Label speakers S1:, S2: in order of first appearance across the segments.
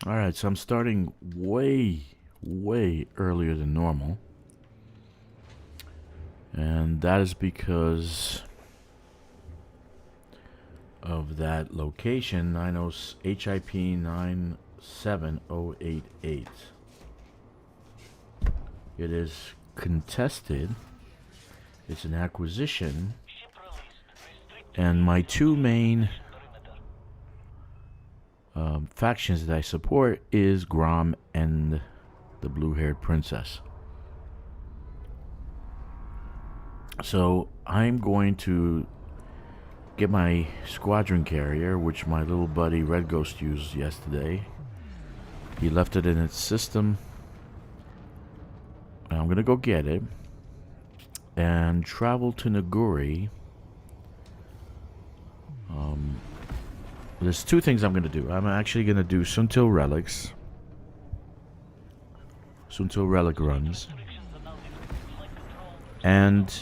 S1: Alright, so I'm starting way earlier than normal. And that is because of that location, HIP 97088. It is contested. It's an acquisition. And my two main factions that I support is Grom and the blue-haired princess. So I'm going to get my squadron carrier, which my little buddy Red Ghost used yesterday. He left it in its system. And I'm going to go get it and travel to Naguri. There's two things I'm going to do. I'm actually going to do Suntil Relics. Suntil Relic runs. And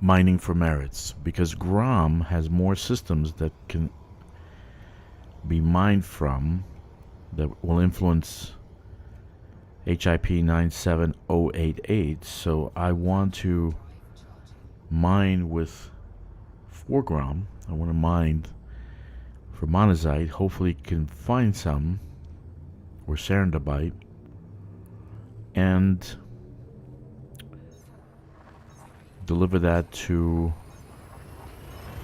S1: mining for merits. Because Grom has more systems that can be mined from that will influence HIP 97088. So I want to mine with 4 Grom. I want to mine for monazite. Hopefully can find some, or serendipite, and deliver that to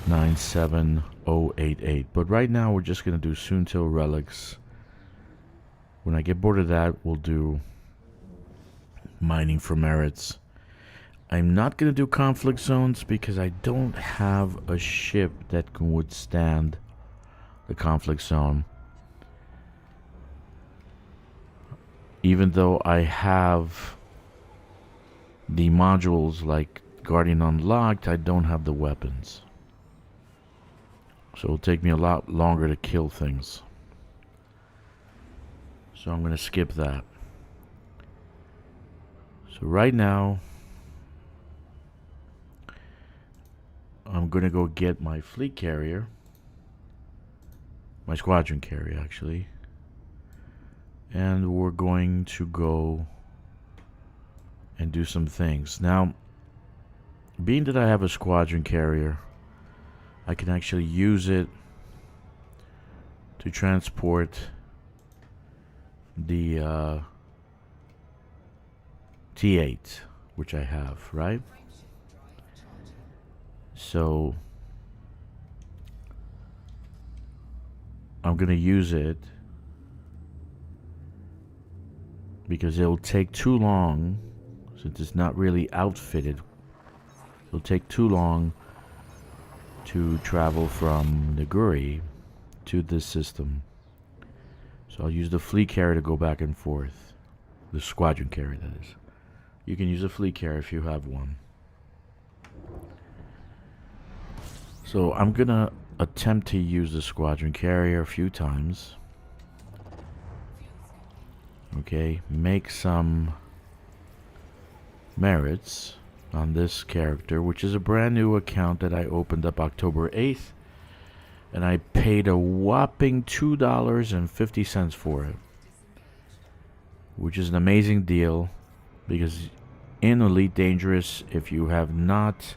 S1: 97088. But right now we're just going to do Suntil Relics. When I get bored of that, we'll do mining for merits. I'm not going to do conflict zones because I don't have a ship that can withstand the conflict zone. Even though I have the modules like Guardian Unlocked, I don't have the weapons. So it'll take me a lot longer to kill things. So I'm going to skip that. So right now, I'm going to go get my fleet carrier. My squadron carrier, actually. And we're going to go and do some things. Now, being that I have a squadron carrier, I can actually use it to transport the T8, which I have, right? So I'm going to use it because it'll take too long, since it's not really outfitted. It'll take too long to travel from Naguri to this system. So I'll use the fleet carrier to go back and forth. The squadron carrier, that is. You can use a fleet carrier if you have one. So I'm gonna attempt to use the squadron carrier a few times. Okay, make some merits on this character, which is a brand new account that I opened up October 8th. And I paid a whopping $2.50 for it. Which is an amazing deal. Because in Elite Dangerous, if you have not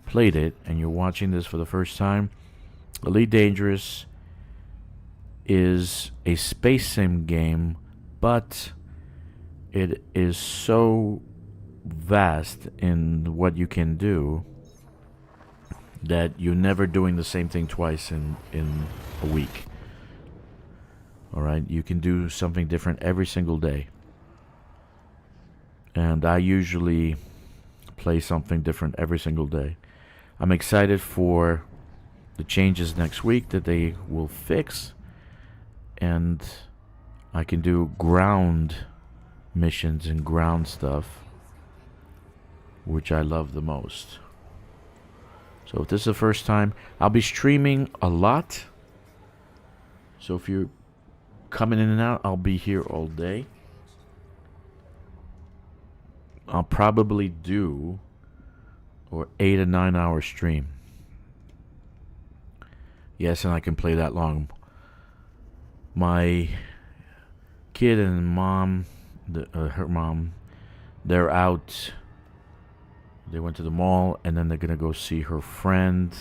S1: played it and you're watching this for the first time, Elite Dangerous is a space sim game, but it is so vast in what you can do that you're never doing the same thing twice in a week. Alright, you can do something different every single day. And I usually play something different every single day. I'm excited for the changes next week that they will fix. And I can do ground missions and ground stuff, which I love the most. So if this is the first time, I'll be streaming a lot. So if you're coming in and out, I'll be here all day. I'll probably do or 8 or 9 hour stream. Yes, and I can play that long. My kid and mom, her mom, they're out. They went to the mall, and then they're gonna go see her friend.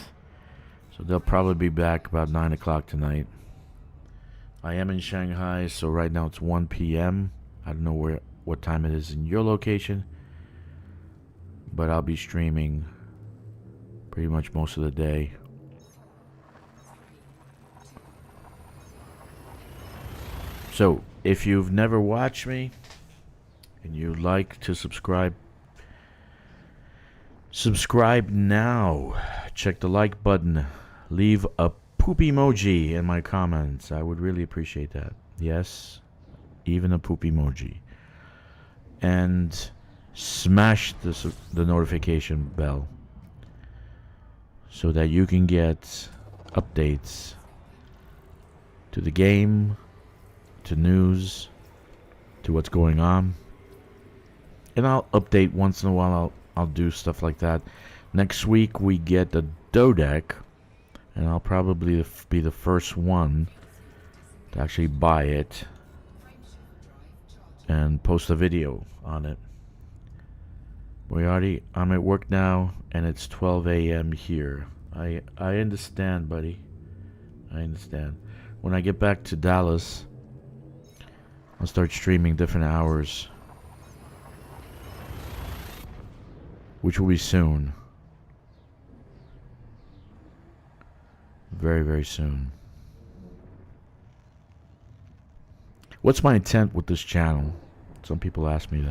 S1: So they'll probably be back about 9 o'clock tonight. I am in Shanghai, so right now it's 1 p.m. I don't know what time it is in your location, but I'll be streaming pretty much most of the day. So if you've never watched me and you'd like to subscribe now. Check the like button. Leave a poop emoji in my comments. I would really appreciate that. Yes, even a poop emoji. And smash the notification bell so that you can get updates to the game, to news, to what's going on. And I'll update once in a while. I'll do stuff like that. Next week we get the Dodec, and I'll probably be the first one to actually buy it and post a video on it. I'm at work now, and it's 12 a.m. here. I understand, buddy. I understand. When I get back to Dallas, I'll start streaming different hours, which will be soon. Very, very soon. What's my intent with this channel? Some people ask me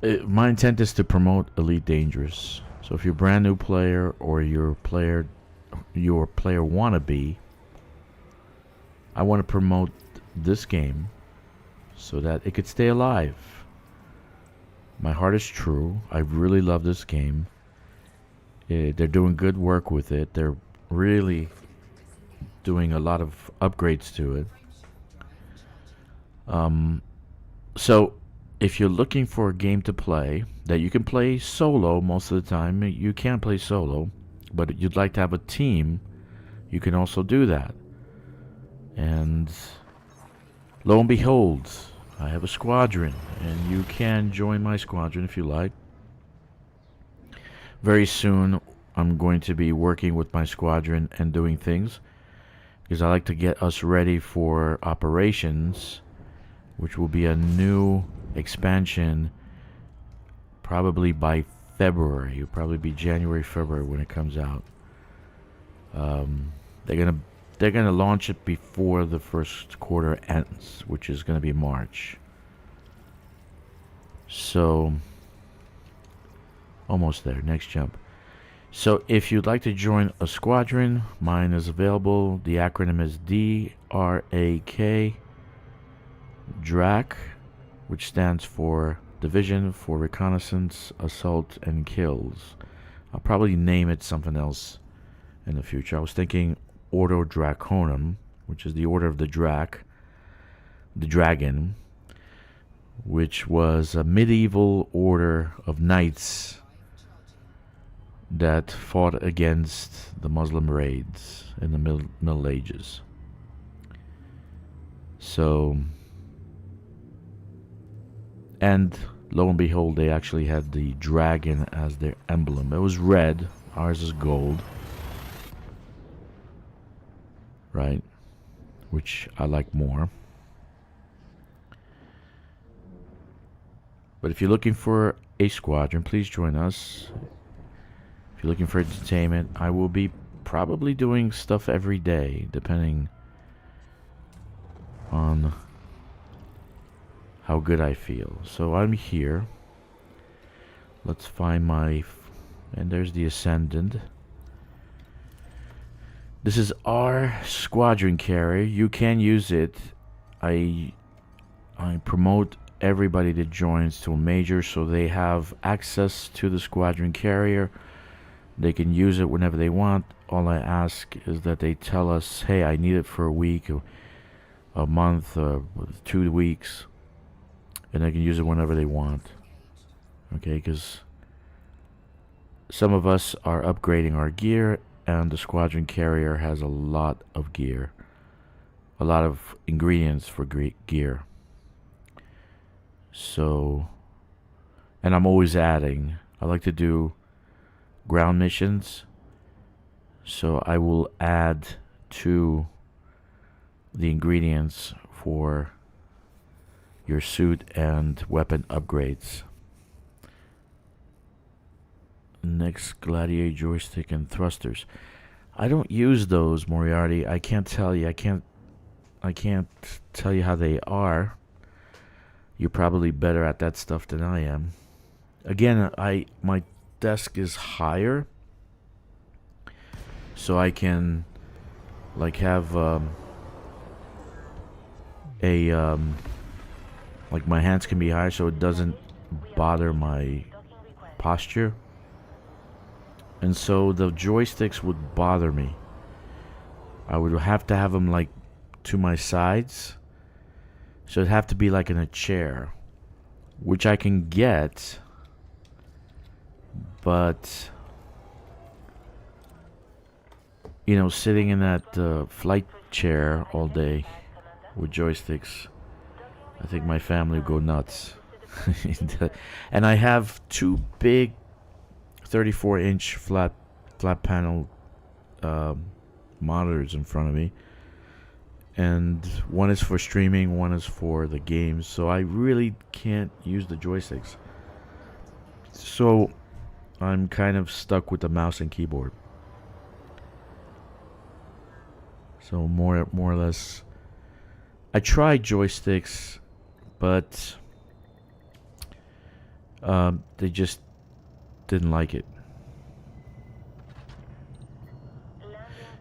S1: that. My intent is to promote Elite Dangerous. So if you're a brand new player or you're a player wannabe, I want to promote this game so that it could stay alive. My heart is true. I really love this game. They're doing good work with it. They're really doing a lot of upgrades to it. So if you're looking for a game to play that you can play solo most of the time, you can play solo, but you'd like to have a team, you can also do that. And lo and behold, I have a squadron, and you can join my squadron if you like. Very soon, I'm going to be working with my squadron and doing things, because I like to get us ready for operations, which will be a new expansion probably by February. It'll probably be January, February when it comes out. They're gonna launch it before the first quarter ends, which is gonna be March. So almost there. Next jump. So if you'd like to join a squadron, mine is available. The acronym is DRAK, DRAC, which stands for Division for Reconnaissance, Assault, and Kills. I'll probably name it something else in the future. I was thinking Ordo Draconum, which is the Order of the Dragon, which was a medieval order of knights that fought against the Muslim raids in the Middle Ages. So, and lo and behold, they actually had the dragon as their emblem. It was red, ours is gold, right? Which I like more. But if you're looking for a squadron, please join us. If you're looking for entertainment, I will be probably doing stuff every day, depending on how good I feel. So I'm here. Let's find my... and there's the Ascendant. This is our squadron carrier. You can use it. I promote everybody that joins to a major so they have access to the squadron carrier. They can use it whenever they want. All I ask is that they tell us, hey, I need it for a week, a month, 2 weeks, and they can use it whenever they want. Okay, because some of us are upgrading our gear, and the squadron carrier has a lot of gear, a lot of ingredients for gear. So, and I'm always adding. I like to do ground missions, so I will add to the ingredients for your suit and weapon upgrades. Next, Gladiator joystick and thrusters. I don't use those, Moriarty. I can't tell you. I can't tell you how they are. You're probably better at that stuff than I am. Again, my desk is higher, so I can like have like my hands can be higher, so it doesn't bother my posture. And so the joysticks would bother me. I would have to have them like to my sides. So it'd have to be like in a chair, which I can get, but you know, sitting in that flight chair all day with joysticks, I think my family would go nuts. And I have two big 34-inch flat panel monitors in front of me, and one is for streaming, one is for the games, so I really can't use the joysticks. So I'm kind of stuck with the mouse and keyboard. So more or less, I tried joysticks, but they just didn't like it.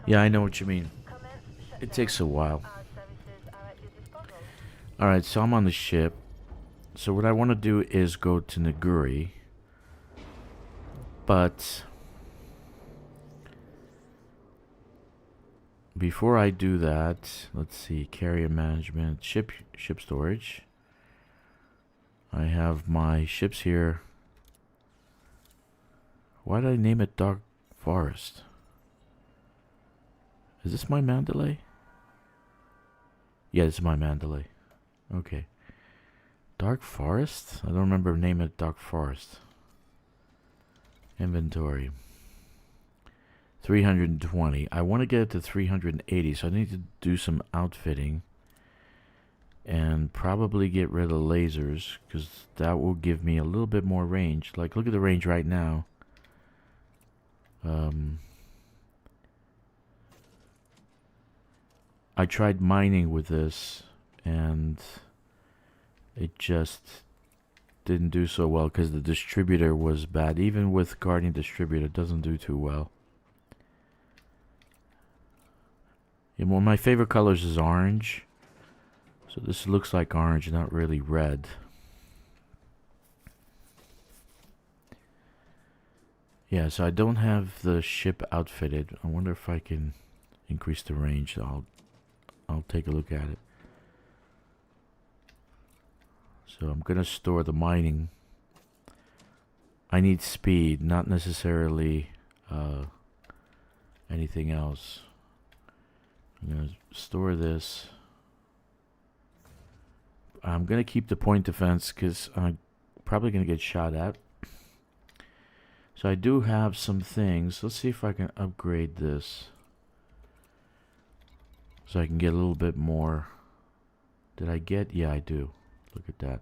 S1: Yeah, I know what you mean. It takes a while. Alright, so I'm on the ship. So what I want to do is go to Naguri. But before I do that, let's see, carrier management, ship storage. I have my ships here. Why did I name it Dark Forest? Is this my Mandalay? Yeah, this is my Mandalay. Okay. Dark Forest? I don't remember naming it Dark Forest. Inventory. 320. I want to get it to 380, so I need to do some outfitting. And probably get rid of lasers, because that will give me a little bit more range. Like, look at the range right now. I tried mining with this, and it just didn't do so well because the distributor was bad. Even with Guardian distributor, it doesn't do too well. Yeah, one of my favorite colors is orange, so this looks like orange, not really red. Yeah, so I don't have the ship outfitted. I wonder if I can increase the range. I'll take a look at it. So I'm gonna store the mining. I need speed, not necessarily anything else. I'm gonna store this. I'm gonna keep the point defense because I'm probably gonna get shot at. So I do have some things. Let's see if I can upgrade this, so I can get a little bit more. Did I get? Yeah, I do. Look at that.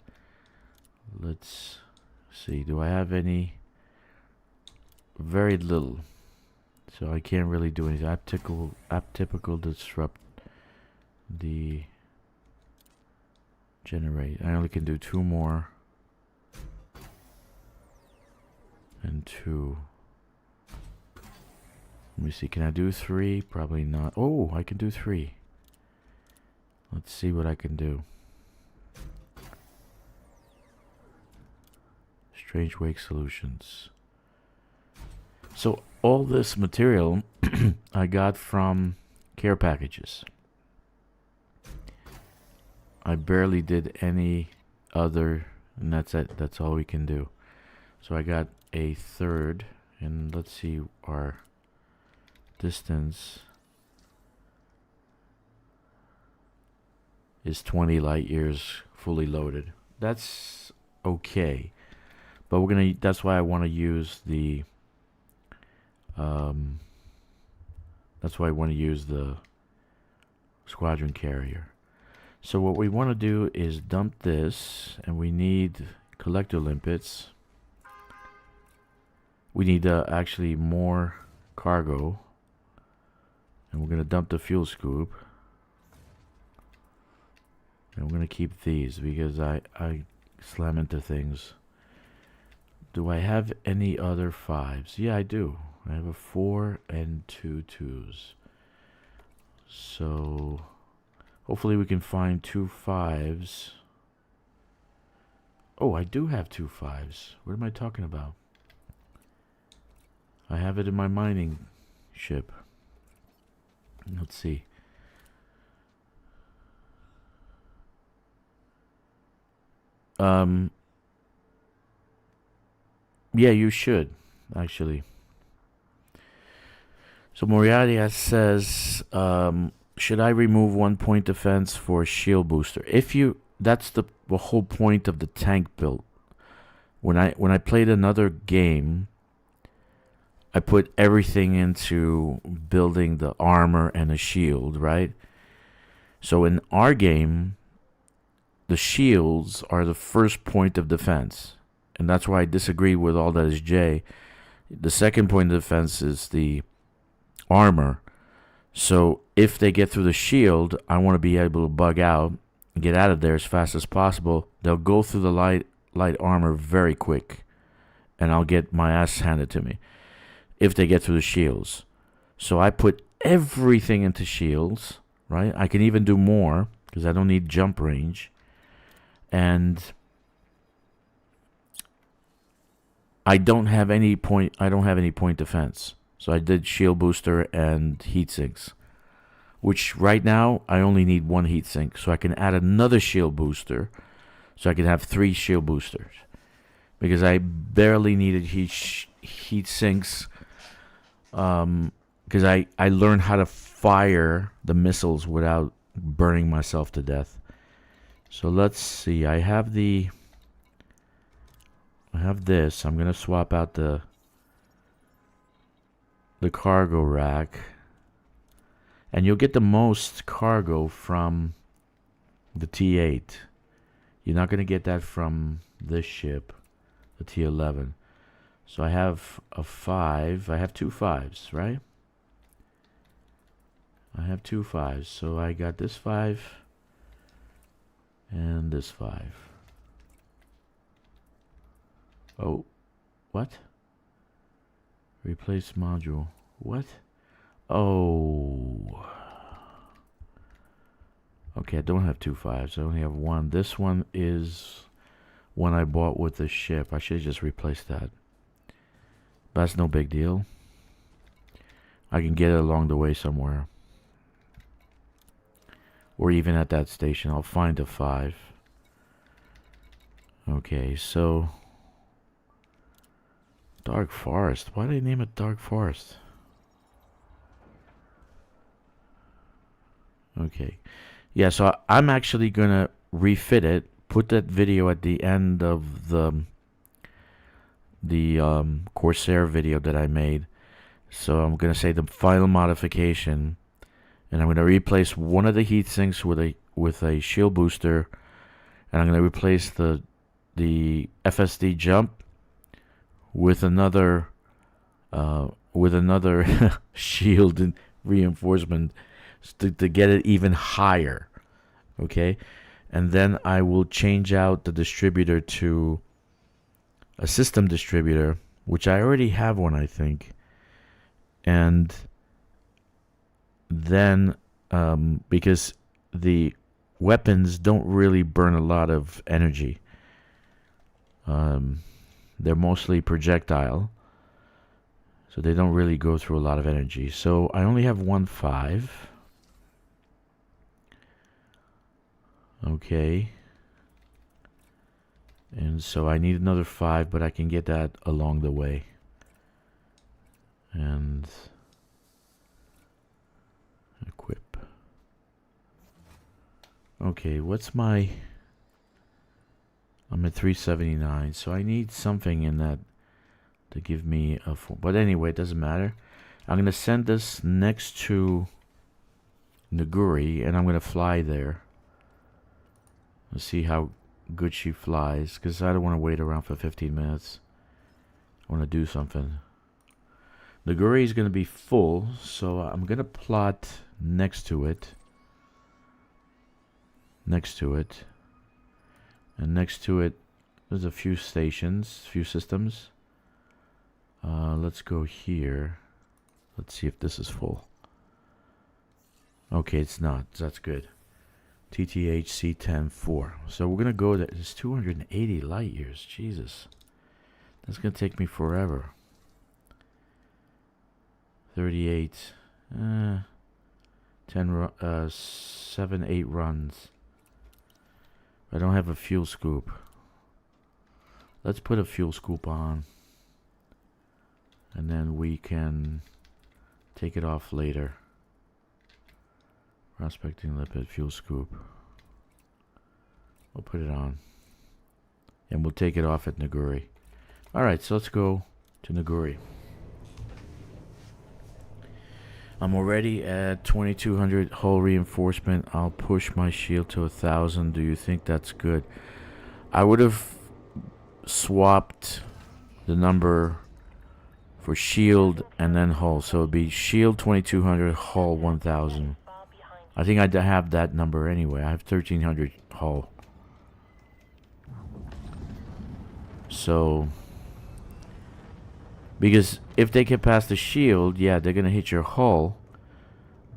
S1: Let's see. Do I have any? Very little. So I can't really do anything. Atypical disrupt the generate. I only can do 2 more. And 2. Let me see. Can I do 3? Probably not. Oh, I can do 3. Let's see what I can do. Strange Wake Solutions. So all this material I got from care packages. I barely did any other, and that's it. That's all we can do. So I got a third, And let's see, our distance is 20 light years fully loaded. That's okay. But that's why I want to use the squadron carrier. So what we want to do is dump this, and we need collector limpets. We need actually more cargo, and we're going to dump the fuel scoop. And we're going to keep these because I slam into things. Do I have any other 5s? Yeah, I do. I have a 4 and 2 2s. So hopefully we can find 2 5s. Oh, I do have 2 5s. What am I talking about? I have it in my mining ship. Let's see. Yeah, you should, actually. So Moriarty says, should I remove 1 point defense for shield booster? That's the whole point of the tank build. When I played another game, I put everything into building the armor and the shield, right? So in our game, the shields are the first point of defense. And that's why I disagree with all that is J. The second point of defense is the armor. So if they get through the shield, I want to be able to bug out and get out of there as fast as possible. They'll go through the light armor very quick, and I'll get my ass handed to me if they get through the shields. So I put everything into shields, right? I can even do more because I don't need jump range. And I don't have any point defense. So I did shield booster and heat sinks, which right now I only need 1 heat sink. So I can add another shield booster, so I can have 3 shield boosters, because I barely needed heat sinks. Because I learned how to fire the missiles without burning myself to death. So let's see. I have this. I'm gonna swap out the cargo rack, and you'll get the most cargo from the T8. You're not gonna get that from this ship, the T11. So I have a 5. I have 2 5s, right? I have 2 5s. So I got this 5 and this 5. Oh, what? Replace module. What? Oh. Okay, I don't have 2 5s. I only have 1. This one is one I bought with the ship. I should have just replaced that. That's no big deal. I can get it along the way somewhere. Or even at that station. I'll find a 5. Okay, so Dark Forest. Why did they name it Dark Forest? Okay. Yeah, so I'm actually going to refit it. Put that video at the end of the Corsair video that I made. So I'm going to say the final modification. And I'm going to replace one of the heat sinks with a shield booster. And I'm going to replace the FSD jump with another shield and reinforcement to get it even higher. Okay, and then I will change out the distributor to a system distributor, which I already have one, I think. And then because the weapons don't really burn a lot of energy, they're mostly projectile, so they don't really go through a lot of energy. So I only have 1 5. Okay. And so I need another 5, but I can get that along the way. And equip. Okay, what's my... I'm at 379, so I need something in that to give me a full... But anyway, it doesn't matter. I'm going to send this next to Naguri, and I'm going to fly there. Let's see how good she flies, because I don't want to wait around for 15 minutes. I want to do something. Naguri is going to be full, so I'm going to plot next to it. Next to it. And next to it, there's a few stations, few systems. Let's go here. Let's see if this is full. Okay, it's not. That's good. TTH C10-4. So we're going to go there. It's 280 light years. Jesus. That's going to take me forever. 38. 7, 8 runs. I don't have a fuel scoop. Let's put a fuel scoop on. And then we can take it off later. Prospecting lipid fuel scoop. We'll put it on. And we'll take it off at Naguri. Alright, so let's go to Naguri. I'm already at 2200 hull reinforcement. I'll push my shield to 1000. Do you think that's good? I would have swapped the number for shield and then hull. So it'd be shield 2200, hull 1000. I think I'd have that number anyway. I have 1300 hull. So, because if they get past the shield, yeah, they're going to hit your hull.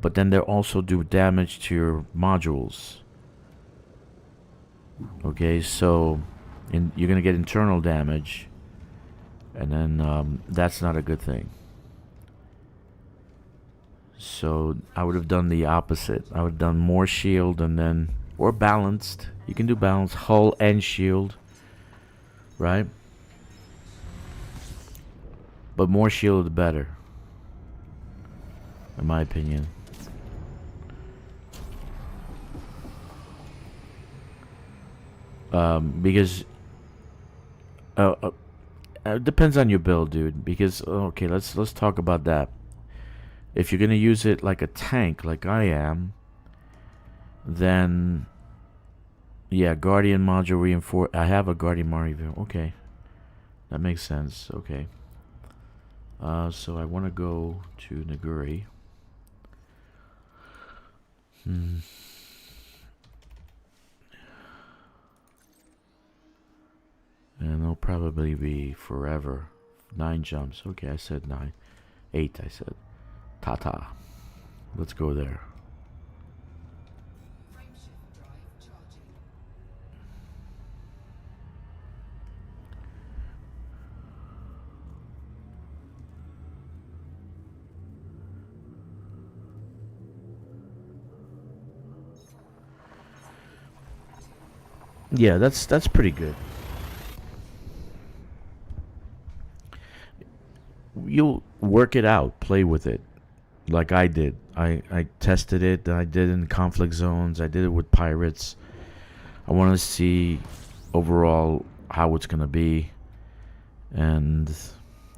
S1: But then they'll also do damage to your modules. Okay, so you're going to get internal damage. And then that's not a good thing. So I would have done the opposite. I would have done more shield and then... Or balanced. You can do balanced. Hull and shield. Right? But more shield the better. In my opinion. Because... it depends on your build, dude. Because, okay, let's talk about that. If you're going to use it like a tank, like I am, then... Yeah, Guardian module reinforce. I have a Guardian module. Okay. That makes sense. Okay. So I want to go to Naguri. And it'll probably be forever. 9 jumps. Okay, I said 9. 8, I said. Tata. Let's go there. Yeah, that's pretty good. You'll work it out, play with it, like I did. I tested it. I did it in conflict zones. I did it with pirates. I want to see overall how it's gonna be, and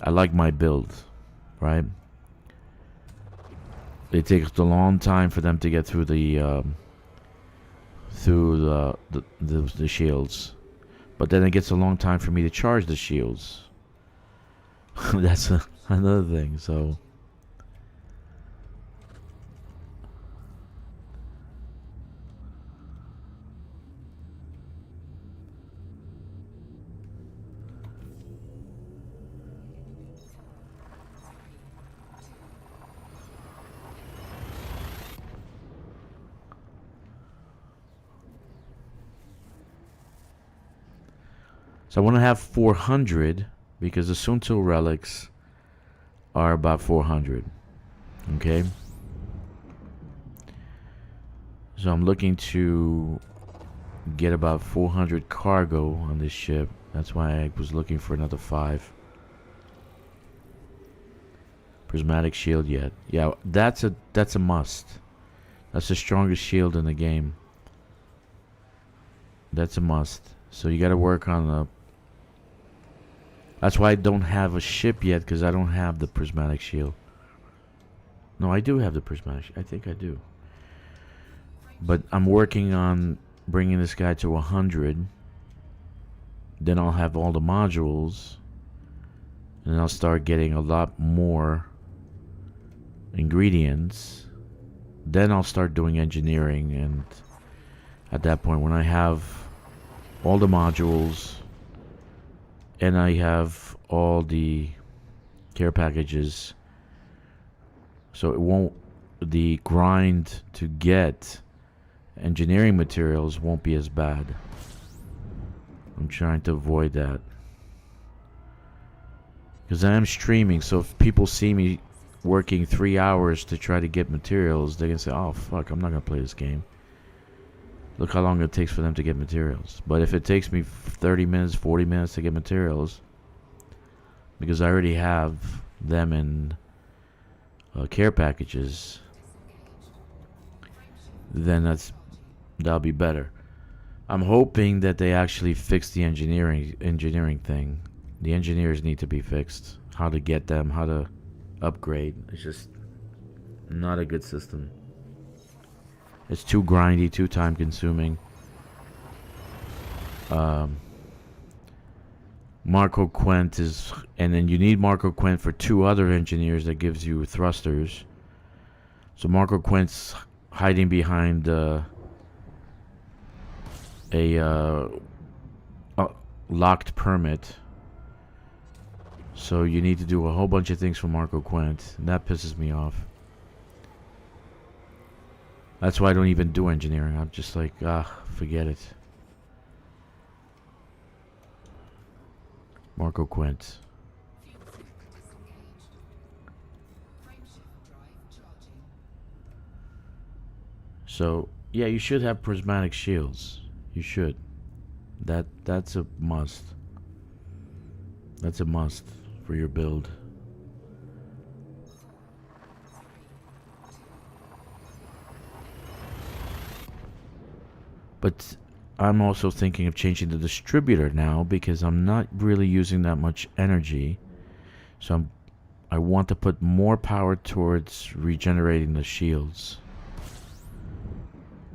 S1: I like my build. Right? It takes a long time for them to get through the shields, but then it gets a long time for me to charge the shields. That's another thing. So I want to have 400 because the Suntil relics are about 400. Okay. So I'm looking to get about 400 cargo on this ship. That's why I was looking for another 5. prismatic shield yet. Yeah, that's a must. That's the strongest shield in the game. That's a must. So you got to work on the. That's why I don't have a ship yet, because I don't have the prismatic shield. No, I do have the prismatic. I think I do. But I'm working on bringing this guy to 100. Then I'll have all the modules, and then I'll start getting a lot more ingredients. Then I'll start doing engineering, and at that point, when I have all the modules and I have all the care packages, so it won't, the grind to get engineering materials won't be as bad. I'm trying to avoid that, because I am streaming, so if people see me working 3 hours to try to get materials, they can say, oh fuck, I'm not gonna play this game. Look how long it takes for them to get materials. But if it takes me 30 minutes, 40 minutes to get materials, because I already have them in care packages, then that'll be better. I'm hoping that they actually fix the engineering thing. The engineers need to be fixed. How to get them, how to upgrade. It's just not a good system. It's too grindy, too time consuming. Marco Quent is, and then you need Marco Quent for 2 other engineers that gives you thrusters. So Marco Quent's hiding behind a locked permit. So you need to do a whole bunch of things for Marco Quent, and that pisses me off. That's why I don't even do engineering. I'm just like, forget it. Marco Quent. So, yeah, you should have prismatic shields. You should. That's a must. That's a must for your build. But I'm also thinking of changing the distributor now, because I'm not really using that much energy. So I want to put more power towards regenerating the shields.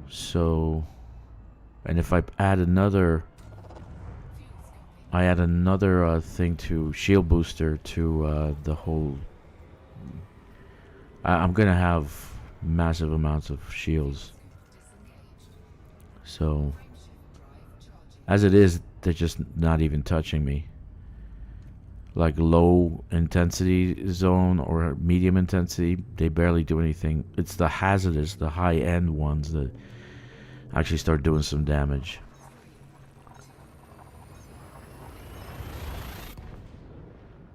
S1: So, and if I add another thing to shield booster to the whole, I'm gonna have massive amounts of shields. So, as it is, they're just not even touching me. Like low intensity zone or medium intensity, they barely do anything. It's the hazardous, the high end ones that actually start doing some damage.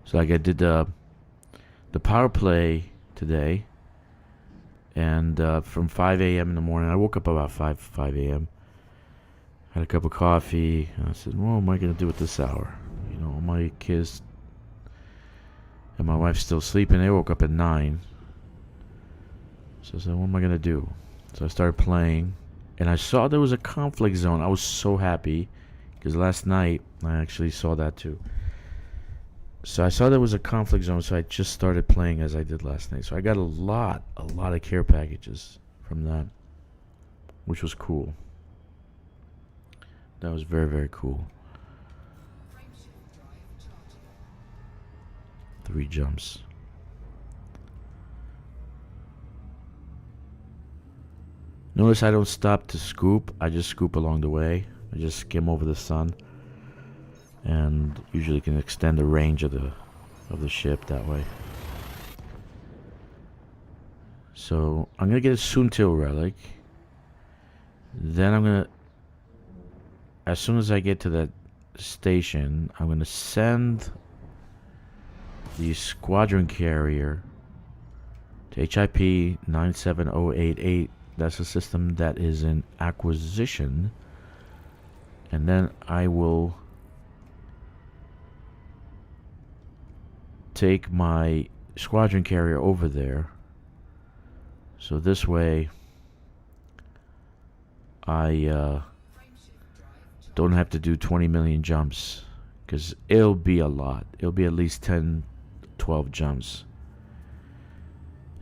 S1: So like I did the power play today, and from 5 a.m. in the morning, I woke up about 5 a.m. Had a cup of coffee, and I said, what am I going to do at this hour? You know, my kids and my wife's still sleeping. They woke up at 9. So I said, what am I going to do? So I started playing, and I saw there was a conflict zone. I was so happy, because last night I actually saw that too. So I saw there was a conflict zone, so I just started playing as I did last night. So I got a lot of care packages from that, which was cool. That was very, very cool. 3 jumps. Notice I don't stop to scoop. I just scoop along the way. I just skim over the sun, and usually can extend the range of the ship that way. So I'm gonna get a Soontil relic. Then I'm gonna, as soon as I get to that station, I'm gonna send the squadron carrier to HIP 97088. That's a system that is in acquisition, and then I will take my squadron carrier over there. So this way, I don't have to do 20 million jumps, because it'll be a lot. It'll be at least 10, 12 jumps.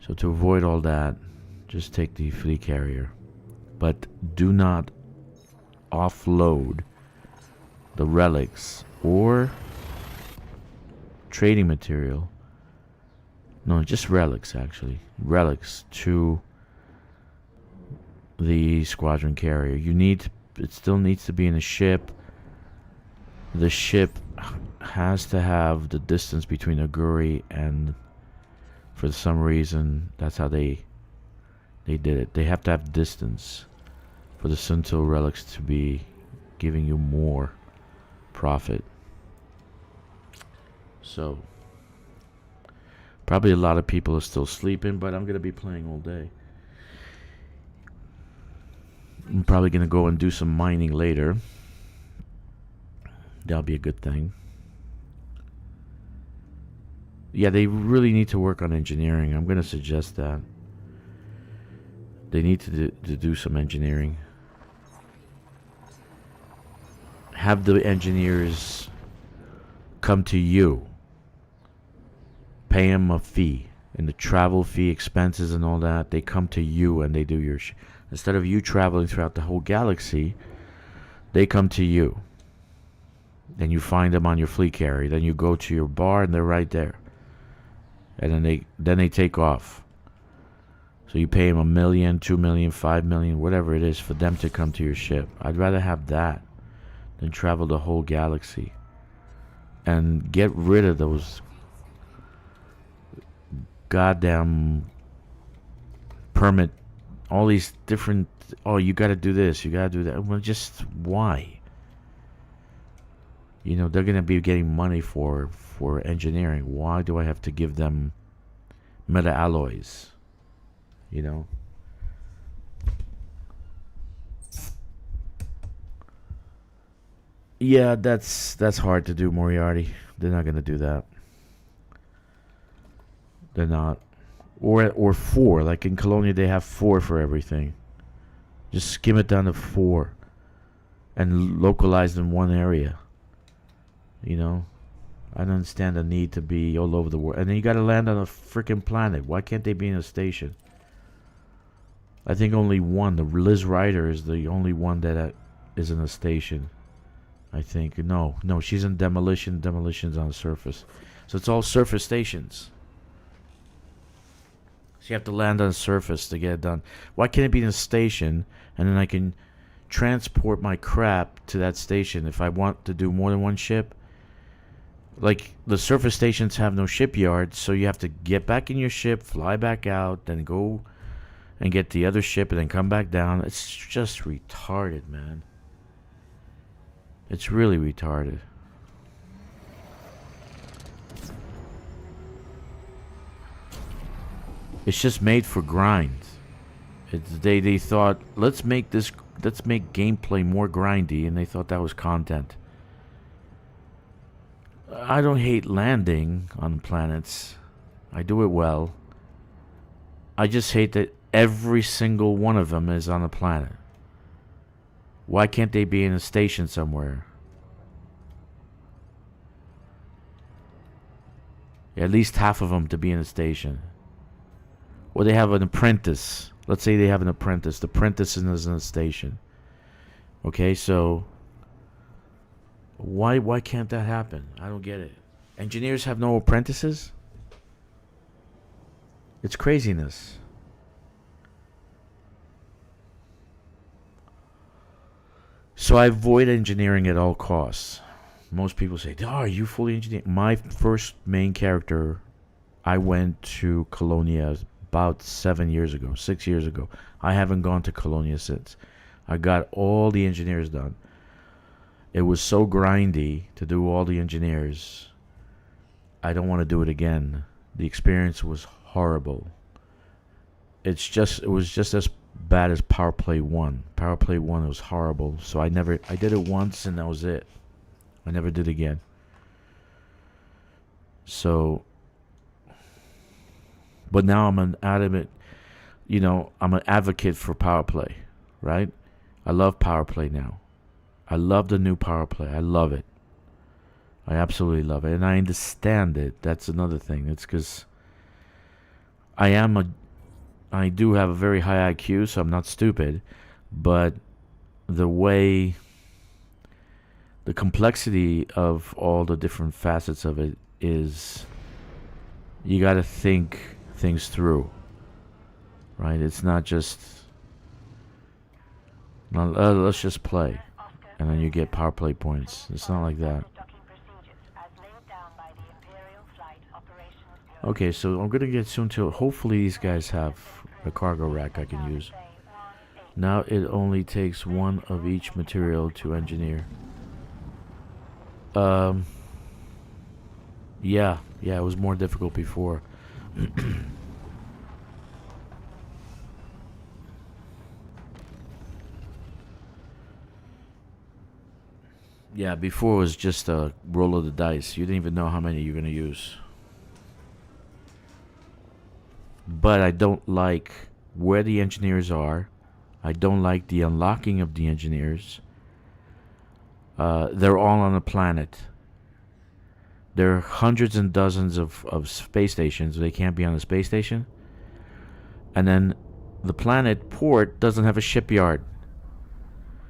S1: So to avoid all that, just take the fleet carrier. But do not offload the relics or trading material. No, just relics actually. Relics to the squadron carrier. It still needs to be in a ship. The ship has to have the distance between Aguri, and for some reason that's how they did it. They have to have distance for the Sunto relics to be giving you more profit. So probably a lot of people are still sleeping, but I'm gonna be playing all day. I'm probably gonna go and do some mining later. That'll be a good thing. Yeah, they really need to work on engineering. I'm gonna suggest that. They need to do some engineering. Have the engineers come to you. Pay them a fee. And the travel fee, expenses and all that, they come to you and they do your instead of you traveling throughout the whole galaxy, they come to you. Then you find them on your fleet carrier. Then you go to your bar and they're right there. And then they take off. So you pay them $1 million, $2 million, $5 million, whatever it is, for them to come to your ship. I'd rather have that than travel the whole galaxy. And get rid of those goddamn permit, all these different, oh, you gotta do this, you gotta do that. Well, just why? You know, they're gonna be getting money for engineering. Why do I have to give them meta alloys? You know? Yeah, that's hard to do, Moriarty. They're not gonna do that. They're not. Or 4. Like in Colonial, they have 4 for everything. Just skim it down to 4. And localize in one area. You know? I don't understand the need to be all over the world. And then you gotta land on a freaking planet. Why can't they be in a station? I think only one. The Liz Ryder is the only one that is in a station. I think. No, she's in demolition. Demolition's on the surface. So it's all surface stations. So you have to land on the surface to get it done. Why can't it be in a station, and then I can transport my crap to that station if I want to do more than one ship? Like, the surface stations have no shipyards, so you have to get back in your ship, fly back out, then go and get the other ship, and then come back down. It's just retarded, man. It's really retarded. It's just made for grind. They thought, let's make gameplay more grindy, and they thought that was content. I don't hate landing on planets. I do it well. I just hate that every single one of them is on a planet. Why can't they be in a station somewhere? At least half of them to be in a station. Or they have an apprentice. Let's say they have an apprentice. The apprentice is in a station. Okay, so why can't that happen? I don't get it. Engineers have no apprentices? It's craziness. So I avoid engineering at all costs. Most people say, "Oh, are you fully engineered?" My first main character, I went to Colonia about 7 years ago, 6 years ago. I haven't gone to Colonia since. I got all the engineers done. It was so grindy to do all the engineers. I don't want to do it again. The experience was horrible. It was just as bad as Power Play 1. Power Play 1 was horrible. So I did it once and that was it. I never did again. So But now I'm an adamant, I'm an advocate for power play, right? I love power play now. I love the new power play. I love it. I absolutely love it. And I understand it. That's another thing. It's because I do have a very high IQ, so I'm not stupid. But the complexity of all the different facets of it is, you got to think things through, right? It's not just, let's just play, and then you get power play points. It's not like that. Okay, so I'm gonna get soon to. Hopefully these guys have a cargo rack I can use. Now it only takes one of each material to engineer. Yeah, it was more difficult before. Yeah, before it was just a roll of the dice. You didn't even know how many you're gonna use. But I don't like where the engineers are. I don't like the unlocking of the engineers. They're all on a planet. There are hundreds and dozens of space stations. They can't be on a space station. And then the planet port doesn't have a shipyard.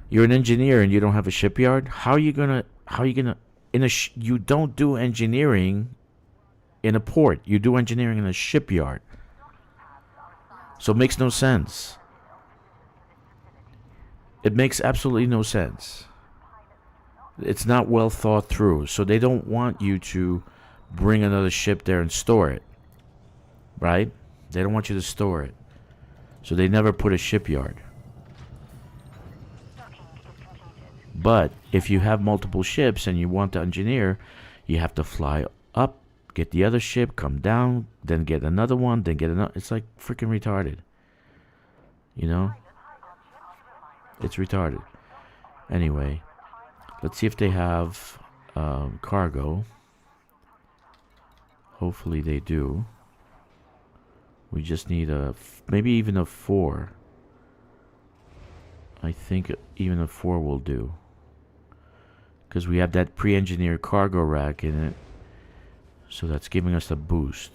S1: You're an engineer and you don't have a shipyard? How are you gonna you don't do engineering in a port. You do engineering in a shipyard. So it makes no sense. It makes absolutely no sense. It's not well thought through. So they don't want you to bring another ship there and store it. Right? They don't want you to store it. So they never put a shipyard. But if you have multiple ships and you want to engineer, you have to fly up, get the other ship, come down, then get another one, then get another. It's like freaking retarded. You know? It's retarded. Anyway, let's see if they have cargo. Hopefully they do. We just need maybe even a 4. I think even a 4 will do. Because we have that pre-engineered cargo rack in it. So that's giving us a boost.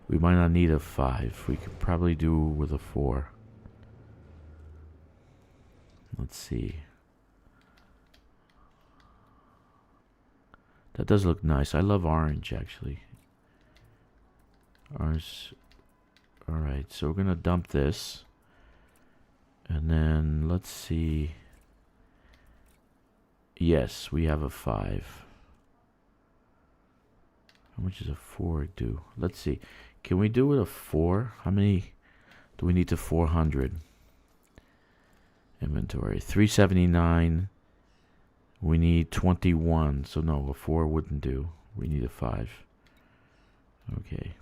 S1: We might not need a 5. We could probably do with a 4. Let's see. That does look nice. I love orange, actually. Orange. Alright, so we're going to dump this. And then, let's see. Yes, we have a 5. How much does a 4 do? Let's see. Can we do with a 4? How many do we need to 400? Inventory. 379. We need 21. So no, a 4 wouldn't do. We need a 5. Okay.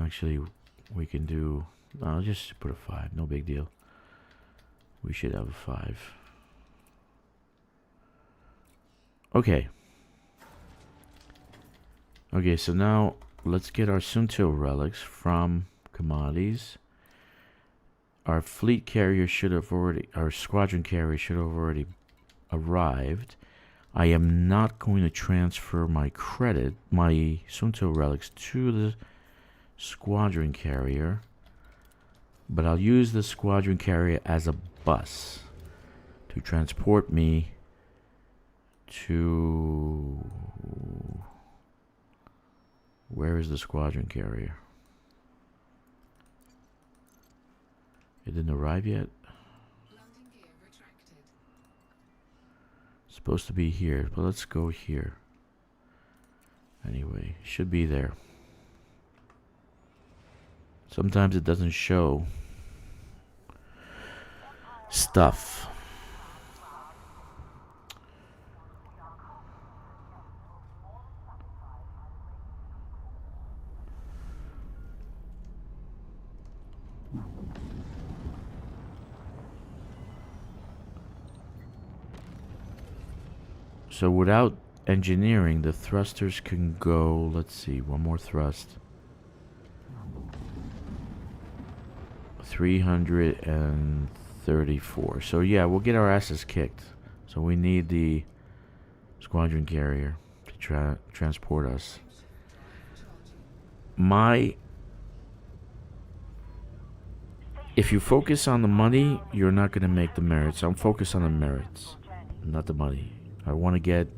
S1: Actually, we can do... I'll just put a 5. No big deal. We should have a 5. Okay. Okay, so now let's get our Sunto relics from commodities. Our fleet carrier should have already... Our squadron carrier should have already arrived. I am not going to transfer my Sunto relics to the squadron carrier, but I'll use the squadron carrier as a bus to transport me to... Where is the squadron carrier? It didn't arrive yet. It's supposed to be here, but let's go here. Anyway, should be there. Sometimes it doesn't show stuff. So without engineering, the thrusters can go, let's see, one more thrust. 334. So yeah, we'll get our asses kicked. So we need the squadron carrier to transport us. If you focus on the money, you're not going to make the merits. I'm focused on the merits, not the money. I want to get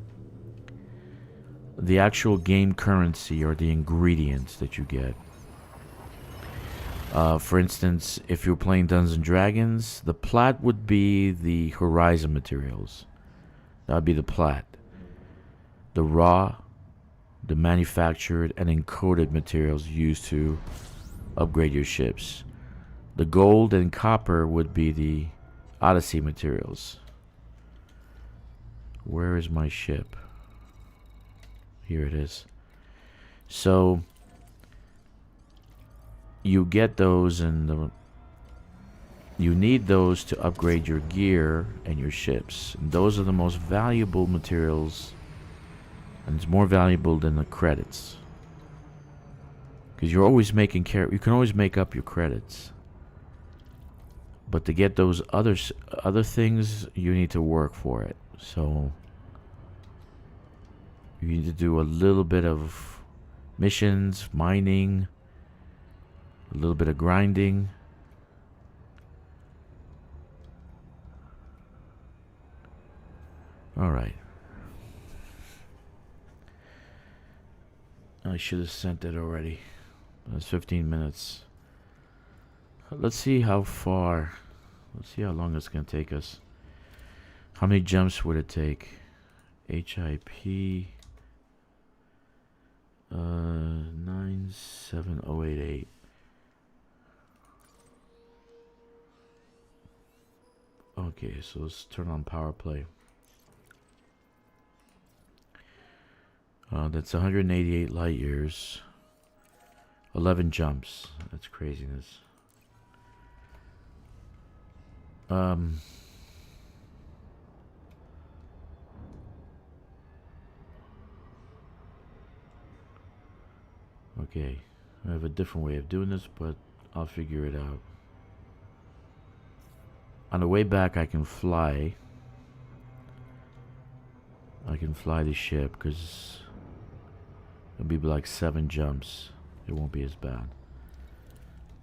S1: the actual game currency or the ingredients that you get. For instance, if you're playing Dungeons and Dragons, the plat would be the horizon materials. That would be the plat. The raw, the manufactured and encoded materials used to upgrade your ships. The gold and copper would be the Odyssey materials. Where is my ship? Here it is. So you get those, and you need those to upgrade your gear and your ships. And those are the most valuable materials, and it's more valuable than the credits, because you're always making you can always make up your credits. But to get those other things, you need to work for it. So you need to do a little bit of missions, mining, a little bit of grinding. Alright. I should have sent it already. That's 15 minutes. Let's see how far. Let's see how long it's going to take us. How many jumps would it take? HIP 97088. Okay, so let's turn on power play. That's 188 light years. 11 jumps. That's craziness. Okay, I have a different way of doing this, but I'll figure it out. On the way back, I can fly. I can fly the ship, because it'll be like 7 jumps. It won't be as bad.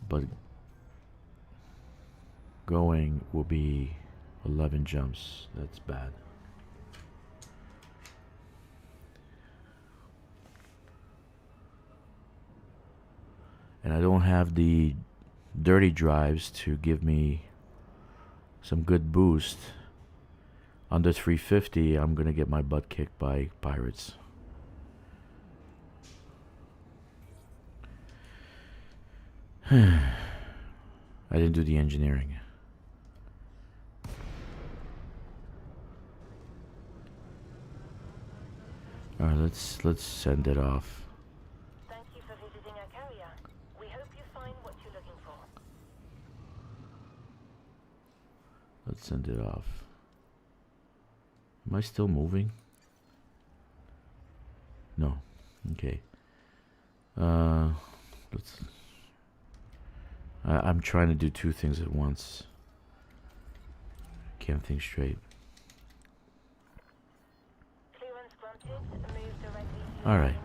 S1: But going will be 11 jumps. That's bad. And I don't have the dirty drives to give me some good boost. Under 350, I'm gonna get my butt kicked by pirates. I didn't do the engineering. Alright, let's send it off.
S2: Thank you for visiting our carrier. We hope you find what you're looking for.
S1: Let's send it off. Am I still moving? No. Okay. I'm trying to do 2 things at once. Can't think straight.
S2: Clearance granted. Move directly to
S1: All right.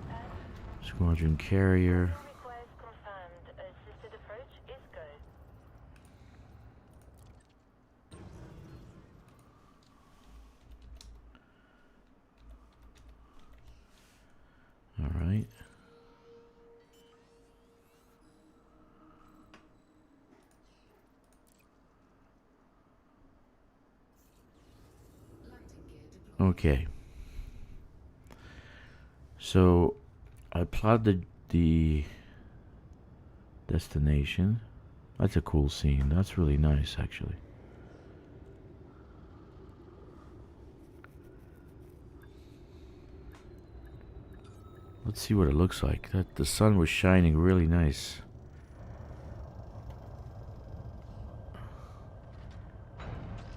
S1: Squadron carrier.
S2: request confirmed. Assisted approach is go.
S1: All right. Okay. So I plotted the destination. That's a cool scene. That's really nice, actually. Let's see what it looks like. That the sun was shining really nice.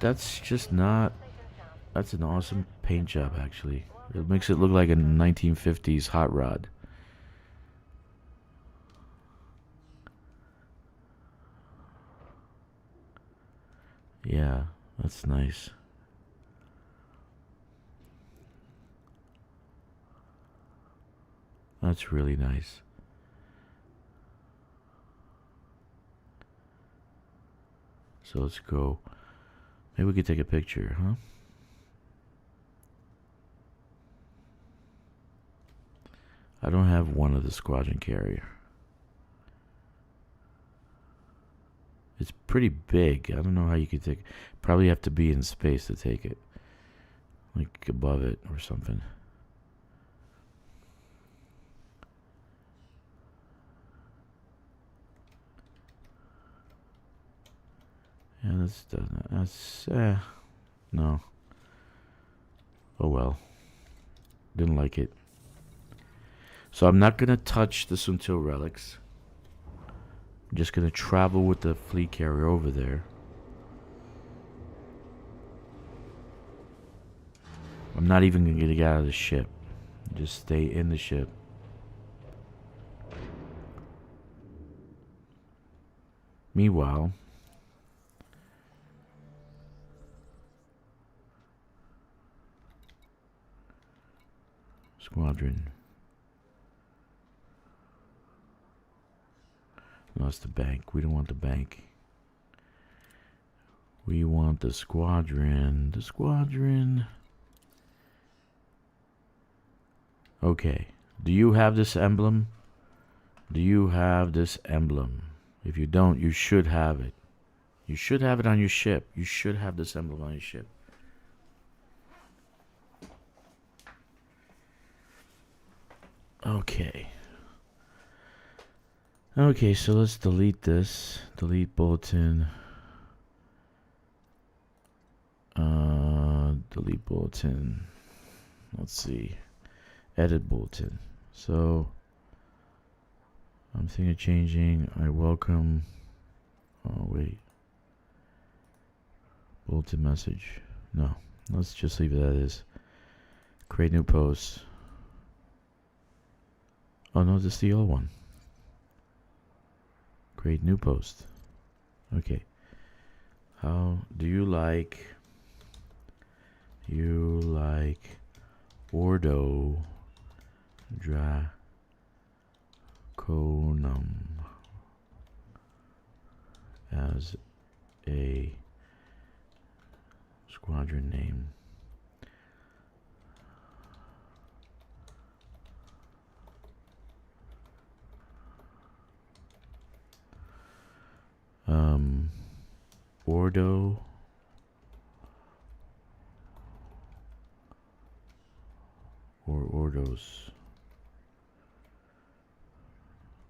S1: That's just not That's an awesome paint job, actually. It makes it look like a 1950s hot rod. Yeah, that's nice. That's really nice. So let's go. Maybe we could take a picture, huh? I don't have one of the squadron carrier. It's pretty big. I don't know how you could take. Probably have to be in space to take it, like above it or something. Yeah, that's no. Oh well. Didn't like it. So I'm not gonna touch the Suntil relics. I'm just gonna travel with the fleet carrier over there. I'm not even gonna get out of the ship. Just stay in the ship. Meanwhile, squadron. No, it's the bank. We don't want the bank. We want the squadron. The squadron. Okay. Do you have this emblem? Do you have this emblem? If you don't, you should have it. You should have it on your ship. You should have this emblem on your ship. Okay. Okay, so let's delete this. Delete bulletin. Delete bulletin. Let's see. Edit bulletin. So I'm thinking of changing. I welcome. Oh wait. Bulletin message. No. Let's just leave it as is. Create new post. Oh no, this is the old one. Create new post. Okay. How do you like Ordo Draconum as a squadron name? Ordo or Ordos,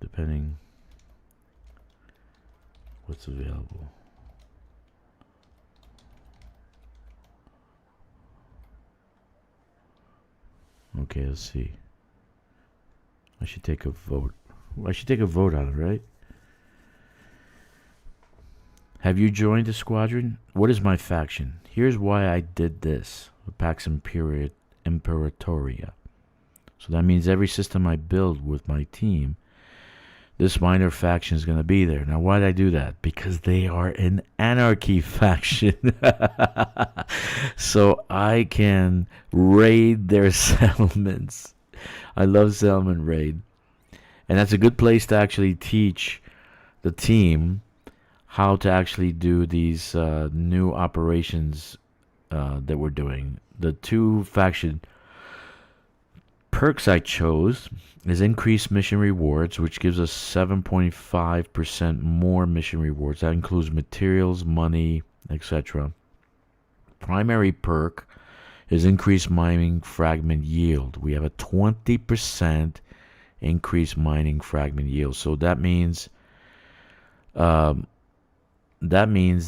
S1: depending what's available. Okay, let's see. I should take a vote. I should take a vote on it, right? Have you joined the squadron? What is my faction? Here's why I did this. Pax Imperatoria. So that means every system I build with my team, this minor faction is going to be there. Now, why did I do that? Because they are an anarchy faction. So I can raid their settlements. I love settlement raid. And that's a good place to actually teach the team how to actually do these new operations that we're doing. The two faction perks I chose is increased mission rewards, which gives us 7.5% more mission rewards. That includes materials, money, etc. Primary perk is increased mining fragment yield. We have a 20% increased mining fragment yield. So that means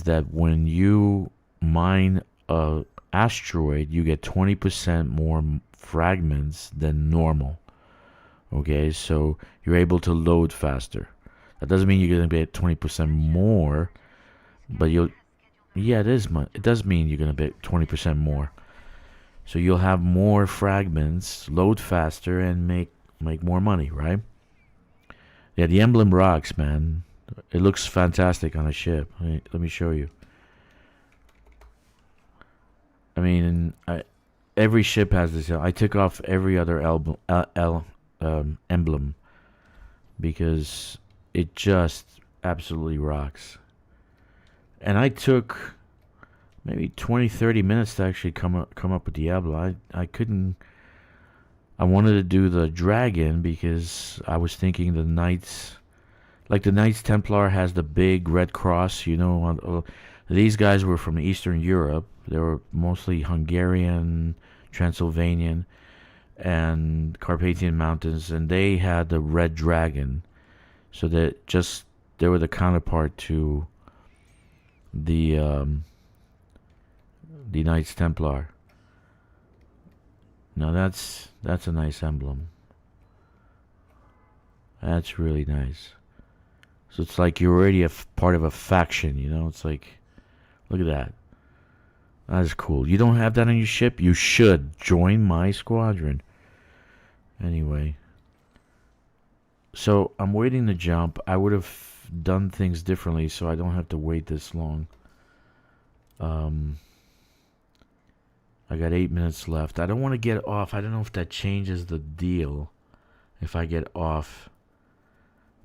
S1: that when you mine a asteroid, you get 20% more fragments than normal. Okay, so you're able to load faster. That doesn't mean you're going to get 20% more, but you'll. Yeah, it is. It does mean you're going to get 20% more. So you'll have more fragments, load faster, and make more money, right? Yeah, the emblem rocks, man. It looks fantastic on a ship. Let me show you. I mean, every ship has this. I took off every other emblem because it just absolutely rocks. And I took maybe 20-30 minutes to actually come up with Diablo. I couldn't. I wanted to do the dragon because I was thinking the knights, like the Knights Templar has the big red cross. You know, these guys were from Eastern Europe. They were mostly Hungarian, Transylvanian, and Carpathian Mountains, and they had the red dragon. So that just they were the counterpart to the Knights Templar. Now that's a nice emblem. That's really nice. So it's like you're already part of a faction, you know? It's like, look at that. That's cool. You don't have that on your ship? You should join my squadron. Anyway. So I'm waiting to jump. I would have done things differently so I don't have to wait this long. I got 8 minutes left. I don't want to get off. I don't know if that changes the deal if I get off.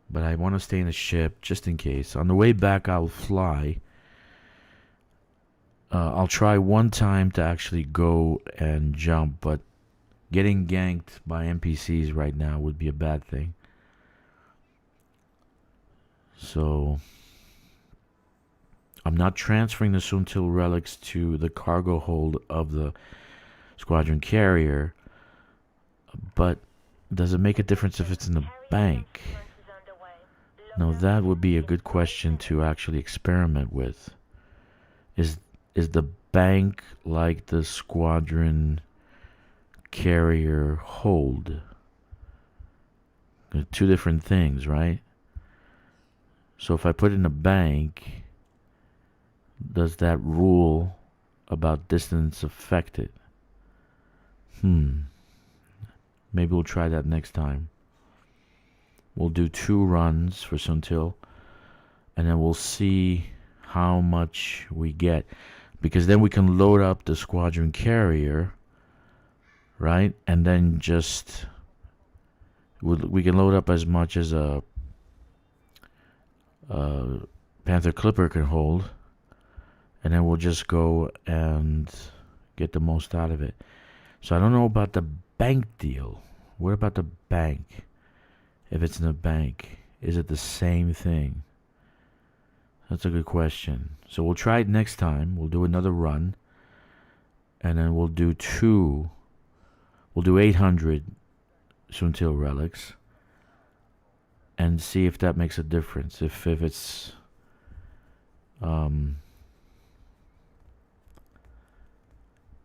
S1: But I want to stay in the ship just in case. On the way back, I'll fly. I'll try one time to actually go and jump, but getting ganked by NPCs right now would be a bad thing. So I'm not transferring the Suntil relics to the cargo hold of the squadron carrier, but does it make a difference if it's in the bank? Now that would be a good question to actually experiment with. Is the bank like the squadron carrier hold? They're two different things, right? So if I put in a bank, does that rule about distance affect it? Maybe we'll try that next time. We'll do 2 runs for Suntil, and then we'll see how much we get. Because then we can load up the squadron carrier, right? And then just we can load up as much as a Panther Clipper can hold, and then we'll just go and get the most out of it. So I don't know about the bank deal. What about the bank? If it's in a bank, is it the same thing? That's a good question. So we'll try it next time. We'll do another run. And then we'll do 2. We'll do 800 Suntil relics. And see if that makes a difference. If it's...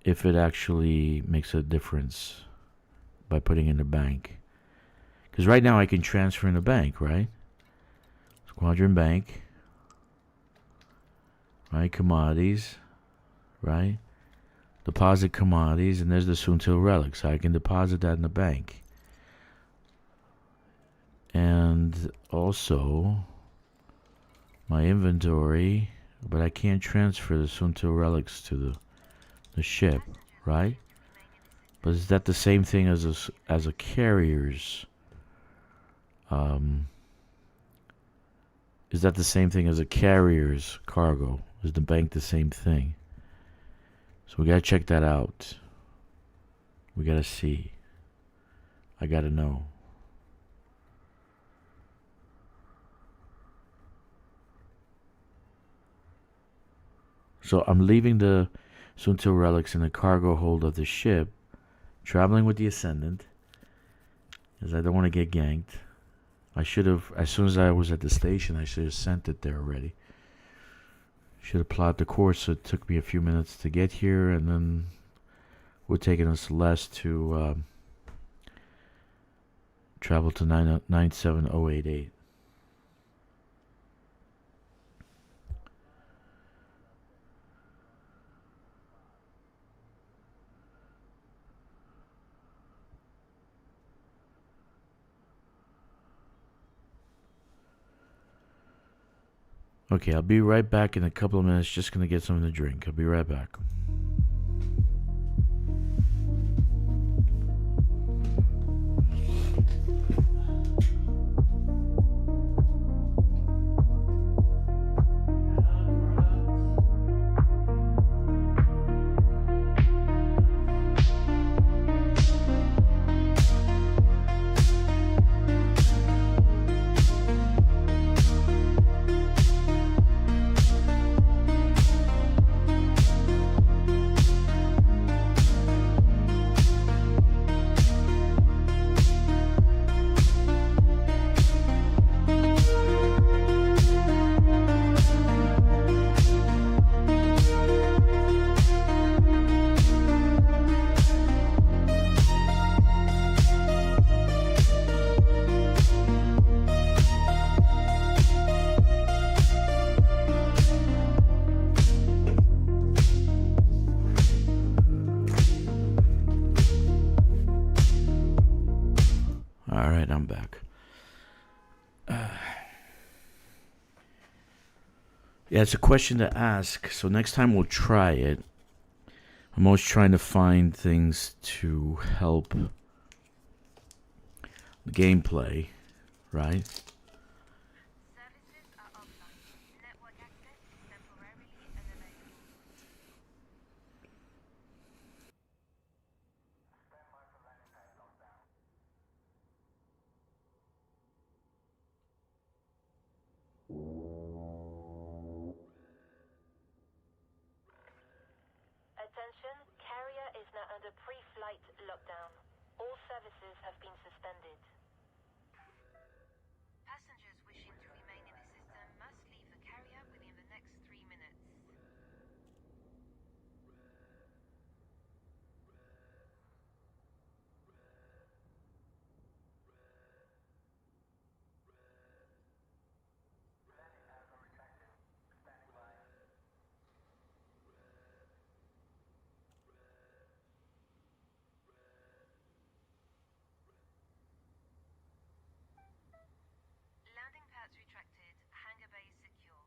S1: if it actually makes a difference by putting in the bank. Because right now I can transfer in the bank, right? Squadron bank. Right, commodities, right? Deposit commodities, and there's the Suntil relics. I can deposit that in the bank. And also, my inventory, but I can't transfer the Suntil relics to the ship, right? But is that the same thing as a carrier's? Is that the same thing as a carrier's cargo? Is the bank the same thing? So we gotta check that out. We gotta see. I gotta know. So I'm leaving the Suntil relics in the cargo hold of the ship, traveling with the Ascendant, as I don't want to get ganked. I should have, as soon as I was at the station, I should have sent it there already. Should have plotted the course, so it took me a few minutes to get here, and then it would have taken us less to travel to 97088. Okay, I'll be right back in a couple of minutes. Just gonna get something to drink. I'll be right back. Alright, I'm back. Yeah, it's a question to ask, so next time we'll try it. I'm always trying to find things to help the gameplay, right?
S2: Services are offline. Network access is temporarily unavailable. Attention, carrier is now under pre-flight lockdown. All services have been suspended. Passengers wishing to remain in the system must leave the carrier within the next 3 minutes. Landing pads retracted. Hangar bay secure.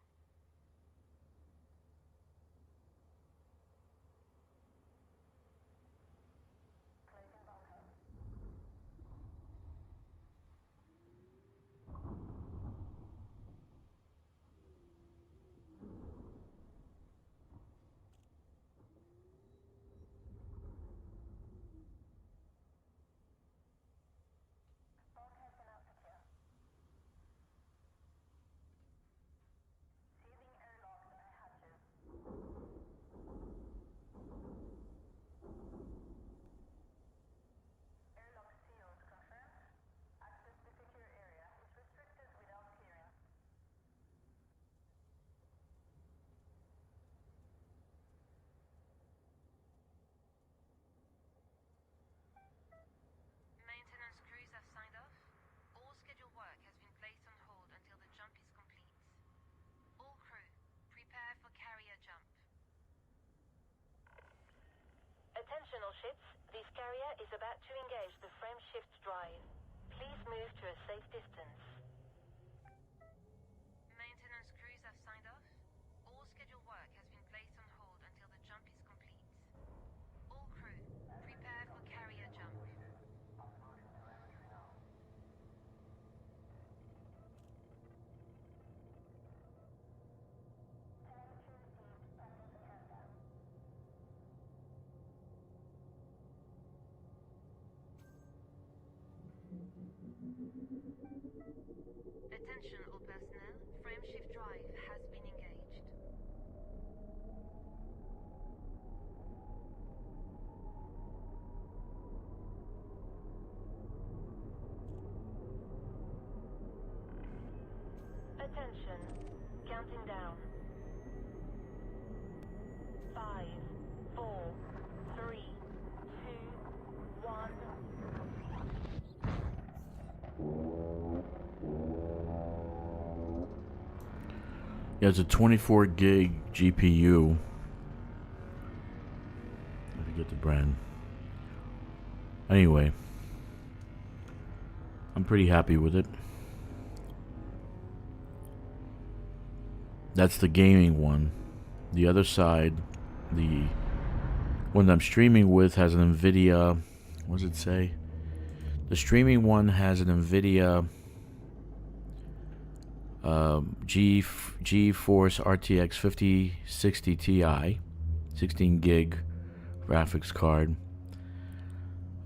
S2: Maintenance crews have signed off. All scheduled work has been placed on hold until the jump is complete. All crew, prepare for carrier jump. Attention all ships, this carrier is about to engage the frameshift drive. Please move to a safe distance. Maintenance crews have signed off. All scheduled work has been placed on hold until the jump is complete. All crew, prepare for carrier jump. Attention all personnel, frameshift drive has been engaged. Attention, counting down. 5, 4, 3, 2, 1.
S1: Yeah, it's a 24 gig GPU. I forget the brand. Anyway, I'm pretty happy with it. That's the gaming one. The other side, the one that I'm streaming with, has an NVIDIA. What does it say? The streaming one has an NVIDIA GeForce RTX 5060 Ti, 16 gig graphics card.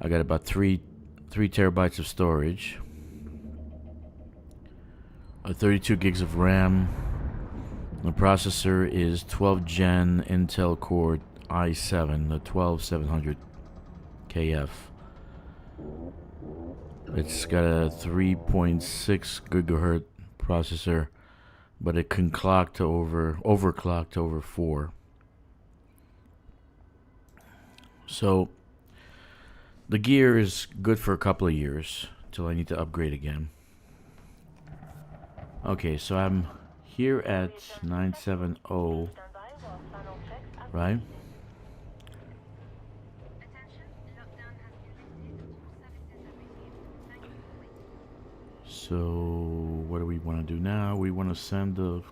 S1: I got about 3 terabytes of storage, 32 gigs of RAM. The processor is 12 Gen Intel Core i7, the 12700 KF. It's got a 3.6 gigahertz processor, but it can overclock to over 4. So the gear is good for a couple of years till I need to upgrade again. Okay, so I'm here at 970, right? So what do we want to do now? We want to send the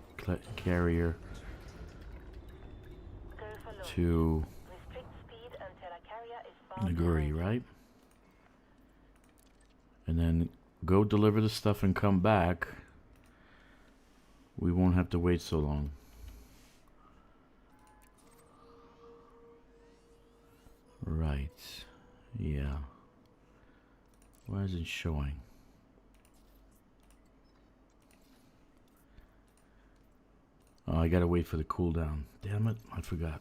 S1: carrier to Naguri, right? And then go deliver the stuff and come back. We won't have to wait so long. Right. Yeah. Why is it showing? Oh, I gotta wait for the cooldown. Damn it, I forgot.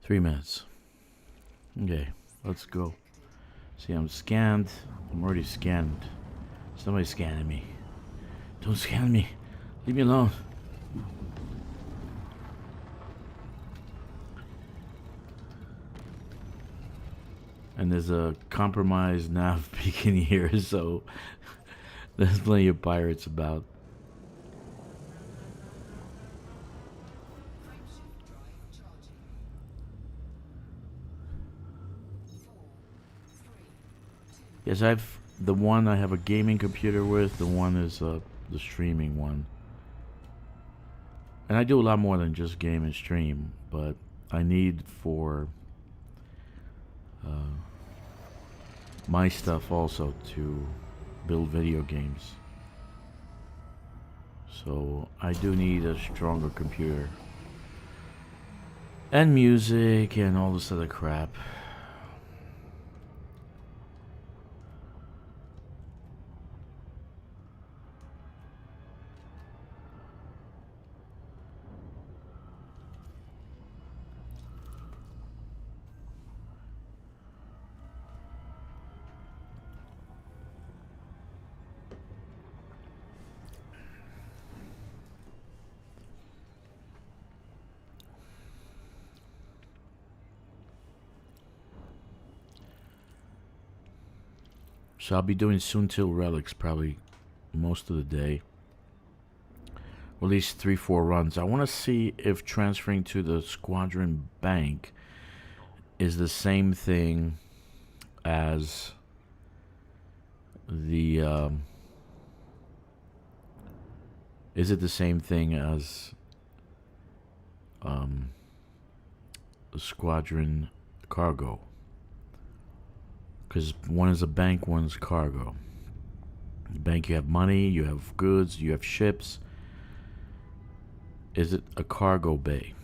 S1: 3 minutes. Okay, let's go. See, I'm scanned. I'm already scanned. Somebody's scanning me. Don't scan me. Leave me alone. And there's a compromised nav beacon here, so there's plenty of pirates about. Yes, the one I have a gaming computer with. The one is the streaming one. And I do a lot more than just game and stream, but I need for my stuff also to build video games. So I do need a stronger computer. And music and all this other crap. So I'll be doing Soon Till Relics probably most of the day. Or at least 3-4 runs. I want to see if transferring to the Squadron Bank is the same thing as the is it the same thing as the Squadron Cargo? Because one is a bank, one's cargo. The bank, you have money, you have goods, you have ships. Is it a cargo bay?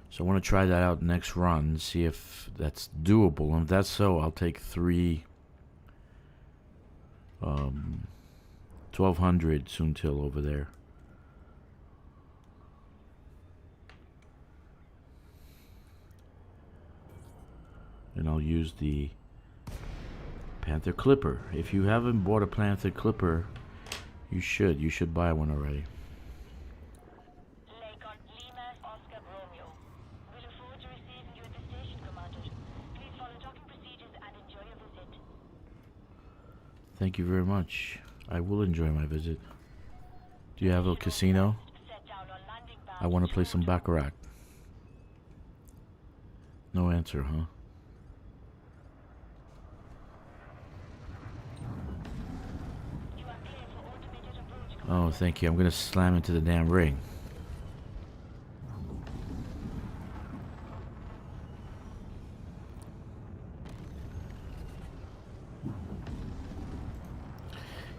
S1: So I want to try that out next run, see if that's doable. And if that's so, I'll take 3 1200 Soon Till over there. And I'll use the Panther Clipper. If you haven't bought a Panther Clipper, you should. You should buy one already. Thank you very much. I will enjoy my visit. Do you have a casino? I want to play some Baccarat. No answer, huh? Oh, thank you. I'm gonna slam into the damn ring.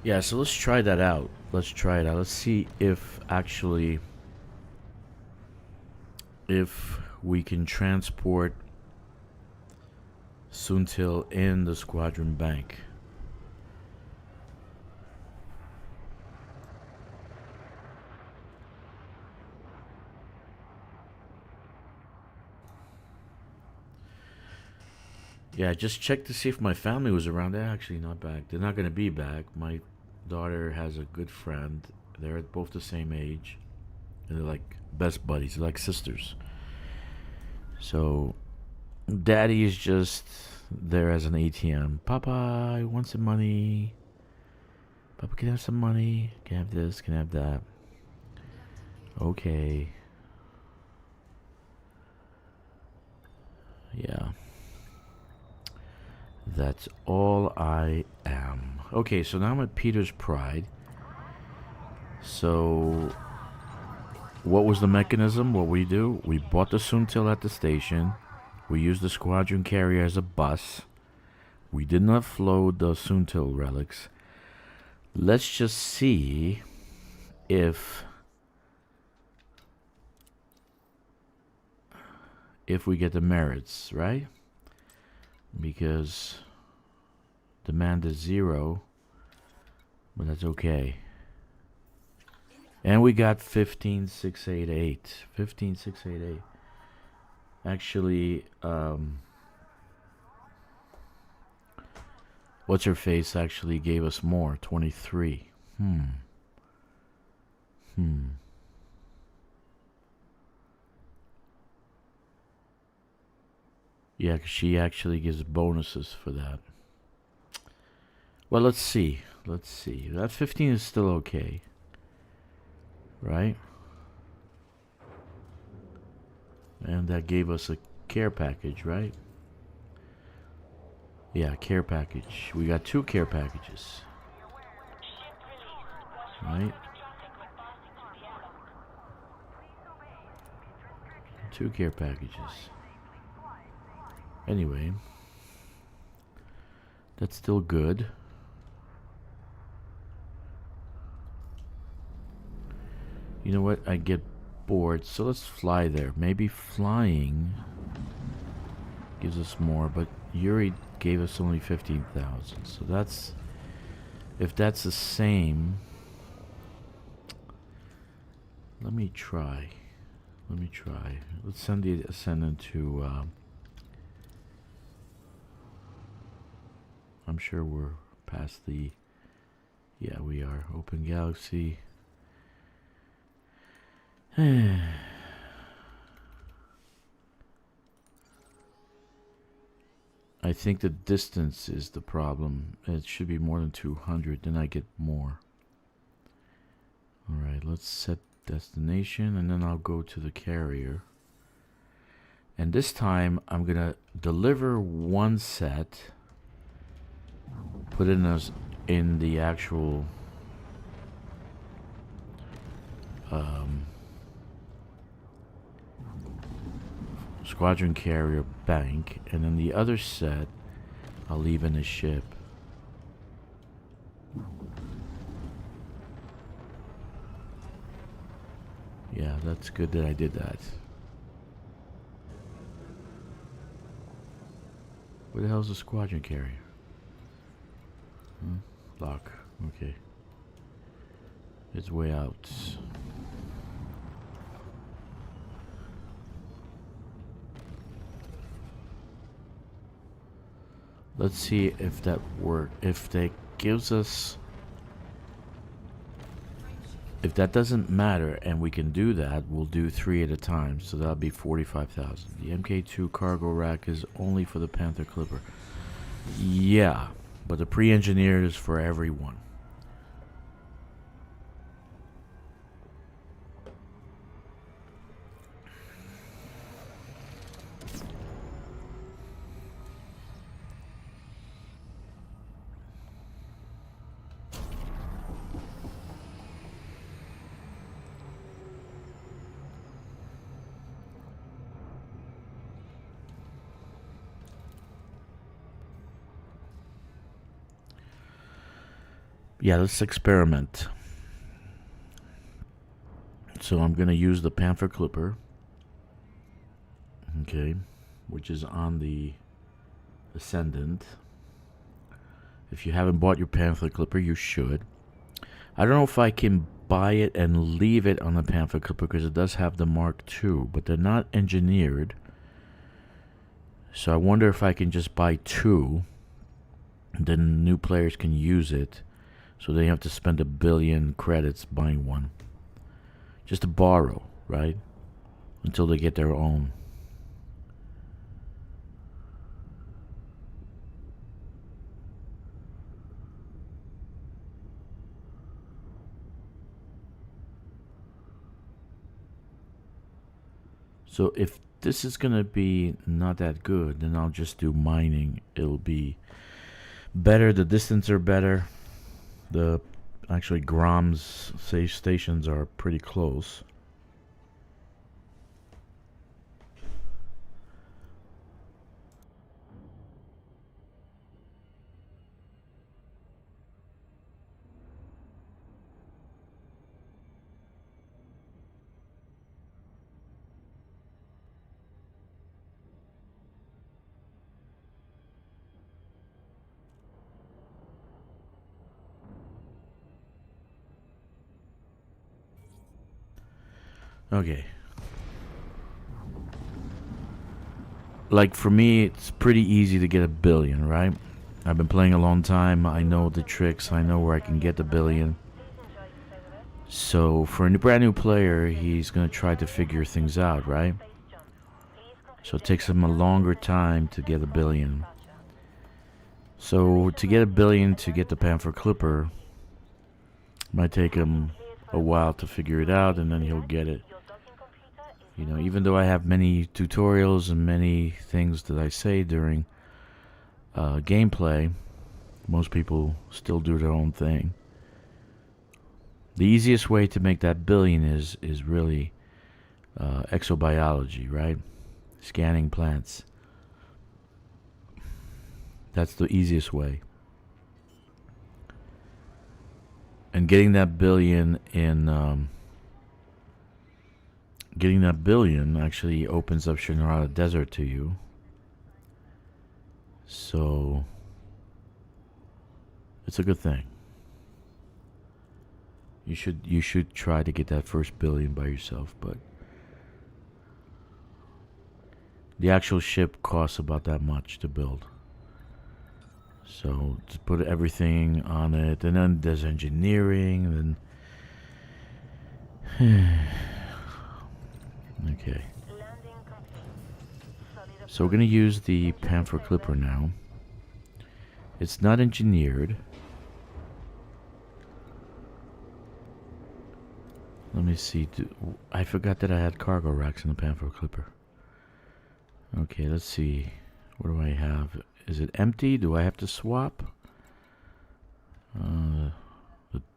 S1: Yeah, so let's try that out. Let's try it out. Let's see if actually if we can transport Suntil in the squadron bank. Yeah, just check to see if my family was around. They're actually not back. They're not going to be back. My daughter has a good friend. They're both the same age. And they're like best buddies. They're like sisters. So, daddy is just there as an ATM. Papa, I want some money. Papa, can I have some money? Can I have this? Can I have that? Okay. Yeah. That's all I am. Okay, so now I'm at Peter's Pride. So, what was the mechanism? What we do? We bought the Suntil at the station. We used the squadron carrier as a bus. We did not float the Suntil relics. Let's just see if we get the merits, right? Because demand is 0, but that's okay. And we got 15688. 15688. Actually, what's her face actually gave us more, 23. Yeah, 'cause she actually gives bonuses for that. Well, let's see. Let's see. That 15 is still okay. Right? And that gave us a care package, right? Yeah, care package. We got 2 care packages. Right? 2 care packages. Anyway, that's still good. You know what? I get bored, so let's fly there. Maybe flying gives us more, but Yuri gave us only 15,000. So that's, if that's the same, let me try. Let's send the Ascendant to, I'm sure we're past the, yeah, we are. Open Galaxy. I think the distance is the problem. It should be more than 200, then I get more. Alright, let's set destination, and then I'll go to the carrier. And this time, I'm gonna deliver one set, put it in the actual squadron carrier bank, and then the other set I'll leave in the ship. Yeah, that's good that I did that. Where the hell's the squadron carrier? Lock. Okay. It's way out. Let's see if that works. If that gives us... If that doesn't matter and we can do that, we'll do 3 at a time. So that'll be 45,000. The MK2 cargo rack is only for the Panther Clipper. Yeah, but the pre-engineered is for everyone. Yeah, let's experiment. So I'm gonna use the Panther Clipper. Okay, which is on the Ascendant. If you haven't bought your Panther Clipper, you should. I don't know if I can buy it and leave it on the Panther Clipper because it does have the Mark II, but they're not engineered. So I wonder if I can just buy two, then new players can use it, so they have to spend 1 billion credits buying one. Just to borrow, right? Until they get their own. So if this is gonna be not that good, then I'll just do mining. It'll be better. The distance are better. The actually Grom's safe stations are pretty close. Okay. Like for me, it's pretty easy to get 1 billion, right? I've been playing a long time. I know the tricks. I know where I can get the 1 billion. So for a brand new player, he's gonna try to figure things out, right? So it takes him a longer time to get 1 billion. So to get 1 billion to get the Panther Clipper might take him a while to figure it out, and then he'll get it. You know, even though I have many tutorials and many things that I say during gameplay, most people still do their own thing. The easiest way to make that 1 billion is really exobiology, right? Scanning plants. That's the easiest way. And getting that 1 billion in getting that 1 billion actually opens up Shinrada Desert to you. So it's a good thing. You should try to get that first 1 billion by yourself, but the actual ship costs about that much to build. So to put everything on it, and then there's engineering, and then okay. So we're gonna use the Panther Clipper now. It's not engineered. Let me see. I forgot that I had cargo racks in the Panther Clipper. Okay, let's see. What do I have? Is it empty? Do I have to swap?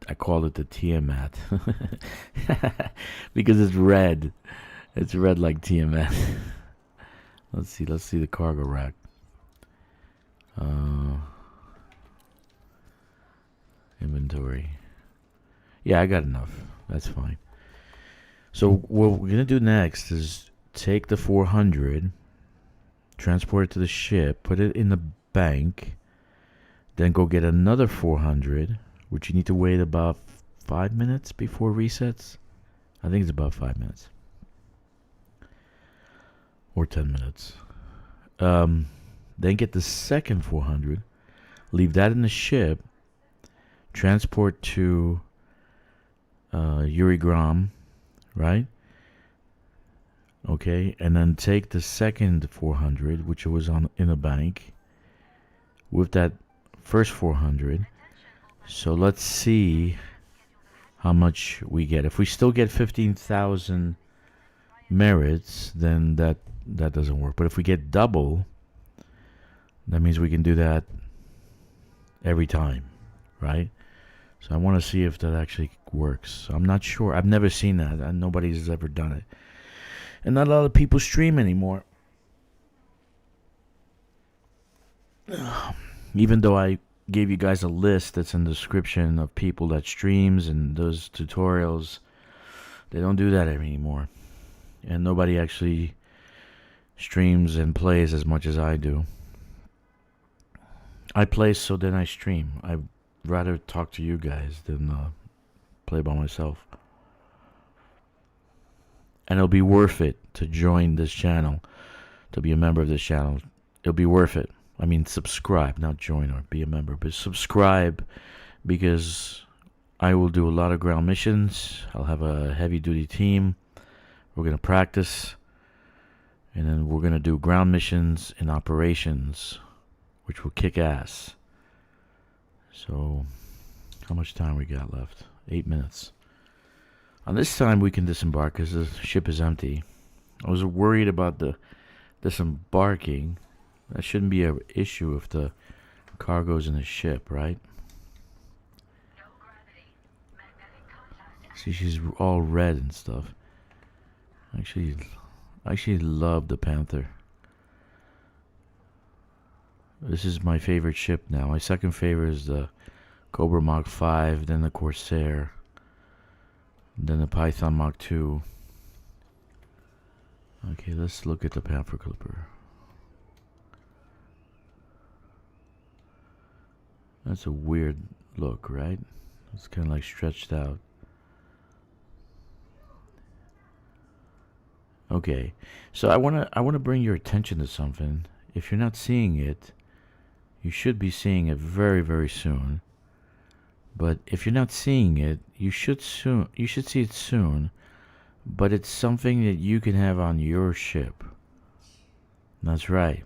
S1: I call it the Tiamat because it's red. It's red like Tiamat. Let's see the cargo rack. Inventory. Yeah, I got enough. That's fine. So what we're gonna do next is take the 400, transport it to the ship, put it in the bank, then go get another 400, which you need to wait about 5 minutes before resets. I think it's about 5 minutes. Or 10 minutes. Then get the second 400, leave that in the ship, transport to Urigram, right? Okay, and then take the second 400, which was in a bank, with that first 400. So let's see how much we get. If we still get 15,000 merits, then that doesn't work. But if we get double, that means we can do that every time, right? So I want to see if that actually works. I'm not sure. I've never seen that. Nobody's ever done it. And not a lot of people stream anymore. Even though I gave you guys a list that's in the description of people that streams and does tutorials. They don't do that anymore. And nobody actually streams and plays as much as I do. I play so then I stream. I'd rather talk to you guys than play by myself. And it'll be worth it to join this channel, to be a member of this channel. It'll be worth it. I mean, subscribe, not join or be a member, but subscribe, because I will do a lot of ground missions. I'll have a heavy-duty team. We're going to practice, and then we're going to do ground missions and operations, which will kick ass. So, how much time we got left? 8 minutes. On this time, we can disembark because the ship is empty. I was worried about the disembarking. That shouldn't be an issue if the cargo's in the ship, right? See, she's all red and stuff. I actually love the Panther. This is my favorite ship now. My second favorite is the Cobra Mach 5, then the Corsair, then the Python Mach 2. Okay, let's look at the Panther Clipper. That's a weird look, right? It's kind of like stretched out. Okay, so I wanna bring your attention to something. If you're not seeing it, you should be seeing it very, very soon. But if you're not seeing it, you should see it soon. But it's something that you can have on your ship. That's right.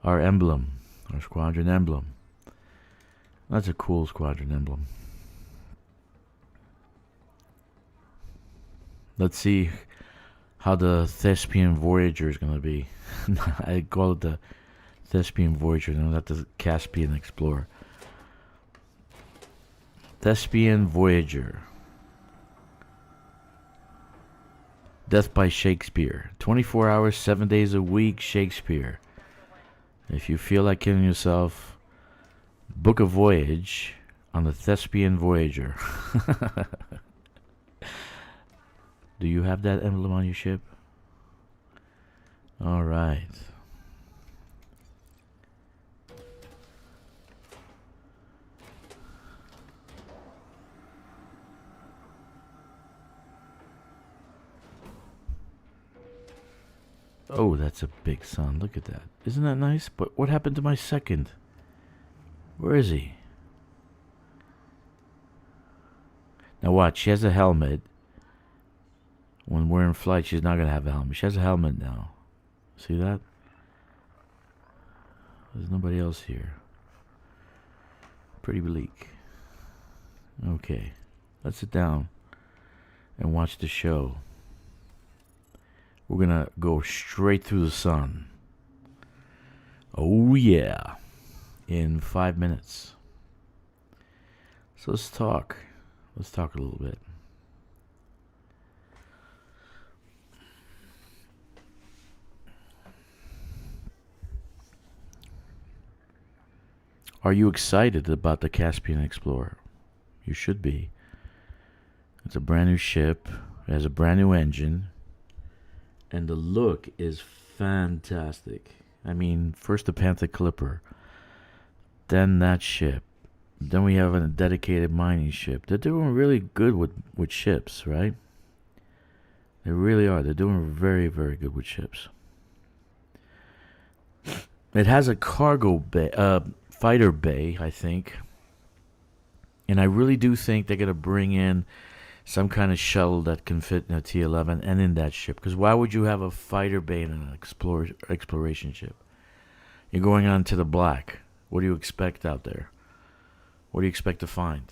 S1: Our emblem, our squadron emblem. That's a cool squadron emblem. Let's see how the Thespian Voyager is going to be. I call it the Thespian Voyager, not the Caspian Explorer. Thespian Voyager. Death by Shakespeare. 24 hours, 7 days a week, Shakespeare. If you feel like killing yourself, book a voyage on the Thespian Voyager. Do you have that emblem on your ship? All right. Oh, that's a big sun. Look at that. Isn't that nice? But what happened to my second? Where is he? Now watch, she has a helmet. When we're in flight, she's not going to have a helmet. She has a helmet now. See that? There's nobody else here. Pretty bleak. Okay. Let's sit down and watch the show. We're going to go straight through the sun. Oh, yeah. In 5 minutes. So let's talk. Let's talk a little bit. Are you excited about the Caspian Explorer? You should be. It's a brand new ship. It has a brand new engine. And the look is fantastic. I mean, first the Panther Clipper. Then that ship. Then we have a dedicated mining ship. They're doing really good with ships, right? They really are. They're doing very, very good with ships. It has a cargo bay, fighter bay, I think. And I really do think they're going to bring in some kind of shuttle that can fit in a T-11 and in that ship. Because why would you have a fighter bay in an exploration ship? You're going on to the black. What do you expect out there? What do you expect to find?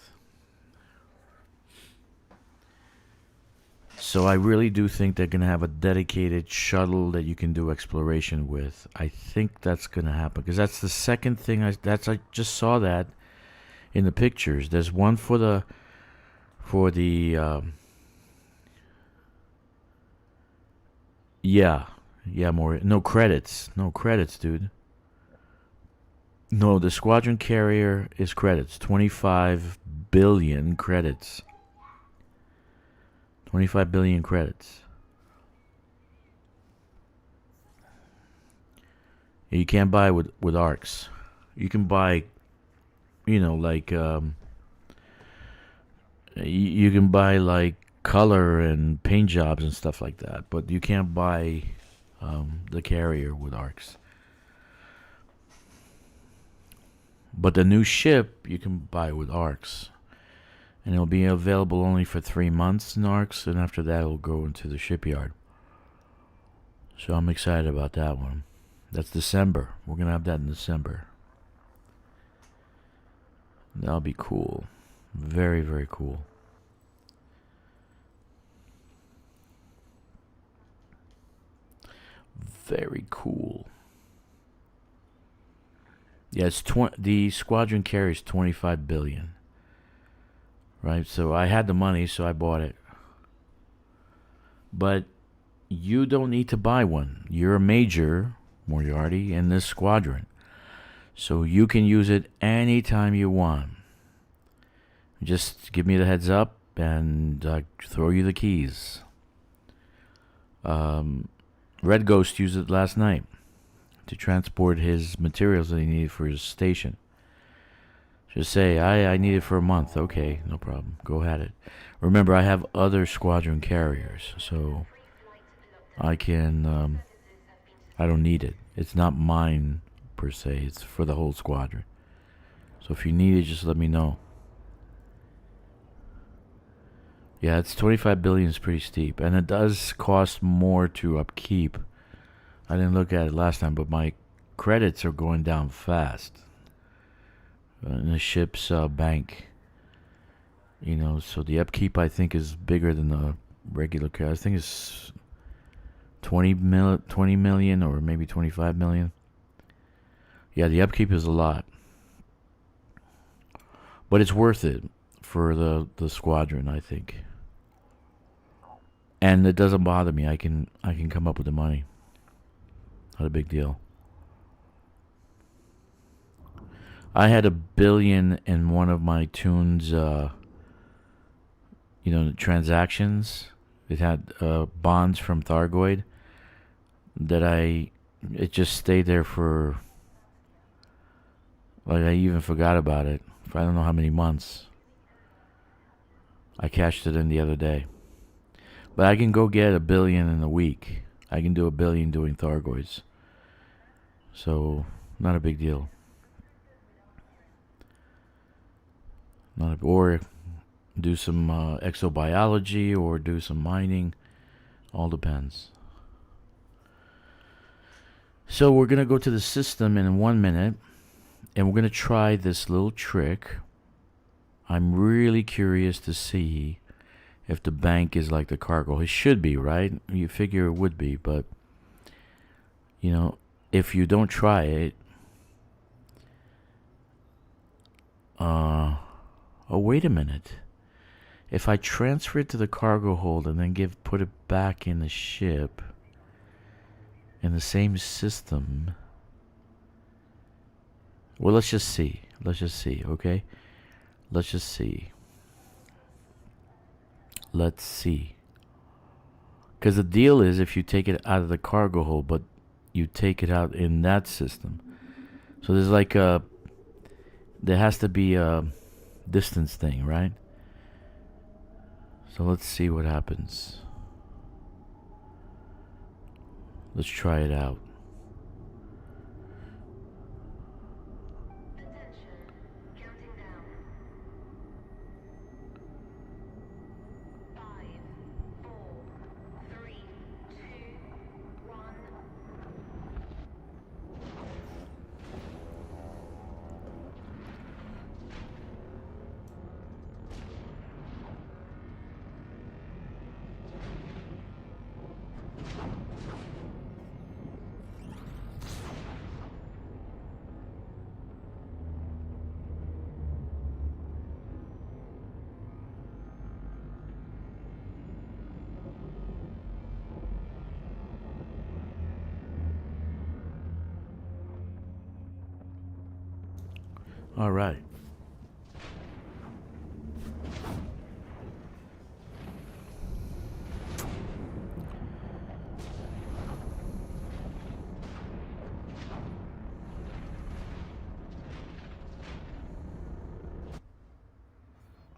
S1: So I really do think they're going to have a dedicated shuttle that you can do exploration with. I think that's going to happen. Because that's the second thing I just saw that in the pictures. There's one for the yeah, Yeah, more. No credits. No credits, dude. No, the squadron carrier is credits. 25 billion credits. 25 billion credits. You can't buy with arcs. You can buy, like you can buy like color and paint jobs and stuff like that, but you can't buy the carrier with arcs. But the new ship you can buy with arcs, and it'll be available only for 3 months in arcs, and after that it'll go into the shipyard. So I'm excited about that one. That's December. We're gonna have that in December. That'll be cool. Very, very cool. Very cool. Yeah, the squadron carries 25 billion. Right? So I had the money, so I bought it. But you don't need to buy one. You're a major, Moriarty, in this squadron. So you can use it anytime you want. Just give me the heads up and throw you the keys. Red Ghost used it last night to transport his materials that he needed for his station. Just say, I need it for a month. Okay, no problem. Go ahead it. Remember, I have other squadron carriers, so I can, I don't need it. It's not mine, per se. It's for the whole squadron. So if you need it, just let me know. Yeah, it's 25 billion is pretty steep, and it does cost more to upkeep. I didn't look at it last time, but my credits are going down fast in the ship's bank. So the upkeep I think is bigger than the regular credit. I think it's 20 million or maybe 25 million. Yeah, the upkeep is a lot, but it's worth it for the squadron, I think. And it doesn't bother me. I can come up with the money. Not a big deal. I had $1 billion in one of my tunes, transactions. It had bonds from Thargoid that it just stayed there for, like, I even forgot about it for I don't know how many months. I cashed it in the other day. But I can go get $1 billion in a week. I can do $1 billion doing Thargoids. So, not a big deal. Or do some exobiology or do some mining. All depends. So we're going to go to the system in 1 minute. And we're going to try this little trick. I'm really curious to see if the bank is like the cargo. It should be, right? You figure it would be. But, if you don't try it... Oh, wait a minute. If I transfer it to the cargo hold and then put it back in the ship in the same system. Well, let's just see. Okay? Let's just see. Let's see. Because the deal is if you take it out of the cargo hold, but you take it out in that system. So there's like there has to be a distance thing, right? So let's see what happens. Let's try it out. All right.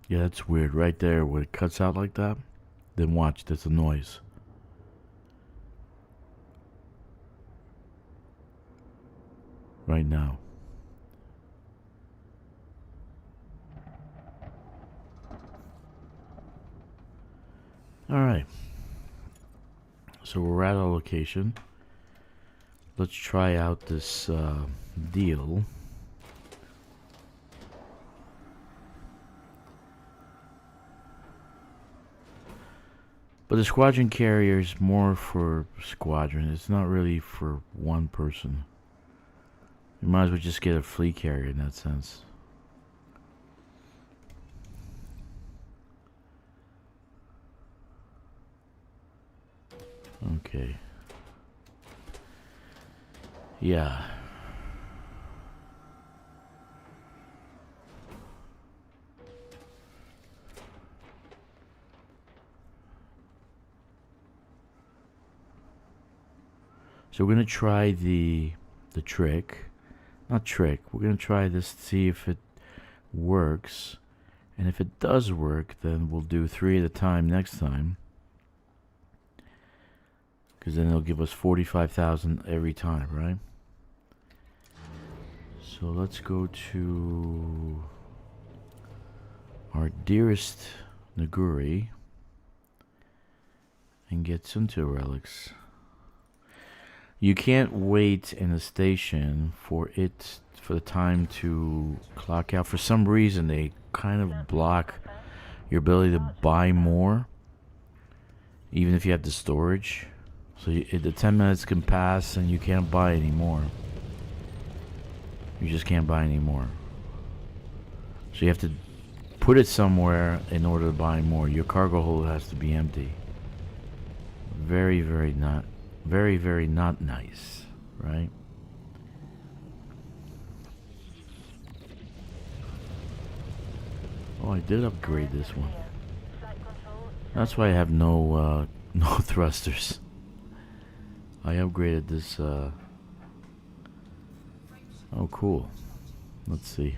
S1: Yeah, that's weird. Right there where it cuts out like that. Then watch, there's a noise. Right now. Alright. So we're at our location. Let's try out this deal. But the squadron carrier is more for squadron. It's not really for one person. You might as well just get a fleet carrier in that sense. Okay. Yeah. So we're gonna try the trick. Not trick. We're gonna try this to see if it works. And if it does work, then we'll do 3 at a time next time. Because then it'll give us 45,000 every time, right? So let's go to our dearest Naguri and get some 2 relics. You can't wait in a station for the time to clock out. For some reason, they kind of block your ability to buy more, even if you have the storage. So the 10 minutes can pass and you can't buy anymore. You just can't buy anymore. So you have to put it somewhere in order to buy more. Your cargo hold has to be empty. Very, very not nice, right? Oh, I did upgrade this one. That's why I have no no thrusters. I upgraded this. Oh, cool. Let's see.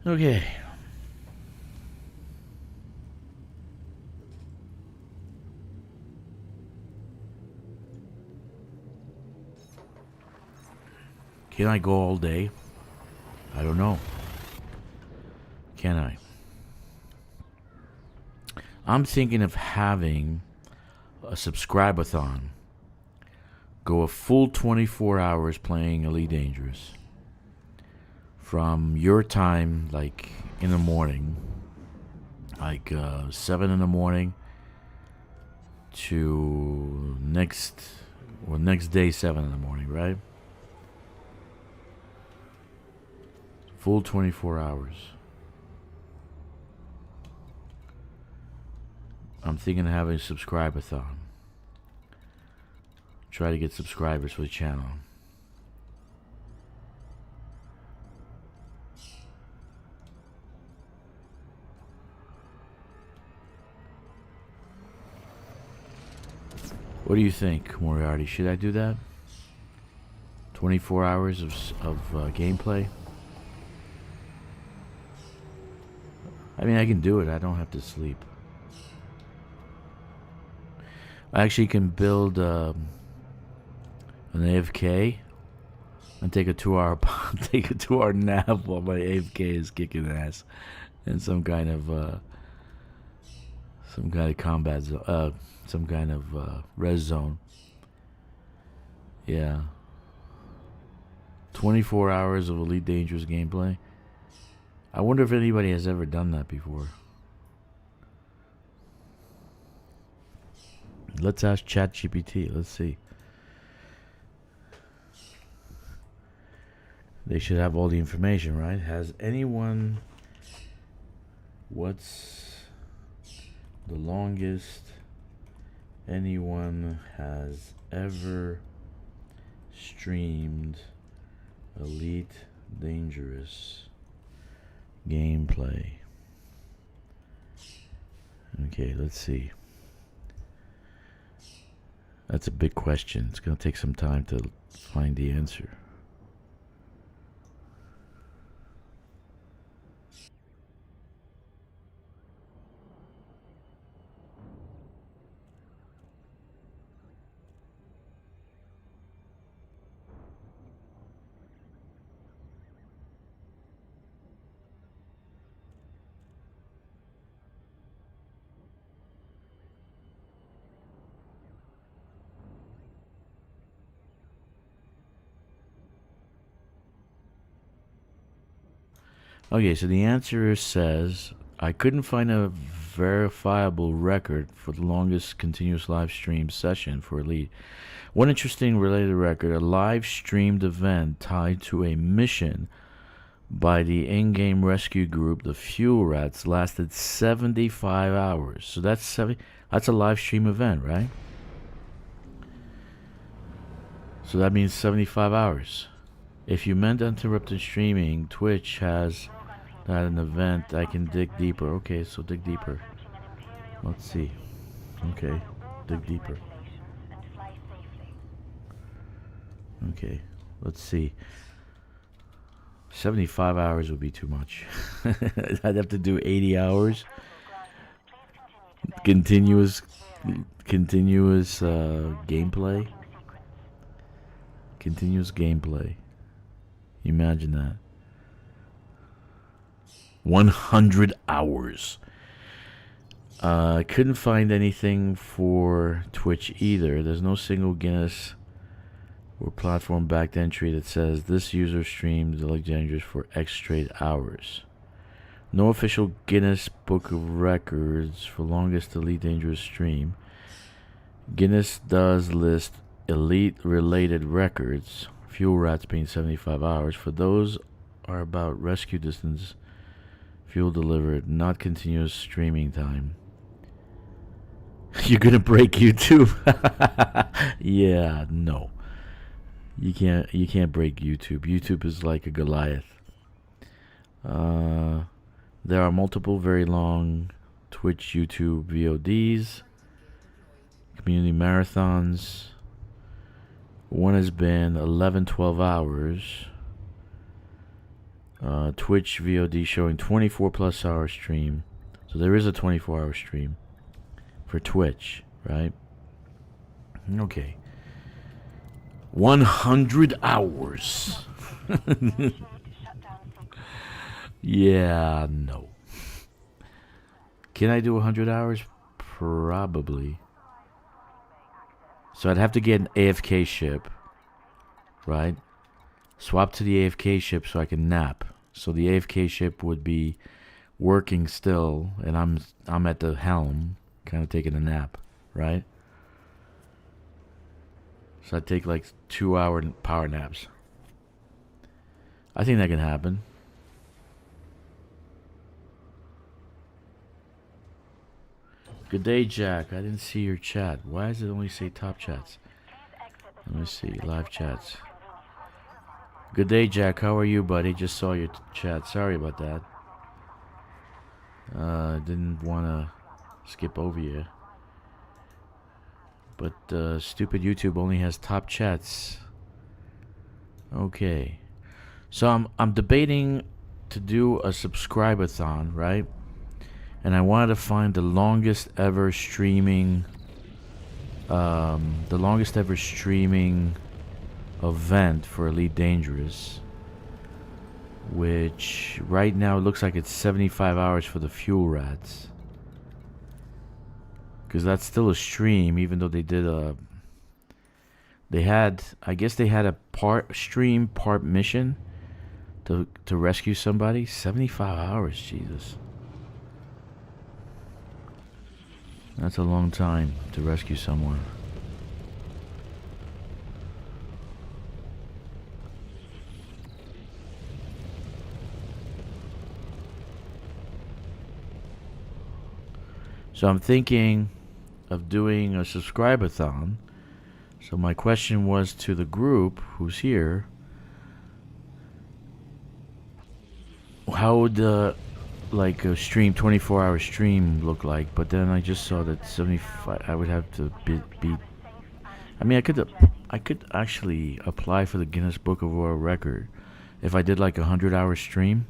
S1: Okay. Can I go all day? I don't know. Can I? I'm thinking of having a subscribe-a-thon. Go a full 24 hours playing Elite Dangerous. From your time, like in the morning, like 7 in the morning to next day 7 in the morning, right? Full 24 hours. I'm thinking of having a subscribe-a-thon. Try to get subscribers for the channel. What do you think, Moriarty? Should I do that? 24 hours of gameplay? I mean, I can do it. I don't have to sleep. I actually can build an AFK and take a 2-hour nap while my AFK is kicking ass in some kind of combat zone, some kind of res zone. Yeah. 24 hours of Elite Dangerous gameplay. I wonder if anybody has ever done that before. Let's ask ChatGPT. Let's see. They should have all the information, right? What's the longest anyone has ever streamed Elite Dangerous gameplay. Okay, let's see. That's a big question. It's going to take some time to find the answer. Okay, so the answer says, I couldn't find a verifiable record for the longest continuous live stream session for Elite. One interesting related record, a live streamed event tied to a mission by the in-game rescue group, the Fuel Rats, lasted 75 hours. So that's a live stream event, right? So that means 75 hours. If you meant uninterrupted streaming, Twitch has that an event. I can dig deeper. Okay, so dig deeper. Let's see. Okay, dig deeper. Okay, let's see. 75 hours would be too much. I'd have to do 80 hours. Continuous gameplay. Continuous gameplay. Imagine that. 100 hours. I couldn't find anything for Twitch either. There's no single Guinness or platform backed entry that says this user streamed EliteDangereuse for X straight hours. No official Guinness Book of Records for longest EliteDangereuse stream. Guinness does list Elite related records. Fuel Rats being 75 hours. For those are about rescue distance, fuel delivered, not continuous streaming time. You're gonna break YouTube. Yeah, no. You can't break YouTube. YouTube is like a Goliath. There are multiple very long Twitch YouTube VODs, community marathons. One has been 11-12 hours. Twitch VOD showing 24 plus hour stream. So there is a 24-hour stream for Twitch, right? Okay. 100 hours. Yeah, no. Can I do 100 hours? Probably. So I'd have to get an AFK ship, right? Swap to the AFK ship so I can nap. So the AFK ship would be working still, and I'm at the helm, kind of taking a nap, right? So I'd take like 2-hour power naps. I think that can happen. Good day, Jack. I didn't see your chat. Why does it only say top chats? Let me see. Live chats. Good day, Jack. How are you, buddy? Just saw your chat. Sorry about that. Didn't want to skip over you. But stupid YouTube only has top chats. Okay. So I'm debating to do a subscribe-a-thon, right? And I wanted to find the longest ever streaming event for Elite Dangerous, which right now it looks like it's 75 hours for the Fuel Rats, because that's still a stream, even though they did I guess they had a part stream, part mission to rescue somebody. 75 hours, Jesus. That's a long time to rescue someone. So I'm thinking of doing a subscribe-a-thon. So my question was to the group who's here, how would like a stream 24-hour stream look like? But then I just saw that 75. I would have to be. I mean, I could actually apply for the Guinness Book of World Record if I did like 100-hour stream.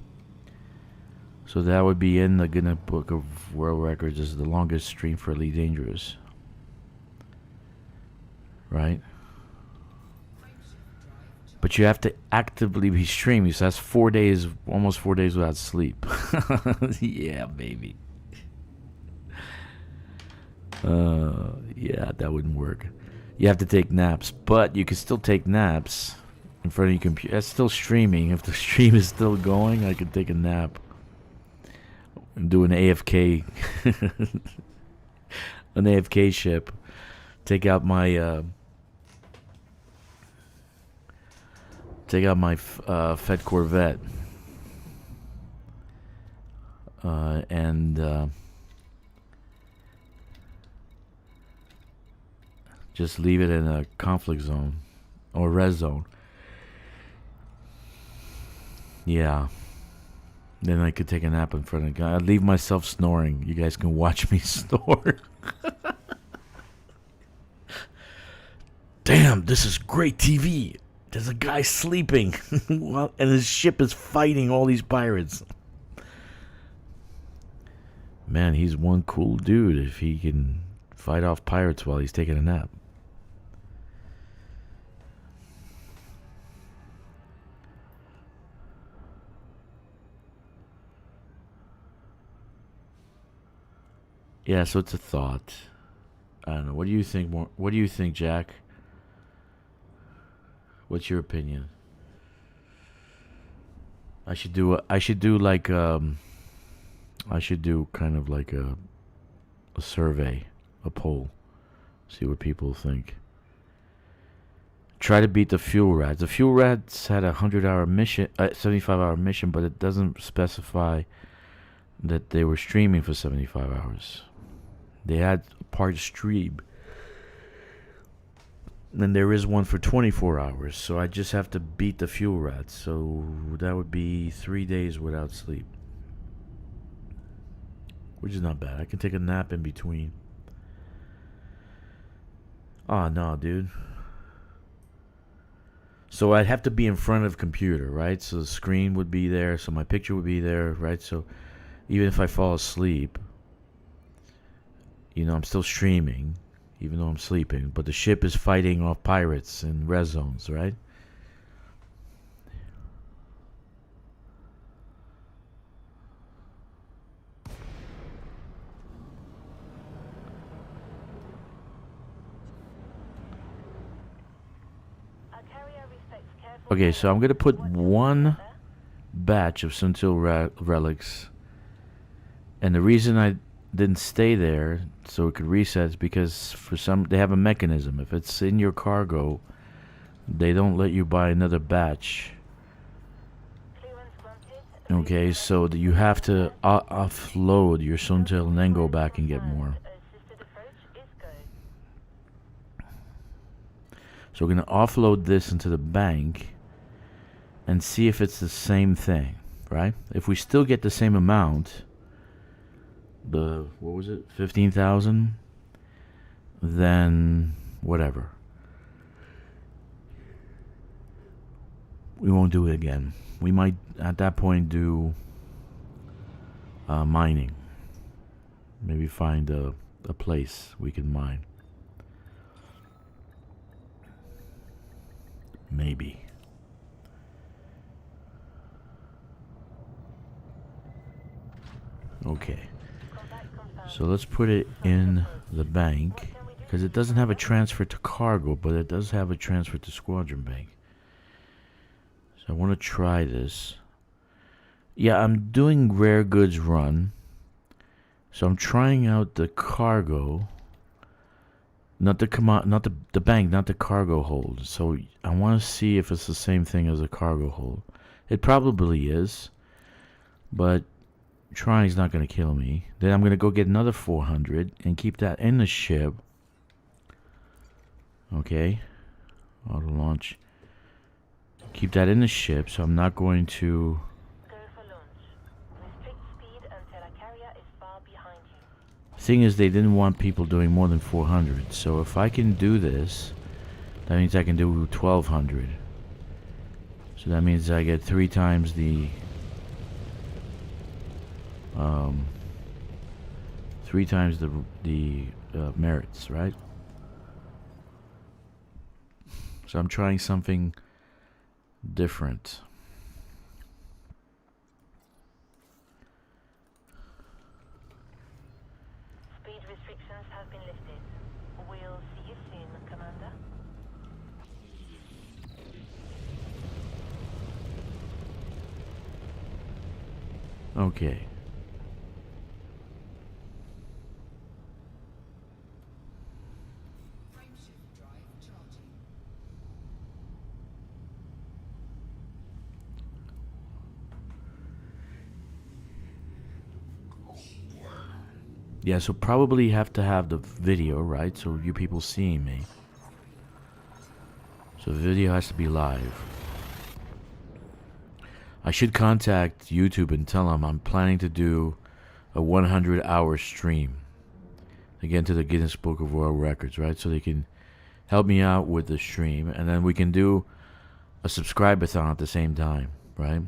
S1: So that would be in the Guinness Book of World Records as the longest stream for Elite Dangerous. Right? But you have to actively be streaming, so that's 4 days, almost 4 days without sleep. Yeah, baby. Yeah, that wouldn't work. You have to take naps, but you can still take naps in front of your computer. That's still streaming. If the stream is still going, I could take a nap and do an AFK, an AFK ship. Take out my Fed Corvette, and just leave it in a conflict zone or res zone. Yeah. Then I could take a nap in front of the guy. I'd leave myself snoring. You guys can watch me snore. Damn, this is great TV. There's a guy sleeping and his ship is fighting all these pirates. Man, he's one cool dude if he can fight off pirates while he's taking a nap. Yeah, so it's a thought. I don't know. What do you think more? What do you think, Jack? What's your opinion? I should do like I should do kind of like a survey, a poll. See what people think. Try to beat the fuel rats. The fuel rats had a 100-hour mission, 75-hour mission, but it doesn't specify that they were streaming for 75 hours. They had part stream. Then there is one for 24 hours. So I just have to beat the fuel rats. So that would be 3 days without sleep. Which is not bad. I can take a nap in between. Oh, no, dude. So I'd have to be in front of the computer, right? So the screen would be there. So my picture would be there, right? So even if I fall asleep, you know, I'm still streaming, even though I'm sleeping. But the ship is fighting off pirates in res zones, right? Okay, so I'm going to put one batch of Suntil relics. And the reason I didn't stay there so it could reset is because for some they have a mechanism. If it's in your cargo, they don't let you buy another batch. Okay, so you have to offload your Suntil and then go back and get more. So we're going to offload this into the bank and see if it's the same thing, right? If we still get the same amount, what was it, 15,000, then whatever. We won't do it again. We might at that point do mining. Maybe find a place we can mine. Maybe. Okay. So let's put it in the bank, because it doesn't have a transfer to cargo, but it does have a transfer to squadron bank. So I want to try this. Yeah, I'm doing rare goods run. So I'm trying out the cargo, not the bank, not the cargo hold. So I want to see if it's the same thing as a cargo hold. It probably is, but trying is not going to kill me. Then I'm going to go get another 400 and keep that in the ship. Okay. Auto launch. Keep that in the ship, so I'm not going to Thing is, they didn't want people doing more than 400. So if I can do this, that means I can do 1200. So that means I get 3 times the 3 times the merits, right? So I'm trying something different.
S2: Speed restrictions have been lifted. We'll see you soon, Commander.
S1: Okay. Yeah, so probably have to have the video, right? So you people seeing me. So the video has to be live. I should contact YouTube and tell them I'm planning to do a 100-hour stream. Again, to the Guinness Book of World Records, right? So they can help me out with the stream. And then we can do a subscribe-a-thon at the same time, right?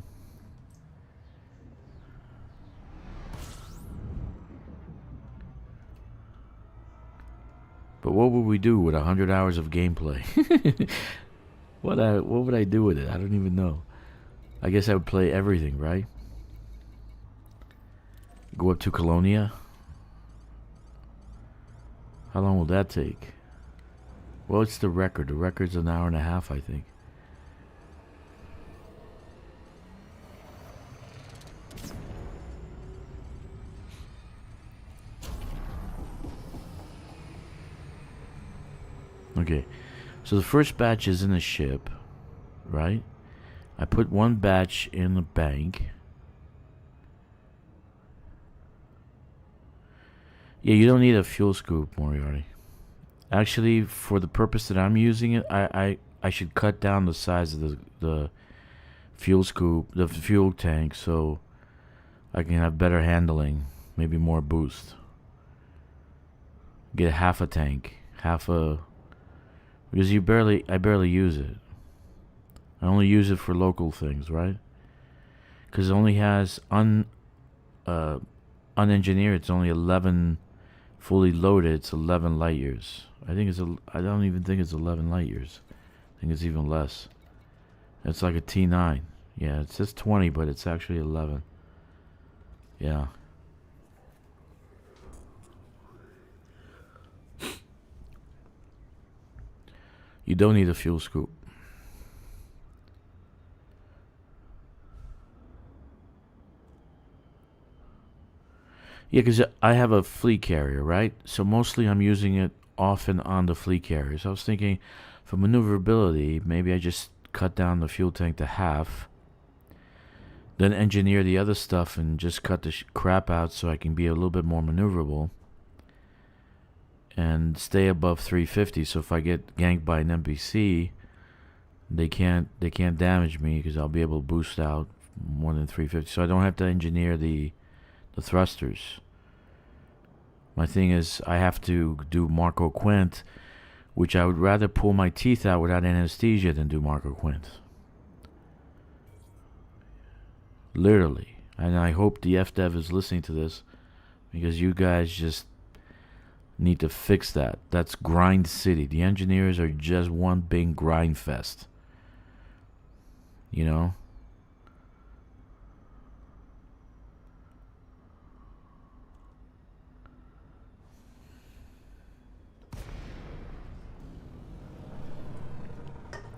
S1: But what would we do with 100 hours of gameplay? What would I do with it? I don't even know. I guess I would play everything, right? Go up to Colonial. How long will that take? Well, it's the record. The record's an hour and a half, I think. Okay, so the first batch is in a ship, right? I put one batch in the bank. Yeah, you don't need a fuel scoop, Moriarty. Actually, for the purpose that I'm using it, I should cut down the size of the fuel scoop, the fuel tank, so I can have better handling, maybe more boost. Get half a tank, because I barely use it. I only use it for local things, right? Because it only has unengineered. It's only 11 fully loaded. It's 11 light years. I don't even think it's 11 light years. I think it's even less. It's like a T9. Yeah, it says 20, but it's actually 11. Yeah. You don't need a fuel scoop. Yeah, because I have a fleet carrier, right? So mostly I'm using it often on the fleet carrier. So I was thinking, for maneuverability, maybe I just cut down the fuel tank to half, then engineer the other stuff and just cut the crap out so I can be a little bit more maneuverable and stay above 350. So if I get ganked by an NPC, they can't damage me because I'll be able to boost out more than 350. So I don't have to engineer the thrusters. My thing is, I have to do Marco Quint, which I would rather pull my teeth out without anesthesia than do Marco Quint. Literally. And I hope the FDev is listening to this, because you guys just need to fix that. That's grind city. The engineers are just one big grind fest. You know?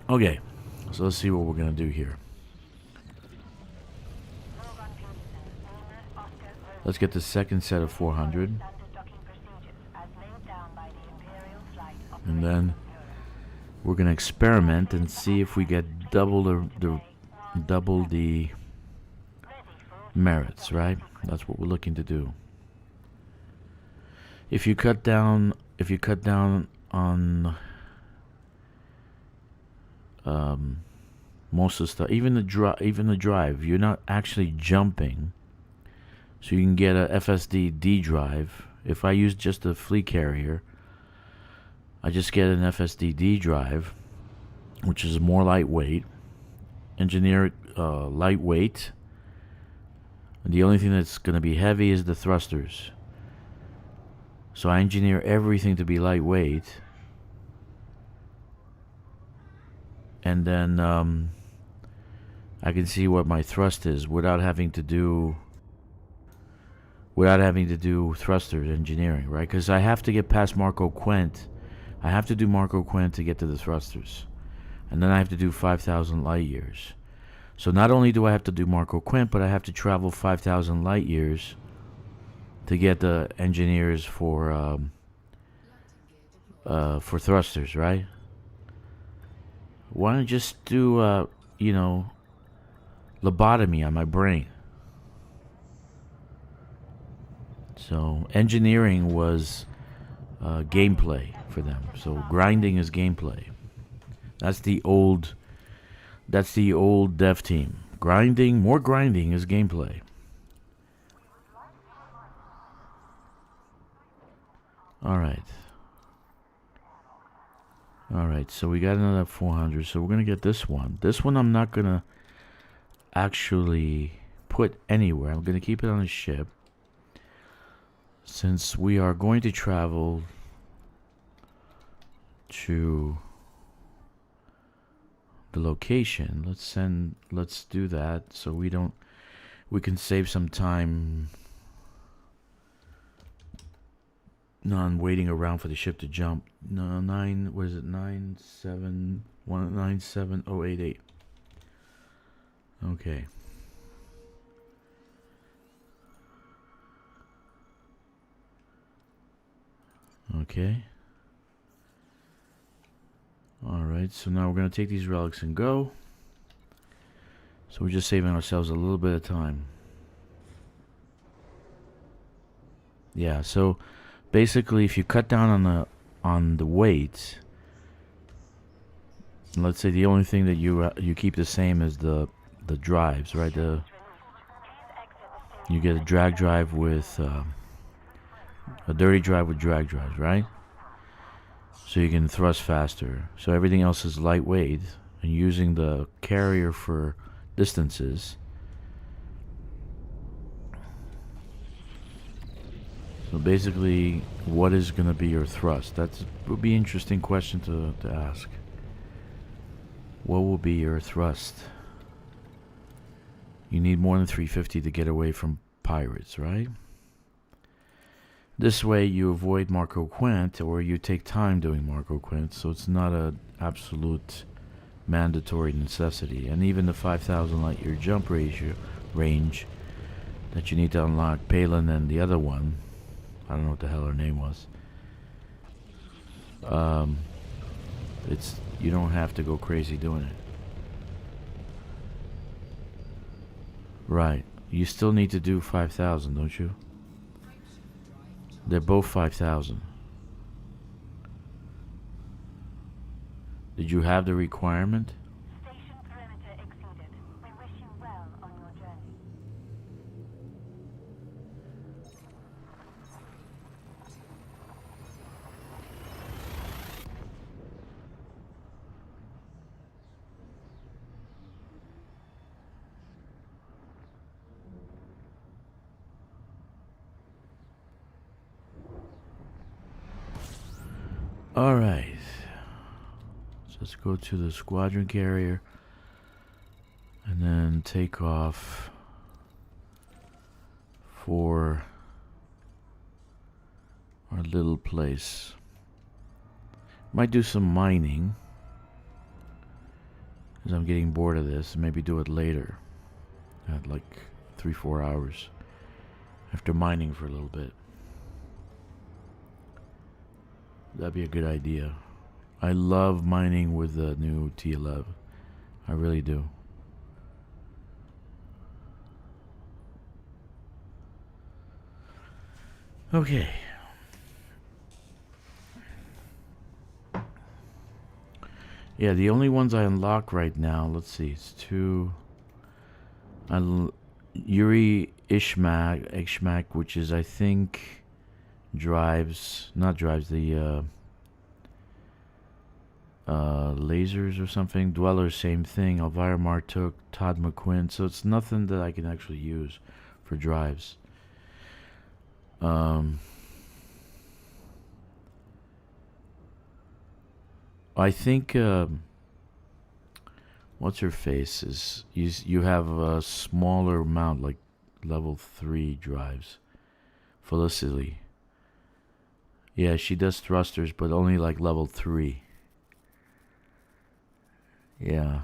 S1: Okay, so let's see what we're gonna do here. Let's get the second set of 400, and then we're gonna experiment and see if we get double the merits, right? That's what we're looking to do. If you cut down on most of the stuff, even the drive, you're not actually jumping, so you can get a FSD D drive if I use just a fleet carrier, I just get an FSDD drive, which is more lightweight. Engineer it lightweight. And the only thing that's going to be heavy is the thrusters. So I engineer everything to be lightweight. And then I can see what my thrust is without having to do thrusters engineering, right? Because I have to get past Marco Quent. I have to do Marco Quent to get to the thrusters. And then I have to do 5,000 light years. So not only do I have to do Marco Quent, but I have to travel 5,000 light years to get the engineers for thrusters, right? Why don't I just do, lobotomy on my brain? So engineering was gameplay for them. So grinding is gameplay. That's the old dev team. More grinding is gameplay. Alright, so we got another 400, so we're going to get this one. This one I'm not going to actually put anywhere. I'm going to keep it on a ship. Since we are going to travel to the location, let's do that so we can save some time on waiting around for the ship to jump. No, 97088. Okay. Okay. Alright, so now we're going to take these relics and go. So we're just saving ourselves a little bit of time. Yeah, so basically if you cut down on the weight, let's say the only thing that you keep the same is the drives, right? You get a drag drive with a dirty drive with drag drives, right? So you can thrust faster. So everything else is lightweight, and using the carrier for distances. So basically, what is going to be your thrust? That would be an interesting question to ask. What will be your thrust? You need more than 350 to get away from pirates, right? This way you avoid Marco Quent, or you take time doing Marco Quent, so it's not an absolute mandatory necessity. And even the 5,000 light year jump range that you need to unlock Palin and the other one, I don't know what the hell her name was. You don't have to go crazy doing it. Right. You still need to do 5,000, don't you? They're both 5,000. Did you have the requirement?
S3: Station perimeter exceeded. We wish you well on your journey.
S1: Alright. So let's go to the squadron carrier and then take off for our little place. Might do some mining because I'm getting bored of this. Maybe do it later at like 3-4 hours after mining for a little bit. That'd be a good idea. I love mining with the new T11. I really do. Okay. Yeah, the only ones I unlock right now, let's see, it's two. Yuri Ishmak, which is, I think, drives, not drives, the lasers or something. Dwellers, same thing. Elvira Martook, Todd McQuinn. So it's nothing that I can actually use for drives. I think what's her face is you have a smaller amount, like level 3 drives. Felicity. Yeah, she does thrusters, but only like level 3. Yeah.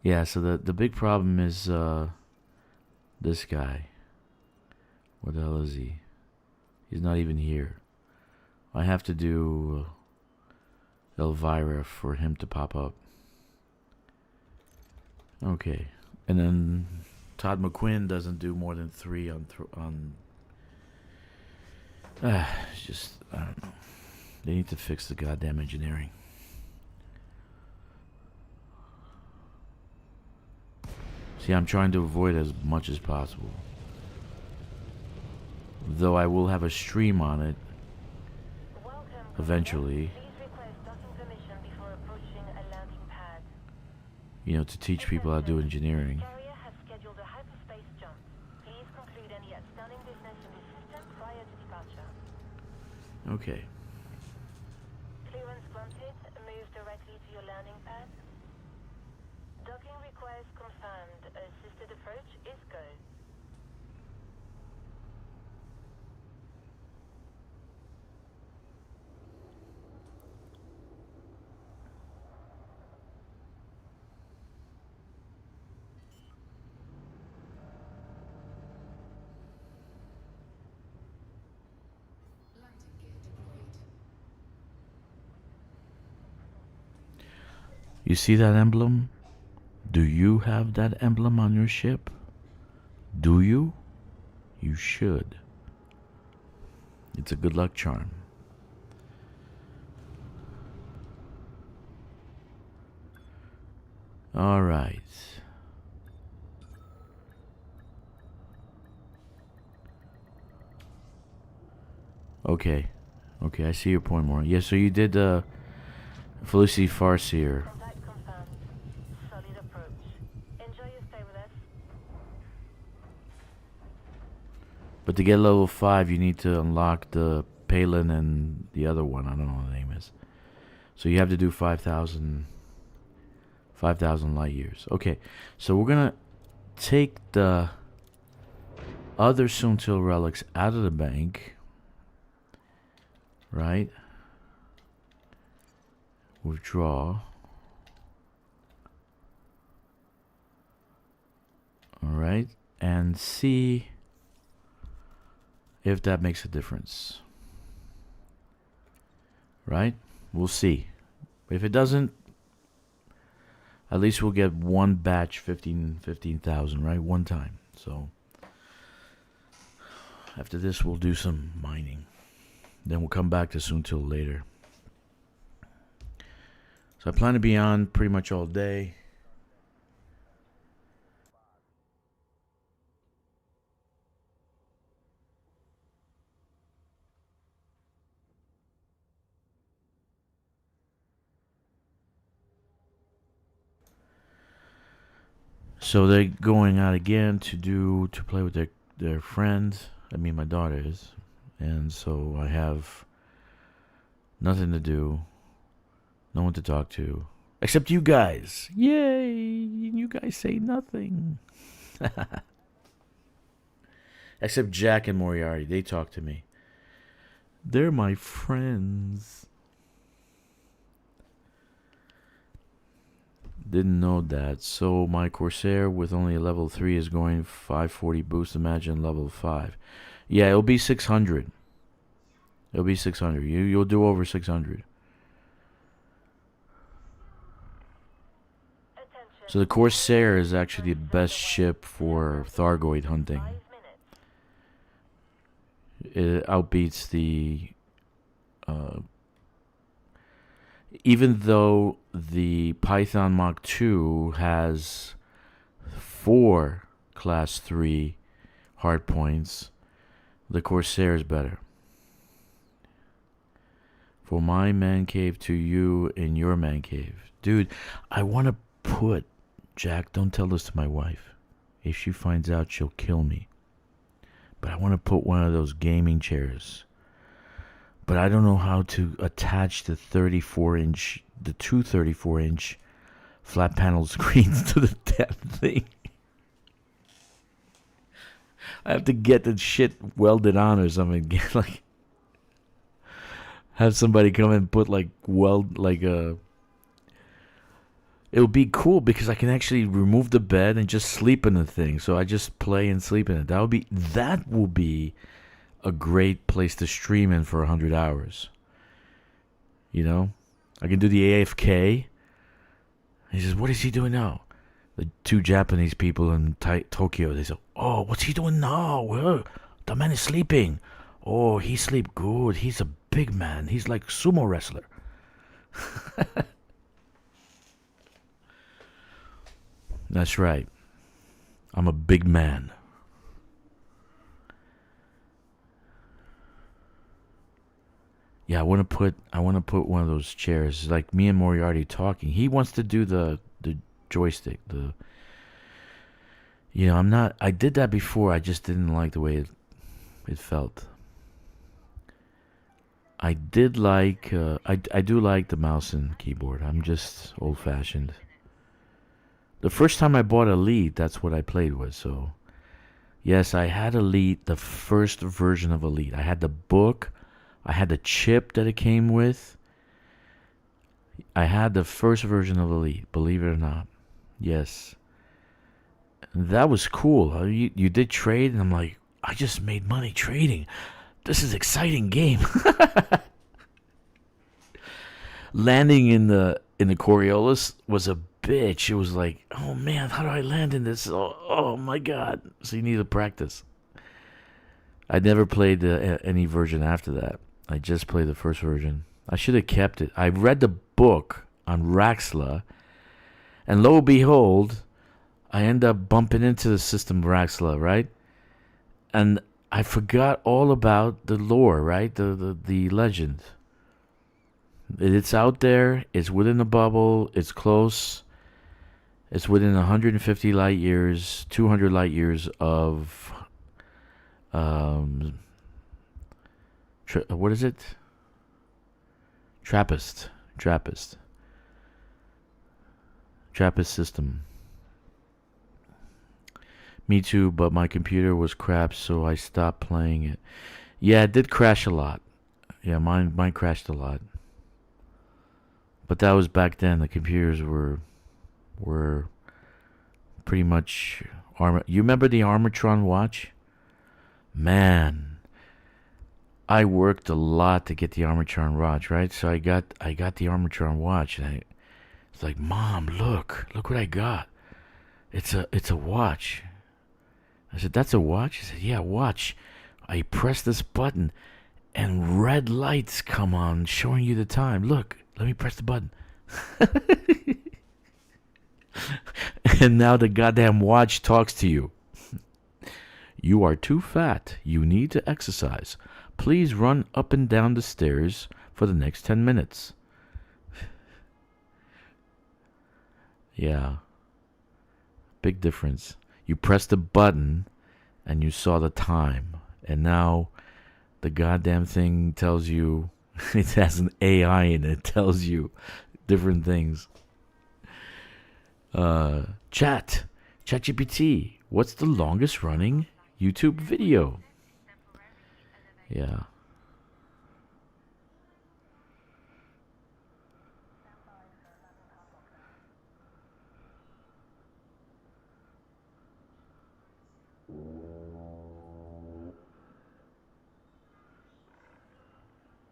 S1: Yeah, so the big problem is this guy. What the hell is he? He's not even here. I have to do Elvira for him to pop up. Okay. And then Todd McQuinn doesn't do more than 3 on it's just, I don't know. They need to fix the goddamn engineering. See, I'm trying to avoid as much as possible. Though I will have a stream on it eventually. You know, to teach people how to do engineering. Okay.
S3: Clearance granted. Move directly to your landing pad. Docking request confirmed. Assisted approach is go.
S1: You see that emblem? Do you have that emblem on your ship? Do you? You should. It's a good luck charm. All right. Okay. Okay, I see your point more. Yeah, so you did Felicity Farseer.
S3: Contact confirmed. Solid approach. Enjoy your stay with us.
S1: But to get level 5, you need to unlock the Palin and the other one. I don't know what the name is. So you have to do 5,000 light years. Okay, so we're going to take the other Soontil relics out of the bank. Right? Withdraw. Alright, and see if that makes a difference. Right? We'll see. If it doesn't, at least we'll get one batch 15,000, right? One time. So after this we'll do some mining. Then we'll come back to Soontil later. So I plan to be on pretty much all day. So they're going out again to play with their friends. I mean, my daughter is. And so I have nothing to do. No one to talk to. Except you guys. Yay! You guys say nothing. Except Jack and Moriarty. They talk to me. They're my friends. Didn't know that. So my Corsair with only a level 3 is going 540 boost. Imagine level 5. Yeah, it'll be 600. It'll be 600. You'll do over 600. So the Corsair is actually the best ship for Thargoid hunting. It outbeats the... even though the Python Mach 2 has 4 Class 3 hard points, The Corsair is better. For my man cave to you in your man cave. Dude, I want to put... Jack, don't tell this to my wife. If she finds out, she'll kill me. But I want to put one of those gaming chairs. But I don't know how to attach the 34-inch... The two 34-inch flat panel screens to the damn thing. I have to get the shit welded on or something. Get like... Have somebody come and put like a... It would be cool because I can actually remove the bed and just sleep in the thing. So I just play and sleep in it. That will be a great place to stream in for 100 hours. You know? I can do the AFK. He says, what is he doing now? The two Japanese people in Tokyo, they say, oh, what's he doing now? Well, the man is sleeping. Oh, he sleep good. He's a big man. He's like sumo wrestler. That's right. I'm a big man. Yeah, I want to put one of those chairs, like me and Moriarty talking. He wants to do the joystick. I did that before. I just didn't like the way it felt. I do like the mouse and keyboard. I'm just old-fashioned. The first time I bought Elite, that's what I played with. So, yes, I had Elite, the first version of Elite. I had the book. I had the chip that it came with. I had the first version of Elite, believe it or not. Yes. And that was cool. You did trade, and I'm like, I just made money trading. This is an exciting game. Landing in the Coriolis was a bitch. It was like, oh man, how do I land in this? Oh my god. So you need to practice. I never played any version after that. I just played the first version. I should have kept it. I read the book on Raxla, and lo and behold, I end up bumping into the system Raxla, right? And I forgot all about the lore, right? The legend. It's out there. It's within the bubble. It's close. It's within 150 light years, 200 light years of... what is it? Trappist system. Me too, but my computer was crap, so I stopped playing it. Yeah, it did crash a lot. Yeah, mine crashed a lot. But that was back then. The computers were pretty much armor. You remember the Armatron watch? Man, I worked a lot to get the Armatron watch, right? So I got the Armatron watch, and it's like, Mom, look what I got. It's a watch. I said, that's a watch? She said, yeah, watch. I press this button, and red lights come on, showing you the time. Look, let me press the button. And now the goddamn watch talks to you. You are too fat. You need to exercise. Please run up and down the stairs for the next 10 minutes. Yeah. Big difference. You pressed the button and you saw the time. And now the goddamn thing tells you, it has an AI in it, tells you different things. ChatGPT, what's the longest running YouTube video? Yeah.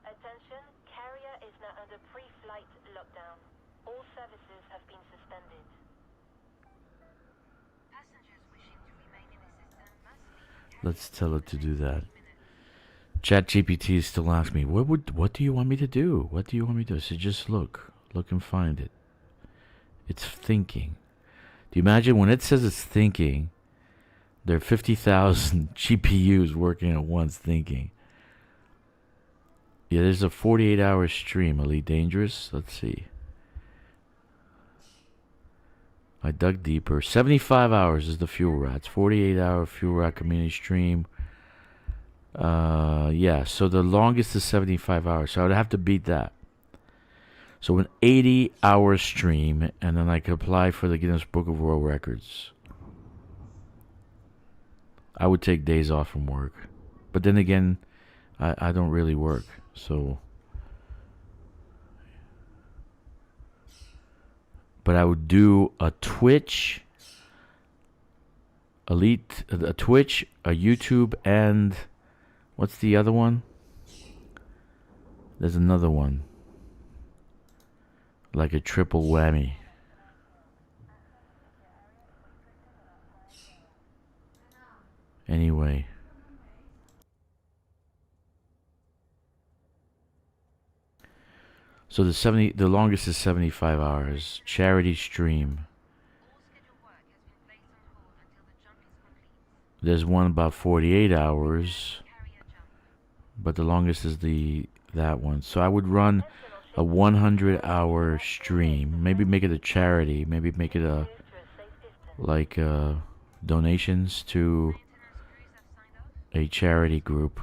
S3: Attention, carrier is now under pre-flight lockdown. All services have been suspended.
S2: Passengers wishing to remain in the system must leave.
S1: Let's tell it to do that. ChatGPT still asks me, what do you want me to do? What do you want me to do? I said, just look and find it. It's thinking. Do you imagine when it says it's thinking, There are 50,000 GPUs working at once thinking. Yeah, there's a 48-hour stream, Elite Dangerous. Let's see. I dug deeper. 75 hours is the Fuel Rats. 48-hour Fuel Rat community stream. Yeah, so the longest is 75 hours. So I would have to beat that. So an 80-hour stream, and then I could apply for the Guinness Book of World Records. I would take days off from work. But then again, I don't really work. So... But I would do a Twitch, a Twitch, a YouTube, and what's the other one? There's another one. Like a triple whammy. Anyway. So the longest is 75 hours. Charity stream. There's one about 48 hours, but the longest is that one. So I would run a 100-hour stream. Maybe make it a charity. Maybe make it a like donations to a charity group,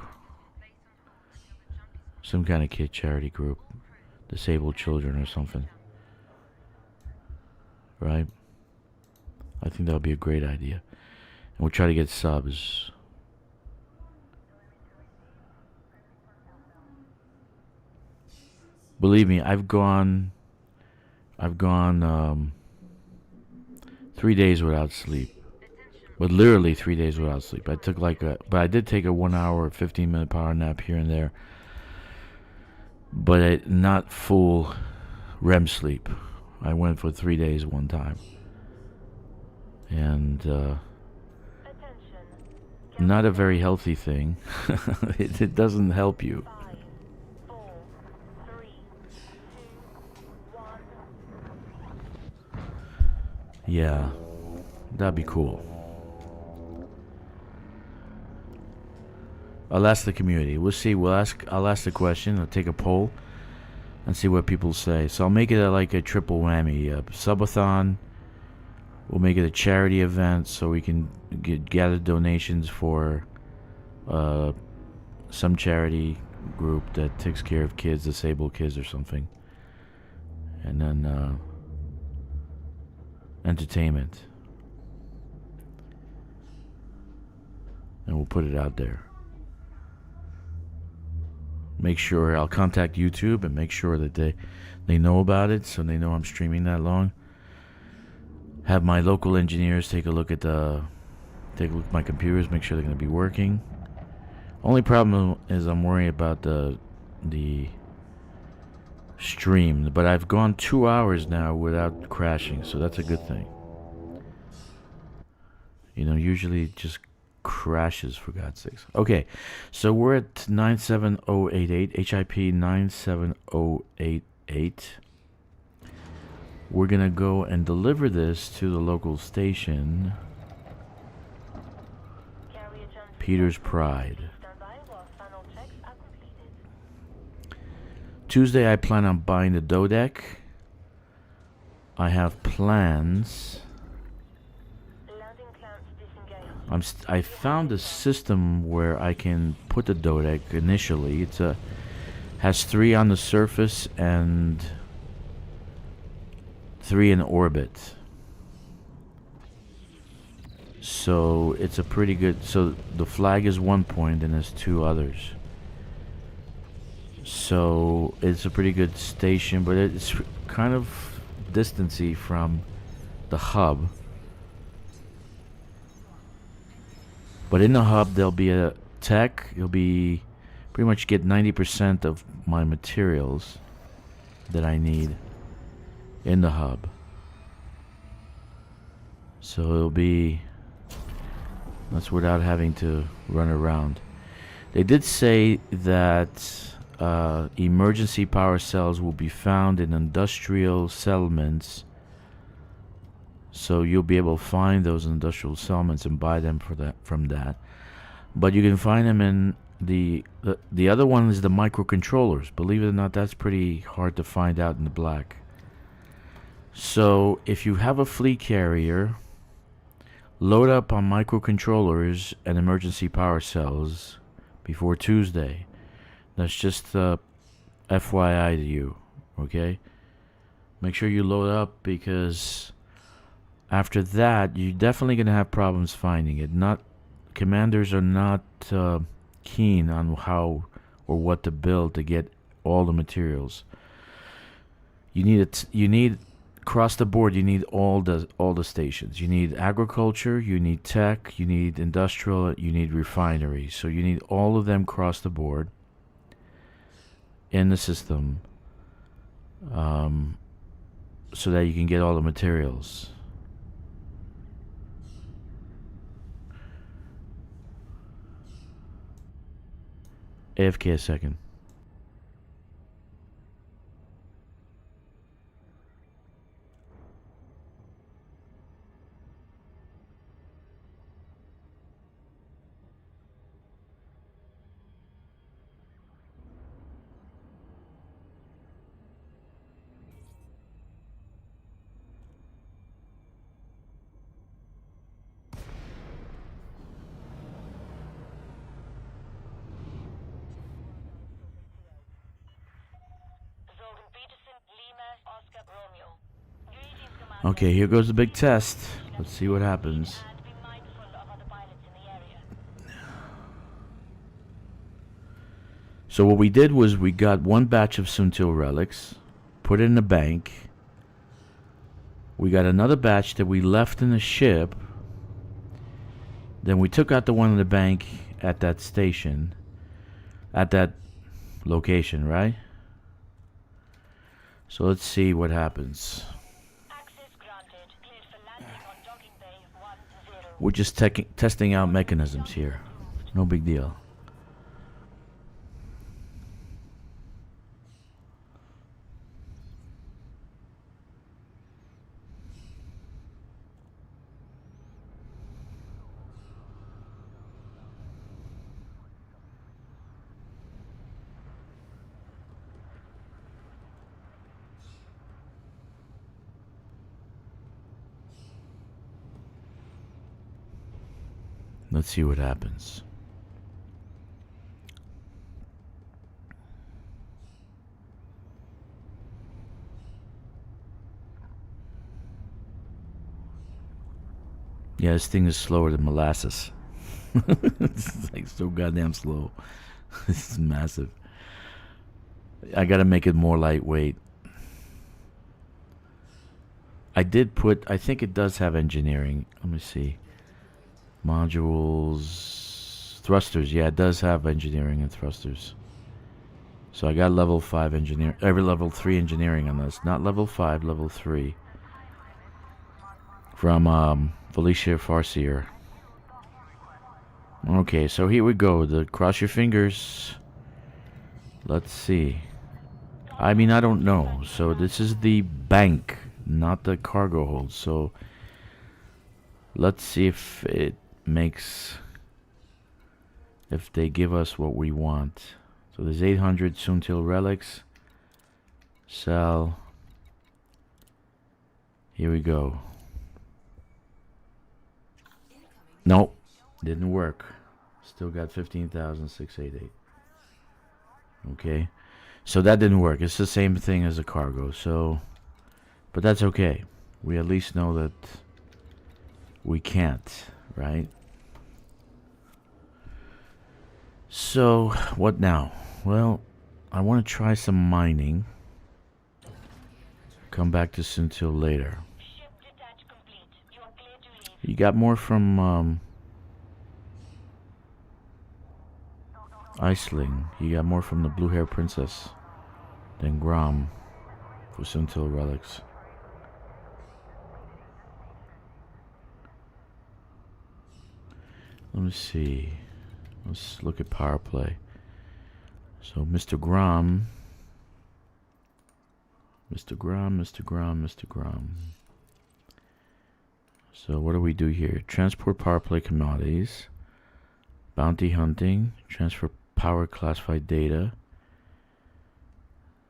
S1: some kind of kid charity group. Disabled children or something, right? I think that would be a great idea, and we'll try to get subs. Believe me, I've gone 3 days without sleep, but literally 3 days without sleep. I took but I did take a 1 hour, 15-minute power nap here and there. But not full REM sleep. I went for 3 days one time. And not a very healthy thing. It doesn't help you.
S3: 5, 4, 3, 2, 1.
S1: Yeah, that'd be cool. I'll ask the community. We'll see. I'll ask the question. I'll take a poll and see what people say. So I'll make it like a triple whammy. Subathon. We'll make it a charity event so we can gather donations for some charity group that takes care of kids, disabled kids or something. And then entertainment. And we'll put it out there. Make sure I'll contact YouTube and make sure that they know about it, so they know I'm streaming that long. Have my local engineers take a look at my computers, make sure they're going to be working. Only problem is I'm worried about the stream, but I've gone 2 hours now without crashing, so that's a good thing. You know, usually it just crashes, for God's sakes. Okay, so we're at 97088, HIP 97088. We're gonna go and deliver this to the local station, Peter's Pride. Tuesday I plan on buying the Dodec. I have plans. I found a system where I can put the Dodec initially. It's has 3 on the surface and 3 in orbit. So it's a pretty good. So the flag is 1 point and there's 2 others. So it's a pretty good station, but it's kind of distancy from the hub. But in the hub, there'll be a tech. You'll be pretty much get 90% of my materials that I need in the hub. So it'll be, that's without having to run around. They did say that emergency power cells will be found in industrial settlements. So you'll be able to find those industrial settlements and buy them for that from that. But you can find them in the other one is the microcontrollers. Believe it or not, that's pretty hard to find out in the black. So if you have a fleet carrier, load up on microcontrollers and emergency power cells before Tuesday. That's just FYI to you, okay? Make sure you load up, because after that you're definitely going to have problems finding it. Commanders are not keen on how or what to build to get all the materials. You need across the board. You need all the stations. You need agriculture, you need tech, you need industrial, you need refinery. So you need all of them across the board in the system, so that you can get all the materials. AFK a second. Okay, here goes the big test. Let's see what happens. So what we did was we got one batch of Suntil relics, put it in the bank. We got another batch that we left in the ship. Then we took out the one in the bank at that station, at that location, right? So let's see what happens. We're just testing out mechanisms here. No big deal. Let's see what happens. Yeah, this thing is slower than molasses. It's like so goddamn slow. This is massive. I gotta make it more lightweight. I think it does have engineering. Let me see. Modules, thrusters. Yeah, it does have engineering and thrusters. So I got level 5 engineer, level 3 engineering on this. Not level 5, level 3. From Felicia Farseer. Okay, so here we go. Cross your fingers. Let's see. I mean, I don't know. So this is the bank, not the cargo hold. So let's see if they give us what we want. So there's 800 Suntil relics. Sell. Here we go. Nope, didn't work. Still got 15,688. Okay, so that didn't work. It's the same thing as a cargo. So, but that's okay. We at least know that we can't, right? So, what now? Well, I want to try some mining. Come back to Suntil later. You got more from Iceling. You got more from the Blue Hair Princess than Grom for Suntil relics. Let me see. Let's look at power play. So Mr. Grom. Mr. Grom. So what do we do here? Transport power play commodities, bounty hunting, transfer power classified data,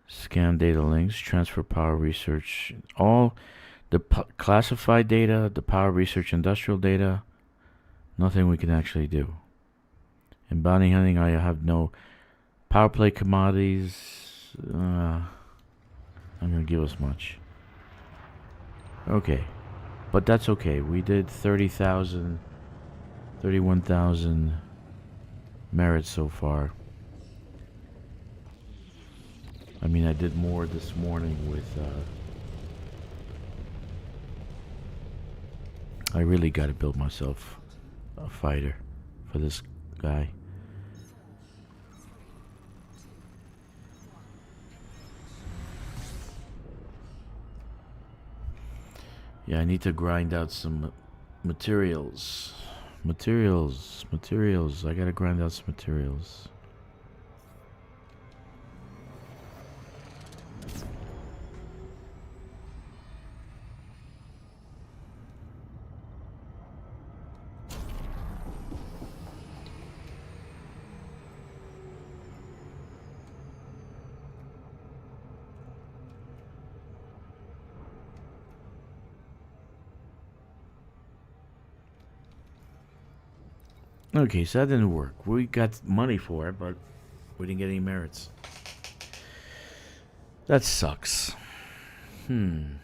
S1: scan data links, transfer power research, all the classified data, the power research industrial data, nothing we can actually do. In bounty hunting, I have no power play commodities. I'm going to give us much. Okay. But that's okay. We did 30,000, 31,000 merits so far. I mean, I did more this morning with... I really got to build myself a fighter for this guy. Yeah, I need to grind out some materials. Materials. I gotta grind out some materials. Okay, so that didn't work. We got money for it, but we didn't get any merits. That sucks. Hmm.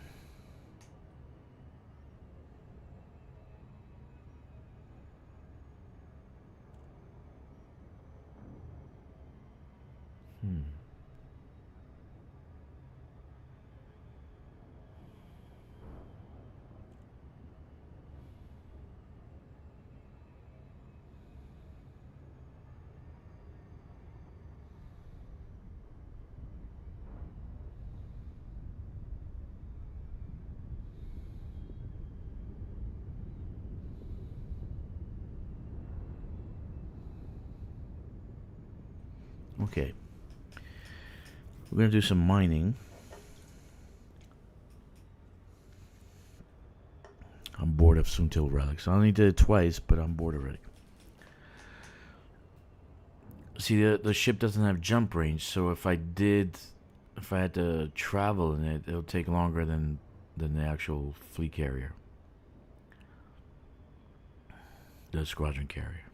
S1: Okay. We're gonna do some mining. I'm bored of Suntil relics. I only did it twice, but I'm bored already. See, the ship doesn't have jump range, so if I had to travel in it, it'll take longer than the actual fleet carrier, the squadron carrier.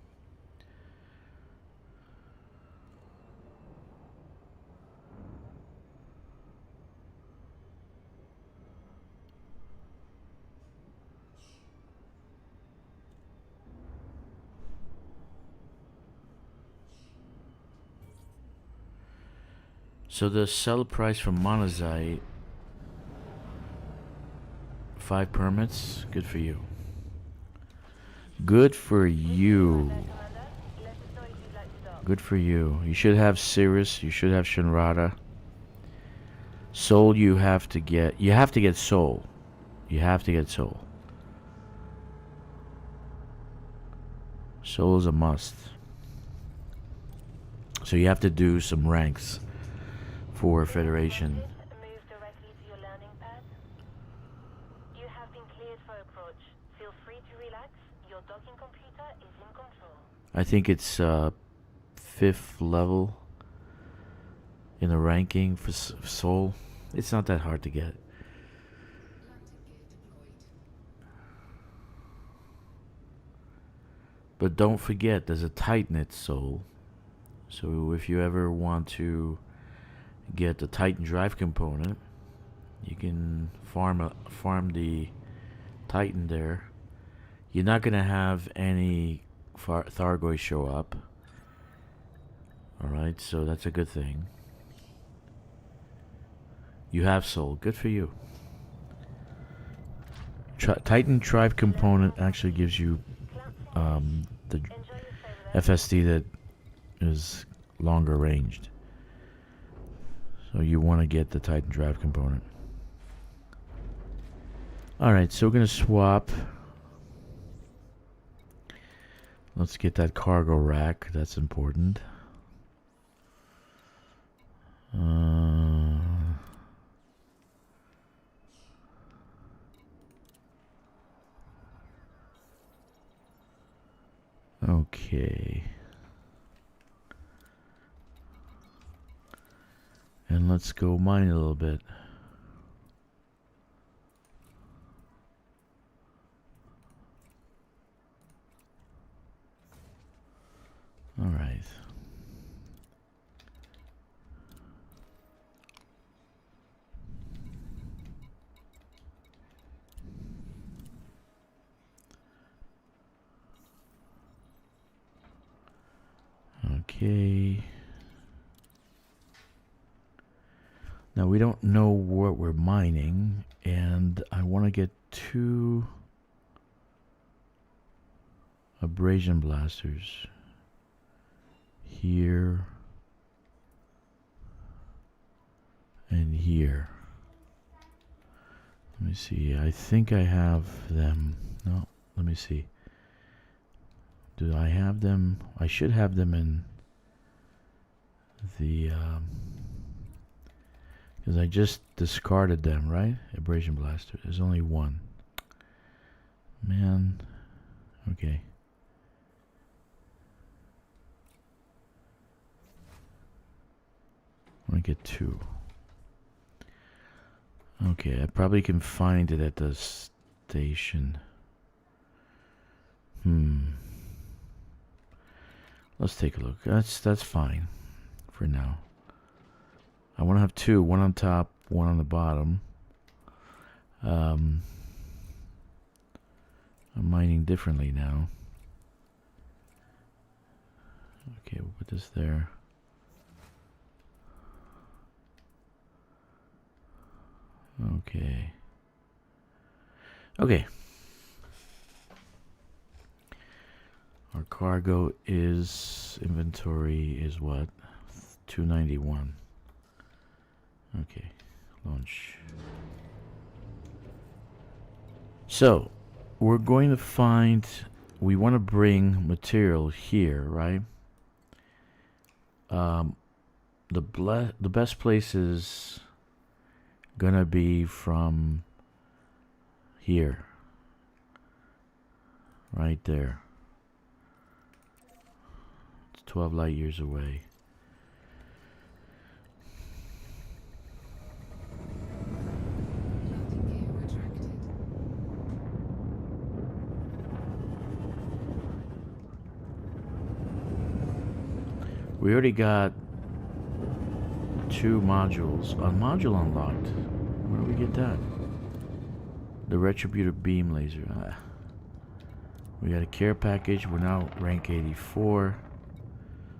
S1: So the sell price for monazite, 5 permits. Good for you. Good for you. Good for you. You should have Sirius. You should have Shinrada. Soul you have to get. You have to get Soul. You have to get Soul. Soul is a must. So you have to do some ranks for Federation.
S3: Move directly to your landing pad. You have been cleared for approach. Feel free to relax. Your docking computer is in control.
S1: I think it's 5th level in the ranking for Soul. It's not that hard to get. But don't forget, there's a Titanate Soul. So if you ever want to get the Titan drive component, you can farm the Titan there. You're not gonna have any Thargoids show up. Alright, so that's a good thing. You have Soul. Good for you. Titan drive component actually gives you the FSD that is longer ranged. So you want to get the Titan drive component. Alright, so we're going to swap. Let's get that cargo rack. That's important. Okay. And let's go mine a little bit. All right. Okay. Now we don't know what we're mining, and I want to get 2 abrasion blasters here and here. Let me see. I think I have them. No, let me see. Do I have them? I should have them in the because I just discarded them, right? Abrasion blaster. There's only 1. Man. Okay. I want to get 2. Okay, I probably can find it at the station. Let's take a look. That's fine for now. I want to have 2, 1 on top, 1 on the bottom. I'm mining differently now. Okay, we'll put this there. Okay. Okay. Our cargo is inventory is what? 291. Okay. Launch. So, we're going to find, we want to bring material here, right? The best place is gonna be from here, right there. It's 12 light years away. We already got 2 modules. A module unlocked. Where do we get that? The retributive beam laser. We got a care package. We're now rank 84.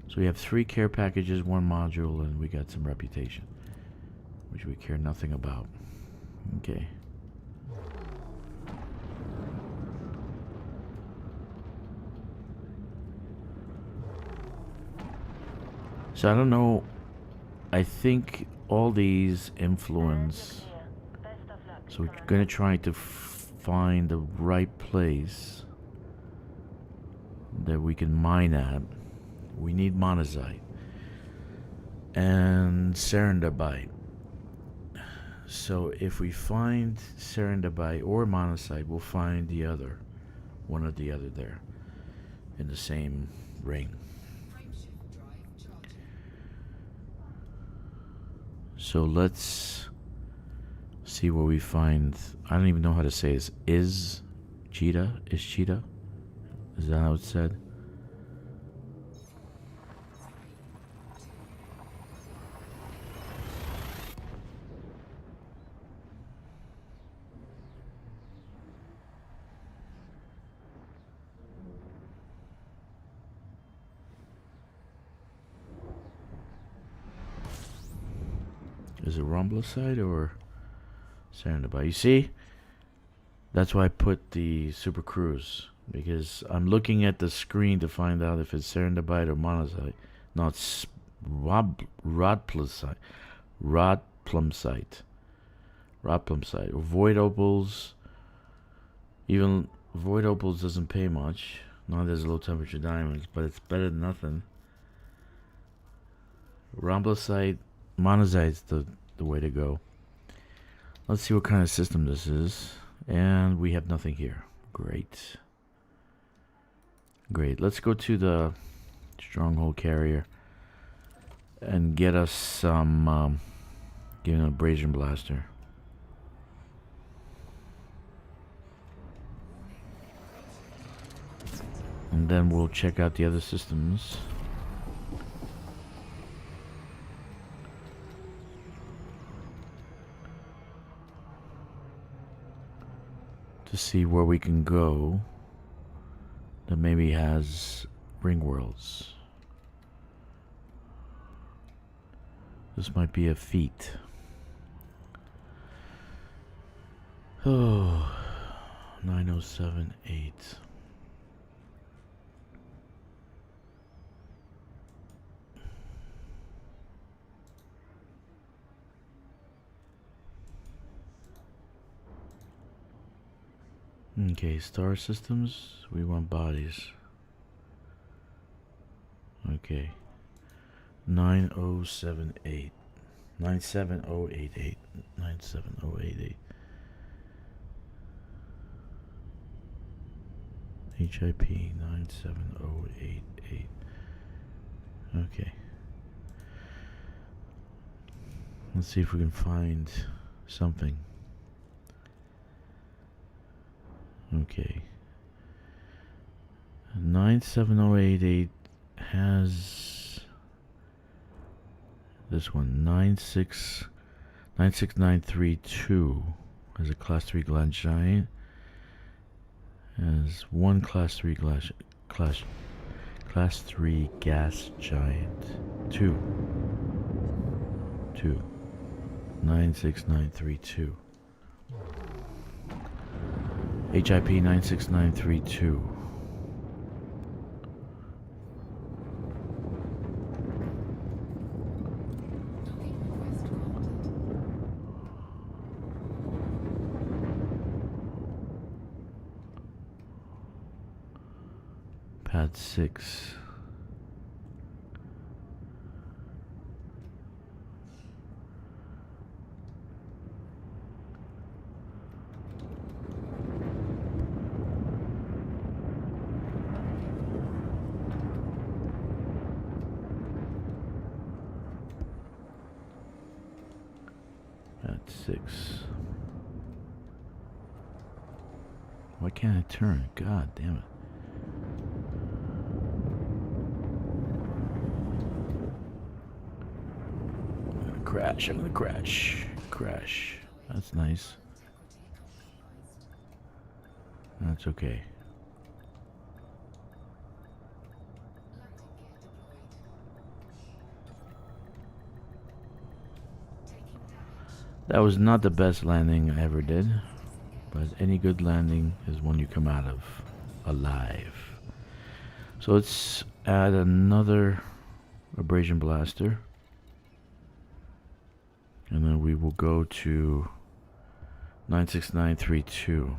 S1: So we have 3 care packages, 1 module, and we got some reputation, which we care nothing about. Okay. So I don't know. I think all these influence. So we're going to try to find the right place that we can mine at. We need monazite and serendipite. So if we find serendipite or monazite, we'll find the other, one or the other there in the same ring. So let's see what we find. I don't even know how to say this. Is cheetah? Is cheetah? Is that how it's said? Is it rhombocyte or serendipite? You see? That's why I put the super cruise, because I'm looking at the screen to find out if it's serendipite or monazite. No, it's rodplumsite. Rodplumsite. Or void opals. Even void opals doesn't pay much. Not as low temperature diamonds, but it's better than nothing. Rhombocyte, monazite's the way to go. Let's see what kind of system this is. And we have nothing here. Great. Great. Let's go to the stronghold carrier and get us some, get an abrasion blaster. And then we'll check out the other systems. To see where we can go that maybe has ring worlds. This might be a feat. Oh, 9078. Okay, star systems, we want bodies. Okay. 9078. 97088. 97088. HIP 97088. Okay. Let's see if we can find something. Okay. 97088 has this one. 96932 has a class 3 glass giant. Has one class 3 class 3 gas giant. Two. 96932. HIP 96932. Pad 6. Pad 6. Why can't I turn? God damn it. Crash, I'm gonna crash. Crash. That's nice. That's okay. That was not the best landing I ever did, but any good landing is one you come out of alive. So let's add another abrasion blaster. And then we will go to 96932.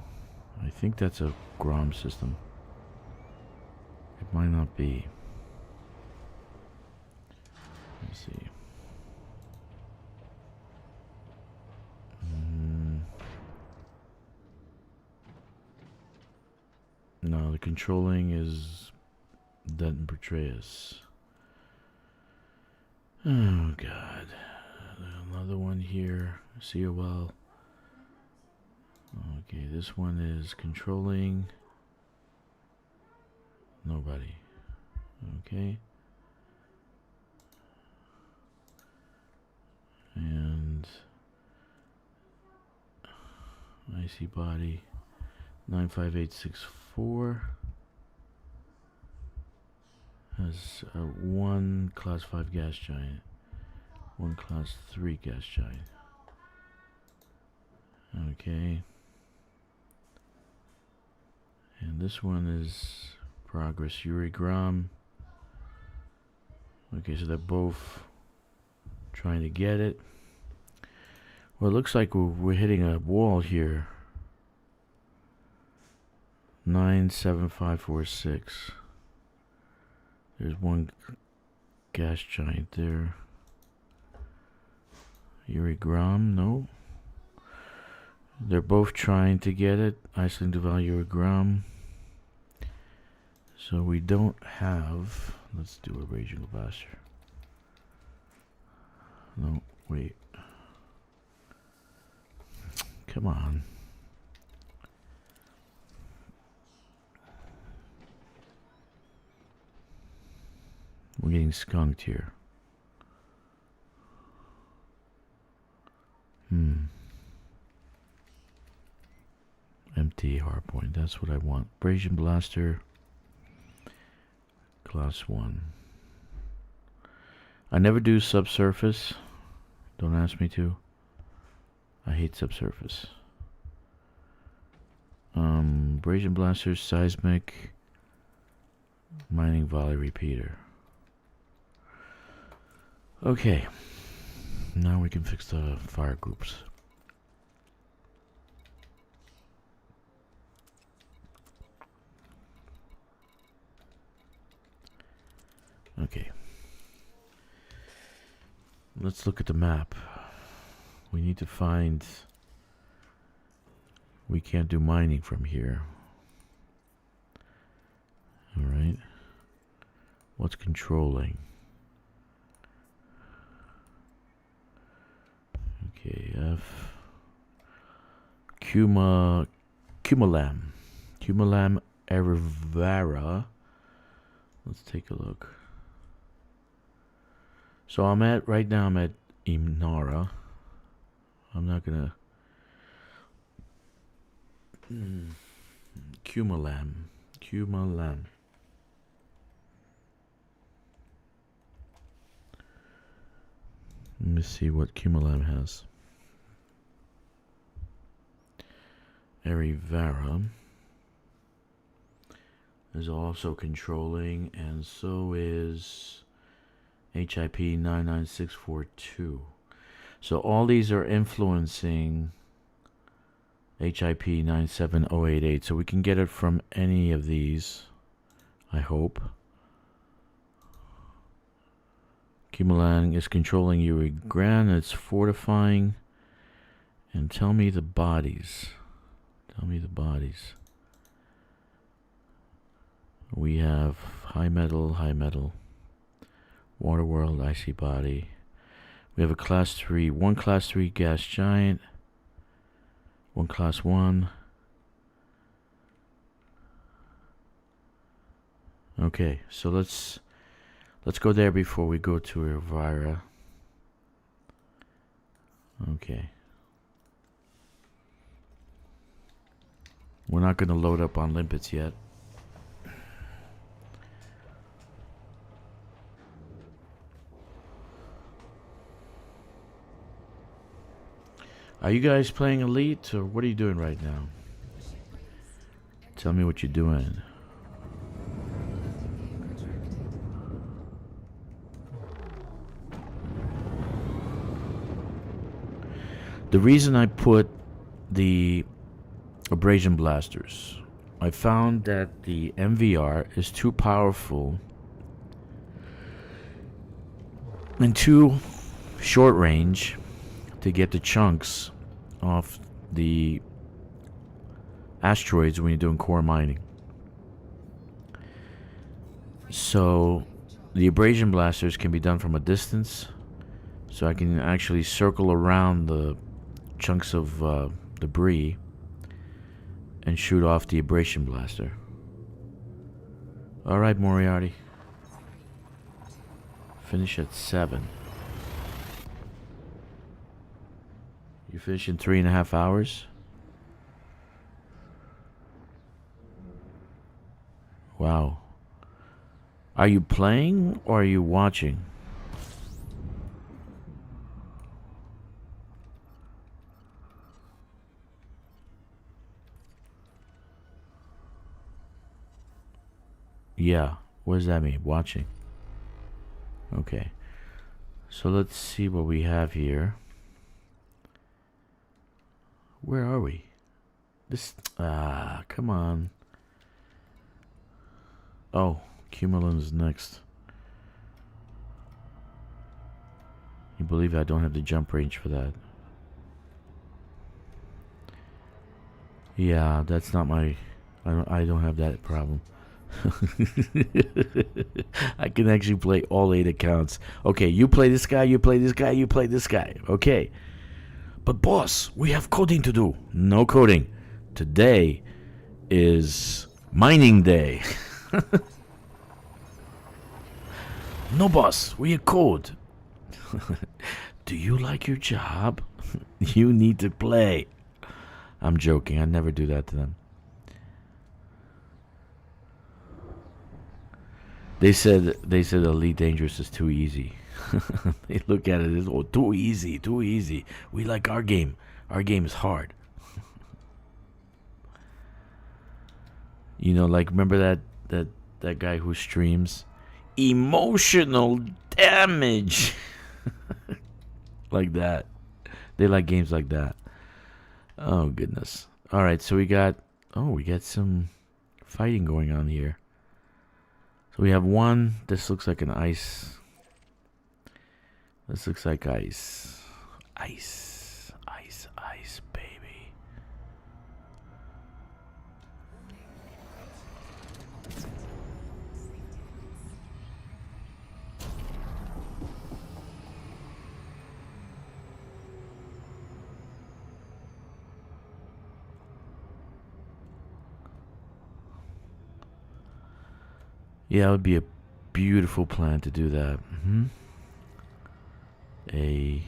S1: I think that's a Grom system. It might not be. Let's see. No, the controlling is Denton Petraeus. Oh, God. Another one here. COL. Okay, this one is controlling. Nobody. Okay. And IC body 95864 has one class 5 gas giant, one class 3 gas giant. Okay. And this one is Progress Yuri Grom. Okay, so they're both trying to get it. Well, it looks like we're hitting a wall here. 97546. There's one gas giant there. Yuri Grom, no. They're both trying to get it. Iceland Duval, Yuri Grom. So we don't have. Let's do a raging blaster. No, wait. Come on. We're getting skunked here. Empty hardpoint. That's what I want. Abrasion blaster. Class 1. I never do subsurface. Don't ask me to. I hate subsurface. Abrasion blaster, seismic, mining volley repeater. Okay. Now we can fix the fire groups. Okay. Let's look at the map. We need to find... We can't do mining from here. Alright. What's controlling? Okay, F... Cumalam Erivara. Let's take a look. So right now I'm at Inara. I'm not gonna... Cumalam. Let me see what Cumalam has. Erivara is also controlling, and so is HIP 99642. So all these are influencing HIP 97088. So we can get it from any of these, I hope. Cumalang is controlling Urigran. It's fortifying. And tell me the bodies. Tell me the bodies. We have high metal. Water world, icy body. We have a class 3, one class 3 gas giant. One class 1. Okay, so let's go there before we go to Elvira. Okay. We're not going to load up on limpets yet. Are you guys playing Elite, or what are you doing right now? Tell me what you're doing. The reason I put the abrasion blasters, I found that the MVR is too powerful and too short range to get the chunks off the asteroids when you're doing core mining. So the abrasion blasters can be done from a distance, so I can actually circle around the chunks of debris and shoot off the abrasion blaster. Alright, Moriarty. Finish at 7. You finish in 3.5 hours? Wow. Are you playing or are you watching? Yeah. What does that mean? Watching. Okay. So let's see what we have here. Where are we? Come on. Oh, Cumulin's next. You believe I don't have the jump range for that? Yeah, that's not my... I don't have that problem. I can actually play all 8 accounts. Okay, you play this guy, you play this guy, you play this guy. Okay. But boss, we have coding to do. No coding. Today is mining day. No boss, we code. Do you like your job? You need to play. I'm joking. I never do that to them. They said Elite Dangerous is too easy. They look at it as, oh, too easy, too easy. We like our game. Our game is hard. You know, like, remember that guy who streams emotional damage. Like that. They like games like that. Oh goodness. All right, so we got some fighting going on here. So we have one. This looks like an ice. This looks like ice. Ice, ice, ice, baby. Yeah, it would be a beautiful plan to do that. A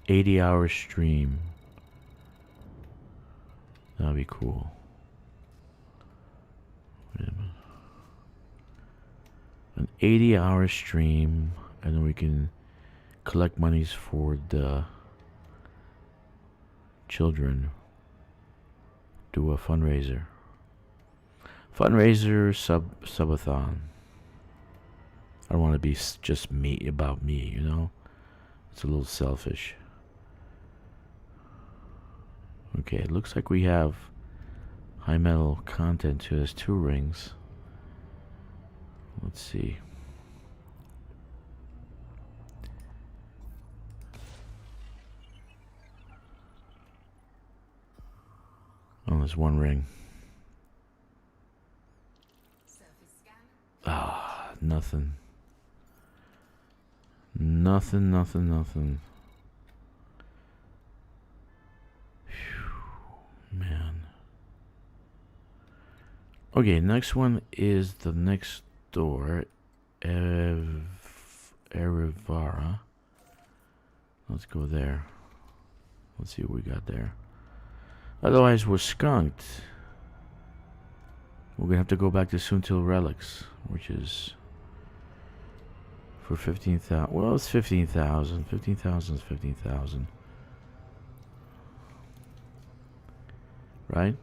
S1: 80-hour stream. That'd be cool. Wait a minute. An 80-hour stream, and then we can collect monies for the children. Do a fundraiser. Fundraiser subathon. I don't want to be just about me, you know? It's a little selfish. Okay, it looks like we have high metal content to this 2 rings. Let's see. Oh, there's 1 ring. Ah, nothing. Nothing. Phew, man. Okay, next one is the next door. Erivara. Let's go there. Let's see what we got there. Otherwise, we're skunked. We're gonna have to go back to Soontil Relics, which is for 15,000. Well, it's 15,000. 15,000 is 15,000, right?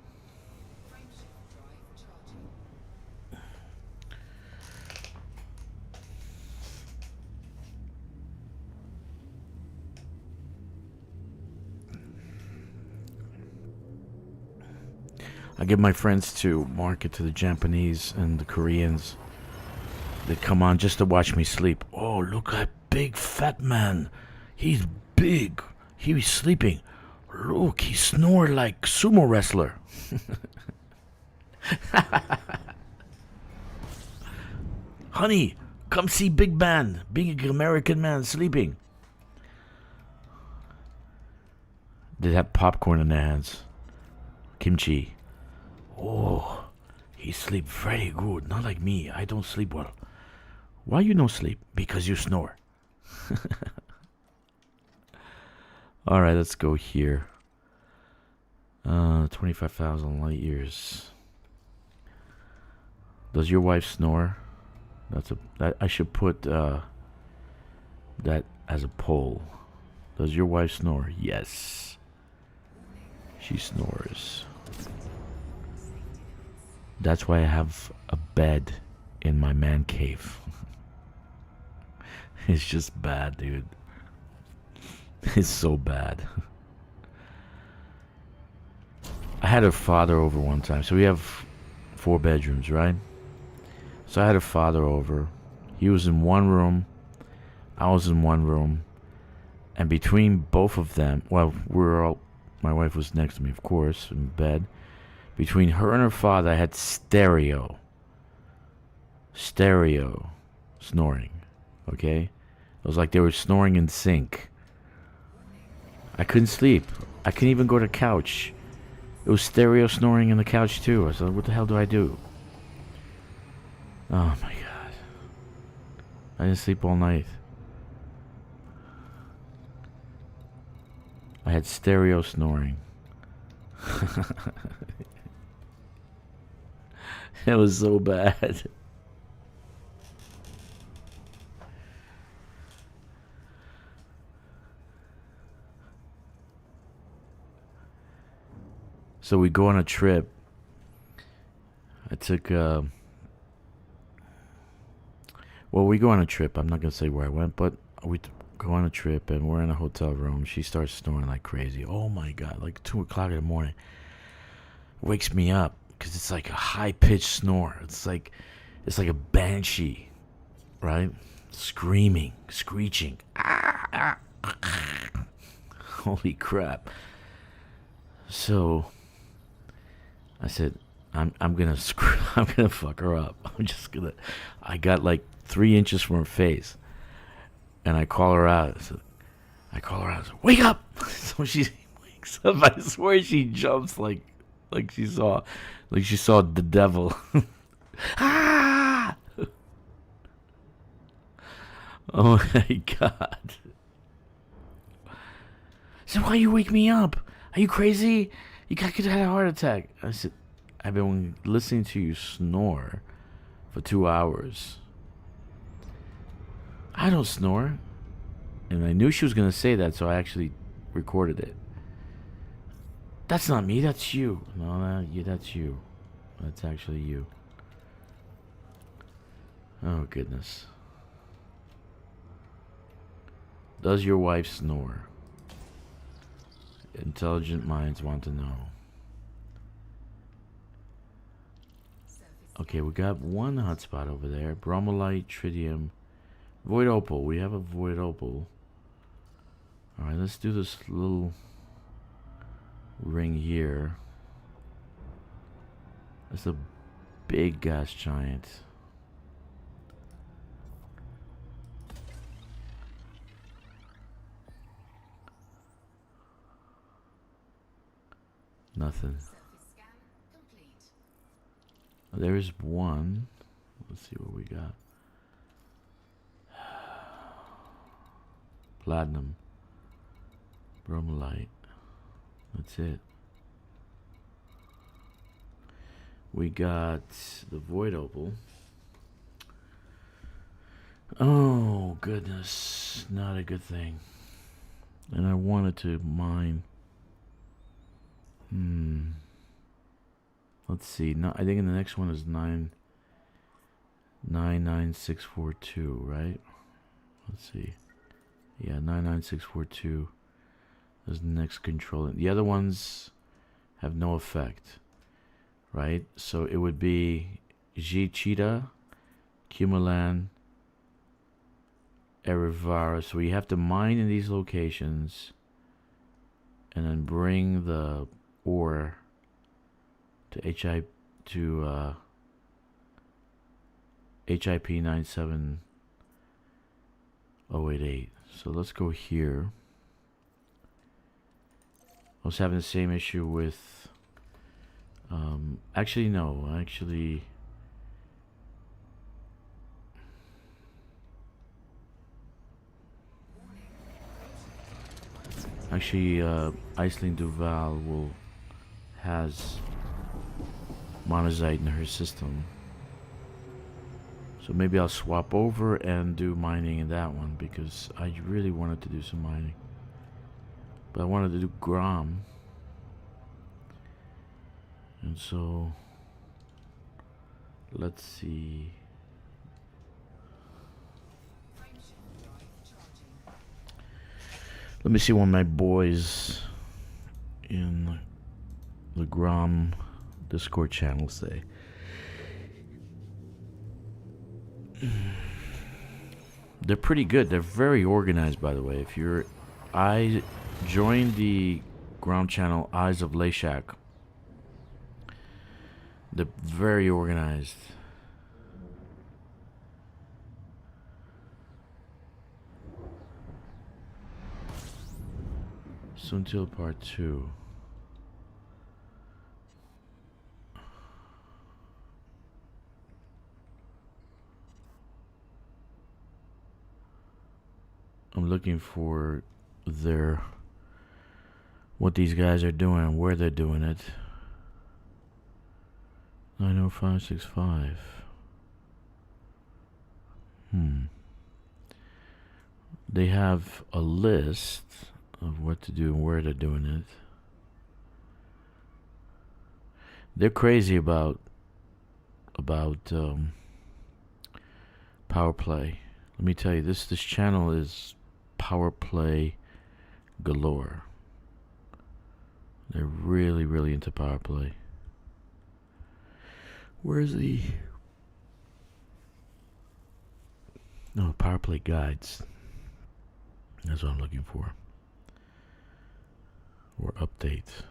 S1: I get my friends to market to the Japanese and the Koreans. They come on just to watch me sleep. Oh, look at big fat man. He's big. He's sleeping. Look, he snore like sumo wrestler. Honey, come see big man. Big American man sleeping. They have popcorn in their hands. Kimchi. Oh, he sleep very good. Not like me. I don't sleep well. Why you don't sleep? Because you snore. All right, let's go here. 25,000 light years. Does your wife snore? I should put that as a poll. Does your wife snore? Yes. She snores. That's why I have a bed in my man cave. It's just bad, dude. It's so bad. I had her father over one time. So we have 4 bedrooms, right? So I had her father over. He was in one room. I was in one room. And between both of them, well, my wife was next to me, of course, in bed. Between her and her father, I had stereo. stereo snoring. Okay? It was like they were snoring in sync. I couldn't sleep. I couldn't even go to the couch. It was stereo snoring in the couch too. I was like, what the hell do I do? Oh my god. I didn't sleep all night. I had stereo snoring. It was so bad. So we go on a trip. I took, well, we go on a trip. I'm not going to say where I went, but we go on a trip and we're in a hotel room. She starts snoring like crazy. Oh my God, like 2 o'clock in the morning. Wakes me up because it's like a high-pitched snore. It's like a banshee, right? Screaming, screeching. Holy crap. So I said, I'm gonna fuck her up. I got like 3 inches from her face, and I call her out. I said, wake up! So she wakes up. I swear she jumps like she saw the devil. Ah! Oh my god! So why you wake me up? Are you crazy? You could have had a heart attack. I said, I've been listening to you snore for 2 hours. I don't snore. And I knew she was going to say that, so I actually recorded it. That's not me, that's you. No, that's you. That's actually you. Oh, goodness. Does your wife snore? Intelligent minds want to know. Okay, we got one hotspot over there. Bromolite, tritium, void opal. We have a void opal. Alright, let's do this little ring here. That's a big gas giant. Nothing. There is one. Let's see what we got. Platinum. Bromolite. That's it. We got the void opal. Oh goodness, not a good thing. And I wanted to mine. Let's see. No, I think the next one is 99642, right? Let's see. Yeah, 99642 is the next control. The other ones have no effect, right? So it would be G Cheetah, Cumulan, Erivara. So we have to mine in these locations and then bring the ore to HIP 97088. So let's go here. I was having the same issue with actually Iceland Duval has monazite in her system, so maybe I'll swap over and do mining in that one because I really wanted to do some mining, but I wanted to do Grom, and so let's see. Let me see what my boys in the Grom Discord channel say. They're pretty good. They're very organized, by the way. I joined the Grom channel Eyes of Leshak. They're very organized. Suntil Part 2. I'm looking for their what these guys are doing and where they're doing it. 90565. They have a list of what to do and where they're doing it. They're crazy about power play. Let me tell you, this channel is power play galore. They're really, really into power play. Where's the... No, power play guides. That's what I'm looking for. Or updates.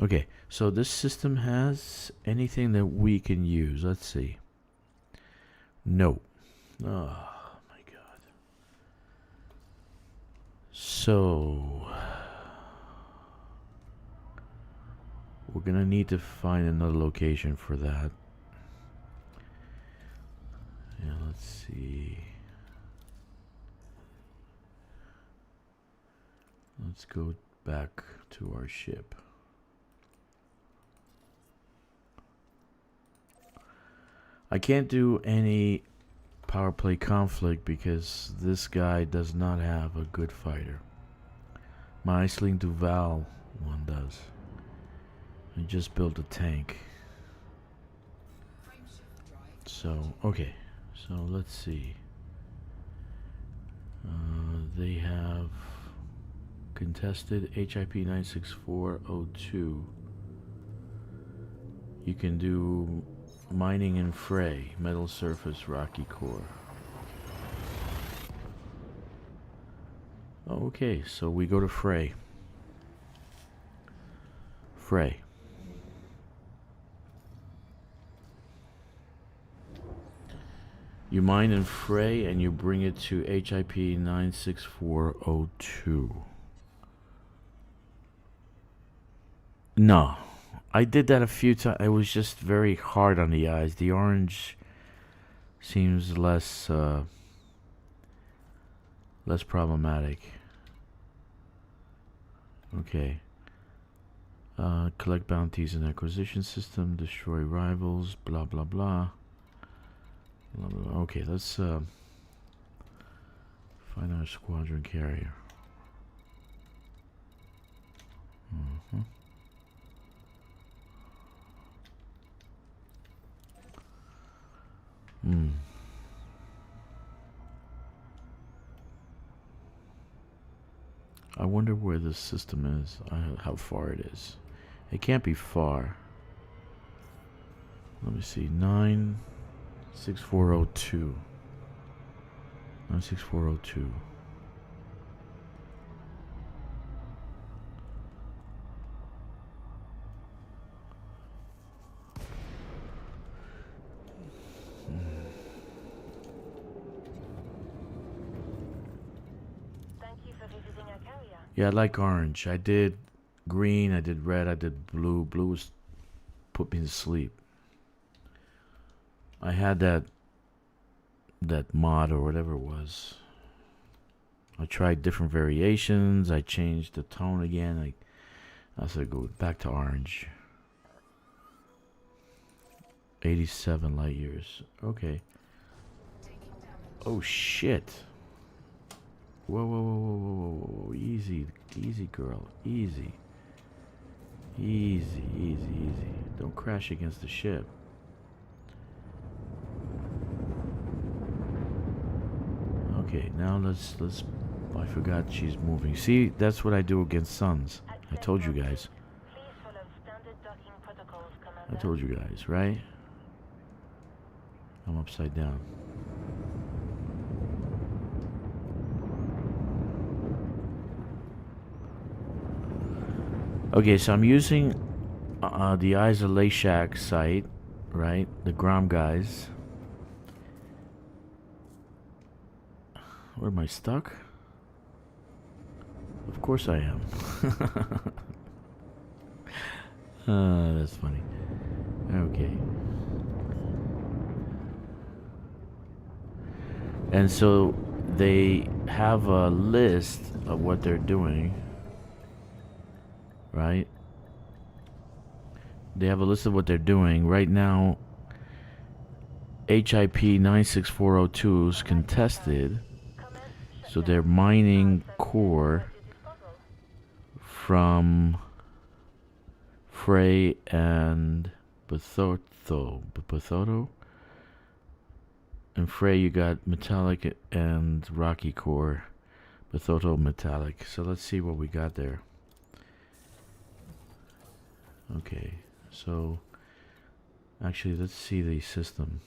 S1: Okay, so this system has anything that we can use. Let's see. No. Oh my god. So we're gonna need to find another location for that. Yeah, let's see. Let's go back to our ship. I can't do any power play conflict because this guy does not have a good fighter. My Iceling Duval one does. I just built a tank. So, okay. So, let's see. They have contested HIP 96402. You can do mining in fray, metal surface, rocky core. Okay, so we go to fray. Fray. You mine in fray and you bring it to HIP 96402. No. I did that a few times. It was just very hard on the eyes. The orange seems less problematic. Okay. Collect bounties in acquisition system. Destroy rivals. Blah blah blah. Blah, blah, blah. Okay, let's find our squadron carrier. I wonder where this system is, how far it is. It can't be far. Let me see, 96402. 96402. Yeah, I like orange. I did green, I did red, I did blue. Blue was put me to sleep. I had that mod or whatever it was. I tried different variations. I changed the tone again. I said go back to orange. 87 light years. Okay. Oh shit. Whoa, whoa, whoa, whoa, whoa, whoa, whoa, easy, easy, girl, easy, easy, easy, easy. Don't crash against the ship. Okay, now let's. I forgot she's moving. See, that's what I do against suns. I told you guys. I told you guys, right? I'm upside down. Okay, so I'm using the Eyes of Lashak site, right? The Grom guys. Where am I stuck? Of course I am. That's funny. Okay. And so they have a list of what they're doing, right? They have a list of what they're doing. Right now, HIP 96402 is contested. So they're mining core from Frey and Bethotho. And Frey, you got metallic and rocky core. Bethotho metallic. So let's see what we got there. Okay, so actually let's see the system.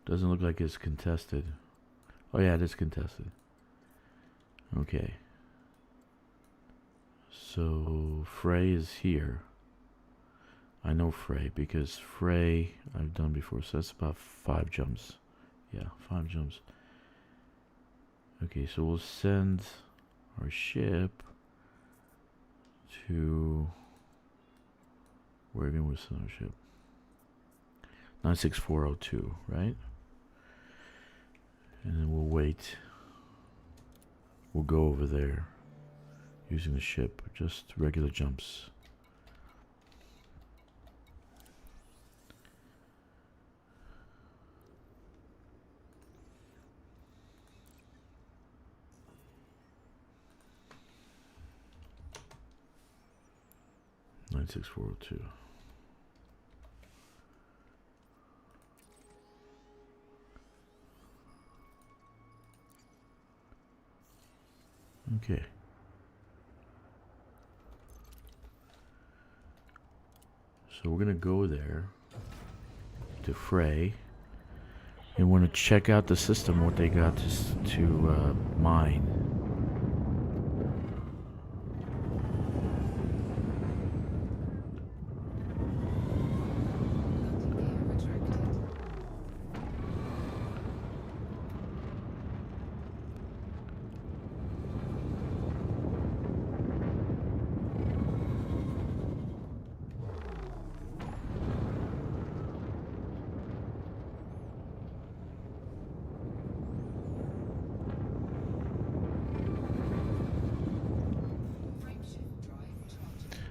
S1: Doesn't look like it's contested. Oh yeah, it is contested. Okay. So Frey is here. I know Frey because Frey I've done before, so that's about 5 jumps. Yeah, 5 jumps. Okay, so we'll send our ship to where again we'll send our ship? 96402, right? And then we'll wait. We'll go over there using the ship, just regular jumps. Nine 6402. Okay. So we're gonna go there to Frey and want to check out the system, what they got to mine.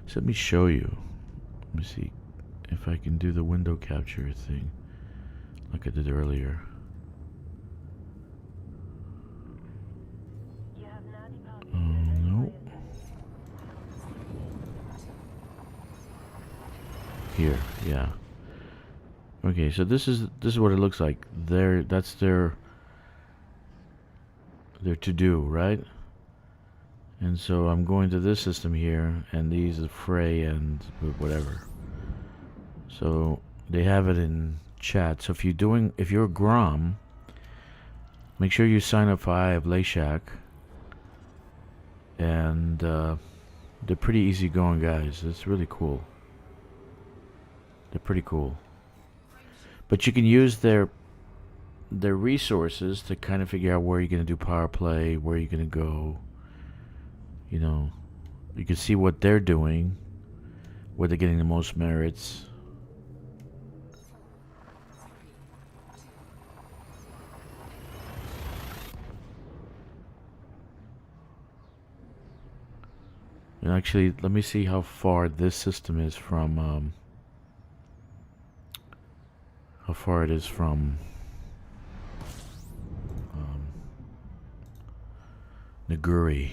S1: So let me show you. Let me see if I can do the window capture thing like I did earlier. No. Here, yeah. Okay, so this is what it looks like. That's their to-do, right? And so I'm going to this system here, and these are Frey and whatever. So they have it in chat. So if you're a Grom, make sure you sign up for I have Lashak. And they're pretty easygoing guys. It's really cool. They're pretty cool. But you can use their resources to kind of figure out where you're going to do power play, where you're going to go. You know, you can see what they're doing, where they're getting the most merits. And actually, let me see how far this system is from, how far it is from Naguri.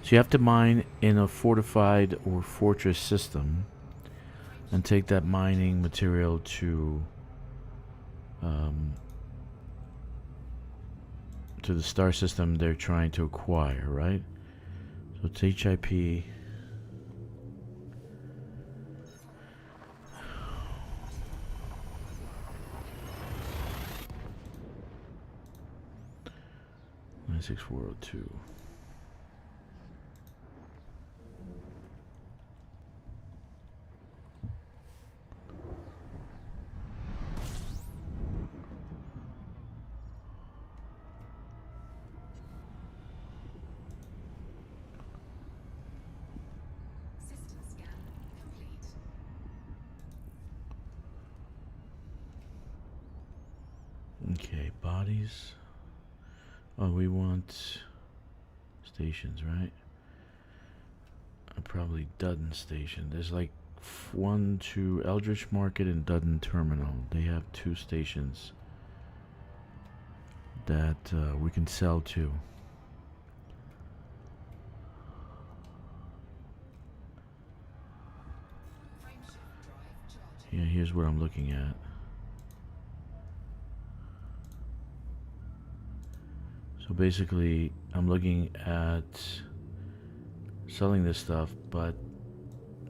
S1: So you have to mine in a fortified or fortress system and take that mining material to the star system they're trying to acquire, right? So it's HIP. $96402. Okay, bodies. Oh, we want stations, right? Probably Dudden Station. There's like 1, 2, Eldritch Market and Dudden Terminal. They have 2 stations that we can sell to. Yeah, here's what I'm looking at. So basically, I'm looking at selling this stuff, but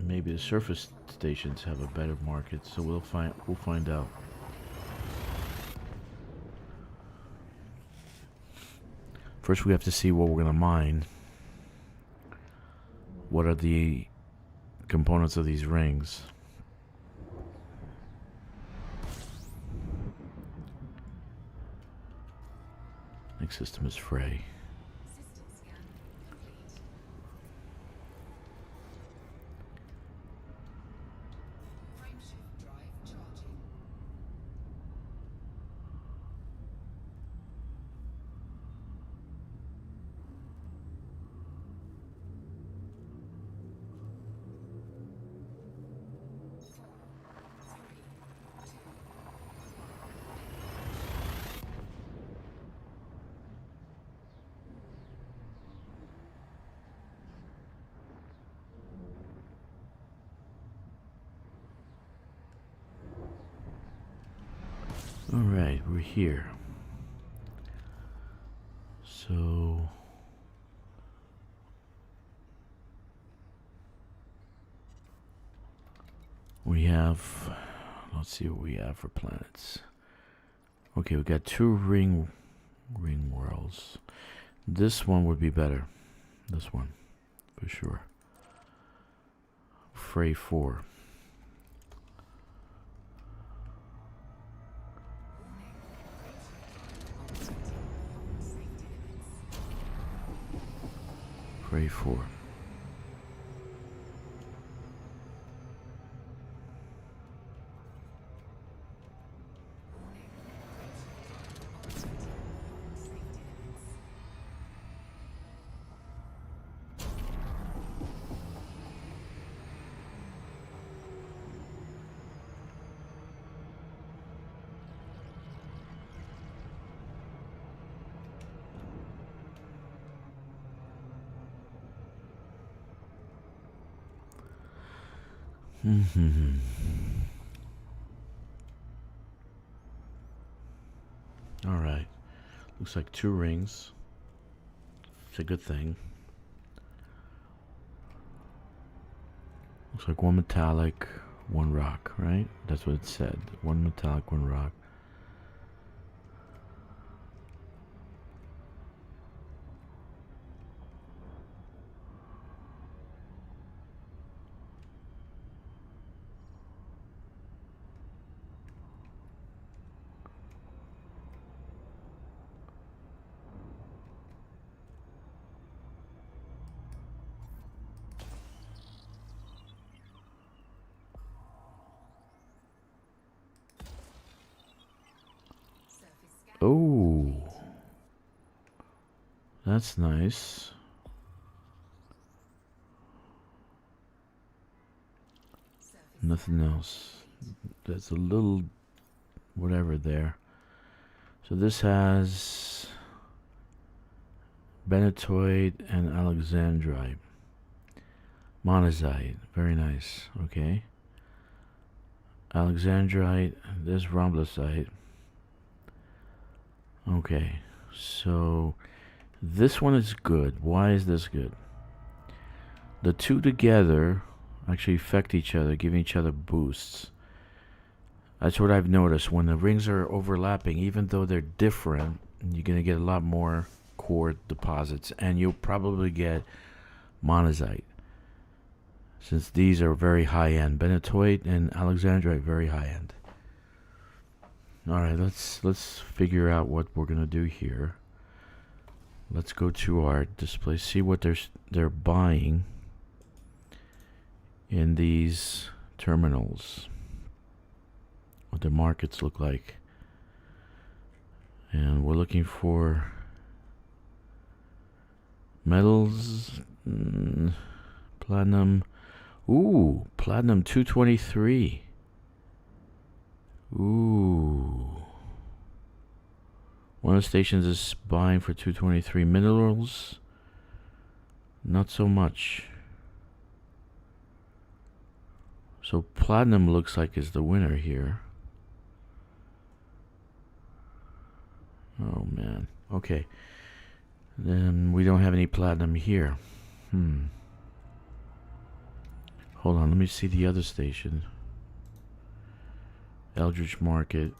S1: maybe the surface stations have a better market. So we'll find out. First, we have to see what we're gonna mine. What are the components of these rings? Next system is Frey. Alright, we're here. So we have, let's see what we have for planets. Okay, we got 2 ring worlds. This one would be better. This one, for sure. Frey 4. Frey 4. All right. Looks like 2 rings. It's a good thing. Looks like 1 metallic, 1 rock, right? That's what it said. 1 metallic, 1 rock. Oh, that's nice. Nothing else. There's a little whatever there. So this has Benetoid and alexandrite. Monazite, very nice. Okay. Alexandrite, this rhombusite. Okay, so this one is good. Why is this good? The two together actually affect each other, giving each other boosts. That's what I've noticed. When the rings are overlapping, even though they're different, you're going to get a lot more core deposits, and you'll probably get monazite, since these are very high-end. Benetoid and alexandrite, very high-end. Alright, let's figure out what we're going to do here. Let's go to our display, see what they're buying in these terminals, what the markets look like. And we're looking for metals, platinum. Ooh, platinum 223. Ooh. One of the stations is buying for 223. Minerals, not so much. So platinum looks like is the winner here. Oh man. Okay. Then we don't have any platinum here. Hold on, let me see the other station. Eldridge Market.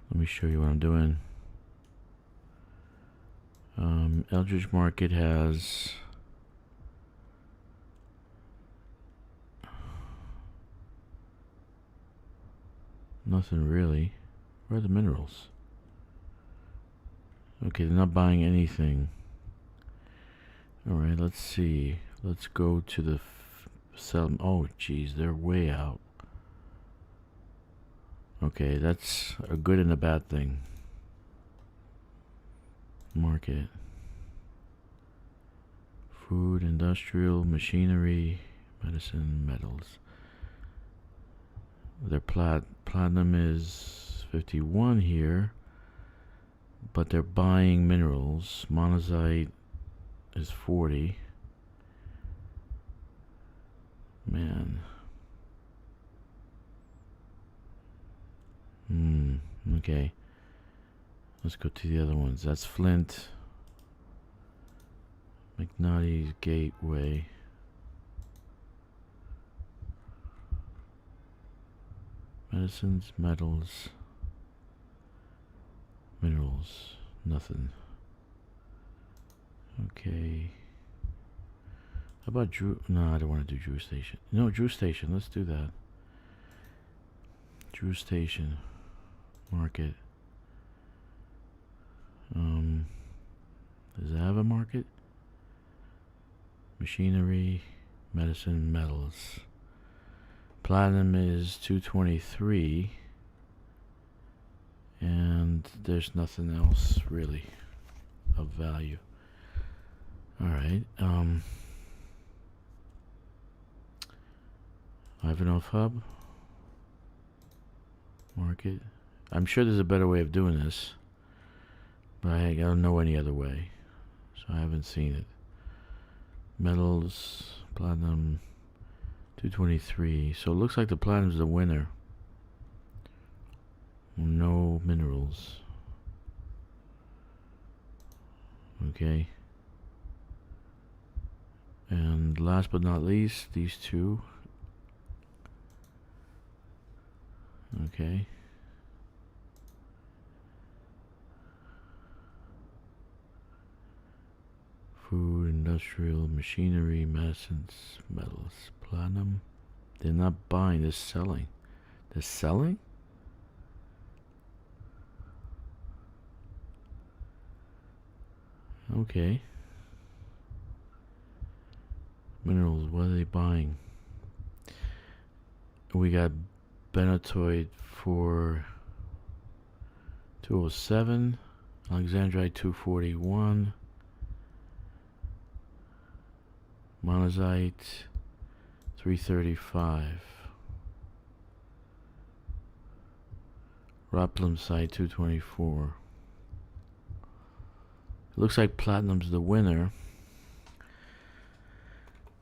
S1: Let me show you what I'm doing. Eldridge Market has nothing really. Where are the minerals? Okay, they're not buying anything. Alright, let's see. Let's go to the sell. Oh, geez, they're way out. Okay, that's a good and a bad thing. Market. Food, industrial, machinery, medicine, metals. Their platinum is 51 here, but they're buying minerals. Monazite is 40. Man. Okay. Let's go to the other ones. That's Flint. McNally's Gateway. Medicines, metals, minerals, nothing. Okay. How about Drew? No, I don't want to do Drew Station. No, Drew Station. Let's do that. Drew Station. Market. Does it have a market? Machinery, medicine, metals. Platinum is 223, and there's nothing else really of value. Alright, Ivanov Hub. Market. I'm sure there's a better way of doing this, but I don't know any other way, so I haven't seen it. Metals, platinum, 223. So it looks like the platinum's the winner. No minerals. Okay. And last but not least, these two. Okay. Food, industrial, machinery, medicines, metals, platinum. They're not buying, they're selling. They're selling? Okay. Minerals, what are they buying? We got Benetoid for 207, Alexandrite 241, Monazite 335. Roplum site 224. It looks like Platinum's the winner.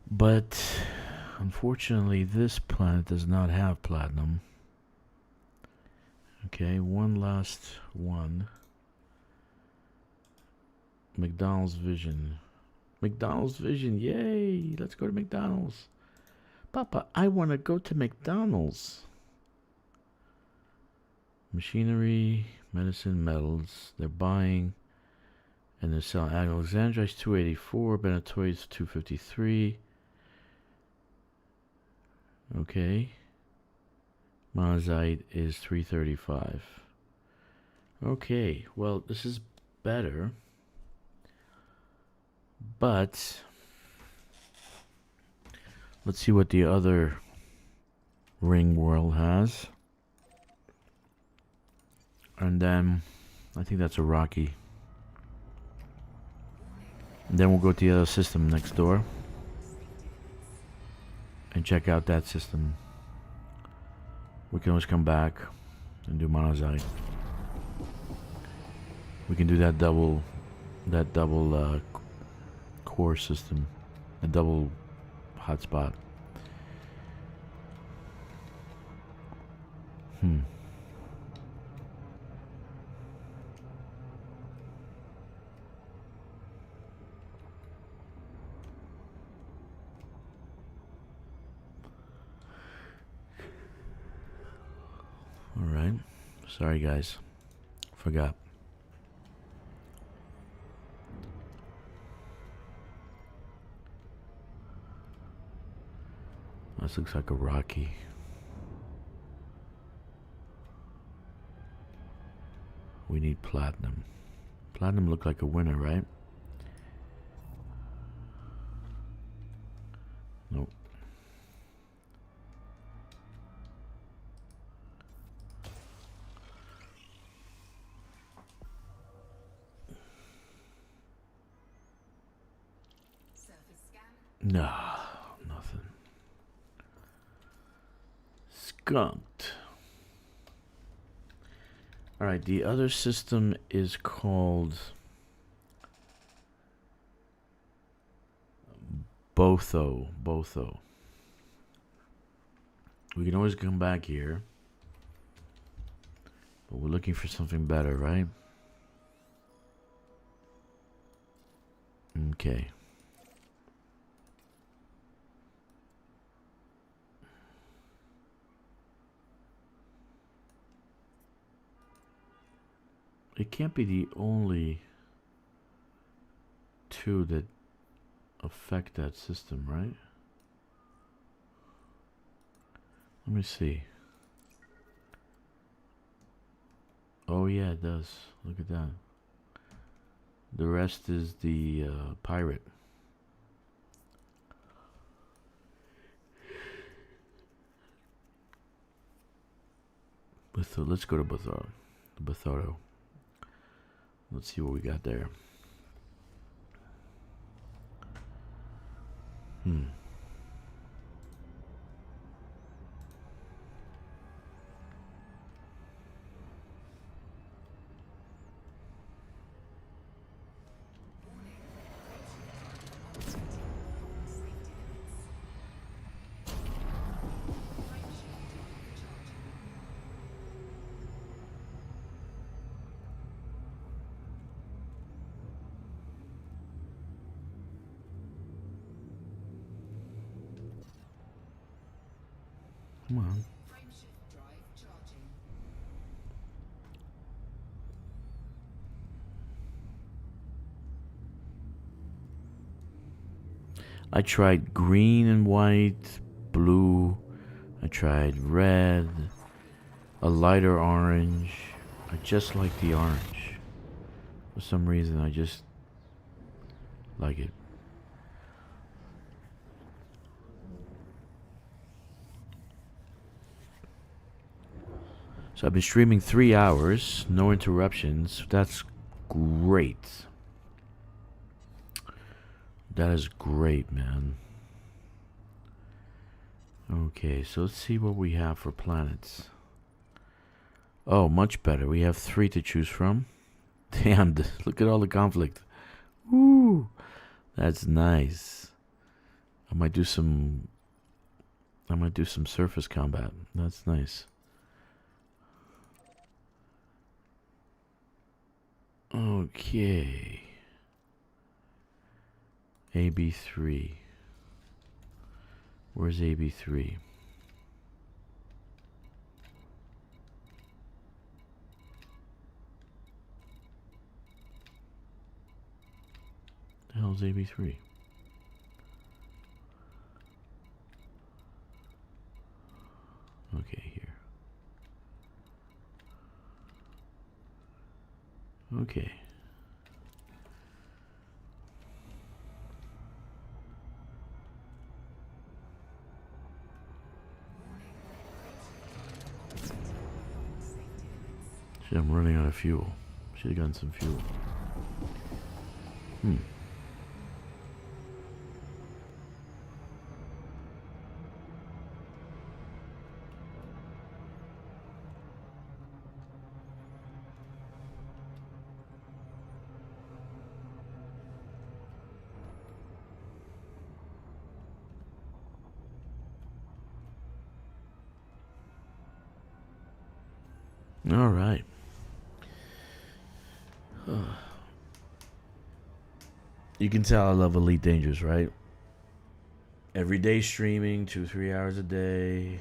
S1: But unfortunately this planet does not have Platinum. Okay, one last one. McDonald's Vision. McDonald's Vision, yay! Let's go to McDonald's. Papa, I want to go to McDonald's. Machinery, medicine, metals. They're buying and they're selling. Alexandrites 284, Benetoids 253. Okay. Monazite is 335. Okay, well, this is better. But let's see what the other ring world has. And then I think that's a Rocky. And then we'll go to the other system next door and check out that system. We can always come back and do monazite. We can do that double core system, a double hotspot. Alright. Sorry guys. Forgot. This looks like a Rocky. We need Platinum. Platinum looked like a winner, right? Nope. Nah, nothing. Skunked. Alright, the other system is called Botho. We can always come back here. But we're looking for something better, right? Okay. It can't be the only two that affect that system, right? Let me see. Oh yeah, it does. Look at that. The rest is the pirate. Let's go to Bethoro. Let's see what we got there. Come on. I tried green and white, blue. I tried red, a lighter orange. I just like the orange. For some reason, I just like it. So I've been streaming 3 hours, no interruptions. That's great. That is great, man. Okay, so let's see what we have for planets. Oh, much better. We have 3 to choose from. Damn, look at all the conflict. Woo! That's nice. I might do some surface combat. That's nice. Okay. AB3. Where's AB3? The hell's AB3? Okay, here. Okay. Shit, I'm running out of fuel. Should have gotten some fuel. All right. You can tell I love Elite Dangerous, right? Every day streaming, 2-3 hours a day.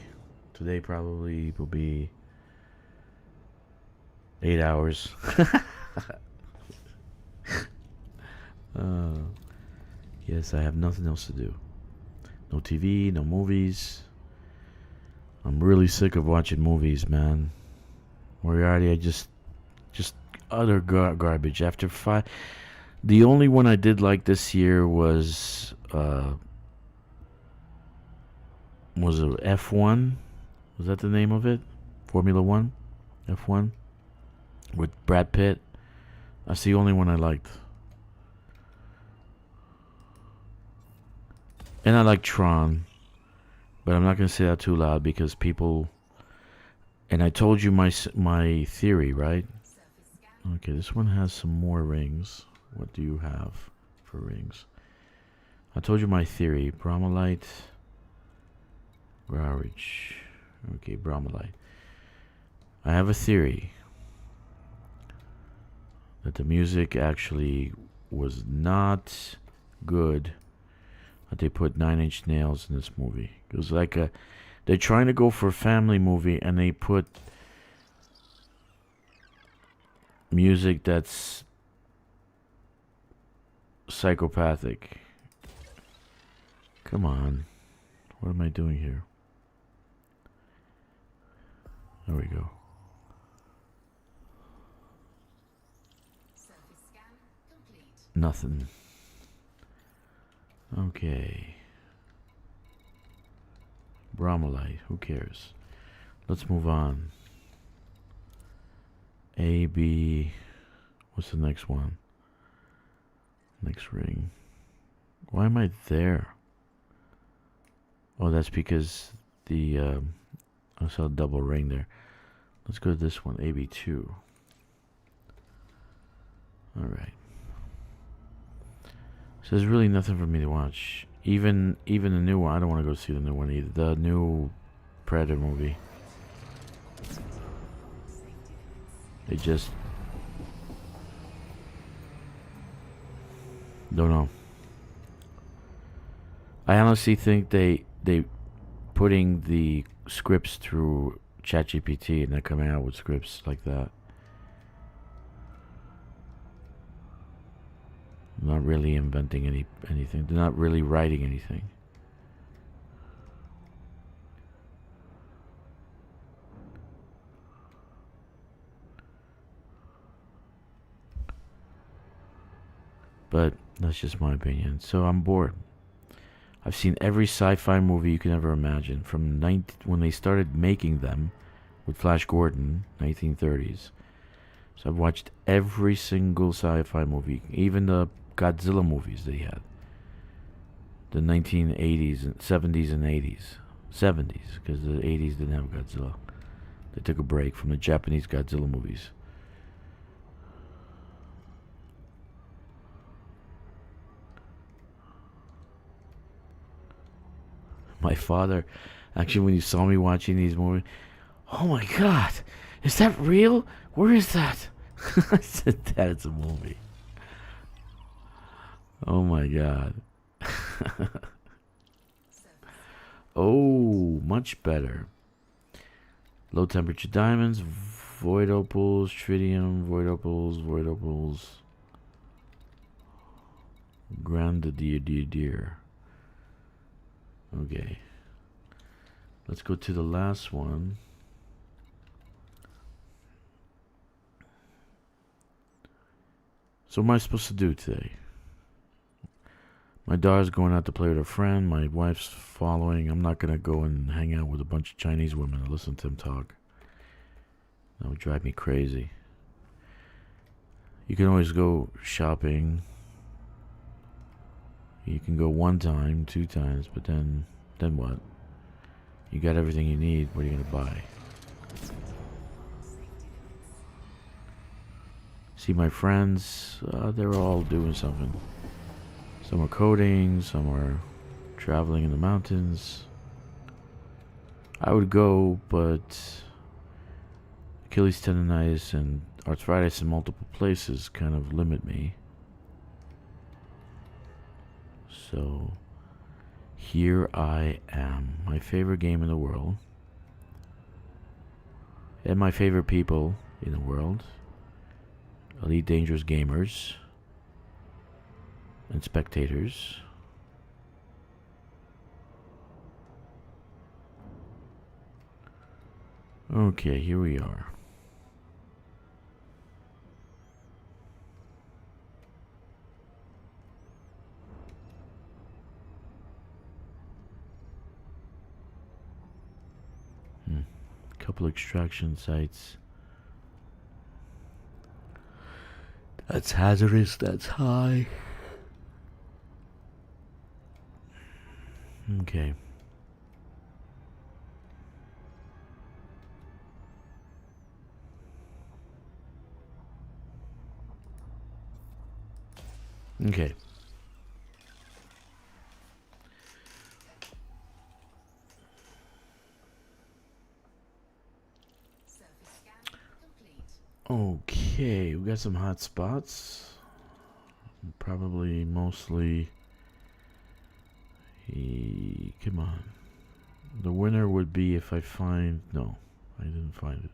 S1: Today probably will be 8 hours. Yes, I have nothing else to do. No TV, no movies. I'm really sick of watching movies, man. Moriarty, I just utter garbage. After 5, the only one I did like this year was a F1. Was that the name of it? Formula 1? F1? With Brad Pitt. That's the only one I liked. And I like Tron. But I'm not going to say that too loud because people... And I told you my theory, right? Okay, this one has some more rings. What do you have for rings? I told you my theory. Bromolite. Garage. Okay, Bromolite. I have a theory that the music actually was not good. That they put 9 Inch Nails in this movie. It was like they're trying to go for a family movie and they put music that's psychopathic. Come on. What am I doing here? There we go. Nothing. Okay. Bromolite, who cares? Let's move on. A, B. What's the next one? Next ring. Why am I there? Oh, that's because the I saw a double ring there. Let's go to this one, AB2. Alright. So there's really nothing for me to watch. Even the new one. I don't want to go see the new one either. The new Predator movie. They just don't know. I honestly think they putting the scripts through ChatGPT and they're coming out with scripts like that. Not really inventing anything. They're not really writing anything. But that's just my opinion. So I'm bored. I've seen every sci-fi movie you can ever imagine from when they started making them with Flash Gordon, 1930s. So I've watched every single sci-fi movie, even the Godzilla movies they had. The 1980s, 70s and 80s. 70s, because the 80s didn't have Godzilla. They took a break from the Japanese Godzilla movies. My father, actually, when he saw me watching these movies, oh my God, is that real? Where is that? I said, Dad, it's a movie. Oh my God. Oh, much better. Low temperature diamonds, void opals, tritium, void opals, void opals. Deer. Okay. Let's go to the last one. So what am I supposed to do today? My daughter's going out to play with her friend. My wife's following. I'm not going to go and hang out with a bunch of Chinese women and listen to them talk. That would drive me crazy. You can always go shopping. You can go 1 time, 2 times, but then what? You got everything you need. What are you going to buy? See my friends, they're all doing something. Some are coding, some are traveling in the mountains. I would go, but Achilles tendonitis and arthritis in multiple places kind of limit me. So here I am, my favorite game in the world, and my favorite people in the world, Elite Dangerous gamers and spectators. Okay, here we are. Couple extraction sites. That's hazardous, that's high. Okay. Okay. Okay, we got some hot spots. Probably mostly. Come on. The winner would be if I find. No, I didn't find it.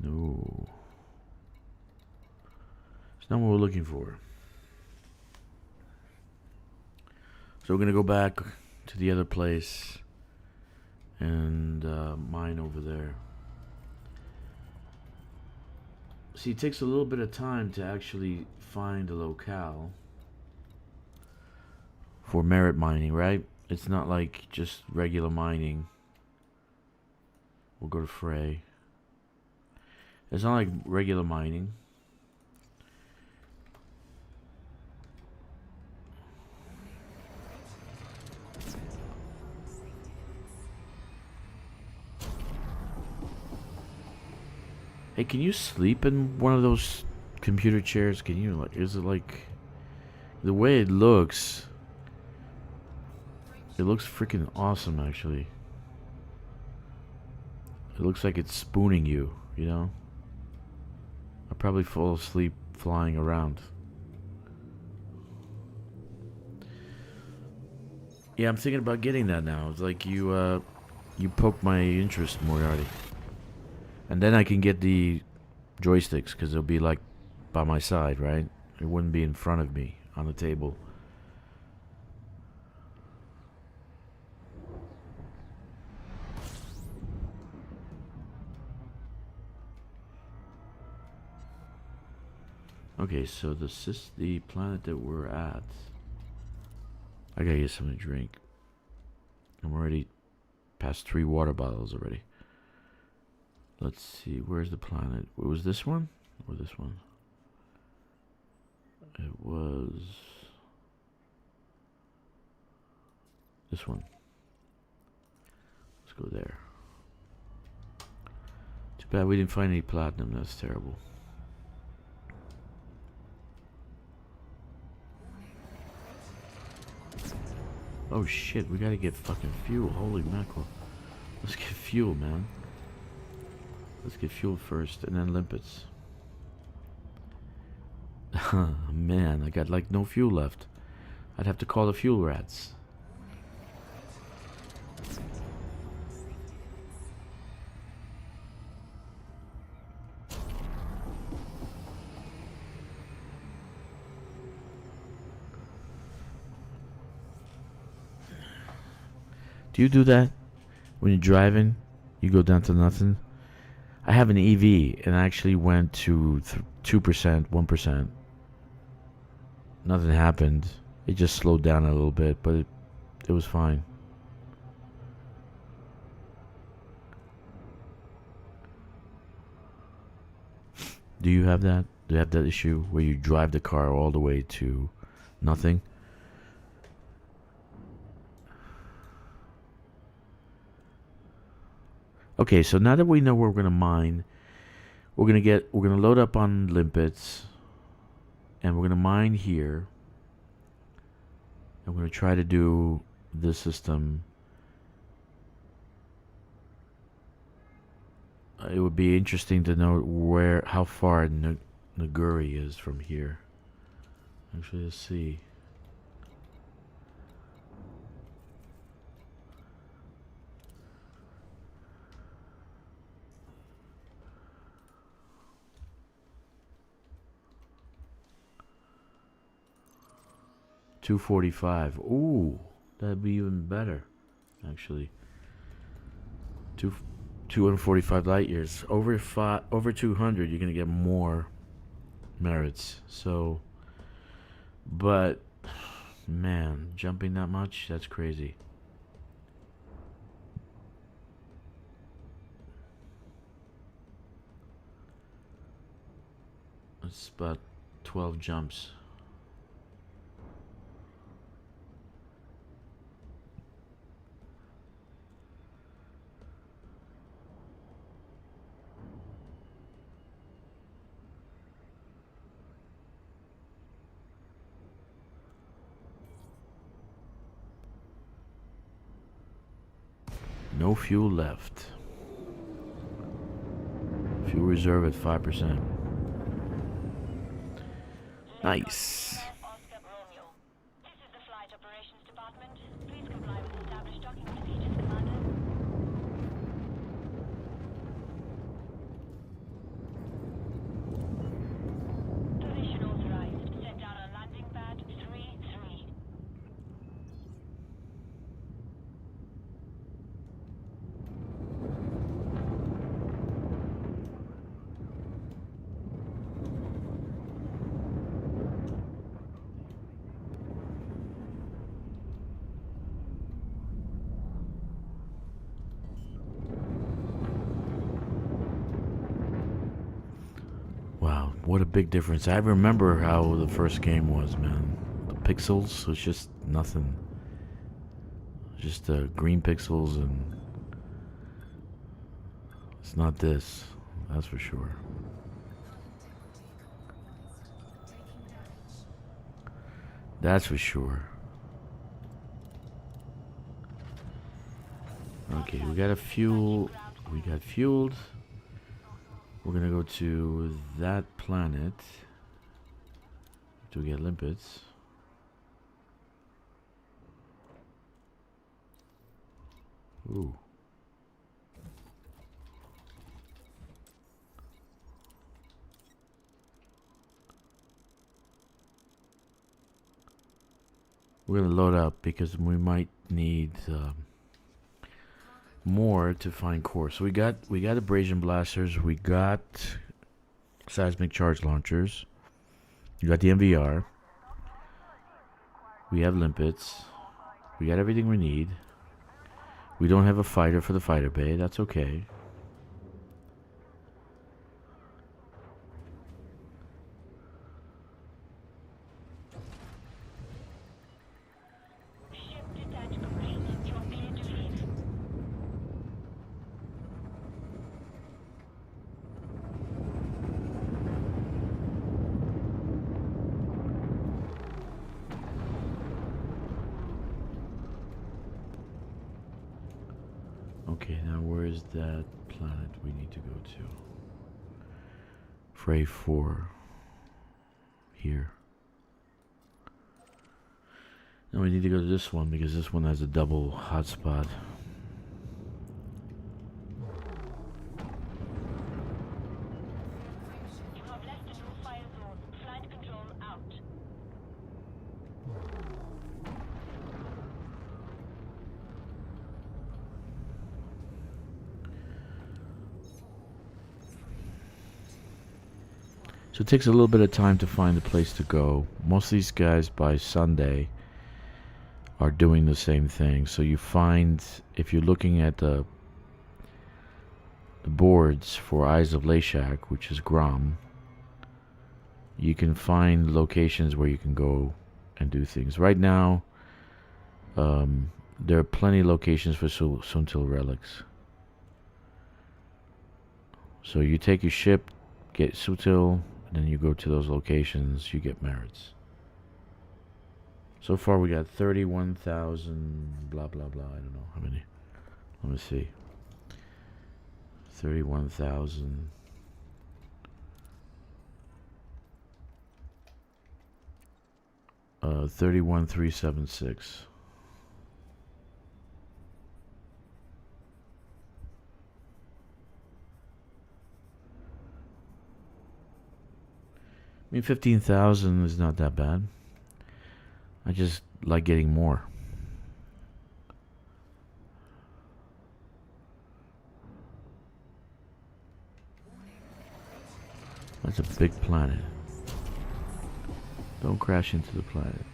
S1: No. It's not what we're looking for. So we're gonna go back to the other place and mine over there. See, it takes a little bit of time to actually find a locale for merit mining, right? It's not like just regular mining. We'll go to Frey. It's not like regular mining. Hey, can you sleep in one of those computer chairs? Can you, like, is it like, the way it looks freaking awesome, actually. It looks like it's spooning you, you know? I'll probably fall asleep flying around. Yeah, I'm thinking about getting that now. It's like you poke my interest, Moriarty. And then I can get the joysticks, because they'll be like by my side, right? It wouldn't be in front of me on the table. Okay, so the planet that we're at. I gotta get something to drink. I'm already past 3 water bottles already. Let's see, where's the planet? It was this one? Or this one? It was this one. Let's go there. Bad we didn't find any platinum. That's terrible. Oh shit, we gotta get fucking fuel. Holy mackerel. Let's get fuel, man. Let's get fuel first and then limpets. Man, I got like no fuel left. I'd have to call the fuel rats. Do you do that? When you're driving, you go down to nothing? I have an EV and I actually went to 2%, 1%. Nothing happened. It just slowed down a little bit, but it was fine. Do you have that? Do you have that issue where you drive the car all the way to nothing? Okay, so now that we know where we're gonna mine, we're gonna load up on limpets, and we're gonna mine here. And we're gonna try to do this system. It would be interesting to know how far Naguri is from here. Actually, let's see. $245. Ooh, that'd be even better, actually. 245 light years. Over 200, you're gonna get more merits. So, but man, jumping that much, that's crazy. It's about 12 jumps. No fuel left. Fuel reserve at 5%. Nice.
S3: Oscar Romeo. This is the Flight Operations Department. Please comply with established docking procedures, Commander. Position authorized. Set down on landing pad 3-3.
S1: Wow, what a big difference. I remember how the first game was, man. The pixels was just nothing. Just green pixels, and it's not this, that's for sure. That's for sure. Okay, we got a fuel. We got fueled. We're gonna go to that planet to get limpets. Ooh. We're gonna load up because we might need more to find core. So we got abrasion blasters, we got seismic charge launchers, we got the MVR, we have limpets, we got everything we need. We don't have a fighter for the fighter bay, that's okay.
S3: Ship detach complete. You are cleared to leave.
S1: Okay, now where is that planet we need to go to? Fray 4. Here. Now we need to go to this one because this one has a double hotspot.
S3: You have left the no fire zone. Flight control out.
S1: So it takes a little bit of time to find a place to go. Most of these guys by Sunday are doing the same thing. So you find, if you're looking at the boards for Eyes of Lashak, which is Grom, you can find locations where you can go and do things. Right now, there are plenty of locations for Suntil relics. So you take your ship, get Sutil, and then you go to those locations, you get merits. So far we got 31,000 blah blah blah, I don't know how many. Let me see. 31,000. Uh, 31,376. I mean, 15,000 is not that bad. I just like getting more. That's a big planet. Don't crash into the planet.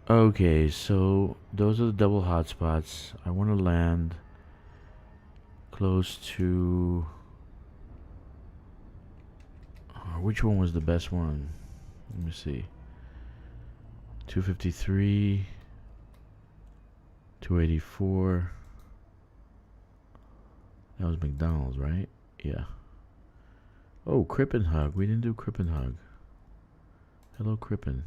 S1: Okay, so those are the double hotspots. I want to land close to... which one was the best one? Let me see. 253, 284. That was McDonald's, right? Yeah. Oh, Crippen Hug. We didn't do Crippen Hug. Hello, Crippen.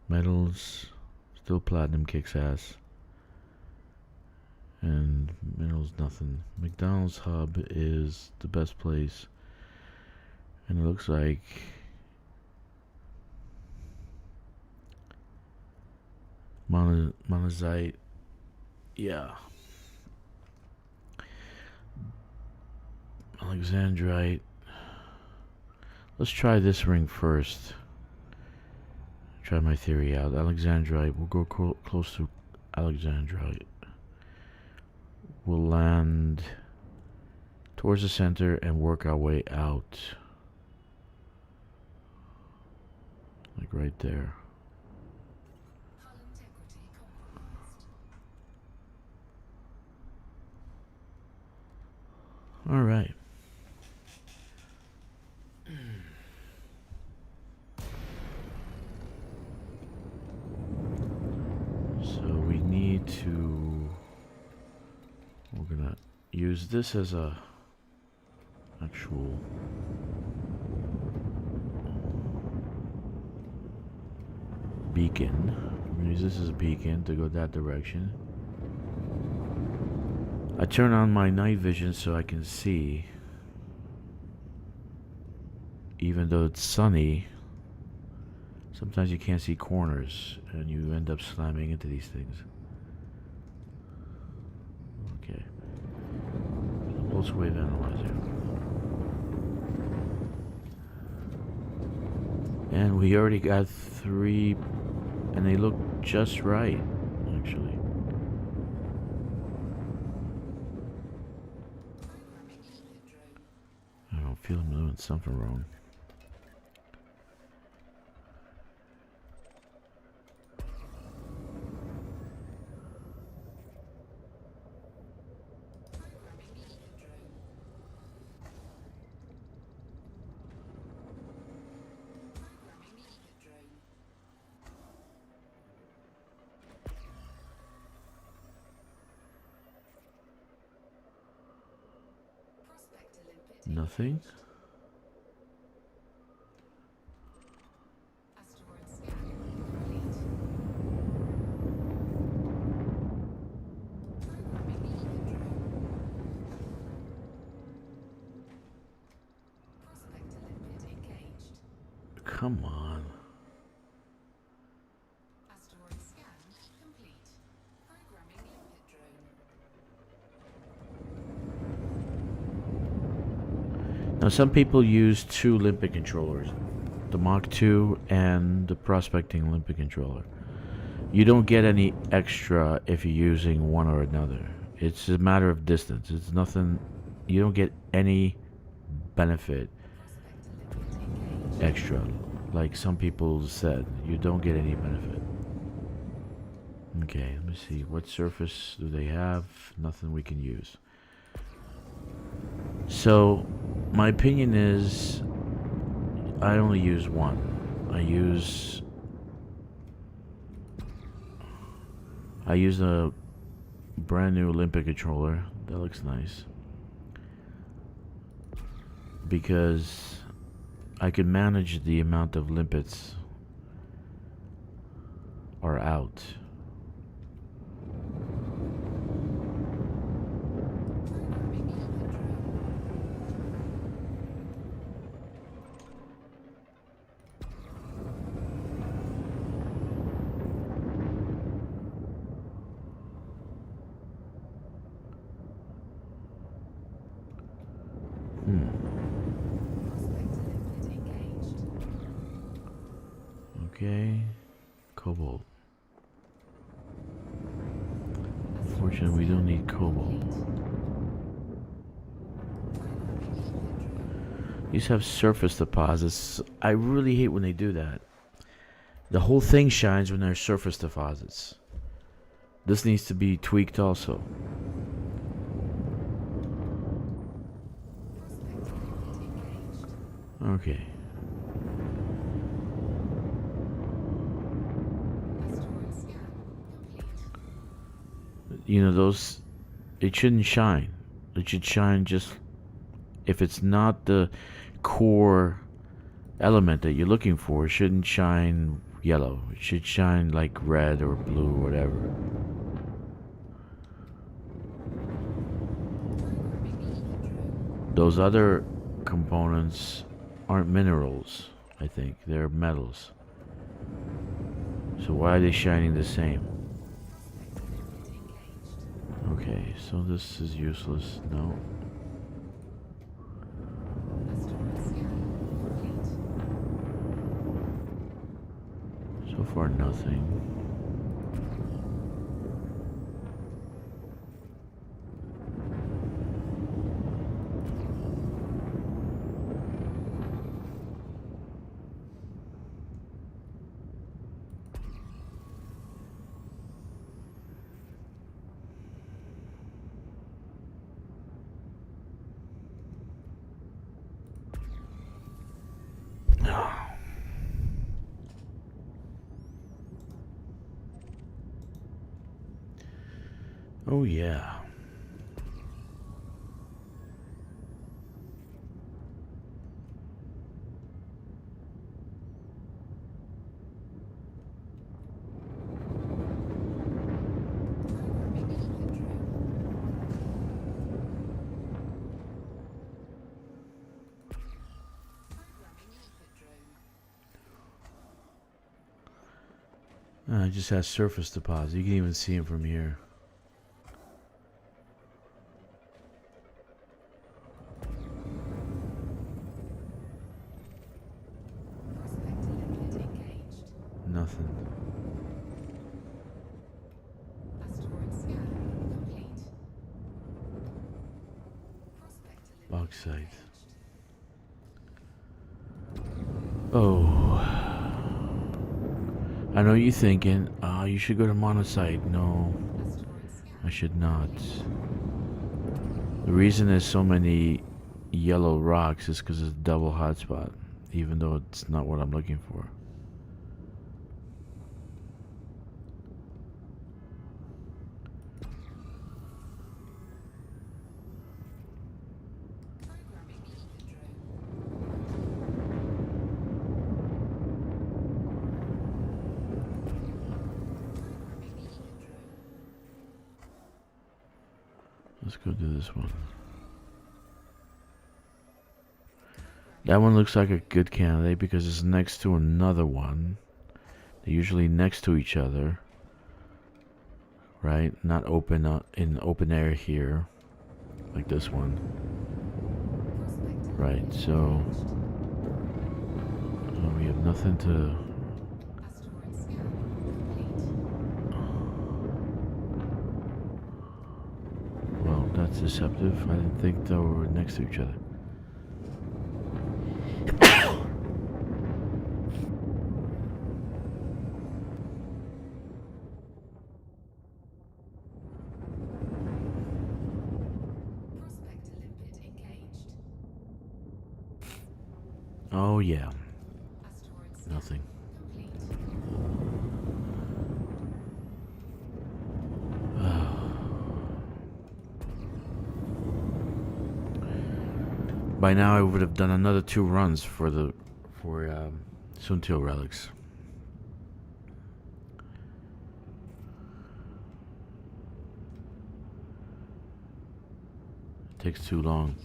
S1: Metals, still platinum kicks ass. And minerals, nothing. McDonald's hub is the best place. And it looks like monazite. Yeah. Alexandrite. Let's try this ring first. Try my theory out. Alexandrite. We'll go close to Alexandrite. We'll land towards the center and work our way out. Like right there. All right. So we need to... we're gonna use this as a actual beacon. We're gonna use this as a beacon to go that direction. I turn on my night vision so I can see. Even though it's sunny, sometimes you can't see corners and you end up slamming into these things. Okay. Pulse wave analyzer. And we already got 3, and they look just right, actually. I don't feel I'm doing something wrong. Nothing.
S2: Asteroid scan complete. Programming Prospector limpet engaged.
S1: Come on.
S2: Asteroid scan complete. Programming limpet drone.
S1: Now, some people use two limpet controllers, the Mach 2 and the prospecting limpet controller. You don't get any extra if you're using one or another. It's a matter of distance. It's nothing. You don't get any benefit extra. Like some people said, you don't get any benefit. Okay, let me see. What surface do they have? Nothing we can use. So, my opinion is, I only use one. I use a brand new Olympic controller. That looks nice. Because I can manage the amount of limpets are out. Okay, cobalt. Unfortunately, we don't need cobalt. These have surface deposits. I really hate when they do that. The whole thing shines when there's surface deposits. This needs to be tweaked also. Okay. You know, those, it shouldn't shine. It should shine just, if it's not the core element that you're looking for, it shouldn't shine yellow. It should shine like red or blue or whatever. Those other components aren't minerals, I think. They're metals. So why are they shining the same? Okay, so this is useless. No. So far, nothing. Oh yeah. It just has surface deposits. You can even see them from here. Nothing. Bauxite. Oh. I know you're thinking, you should go to monocyte. No, I should not. The reason there's so many yellow rocks is because it's a double hotspot, even though it's not what I'm looking for. Let's go do this one. That one looks like a good candidate because it's next to another one. They're usually next to each other, right? Not open in open air here, like this one. Right, so we have nothing to. Well, that's deceptive. I didn't think they were next to each other. Oh yeah. Nothing. By now I would have done another 2 runs for Suntil relics. It takes too long.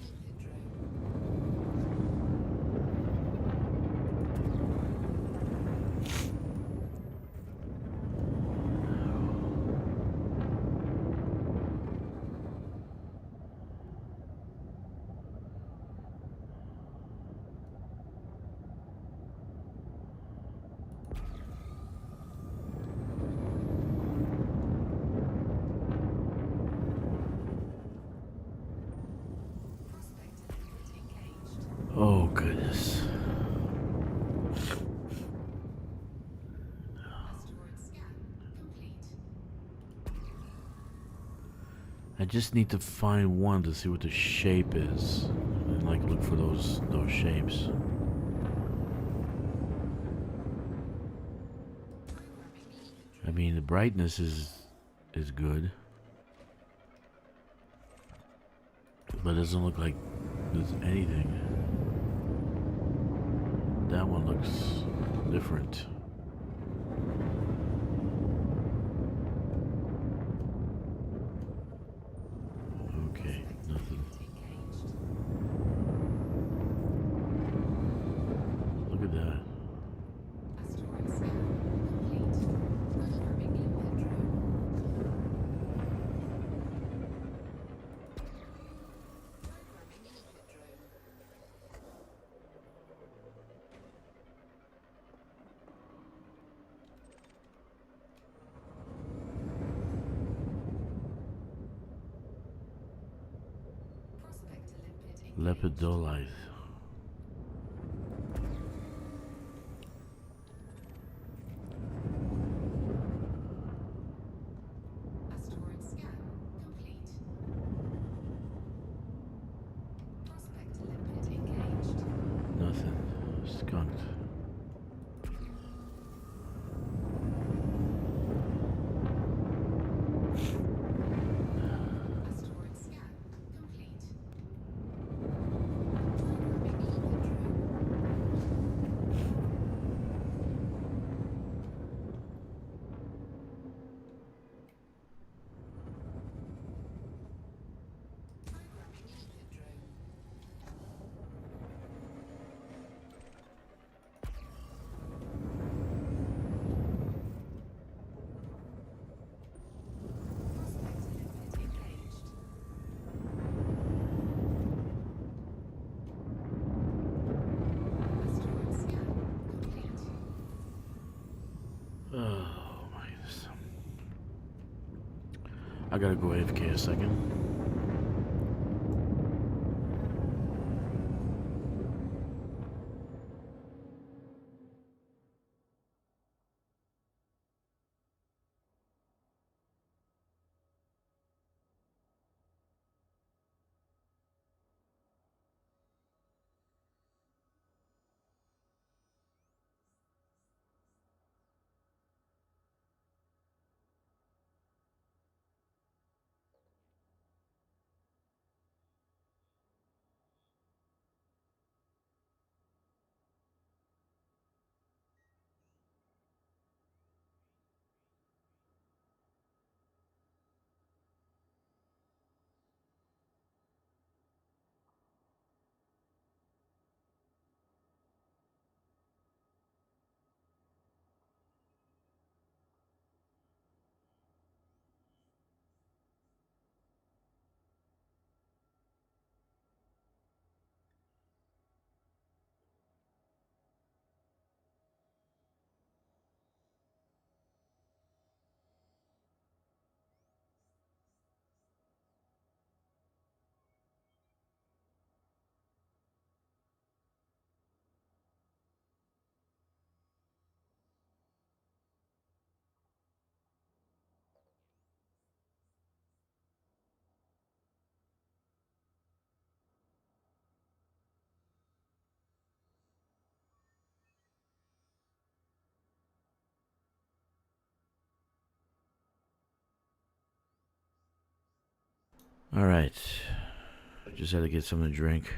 S1: Oh goodness. I just need to find one to see what the shape is and like look for those shapes. I mean, the brightness is good, but it doesn't look like there's anything. That one looks different. Okay, nothing. Look at that. Lepidolite. Nothing. Skunked. Oh my goodness. I gotta go AFK a second. Alright. Just had to get something to drink.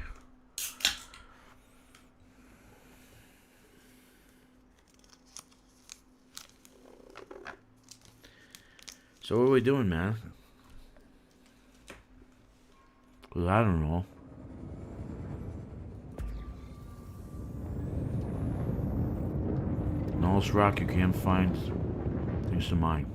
S1: So what are we doing, man? 'Cause I don't know. In all this rock you can't find things to mine.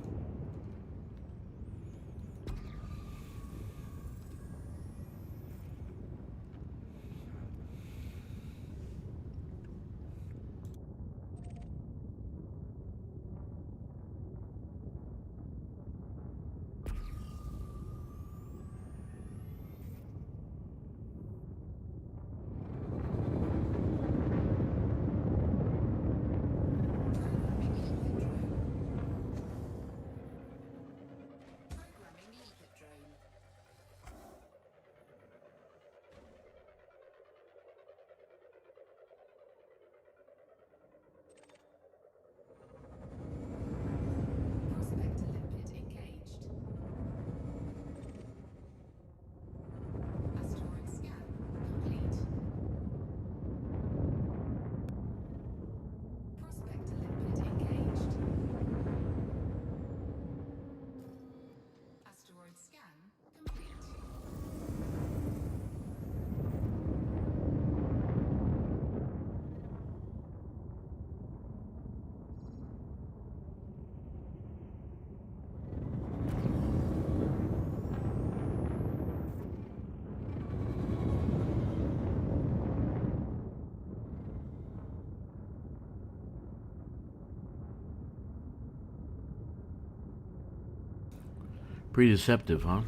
S1: Pretty deceptive, huh?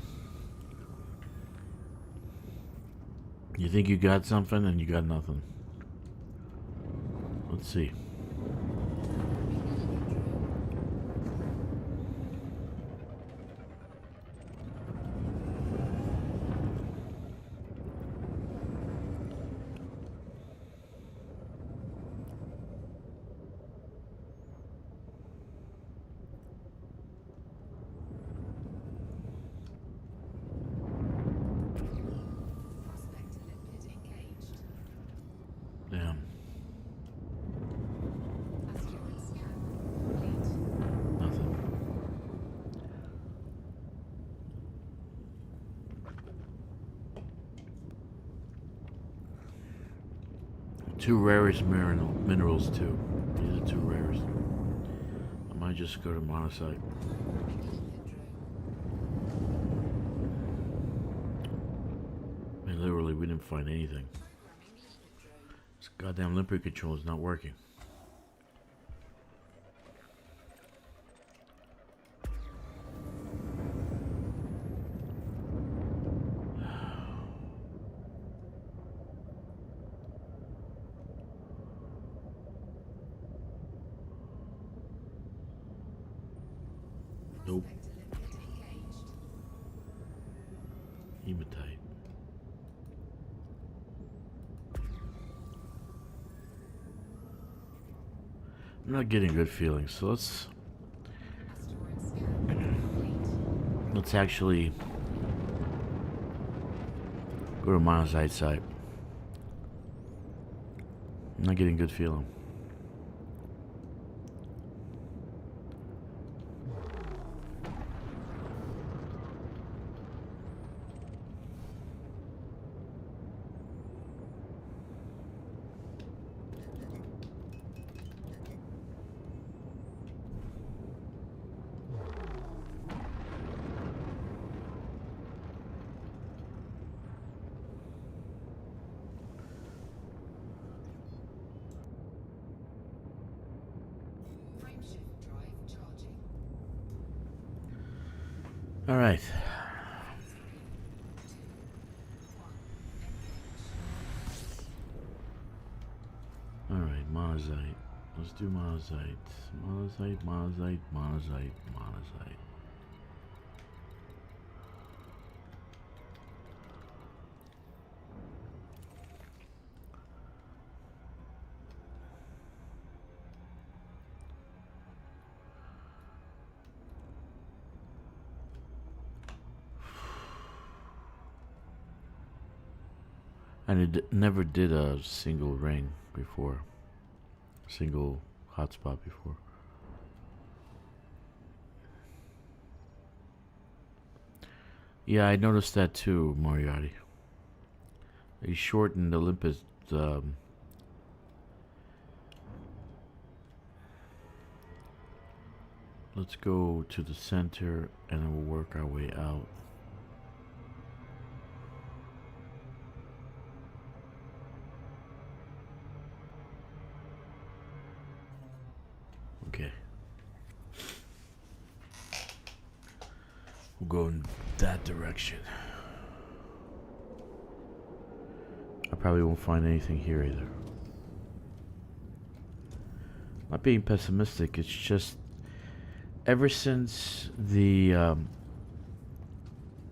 S1: You think you got something and you got nothing. Let's see. Damn. Nothing. Two rarest minerals too. These are two rarest. I might just go to monocyte. I mean, literally, we didn't find anything. This goddamn limpet control is not working. Nope. Hematite. I'm not getting good feelings, so let's actually go to monocyte site. I'm not getting good feeling. All right. All right, monocyte. Let's do monocyte. Monocyte, monocyte, monocyte, monocyte. And it never did a single ring before. Single hotspot before. Yeah, I noticed that too, Moriarty. They shortened Olympus. Let's go to the center and then we'll work our way out. Okay. We'll go in that direction. I probably won't find anything here either. Not being pessimistic, it's just ever since they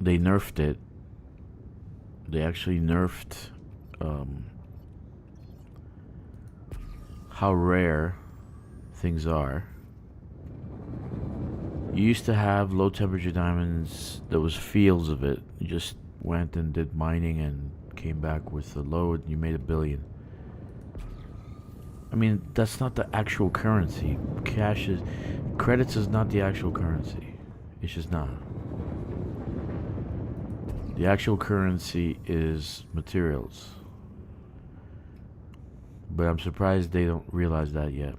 S1: nerfed it, they actually nerfed how rare things are. You used to have low temperature diamonds, there was fields of it. You just went and did mining and came back with a load and you made $1 billion. I mean, that's not the actual currency. Credits is not the actual currency. It's just not. The actual currency is materials. But I'm surprised they don't realize that yet.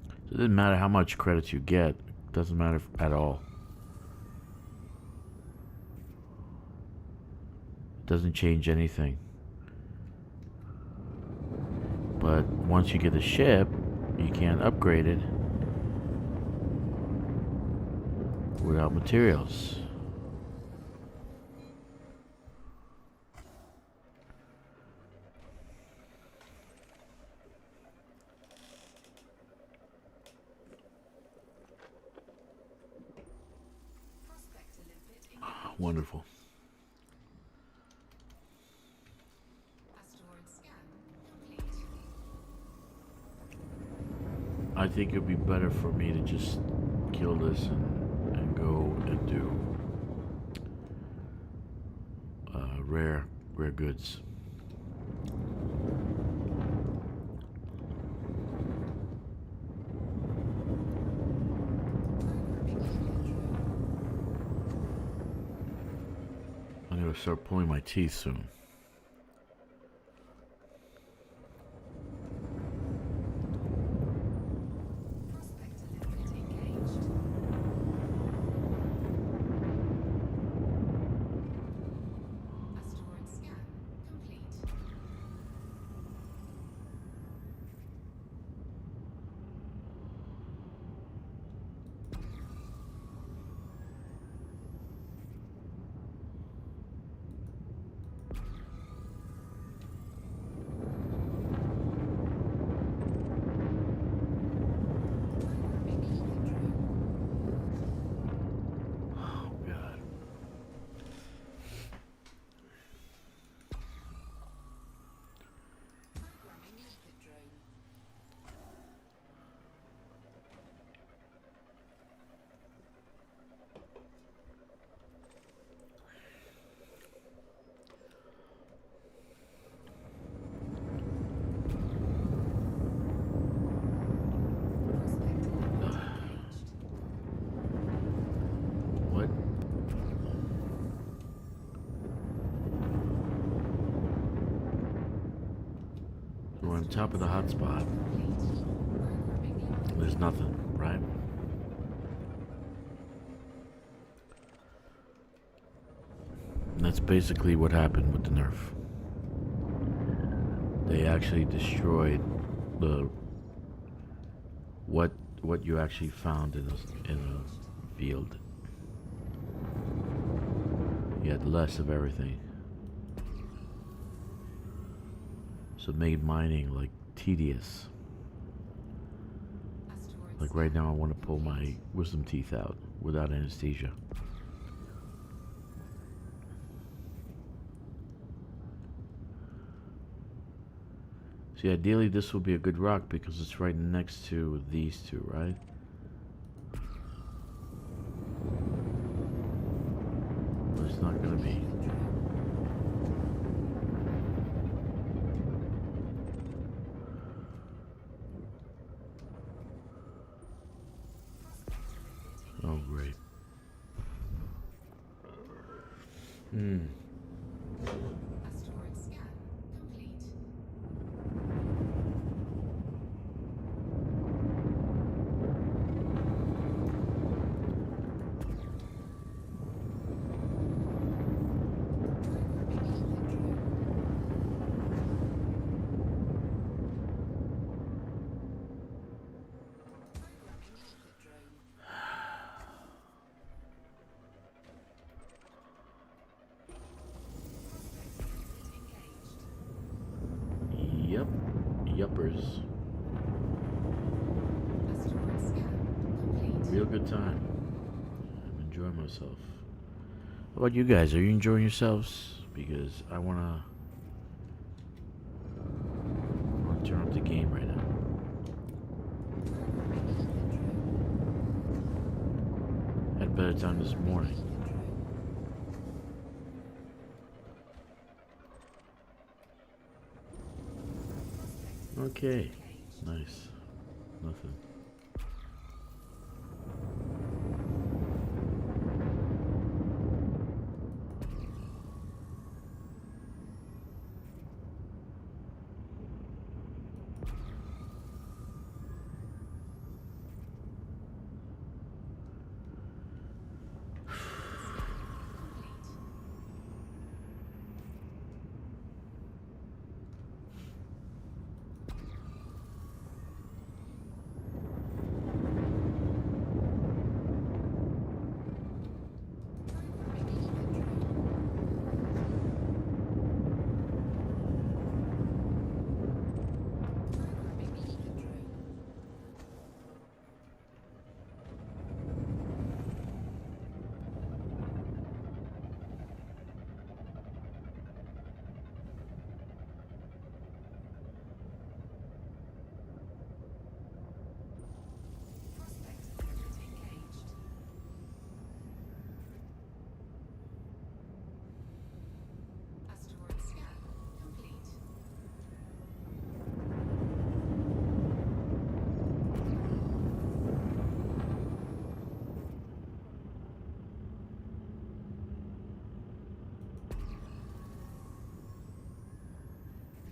S1: So it doesn't matter how much credits you get. It doesn't matter at all. It doesn't change anything. But once you get a ship, you can't upgrade it without materials. Wonderful. I think it'd be better for me to just kill this and go and do rare goods. I'm gonna start pulling my teeth soon. On top of the hotspot, there's nothing, right? And that's basically what happened with the nerf. They actually destroyed the what you actually found in a field. You had less of everything. So it made mining like tedious. Like right now I want to pull my wisdom teeth out without anesthesia. See, ideally this will be a good rock because it's right next to these two, right? But it's not gonna be. Oh, great. Hmm.
S4: Asteroid scan complete.
S1: Yep. Yuppers.
S4: Asteroid scan complete.
S1: Real good time. I'm enjoying myself. How about you guys? Are you enjoying yourselves? Because I wanna turn up the game right now. Had a better time this morning. Okay. Nice. Nothing.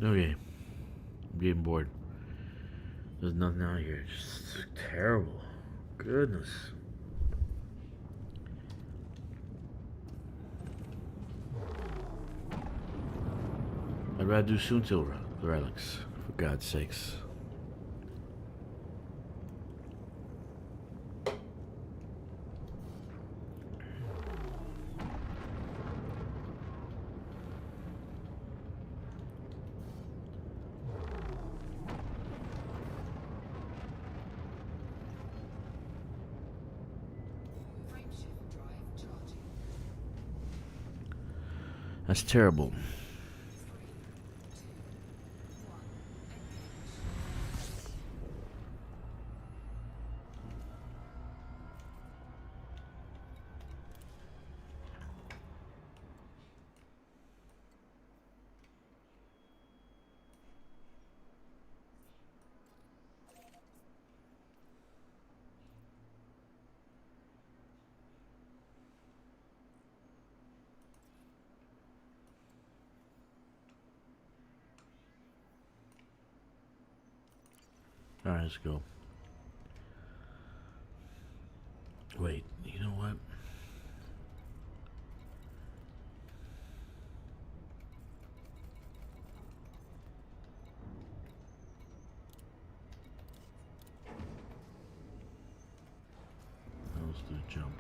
S1: Okay. I'm getting bored. There's nothing out here. Just terrible. Goodness. I'd rather do Soontil relics, for God's sakes. That's terrible. Alright, let's go. Wait, you know what? Let's do a jump.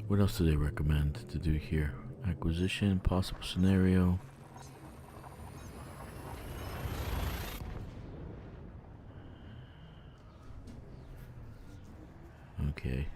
S1: What else do they recommend to do here? Acquisition, possible scenario. Okay.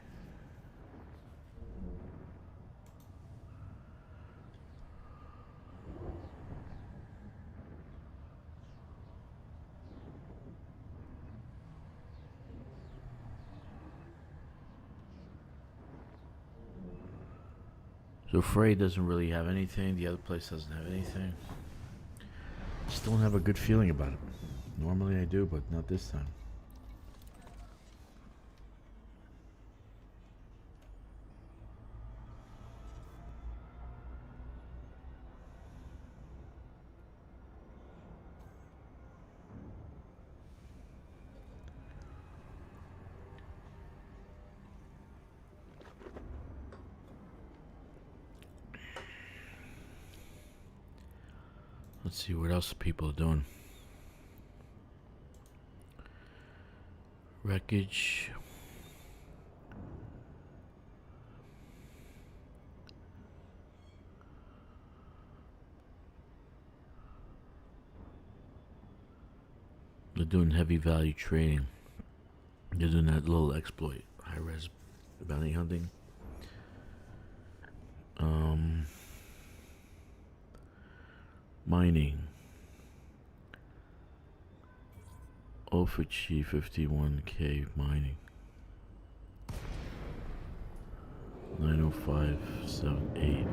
S1: So Frey doesn't really have anything. The other place doesn't have anything. Just don't have a good feeling about it. Normally I do, but not this time. Let's see what else people are doing. Wreckage. They're doing heavy value trading. They're doing that little exploit, high res bounty hunting. Mining. Offici 51k mining. 90578.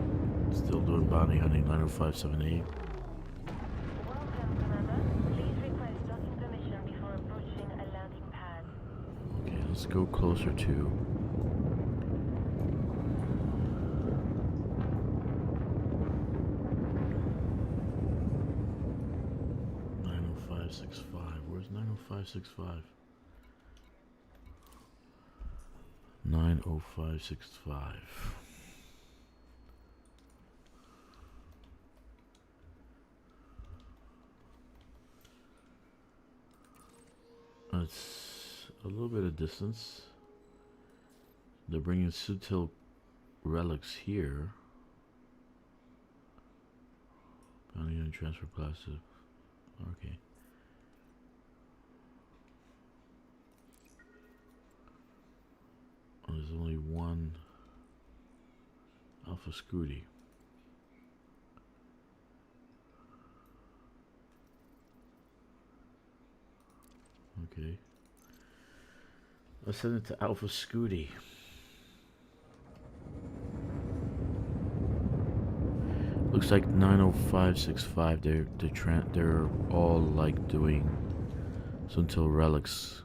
S1: Still doing bounty hunting. 90578.
S3: Welcome, Commander. Please request docking permission before approaching a landing pad.
S1: Okay, let's go closer to. Where's 90565? 90565. It's a little bit of distance. They're bringing Sutil relics here. Bounty and transfer plastic. Okay. Oh, there's only one Alpha Scooty. Okay. Let's send it to Alpha Scooty. Looks like 90565. They're all like doing so until relics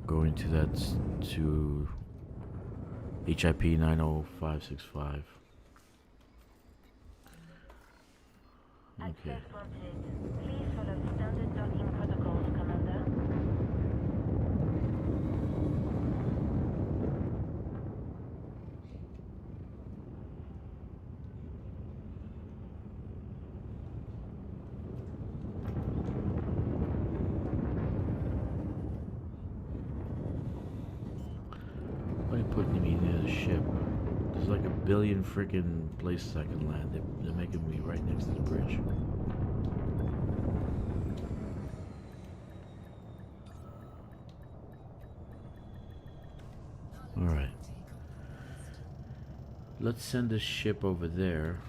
S1: going to that to HIP 90565. Okay.
S3: Access wanted. Please follow standard docking protocols, Commander.
S1: Why are you putting me near the ship? There's like a billion freaking places I can land. They're making me right next to the bridge. Alright. Let's send this ship over there.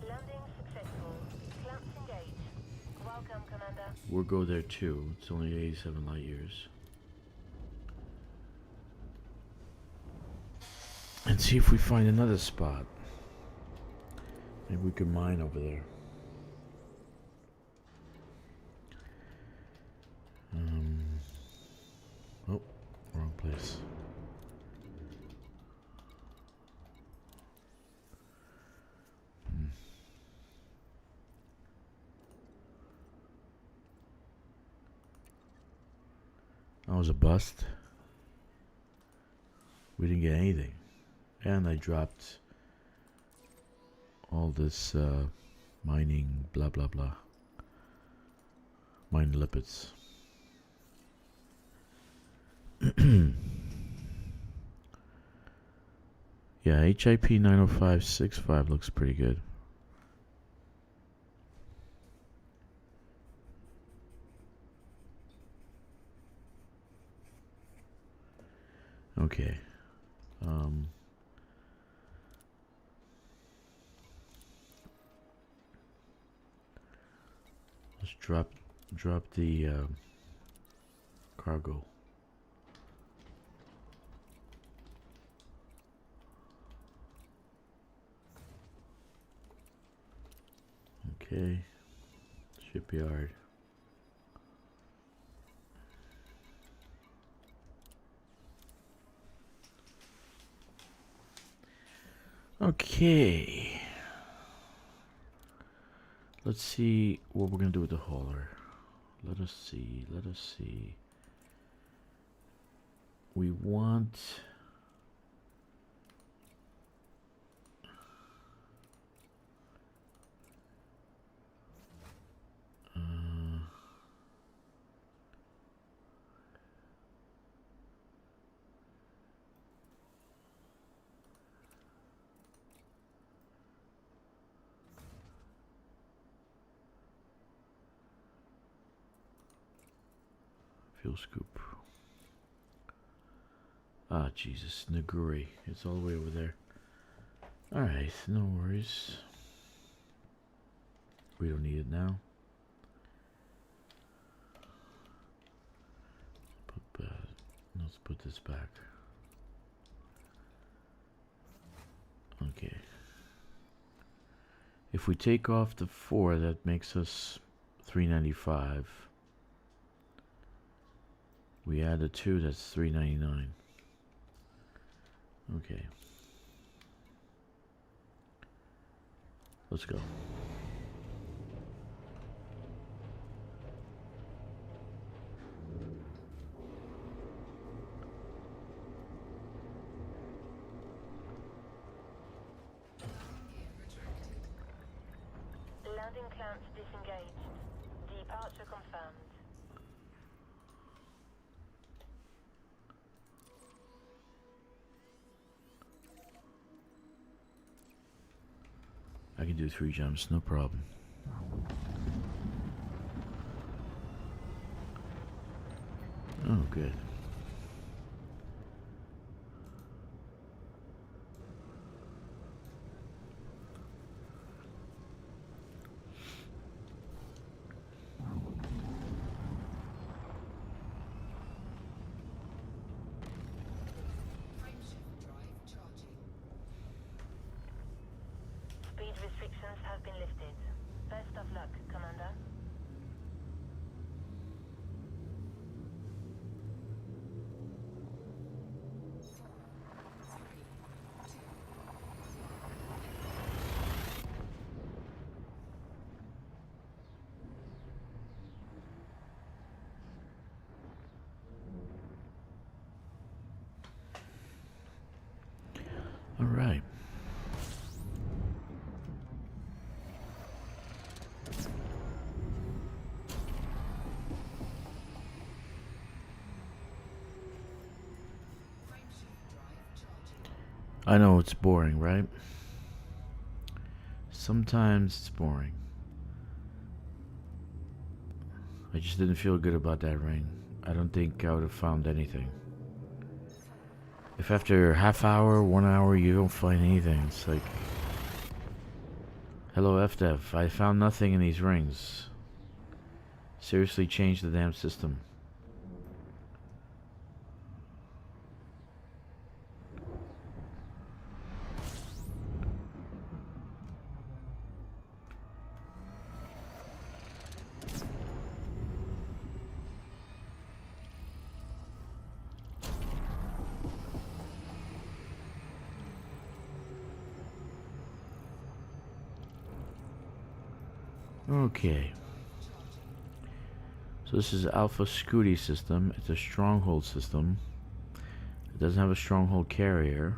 S3: Landing successful. Clamps engaged. Welcome, Commander.
S1: We'll go there too. It's only 87 light years. And see if we find another spot. Maybe we can mine over there. Oh, wrong place. That was a bust. We didn't get anything. And I dropped all this mining blah blah blah. Mine lipids. Yeah, HIP 90565 looks pretty good. Okay. Let's drop the cargo. Okay. Shipyard. Okay. Let's see what we're gonna do with the hauler. Let us see. Let us see. We want. Fuel scoop. Ah, Jesus, Naguri. It's all the way over there. Alright, no worries. We don't need it now. Let's put this back. Okay. If we take off the 4, that makes us 395. We add a 2, that's 399. Okay. Let's go.
S3: Landing clamps disengaged. Departure confirmed.
S1: I can do 3 jumps, no problem. Oh, good.
S3: Speed restrictions have been lifted. Best of luck, Commander.
S1: All right. I know it's boring, right? Sometimes it's boring. I just didn't feel good about that ring. I don't think I would have found anything. If after half hour, 1 hour, you don't find anything, it's like... Hello, FDev. I found nothing in these rings. Seriously, change the damn system. Okay. So this is Alpha Scooty system. It's a stronghold system. It doesn't have a stronghold carrier.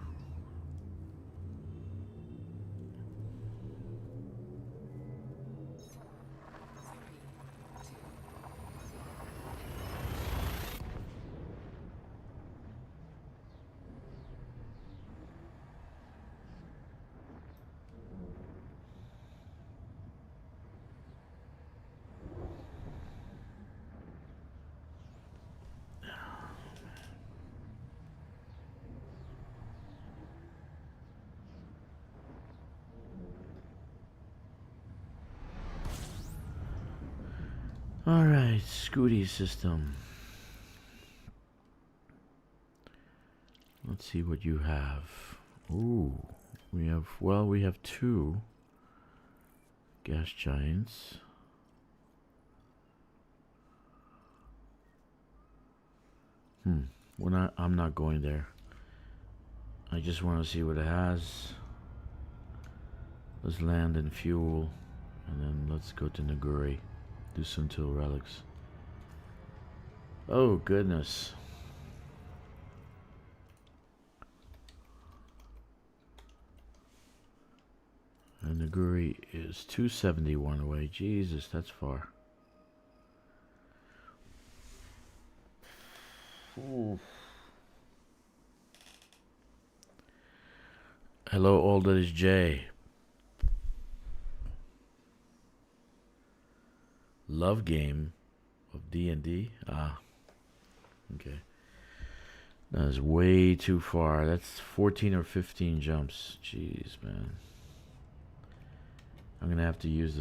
S1: Alright, Scooty system. Let's see what you have. Ooh, we have 2. Gas giants. I'm not going there. I just want to see what it has. Let's land and fuel, and then let's go to Naguri. Do some till relics. Oh goodness. And Naguri is 271 away. Jesus, that's far. Ooh. Hello, all that is J. Love game of D&D. Ah, okay. That is way too far. That's 14 or 15 jumps. Jeez, man. I'm gonna have to use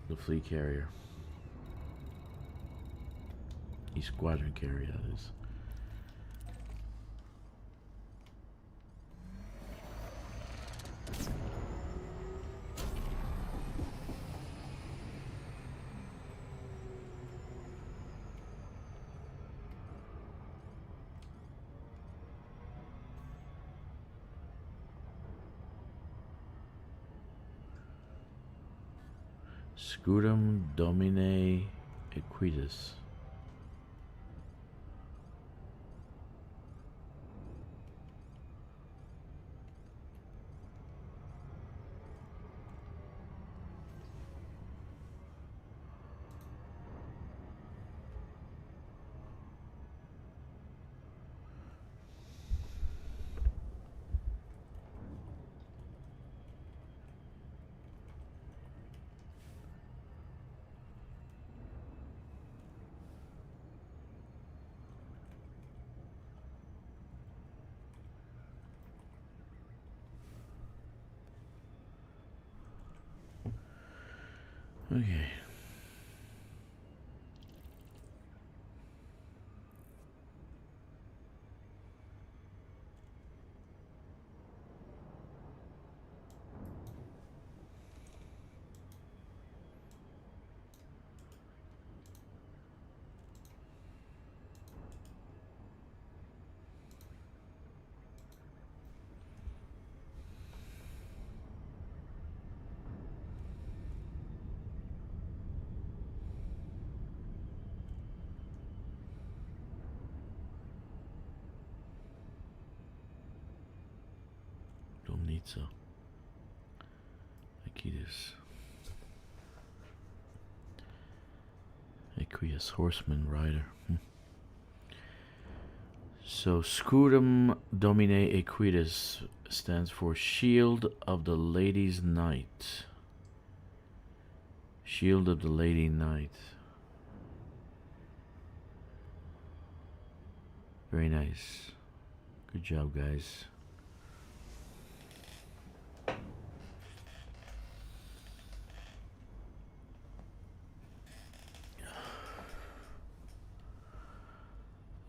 S1: the fleet carrier. The squadron carrier, that is. Scutum Domine Equitus. Okay. Domnitsa. Equitus. Equius, horseman, rider. So, Scutum Domine Equitus stands for Shield of the Lady's Knight. Shield of the Lady Knight. Very nice. Good job, guys.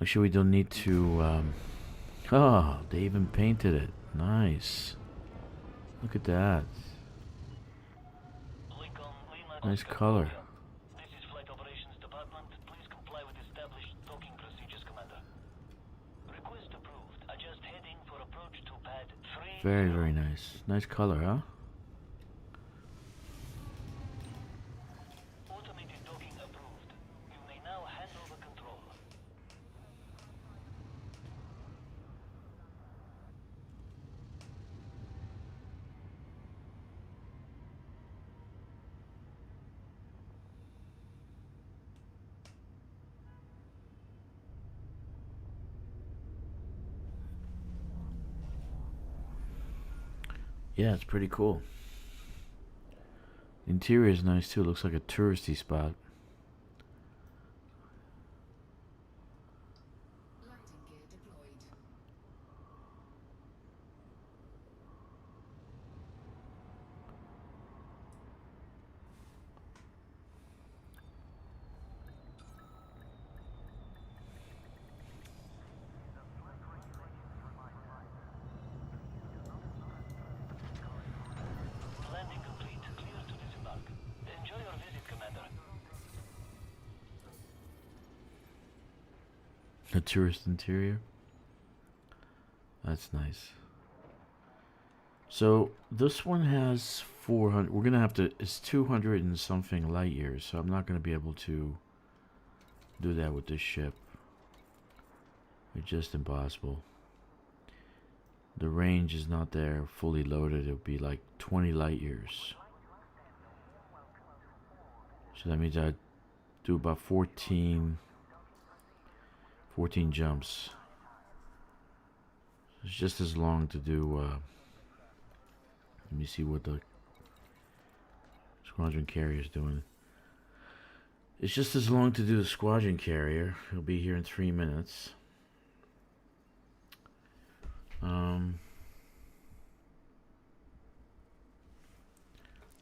S1: Actually, we don't need to, oh, they even painted it. Nice. Look at that. Nice color.
S5: This is Flight Operations Department. Please comply with established docking procedures, Commander. Request approved. Adjust heading for approach to pad 3.
S1: Very, very nice. Nice color, huh?
S5: Automated docking approved. You may now hand over control.
S1: Yeah, it's pretty cool. Interior is nice too. Looks like a touristy spot.
S4: Lighting gear deployed.
S5: Landing complete. Clear to disembark.
S1: A tourist interior. That's nice. So this one has 400. We're gonna have to. It's 200 and something light years. So I'm not gonna be able to do that with this ship. It's just impossible. The range is not there fully loaded. It would be like 20 light years. So that means I do about 14 jumps. It's just as long to do. Let me see what the squadron carrier is doing. It's just as long to do the squadron carrier. He'll be here in 3 minutes.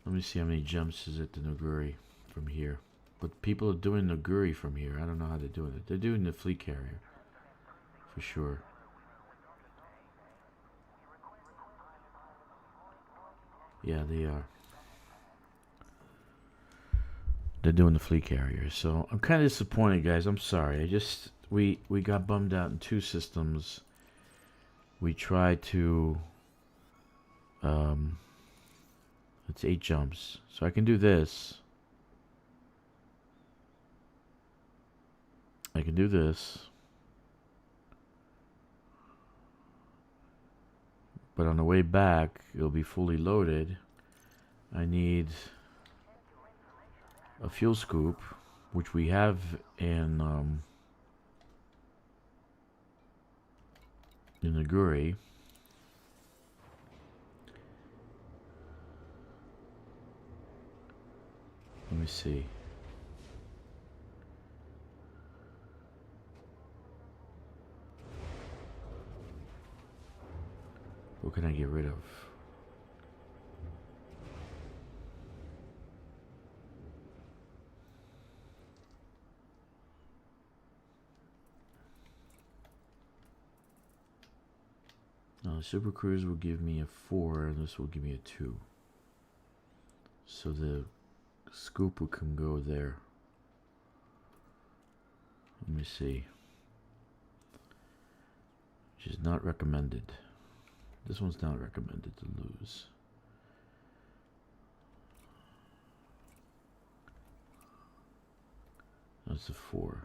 S1: Let me see how many jumps is it to Naguri from here. But people are doing Naguri from here. I don't know how they're doing it. They're doing the fleet carrier. For sure. Yeah, they are. They're doing the fleet carrier. So I'm kind of disappointed, guys. I'm sorry. We got bummed out in 2 systems. We tried to it's 8 jumps. So I can do this. I can do this. But on the way back, it'll be fully loaded. I need a fuel scoop, which we have in Naguri. Let me see. What can I get rid of? Super Cruise will give me a 4, and this will give me a 2. So the scoop can go there. Let me see. Which is not recommended. This one's not recommended to lose. That's a 4.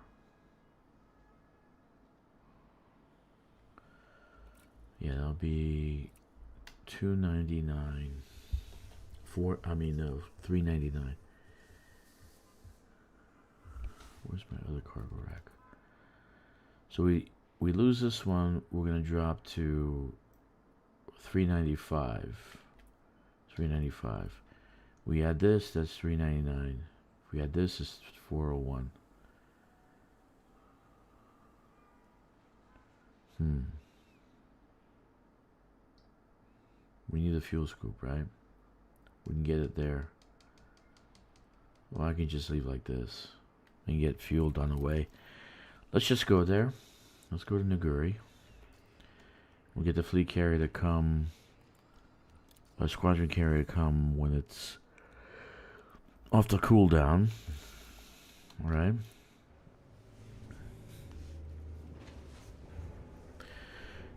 S1: Yeah, that'll be 299. 399. Where's my other cargo rack? So we lose this one. We're gonna drop to 395. 395. We add this. That's 399. If we add this, it's 401. We need a fuel scoop, right? We can get it there. Well, I can just leave like this and get fueled on the way. Let's just go there. Let's go to Naguri. We'll get the fleet carrier to come, a squadron carrier to come when it's off the cooldown. Alright.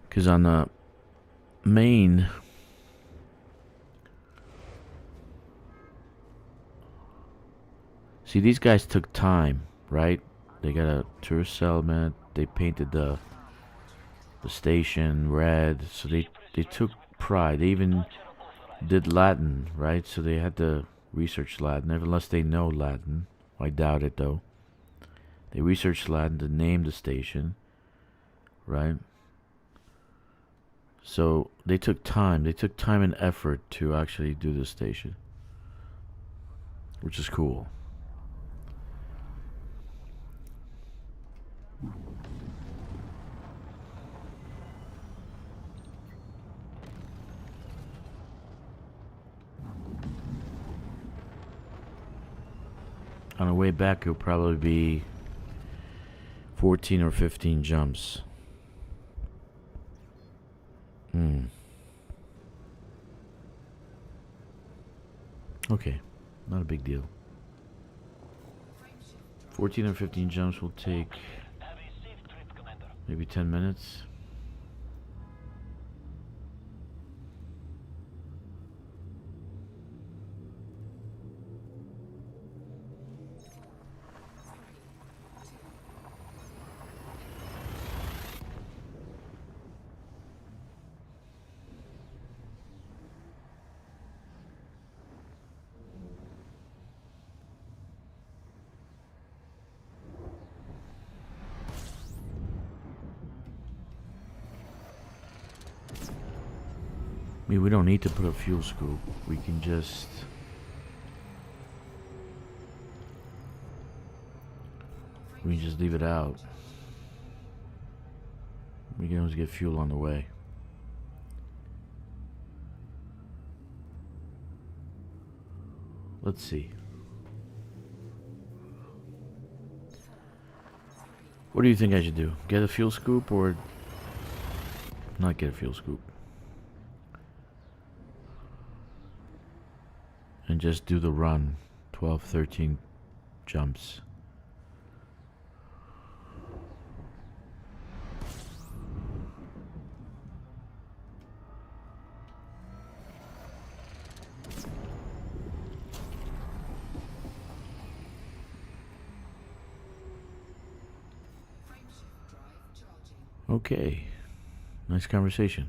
S1: Because on the main, see, these guys took time, right? They got a tourist element. They painted the station red, so they took pride. They even did Latin, right? So they had to research Latin, unless they know Latin. I doubt it, though. They researched Latin to name the station, right? So they took time. They took time and effort to actually do the station, which is cool. On the way back, it'll probably be 14 or 15 jumps. Okay, not a big deal. 14 or 15 jumps will take.
S5: Have a safe trip, Commander.
S1: Maybe 10 minutes. I mean, we don't need to put a fuel scoop. We can just... we can just leave it out. We can always get fuel on the way. Let's see. What do you think I should do? Get a fuel scoop or not get a fuel scoop? And just do the run. 12, 13 jumps. Okay. Nice conversation.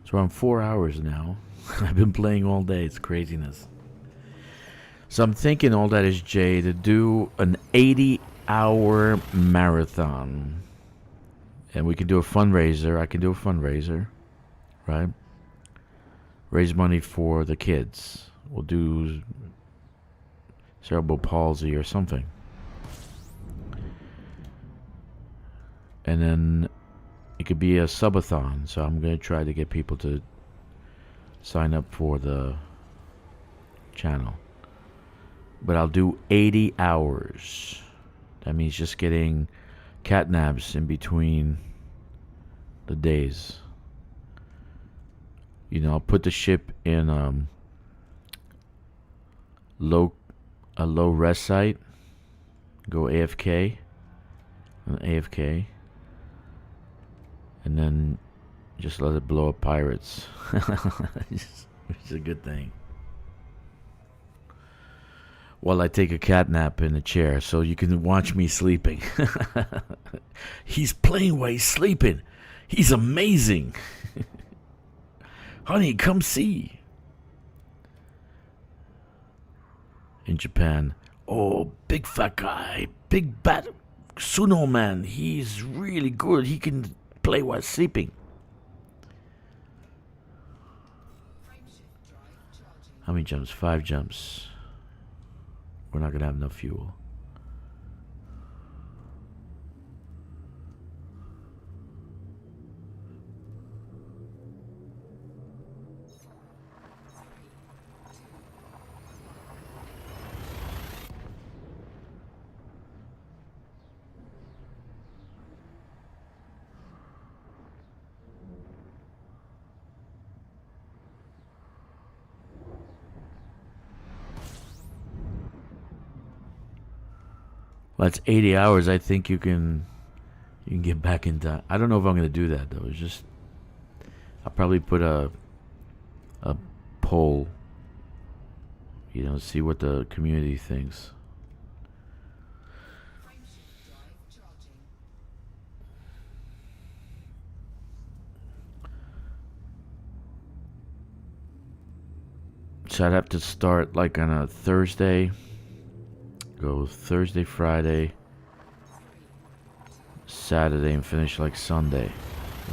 S1: So I'm 4 hours now. I've been playing all day. It's craziness. So I'm thinking all that is Jay to do an 80-hour marathon. And we can do a fundraiser. I can do a fundraiser. Right? Raise money for the kids. We'll do cerebral palsy or something. And then it could be a subathon, so I'm going to try to get people to sign up for the channel. But I'll do 80 hours. That means just getting catnaps in between the days. You know, I'll put the ship in a low rest site. Go AFK. AFK. And then just let it blow up pirates. Which is a good thing. While I take a cat nap in a chair so you can watch me sleeping. He's playing while he's sleeping. He's amazing. Honey, come see. In Japan. Oh, big fat guy. Big bat Suno man. He's really good. He can play while sleeping. How many jumps? 5 jumps. We're not gonna have enough fuel. Well, that's 80 hours. I think you can get back into. I don't know if I'm going to do that though. It's just I'll probably put a poll. You know, see what the community thinks. So I'd have to start like on a Thursday. Go Thursday, Friday, Saturday, and finish like Sunday,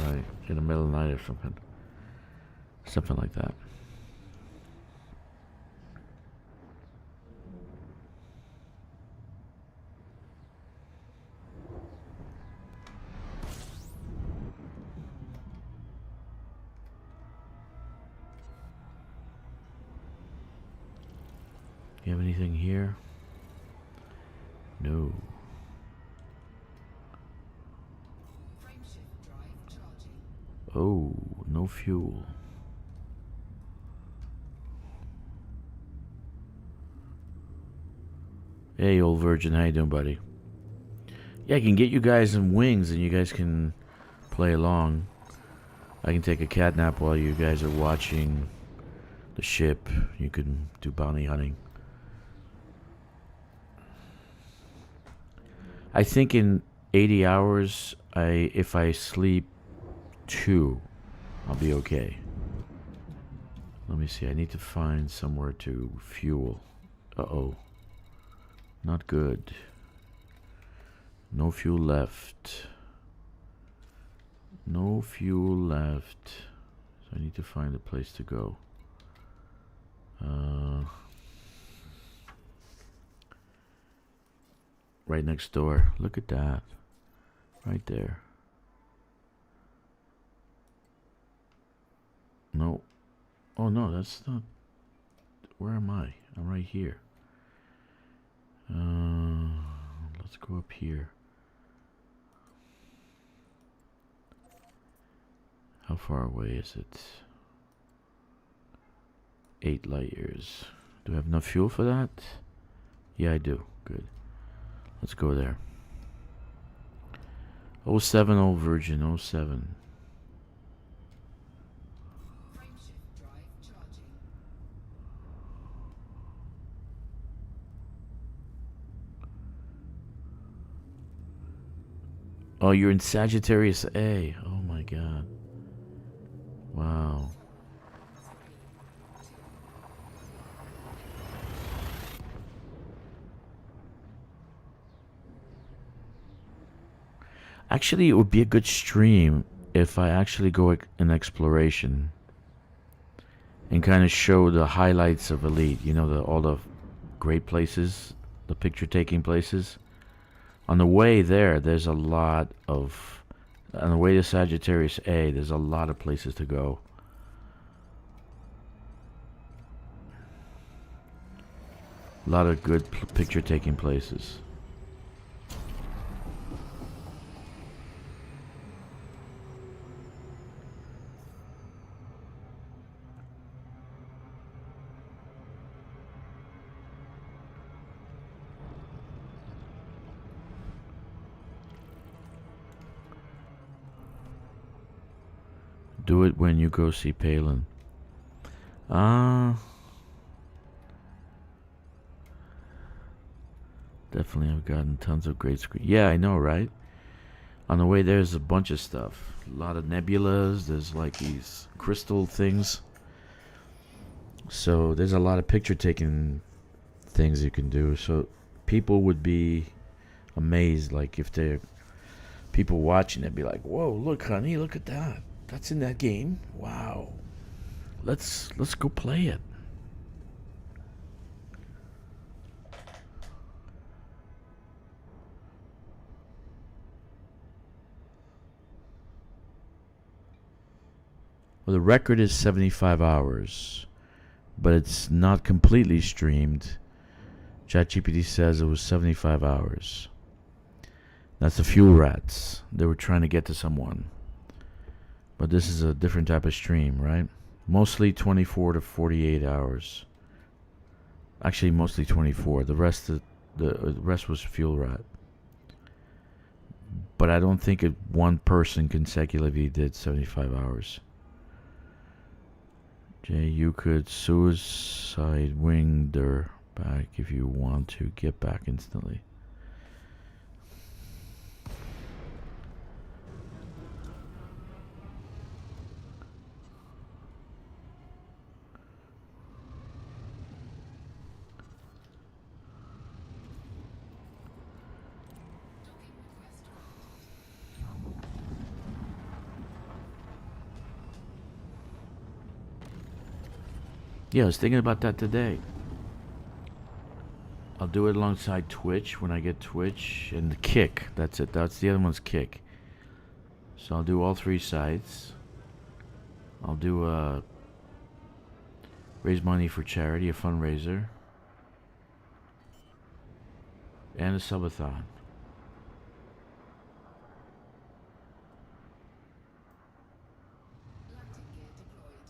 S1: right? In the middle of the night or something. Something like that. You have anything here? No. Oh, no fuel. Hey, old virgin, how you doing, buddy? Yeah, I can get you guys some wings and you guys can play along. I can take a cat nap while you guys are watching the ship. You can do bounty hunting. I think in 80 hours, if I sleep 2, I'll be okay. Let me see. I need to find somewhere to fuel. Uh-oh. Not good. No fuel left. No fuel left. So I need to find a place to go. Right next door. Look at that. Right there. No. Oh no, that's not. Where am I? I'm right here. Let's go up here. How far away is it? 8 light years. Do I have enough fuel for that? Yeah, I do. Good. Let's go there. 07 old virgin, 07.
S4: Frameshift drive charging.
S1: Oh, you're in Sagittarius A. Oh my god. Wow. Actually, it would be a good stream if I actually go in exploration and kind of show the highlights of Elite. You know, all the great places, the picture-taking places. On the way there, there's a lot of... On the way to Sagittarius A, there's a lot of places to go. A lot of good picture-taking places. Do it when you go see Palin. Definitely I've gotten tons of great screen. Yeah, I know, right? On the way there's a bunch of stuff. A lot of nebulas. There's like these crystal things. So there's a lot of picture taking things you can do. So people would be amazed. Like if they're people watching, they'd be like, "Whoa, look, honey, look at that. That's in that game. Wow. Let's go play it." Well, the record is 75 hours, but it's not completely streamed. ChatGPT says it was 75 hours. That's the fuel rats. They were trying to get to someone. But this is a different type of stream, right? Mostly 24 to 48 hours. Actually, mostly 24. The rest was fuel rat. But I don't think one person consecutively did 75 hours. Jay, you could suicide wing their back if you want to get back instantly. Yeah, I was thinking about that today. I'll do it alongside Twitch when I get Twitch and the Kick. That's it. That's the other one's Kick. So I'll do all 3 sites. I'll do raise money for charity, a fundraiser, and a subathon.
S4: Landing gear deployed.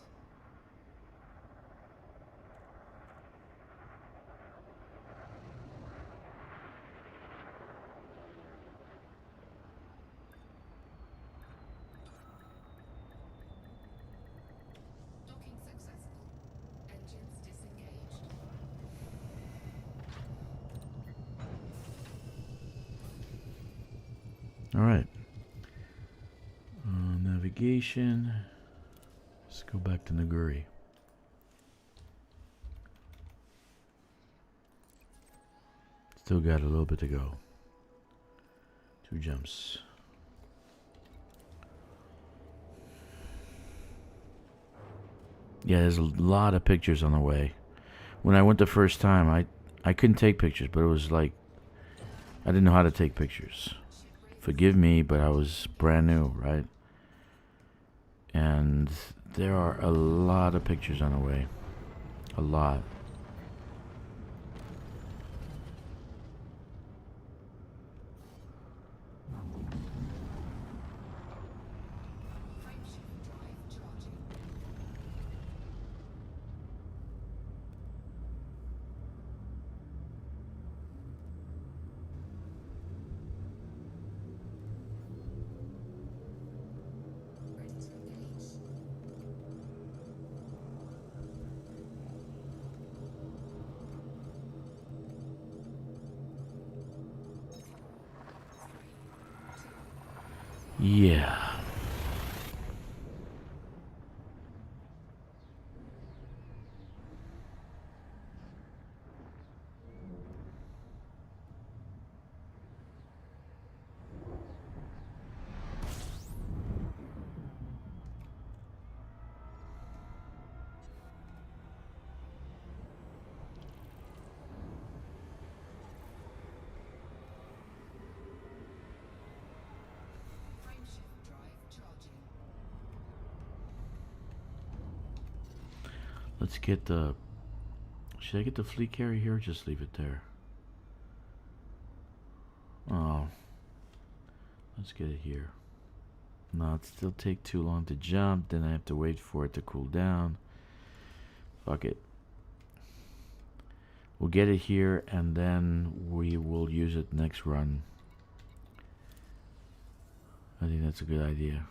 S1: All right. Navigation. Let's go back to Naguri. Still got a little bit to go. 2 jumps. Yeah, there's a lot of pictures on the way. When I went the first time, I couldn't take pictures, but it was like I didn't know how to take pictures. Forgive me, but I was brand new, right? And there are a lot of pictures on the way. A lot. Yeah. Let's get the... Should I get the fleet carrier here or just leave it there? Oh. Let's get it here. No, it still take too long to jump. Then I have to wait for it to cool down. Fuck it. We'll get it here and then we will use it next run. I think that's a good idea.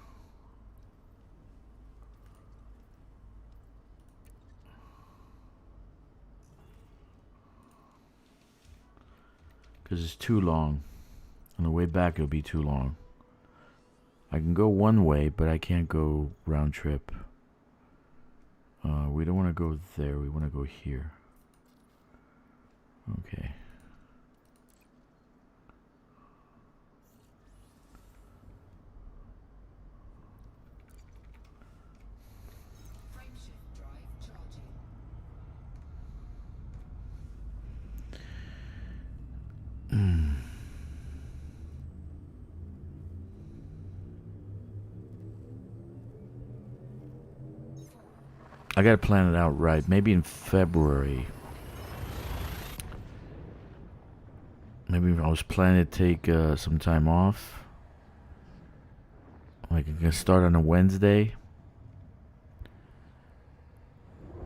S1: Because it's too long. On the way back it'll be too long. I can go one way, but I can't go round trip. We don't want to go there. We want to go here. Okay. I gotta plan it out right. Maybe in February. Maybe I was planning to take some time off. Like I can start on a Wednesday.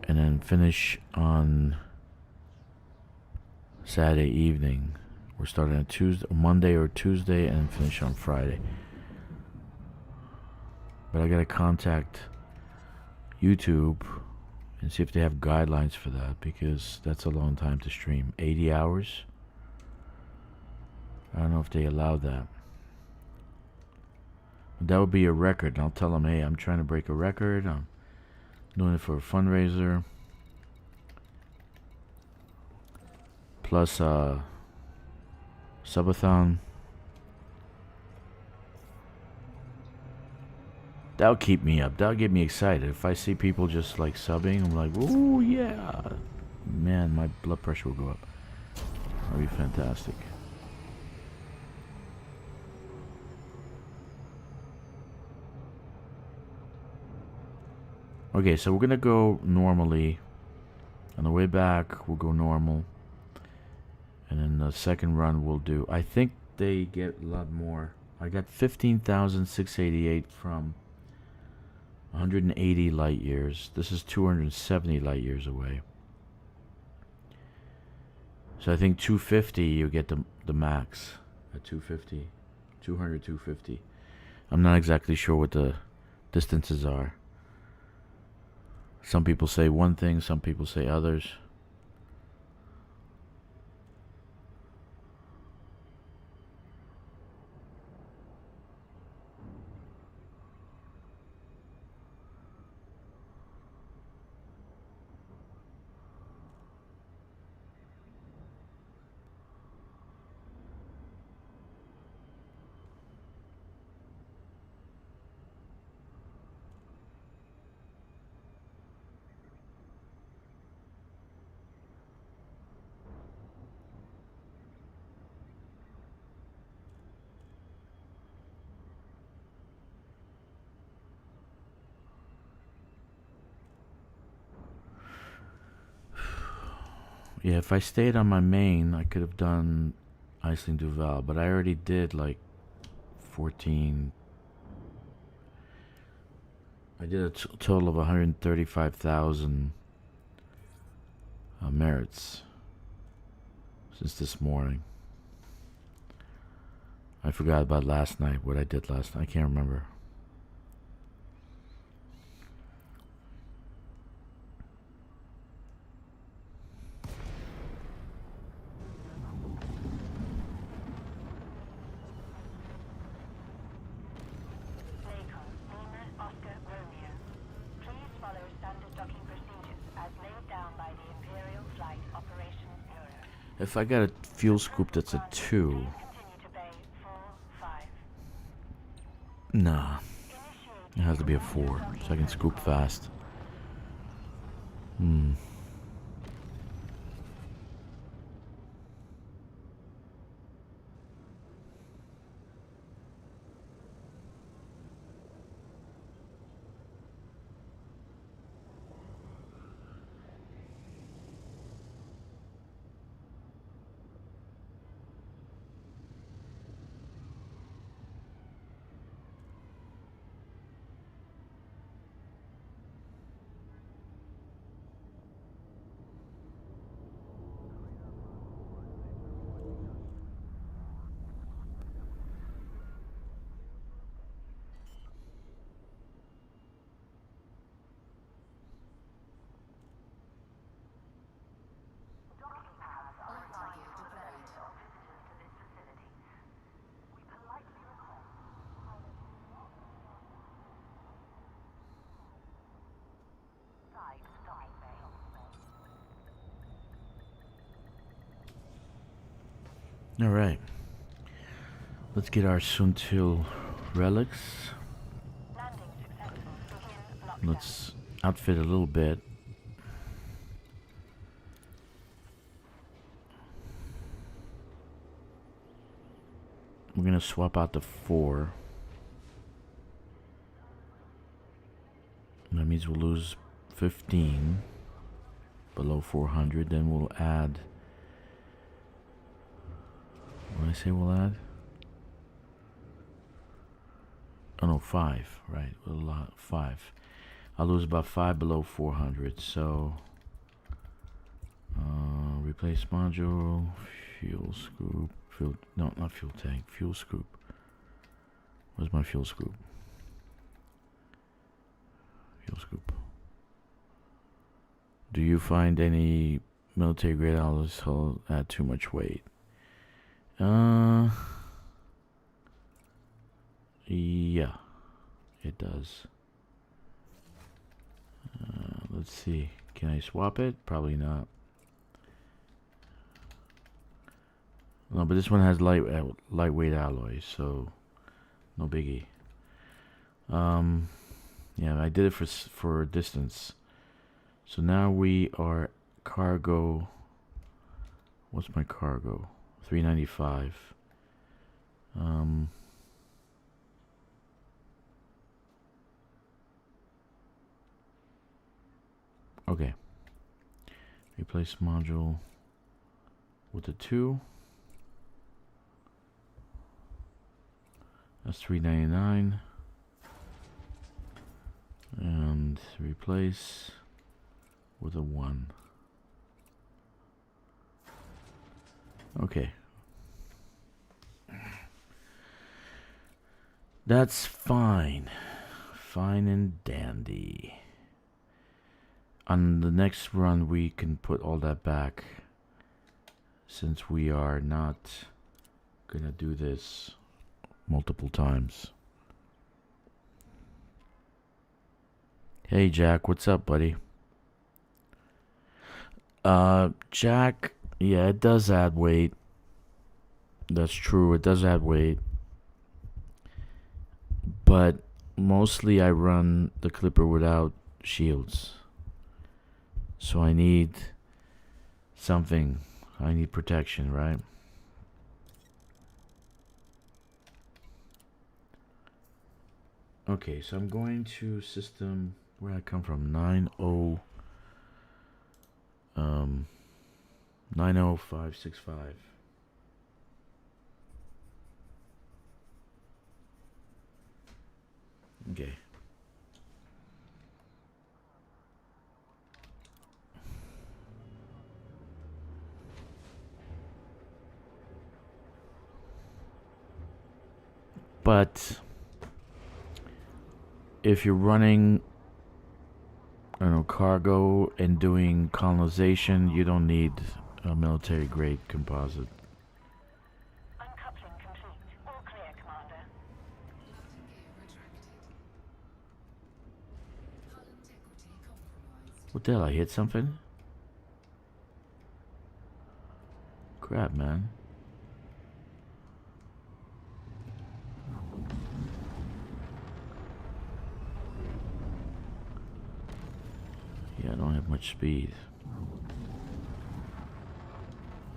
S1: And then finish on Saturday evening. We're starting on Tuesday, Monday or Tuesday, and finish on Friday. But I gotta contact YouTube and see if they have guidelines for that, because that's a long time to stream. 80 hours? I don't know if they allow that. That would be a record, and I'll tell them, hey, I'm trying to break a record. I'm doing it for a fundraiser. Plus subathon. That'll keep me up. That'll get me excited. If I see people just like subbing, I'm like, ooh, yeah. Man, my blood pressure will go up. That'll be fantastic. Okay, so we're going to go normally. On the way back, we'll go normal. And then the second run we'll do. I think they get a lot more. I got 15,688 from 180 light years. This is 270 light years away. So I think 250 you get the max at 250. 200, 250. I'm not exactly sure what the distances are. Some people say one thing, some people say others. Yeah, if I stayed on my main, I could have done Iceland Duval, but I already did like 14. I did a total of 135,000 merits since this morning. I forgot about last night, what I did last night. I can't remember.
S3: Mechan, Lima, Oscar, Romeo. Please follow standard docking procedures as laid down by the Imperial Flight Operations Bureau.
S1: If I got a fuel scoop that's a 2,
S3: Please continue to bay 4-5.
S1: nah, it has to be a 4 so I can scoop fast.
S4: Landing gear deployed.
S1: Alright. Let's get our Suntil relics.
S3: Landing successful. Begin lockdown.
S1: Let's outfit a little bit. We're gonna swap out the 4. That means we'll lose 15 below 400. Then we'll add. What did I say we'll add? Oh no, 5. Right, we'll 5. I'll lose about 5 below 400. So replace module, fuel scoop, fuel. No, not fuel tank. Fuel scoop. Where's my fuel scoop? Fuel scoop. Do you find any military grade alloys add too much weight? Yeah, it does. Let's see. Can I swap it? Probably not. No, but this one has lightweight alloys, so no biggie. Yeah, I did it for distance. So now we are cargo. What's my cargo? 395. Okay. Replace module with a 2. That's 399. And replace with a 1. Okay. That's fine. Fine and dandy. On the next run, we can put all that back, since we are not gonna do this multiple times. Hey Jack, what's up, buddy? Jack, yeah, it does add weight. That's true, it does add weight. But mostly I run the Clipper without shields. So I need something. I need protection, right? Okay, so I'm going to system where I come from, 90. 90565. Okay. But if you're running, I don't know, cargo and doing colonization, you don't need a military grade composite.
S3: Uncoupling complete. All clear, Commander.
S4: Landing gear retracted. Hull integrity compromised.
S1: What the hell? I hit something? Crap, man. Yeah, I don't have much speed.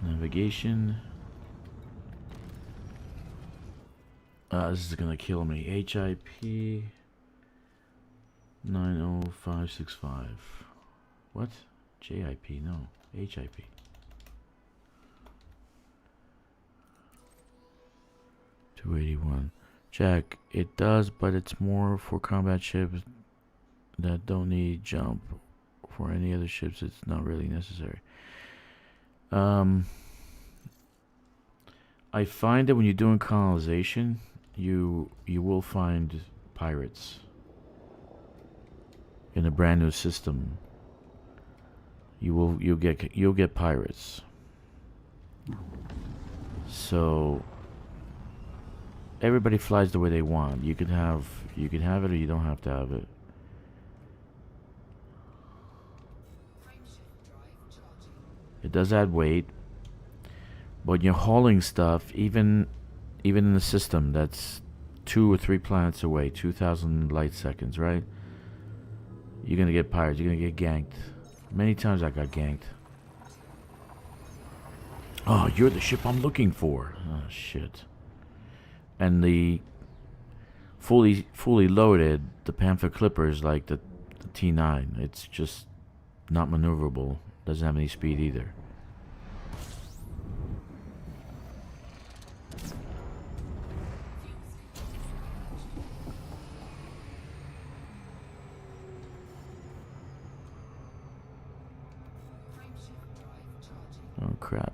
S1: Navigation. This is gonna kill me. HIP 90565. What? JIP? No. HIP. $281. Jack, it does, but it's more for combat ships that don't need jump. For any other ships, it's not really necessary. I find that when you're doing colonization, you will find pirates in a brand new system. You'll get pirates. So everybody flies the way they want. You can have it or you don't have to have it. It does add weight, but you're hauling stuff, even in the system that's 2 or 3 planets away, 2,000 light seconds, right? You're gonna get pirates. You're gonna get ganked. Many times I got ganked. Oh, you're the ship I'm looking for. Oh shit. And the fully loaded, the Panther Clippers, like the T9, it's just not maneuverable. Doesn't have any speed either. Oh crap.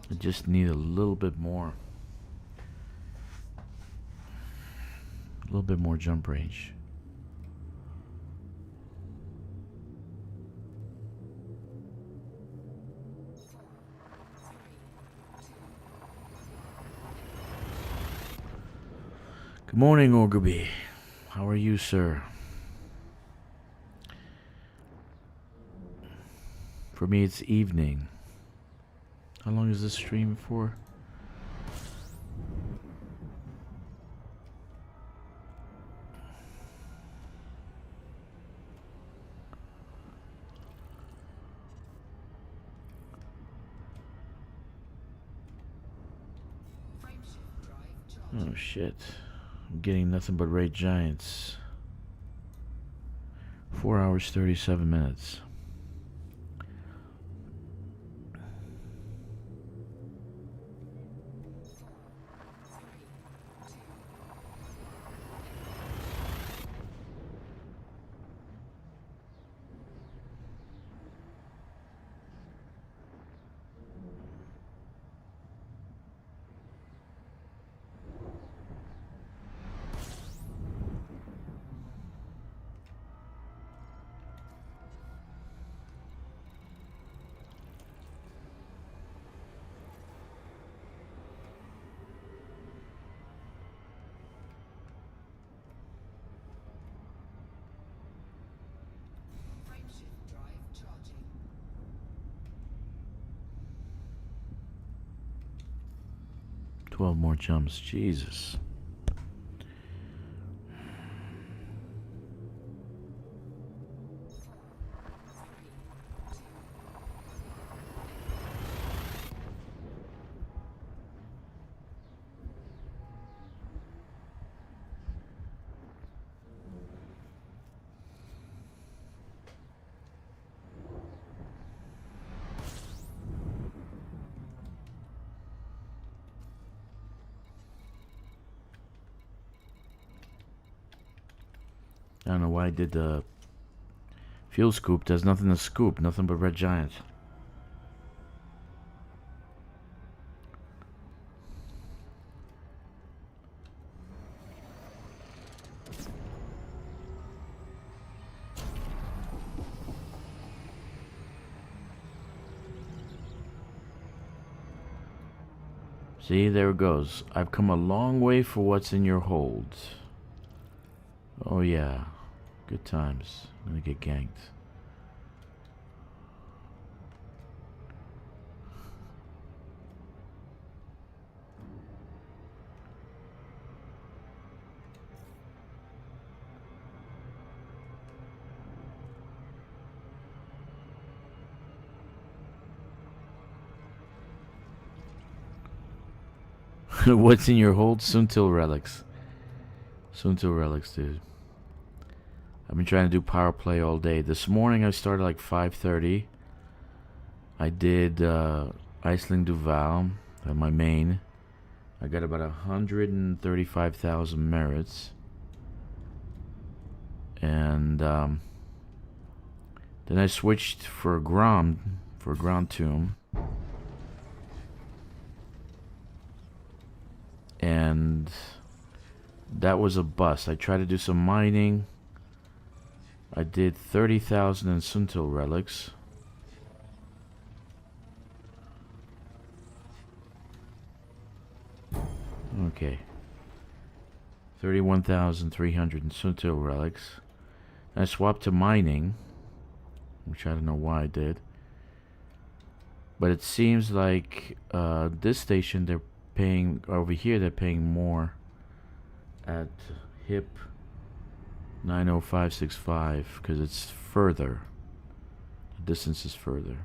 S1: I just need a little bit more. A little bit more jump range. Good morning, Orgaby. How are you, sir? For me, it's evening. How long is this stream for? Oh shit. I'm getting nothing but Ray Giants. 4 hours, 37 minutes. 12 more jumps. Jesus. I don't know why I did the fuel scoop. There's nothing to scoop. Nothing but red giants. See, there it goes. I've come a long way for what's in your hold. Oh yeah. Good times. I'm gonna get ganked. What's in your hold? Soon-till relics. Soon-till relics, dude. I've been trying to do power play all day. This morning I started like 5:30. I did Iceland Duval at my main. I got about 135,000 merits. And then I switched for a ground tomb. And that was a bust. I tried to do some mining. I did 30,000 in Suntil relics. Okay. 31,300 in Suntil relics. I swapped to mining, which I don't know why I did. But it seems like this station they're paying over here. They're paying more at HIP 90565 because it's further. The distance is further.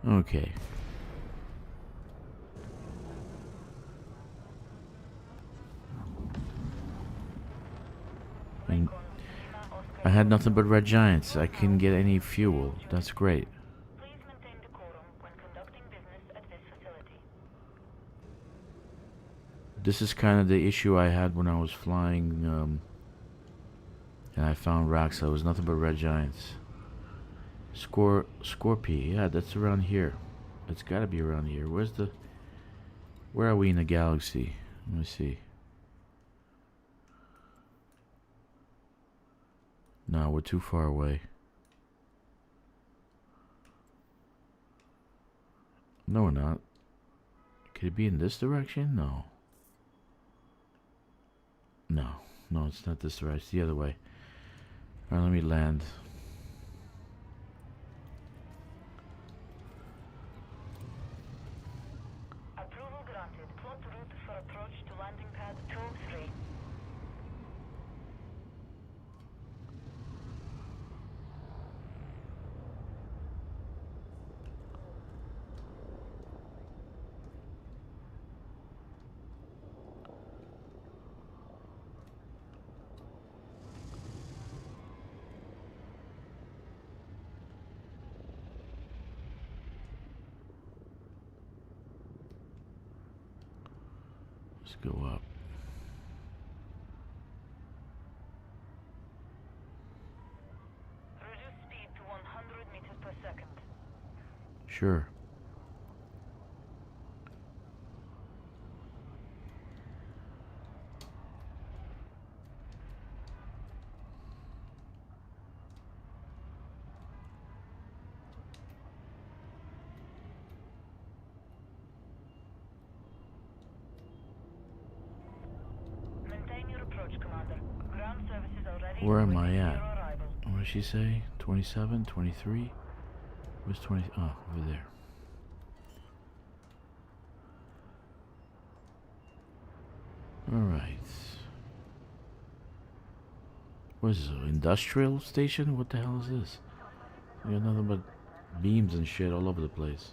S1: Okay. And I had nothing but red giants. I couldn't get any fuel. That's great.
S3: Please maintain decorum when conducting business at this facility.
S1: This is kind of the issue I had when I was flying, and I found rocks. There was nothing but red giants. Scorpio, yeah, that's around here. It's got to be around here. Where are we in the galaxy? Let me see. No, we're too far away. No, we're not. Could it be in this direction? No. No, it's not this direction. It's the other way. Alright, let me land.
S3: Approval granted. Plot route for approach to landing pad 2-3.
S1: Let's go up.
S3: Reduce speed to 100 meters per second.
S1: Sure.
S3: Maintain your approach, Commander. Ground services are ready.
S1: Where am I
S3: waiting for
S1: at?
S3: your arrival.
S1: What did she say? 27, 23? Where's 20? Oh, over there. Alright. What is this? An industrial station? What the hell is this? We got nothing but beams and shit all over the place.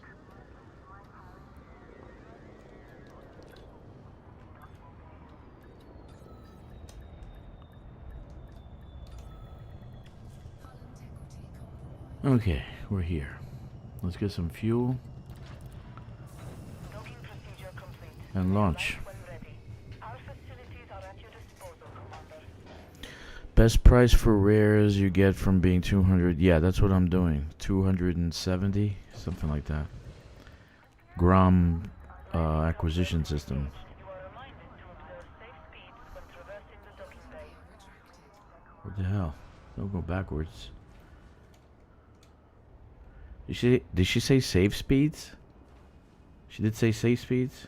S1: Okay, we're here. Let's get some fuel
S3: Docking procedure complete.
S1: and launch.
S3: When ready. Our facilities are at your disposal, Commander.
S1: Best price for rares you get from being 200. Yeah, that's what I'm doing. 270, something like that. Grom acquisition system.
S3: You are reminded to observe safe speeds when traversing the docking bay.
S1: What the hell? Don't go backwards. Did she say safe speeds? She did say safe speeds?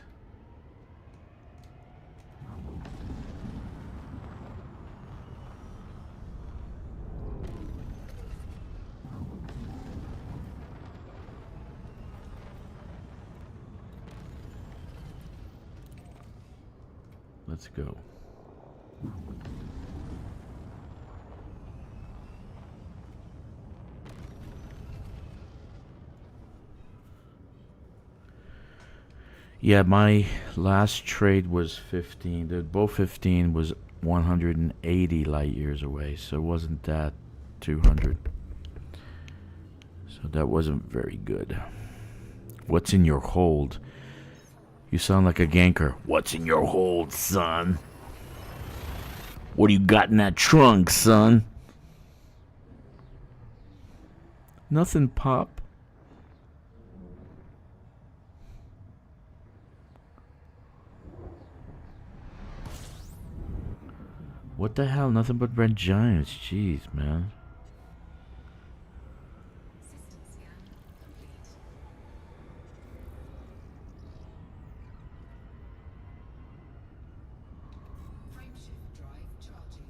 S1: Let's go. Yeah, my last trade was 15. The both 15 was 180 light years away, so it wasn't that 200. So that wasn't very good. What's in your hold? You sound like a ganker. What's in your hold, son? What do you got in that trunk, son? Nothing, Pop. What the hell? Nothing but red giants. Jeez, man.
S4: System scan complete. Frameshift drive charging.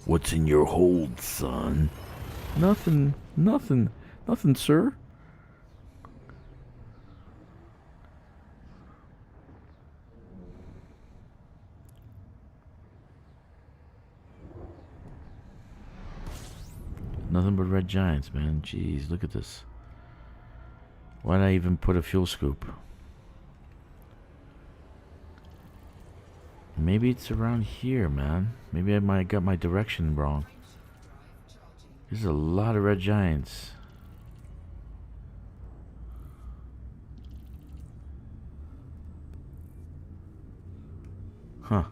S1: What's in your hold, son? Nothing, nothing, nothing, sir. Nothing but red giants, man. Jeez, look at this. Why did I even put a fuel scoop? Maybe it's around here, man. Maybe I might got my direction wrong. There's a lot of red giants. Huh.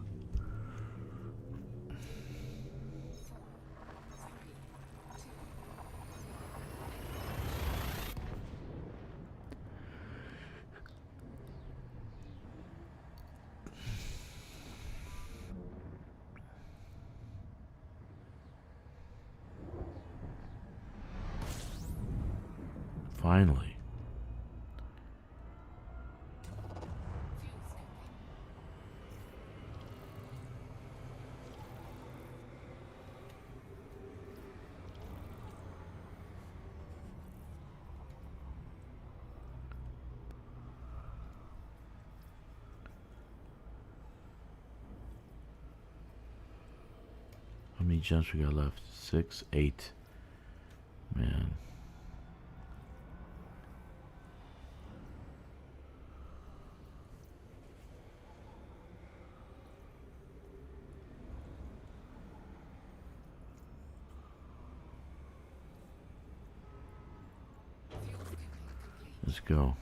S1: Finally. How many jumps we got left? 6, 8. Man. Let's go.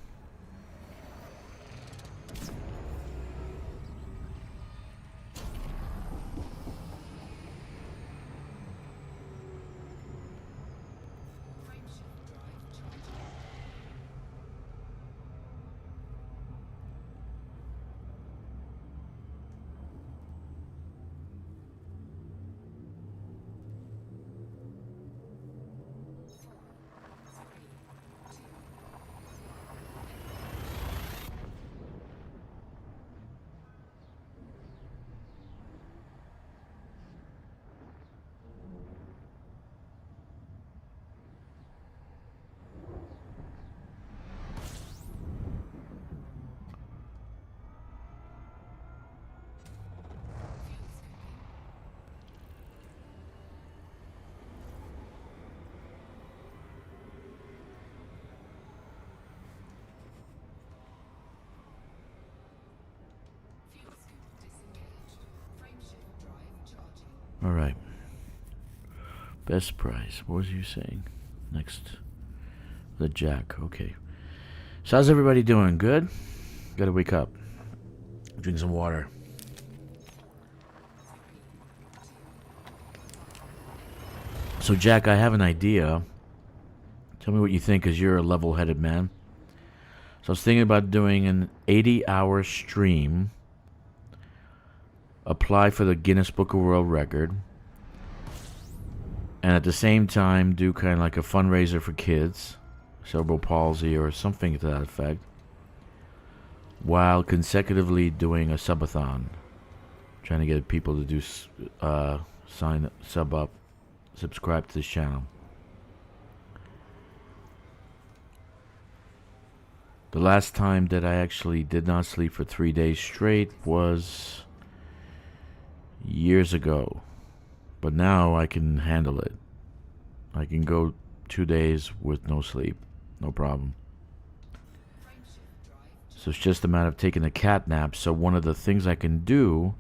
S1: Alright. Best price. What was you saying? Next. The Jack. Okay. So how's everybody doing? Good? Gotta wake up. Drink some water. So Jack, I have an idea. Tell me what you think, because you're a level-headed man. So I was thinking about doing an 80-hour stream. Apply for the Guinness Book of World Record. And at the same time, do kind of like a fundraiser for kids. Cerebral palsy or something to that effect. While consecutively doing a subathon. Trying to get people to do subscribe to this channel. The last time that I actually did not sleep for 3 days straight was years ago. But now I can handle it. I can go 2 days with no sleep. No problem. So it's just a matter of taking a cat nap. So one of the things I can do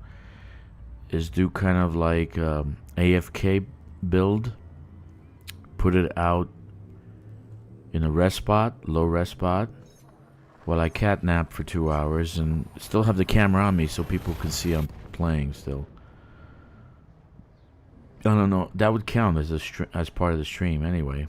S1: is do kind of like AFK build. Put it out in a rest spot, low rest spot, while I cat nap for 2 hours and still have the camera on me so people can see I'm playing still. I don't know. That would count as as part of the stream anyway.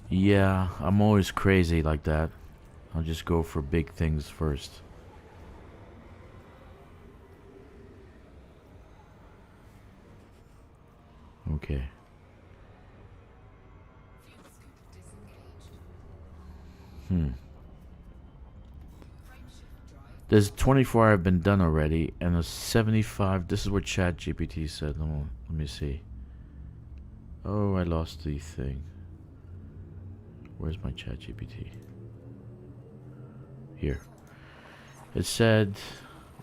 S1: Yeah, I'm always crazy like that. I'll just go for big things first. Okay. There's 24 have been done already, and a 75. This is what ChatGPT said. Let me see. Oh, I lost the thing. Where's my ChatGPT? Here. It said,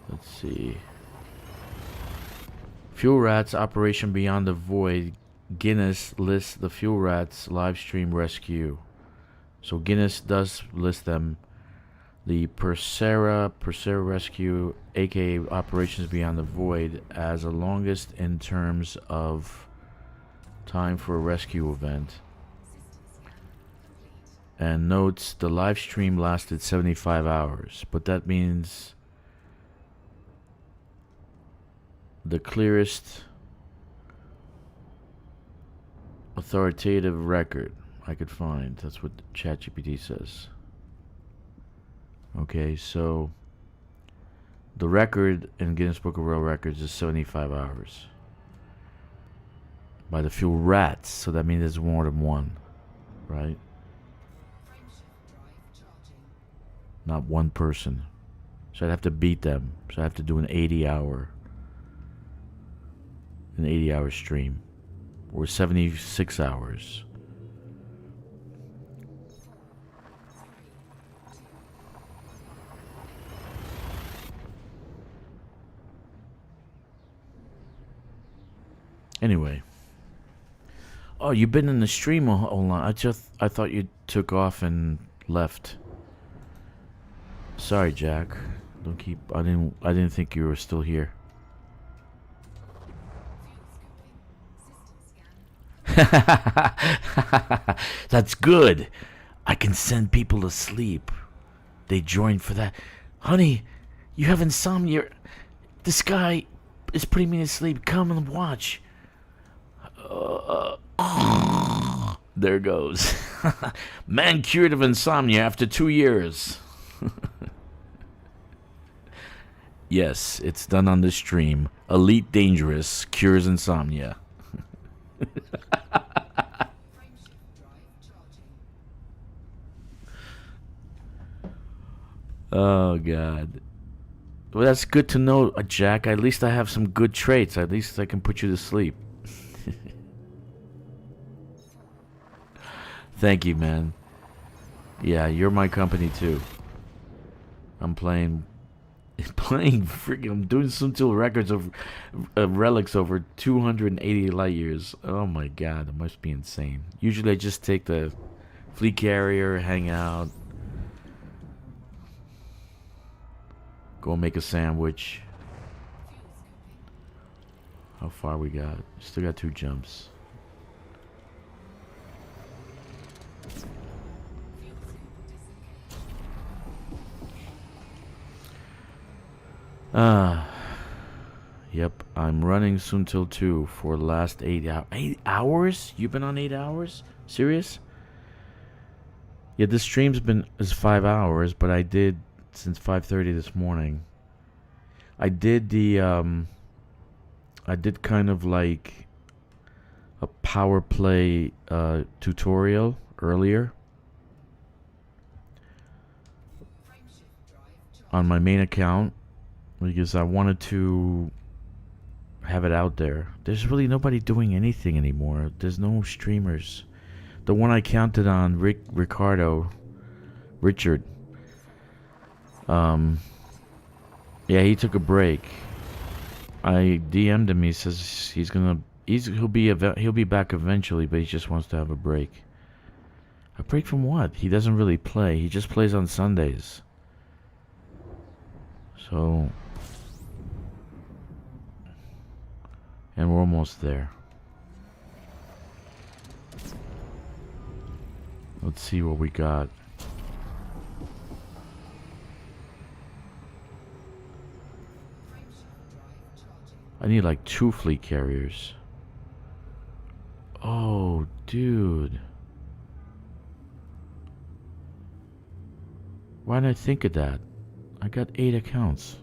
S1: let's see. Fuel Rats Operation Beyond the Void. Guinness lists the Fuel Rats live stream rescue. So Guinness does list them. The Persera Rescue, aka Operations Beyond the Void, as the longest in terms of time for a rescue event. And notes the live stream lasted 75 hours, but that means the clearest authoritative record I could find. That's what ChatGPT says. Okay, so the record in Guinness Book of World Records is 75 hours by the Fuel Rats, so that means there's more than one, right? Not one person. So I'd have to beat them. So I have to do an 80-hour stream, or 76 hours. Anyway. Oh, you've been in the stream a whole lot. I thought you took off and left. Sorry, Jack. I didn't think you were still here. That's good. I can send people to sleep. They joined for that. Honey, you have insomnia. This guy is putting me to sleep. Come and watch. There goes. Man cured of insomnia after 2 years. Yes, it's done on the stream. Elite Dangerous cures insomnia. Oh, God. Well, that's good to know, Jack. At least I have some good traits. At least I can put you to sleep. Thank you, man. Yeah, you're my company, too. I'm playing playing freaking. I'm doing Suntil records of relics over 280 light years. Oh my god, that must be insane. Usually I just take the fleet carrier, hang out, go make a sandwich. How far we got? Still got 2 jumps. Yep, I'm running Suntil 2 for the last 8 hours. 8 hours? You've been on 8 hours? Serious? Yeah, this stream's is 5 hours, but I did since 5:30 this morning. I did the I did kind of like a power play tutorial earlier on my main account because I wanted to have it out there. There's really nobody doing anything anymore. There's no streamers. The one I counted on, Richard. Yeah, he took a break. I DM'd him. He says he'll be back eventually, but he just wants to have a break. A break from what? He doesn't really play. He just plays on Sundays. So, and we're almost there. Let's see what we got. I need like 2 fleet carriers. Oh, dude. Why didn't I think of that? I got 8 accounts.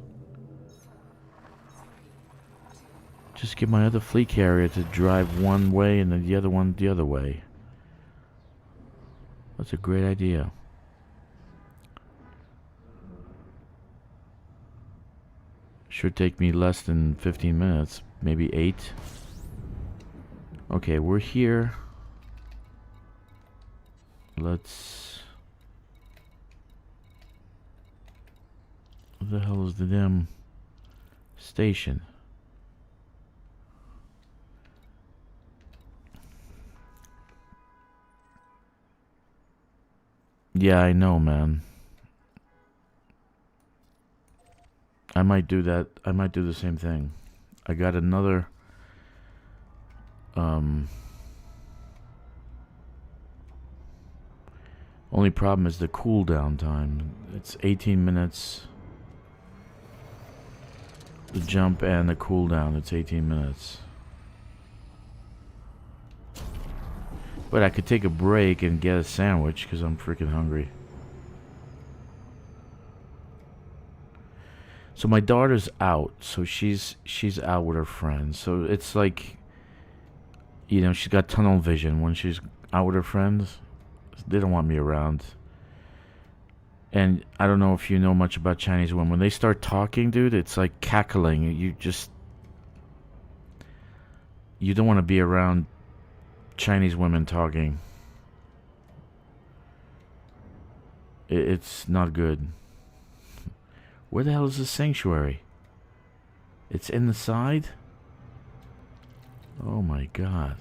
S1: Just get my other fleet carrier to drive one way and then the other one the other way. That's a great idea. Should take me less than 15 minutes, maybe 8. Okay, we're here. Let's... What the hell is the damn station? Yeah, I know, man. I might do that. I might do the same thing. I got another only problem is the cooldown time. It's 18 minutes. The jump and the cooldown, it's 18 minutes. But I could take a break and get a sandwich because I'm freaking hungry. So my daughter's out, so she's out with her friends. So it's like, you know, she's got tunnel vision when she's out with her friends. They don't want me around. And I don't know if you know much about Chinese women. When they start talking, dude, it's like cackling. You don't want to be around Chinese women talking. It's not good. Where the hell is the sanctuary? It's in the side? Oh my god.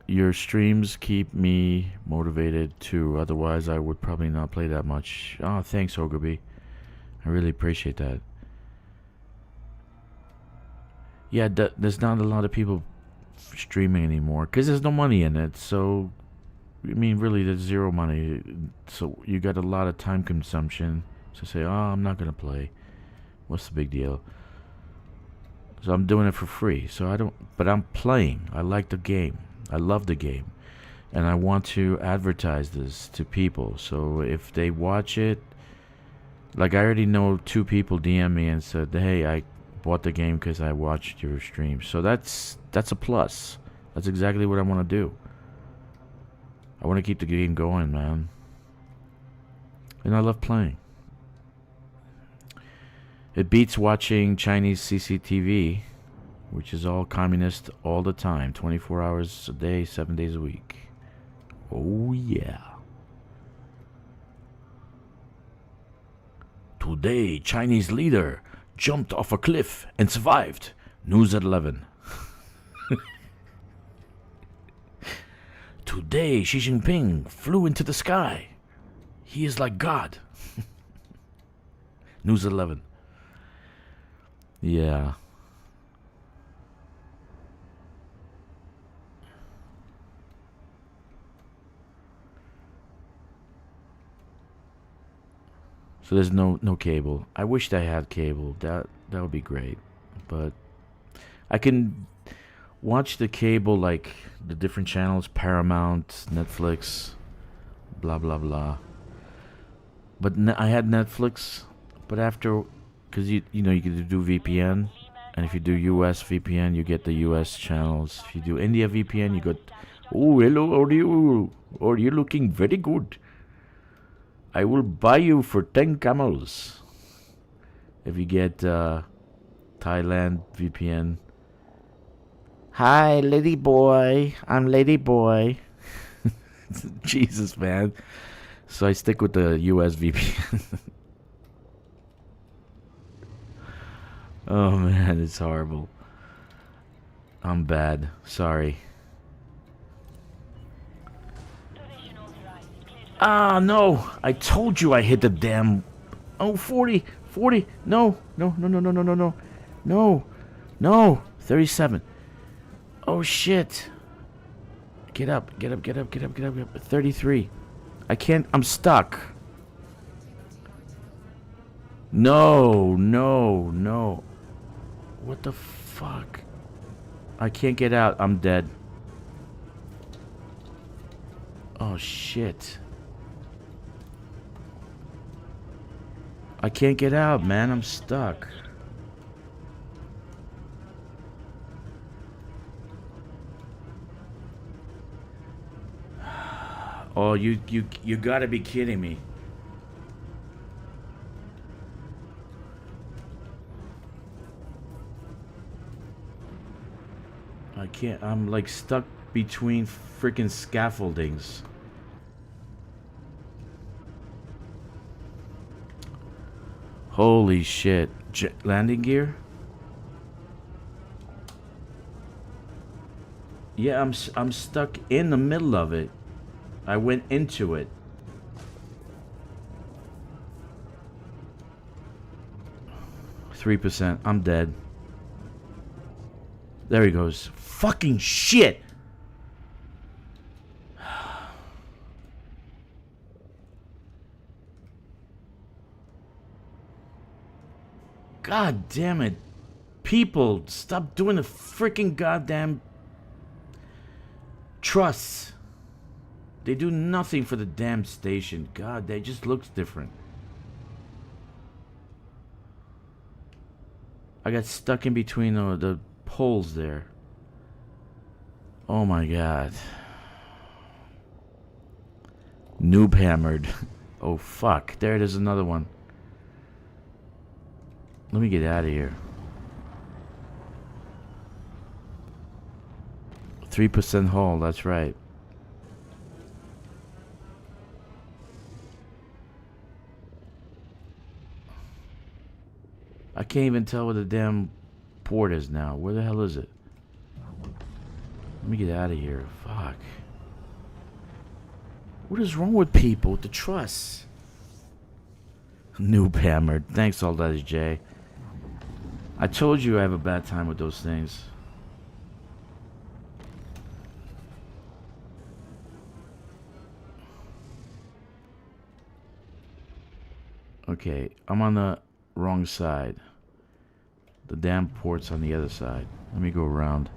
S1: Your streams keep me motivated too. Otherwise, I would probably not play that much. Oh, thanks, Ogilby. I really appreciate that. Yeah, there's not a lot of people streaming anymore because there's no money in it. So, I mean, really, there's zero money. So you got a lot of time consumption. So say, oh, I'm not gonna play. What's the big deal? So I'm doing it for free. So I don't. But I'm playing. I like the game. I love the game, and I want to advertise this to people. So if they watch it, like I already know 2 people DM me and said, "Hey, I bought the game because I watched your stream." So that's a plus. That's exactly what I want to do. I want to keep the game going, man, and I love playing. It beats watching Chinese CCTV, which is all communist all the time, 24 hours a day, 7 days a week. Oh yeah. Today, Chinese leader jumped off a cliff and survived. News at 11. Today, Xi Jinping flew into the sky. He is like God. News at 11. Yeah. So there's no cable. I wished I had cable. That would be great. But I can watch the cable, like the different channels, Paramount, Netflix, blah blah blah. But I had Netflix, but after, because you know you can do VPN, and if you do US VPN, you get the US channels. If you do India VPN, you got, oh hello, how are you? Oh, you're looking very good. I will buy you for 10 camels. If you get Thailand VPN. Hi, lady boy. I'm lady boy. Jesus, man. So I stick with the US VPN. Oh, man, it's horrible. I'm bad. Sorry. Ah, no. I told you I hit the damn... Oh, 40. 40. No. No, no, no, no, no, no, no. No. No. 37. Oh, shit. Get up. Get up, get up, get up, get up, get up. 33. I can't... I'm stuck. No, no, no. What the fuck? I can't get out. I'm dead. Oh, shit. I can't get out, man. I'm stuck. Oh, you gotta be kidding me. I can't. I'm like stuck between freaking scaffoldings. Holy shit. Landing gear? Yeah, I'm stuck in the middle of it. I went into it. %. I'm dead. There he goes. Fucking shit! God damn it. People, stop doing the freaking goddamn trusts. They do nothing for the damn station. God, they just looks different. I got stuck in between the poles there. Oh my god. Noob hammered. Oh fuck. There it is, another one. Let me get out of here. 3% hull, that's right. I can't even tell where the damn port is now. Where the hell is it? Let me get out of here. Fuck. What is wrong with people with the truss? Noob hammered. Thanks, all that is Jay. I told you I have a bad time with those things. Okay, I'm on the wrong side. The damn port's on the other side. Let me go around.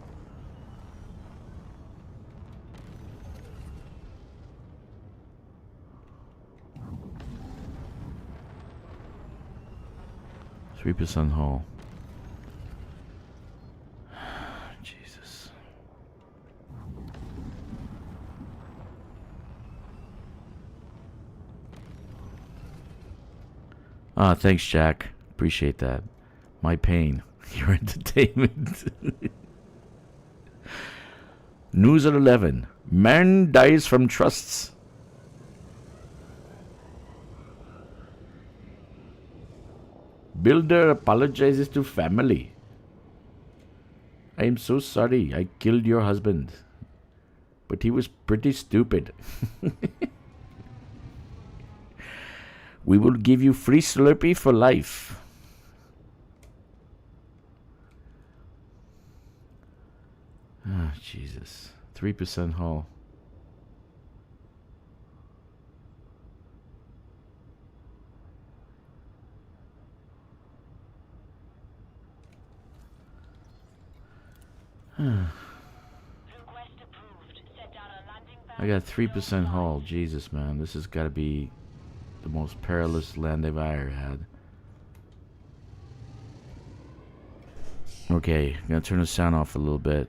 S1: %3 hull. Jesus. Ah, thanks, Jack. Appreciate that. My pain. Your entertainment. News at 11. Man dies from trusts. Builder apologizes to family. I am so sorry I killed your husband. But he was pretty stupid. We will give you free Slurpee for life. Ah, Jesus. 3% hull. I got 3% hull. Jesus, man. This has got to be the most perilous land I've ever had. Okay, I'm going to turn the sound off a little bit.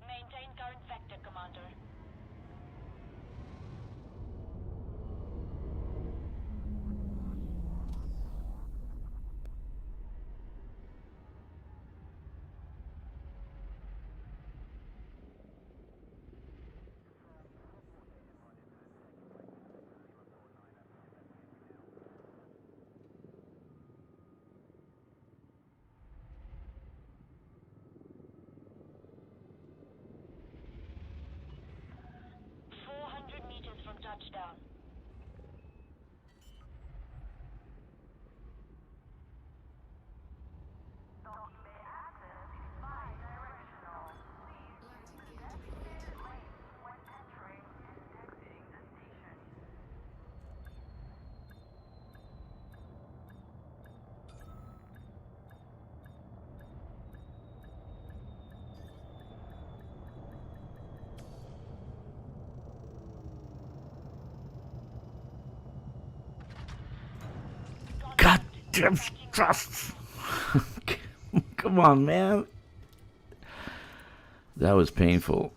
S3: Maintain current vector, Commander. Touchdown.
S1: Goddamn trust. Come on, man. That was painful.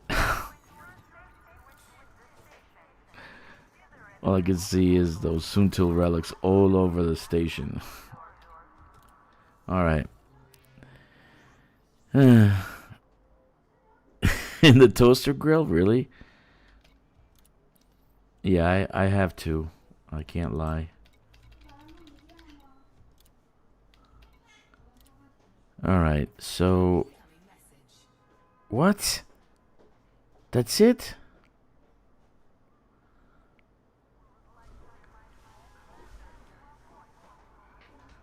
S1: All I can see is those Soontil relics all over the station. Alright. In the toaster grill? Really? Yeah, I have to. I can't lie. Alright, so... What? That's it?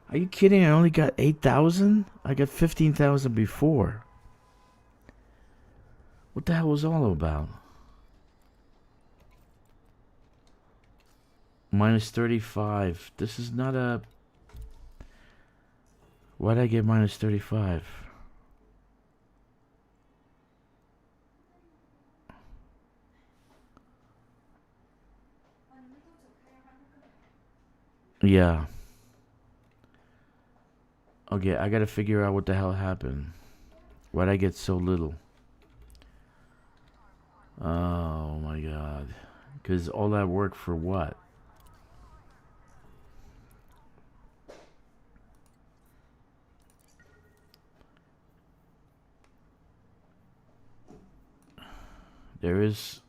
S1: Are you kidding? I only got 8,000? I got 15,000 before. What the hell was all about? Minus 35. This is not a... Why'd I get minus 35? Yeah. Okay, I gotta figure out what the hell happened. Why'd I get so little? Oh my god. Because all that work for what? There is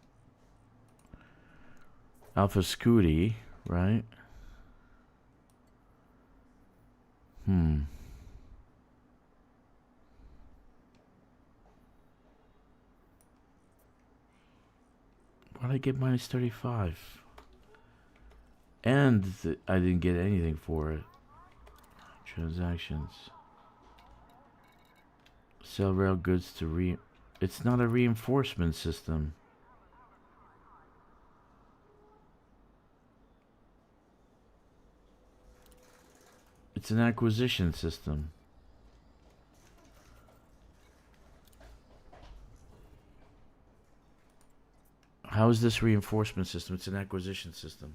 S1: Alpha Scooty, right? Why'd I get minus 35? And I didn't get anything for it. Transactions. Sell rail goods to It's not a reinforcement system. It's an acquisition system. How is this reinforcement system? It's an acquisition system.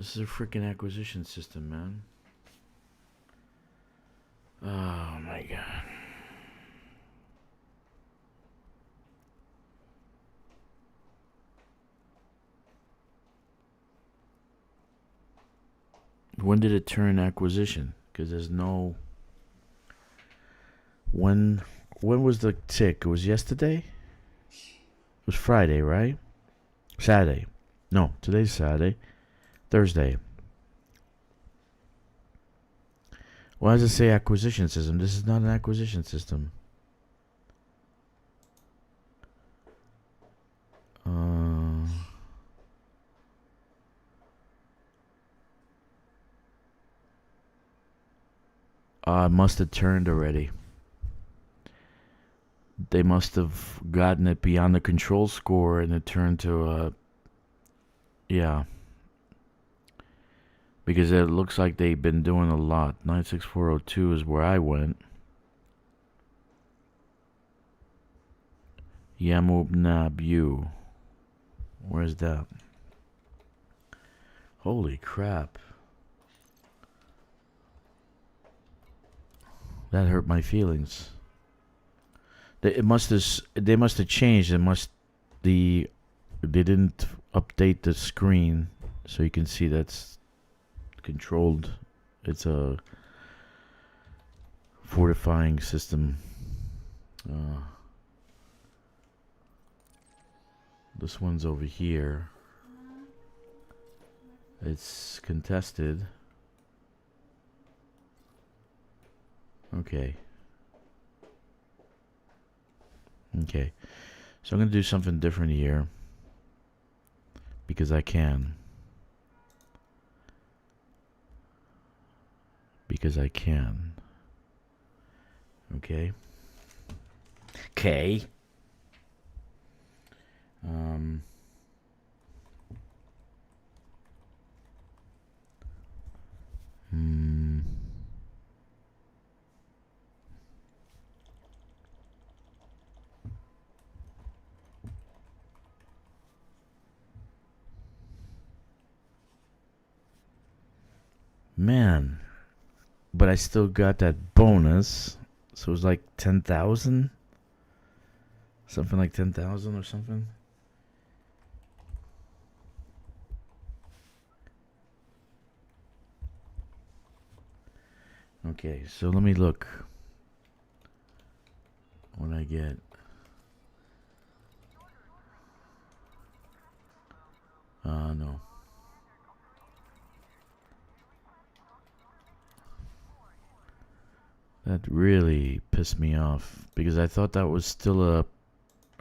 S1: This is a freaking acquisition system, man. Oh my god. When did it turn acquisition? Because there's no... When was the tick? It was yesterday? It was Friday, right? Saturday. No, today's Saturday. Thursday. Why does it say acquisition system? This is not an acquisition system. It must have turned already. They must have gotten it beyond the control score and it turned to a... Yeah. Because it looks like they've been doing a lot. 96402 is where I went. Yamubnabu. Where's that? Holy crap. That hurt my feelings. They must have changed. They didn't update the screen so you can see that's controlled. It's a fortifying system. This one's over here. It's contested. Okay. Okay. So I'm going to do something different here. Because I can. Because I can. Okay. Okay. Man, but I still got that bonus, so it was like 10,000, something like 10,000 or something. Okay, so let me look what I get. No. That really pissed me off because I thought that was still a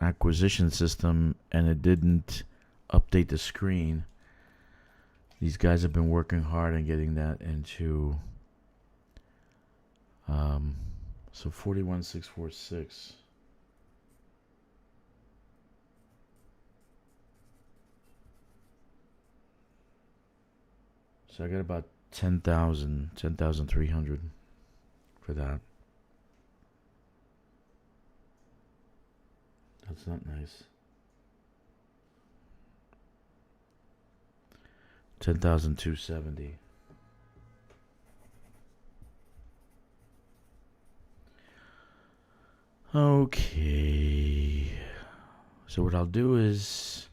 S1: acquisition system and it didn't update the screen. These guys have been working hard on getting that into so 41646. So I got about 10,300 for that. That's not nice. 10,270. Okay. So what I'll do is,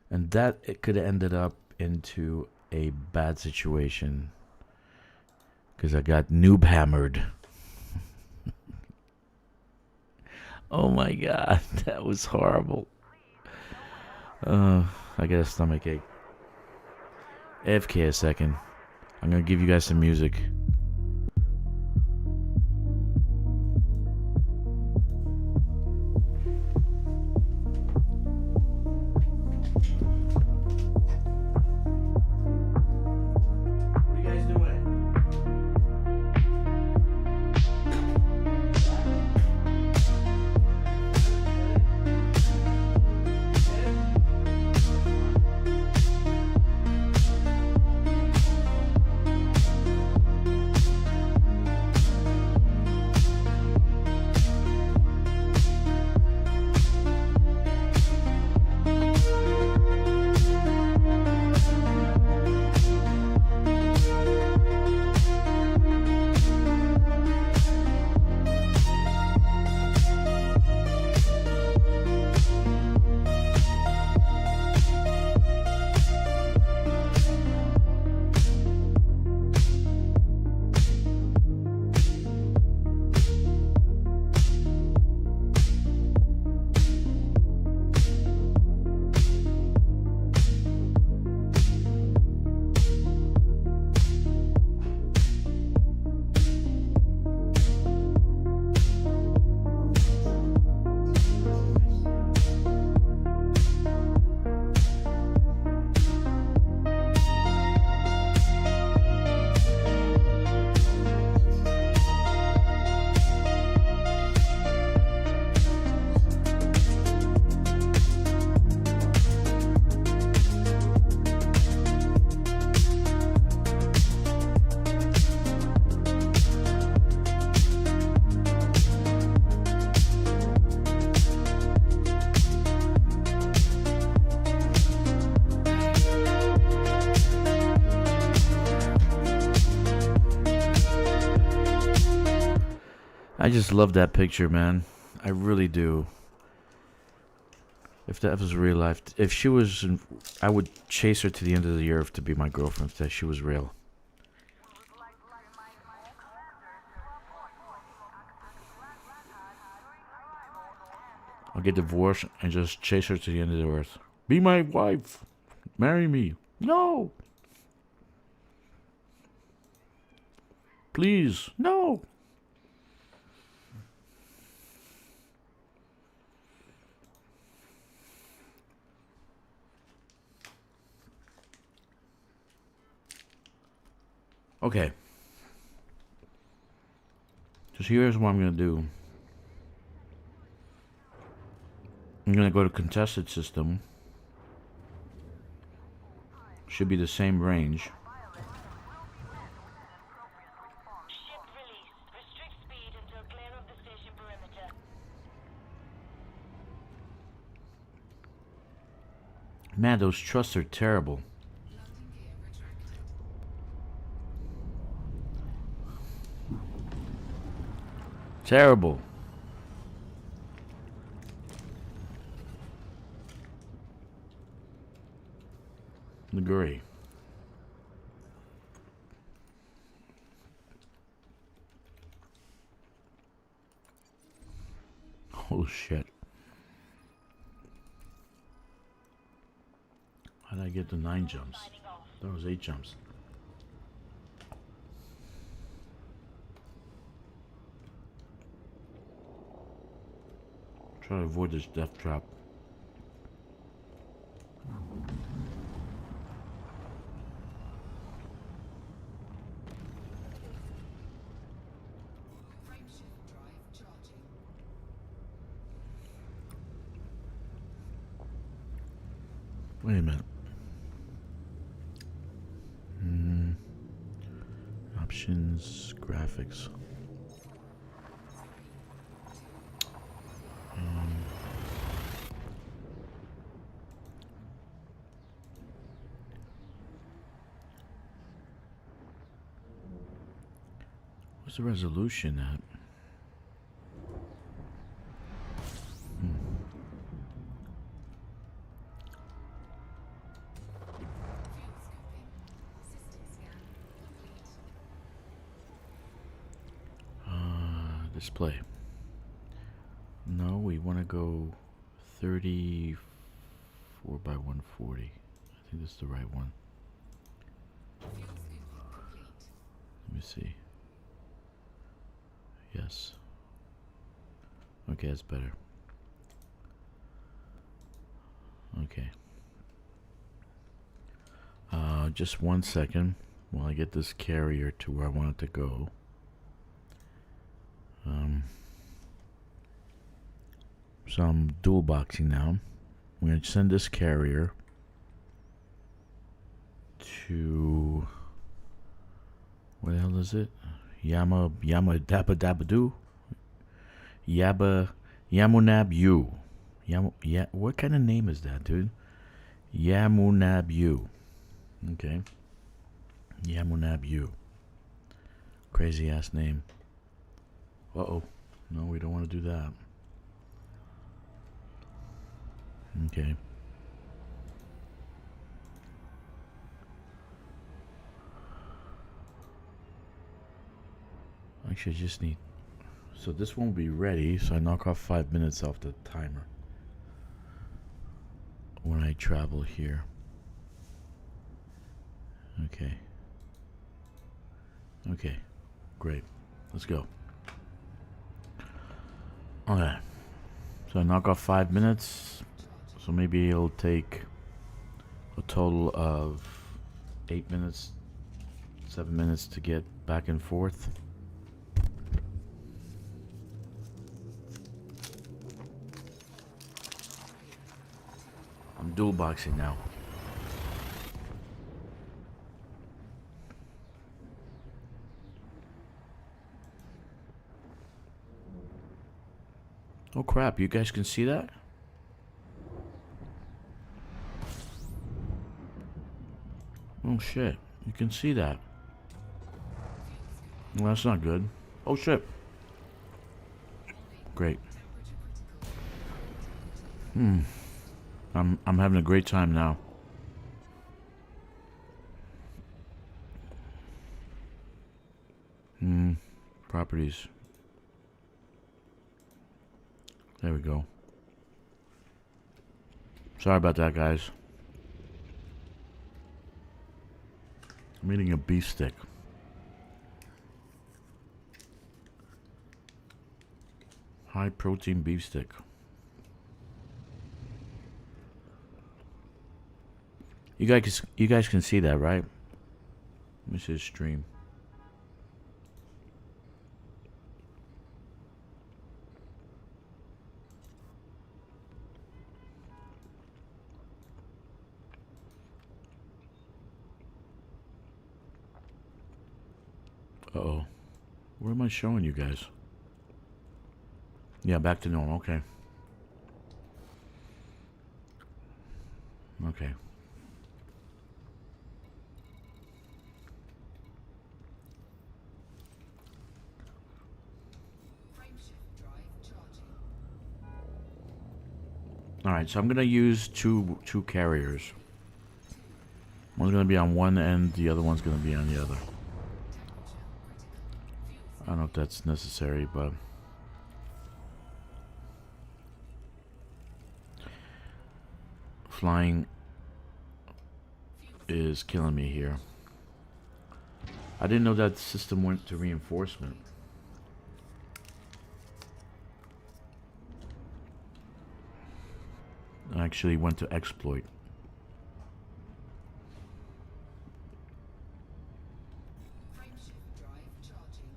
S1: and that it could have ended up into a bad situation because I got noob hammered. Oh my god, that was horrible. I got a stomach ache. AFK a second. I'm gonna give you guys some music. I just love that picture, man. I really do. If that was real life, if she was, I would chase her to the end of the earth to be my girlfriend. If she was real. I'll get divorced and just chase her to the end of the earth. Be my wife. Marry me. No. Please. No. Okay. So here's what I'm going to do. I'm going to go to contested system. Should be the same range.
S3: Ship released. Restrict speed until clear of the station perimeter.
S1: Man, those trusts are terrible.
S4: Landing gear retracted.
S1: Terrible. Agree. Oh shit. How did I get the 9 jumps? That was 8 jumps. Try to avoid this death trap.
S4: Frameshift drive charging.
S1: Wait a minute. Options, graphics. What's the resolution at?
S4: Fuel scoping. System scan complete.
S1: Display. No, we want to go 34 by 140. I think that's the right one.
S4: Fuel scoping complete.
S1: Let me see. Yes. Okay, that's better. Okay. Just 1 second while I get this carrier to where I want it to go. So I'm dual boxing now. I'm going to send this carrier to, what the hell is it? Yama Dabba Dabba Doo? Yamunab U. What kind of name is that, dude? Yamunab U. Okay. Yamunab U. Crazy ass name. Uh-oh. No, we don't want to do that. Okay. Actually, I just need... So this won't be ready, so I knock off 5 minutes off the timer when I travel here. Okay. Okay. Great. Let's go. Okay. So I knock off 5 minutes. So maybe it'll take a total of 8 minutes, 7 minutes to get back and forth. I'm dual boxing now. Oh crap, you guys can see that? Oh shit, you can see that. Well, that's not good. Oh shit. great.
S4: Temperature critical.
S1: I'm having a great time now. Properties. There we go. Sorry about that, guys. I'm eating a beef stick. High protein beef stick. You guys can see that, right? Let me see the stream. Uh-oh. Where am I showing you guys? Yeah, back to normal. Okay. Okay.
S4: Frameshift drive charging.
S1: All right, so I'm gonna use two carriers. One's gonna be on one end, the other one's gonna be on the other.
S4: Temperature critical. Fuel
S1: I don't know if that's necessary, but flying is killing me here. I didn't know that system went to reinforcement. I actually went to exploit.
S4: Frameshift drive charging.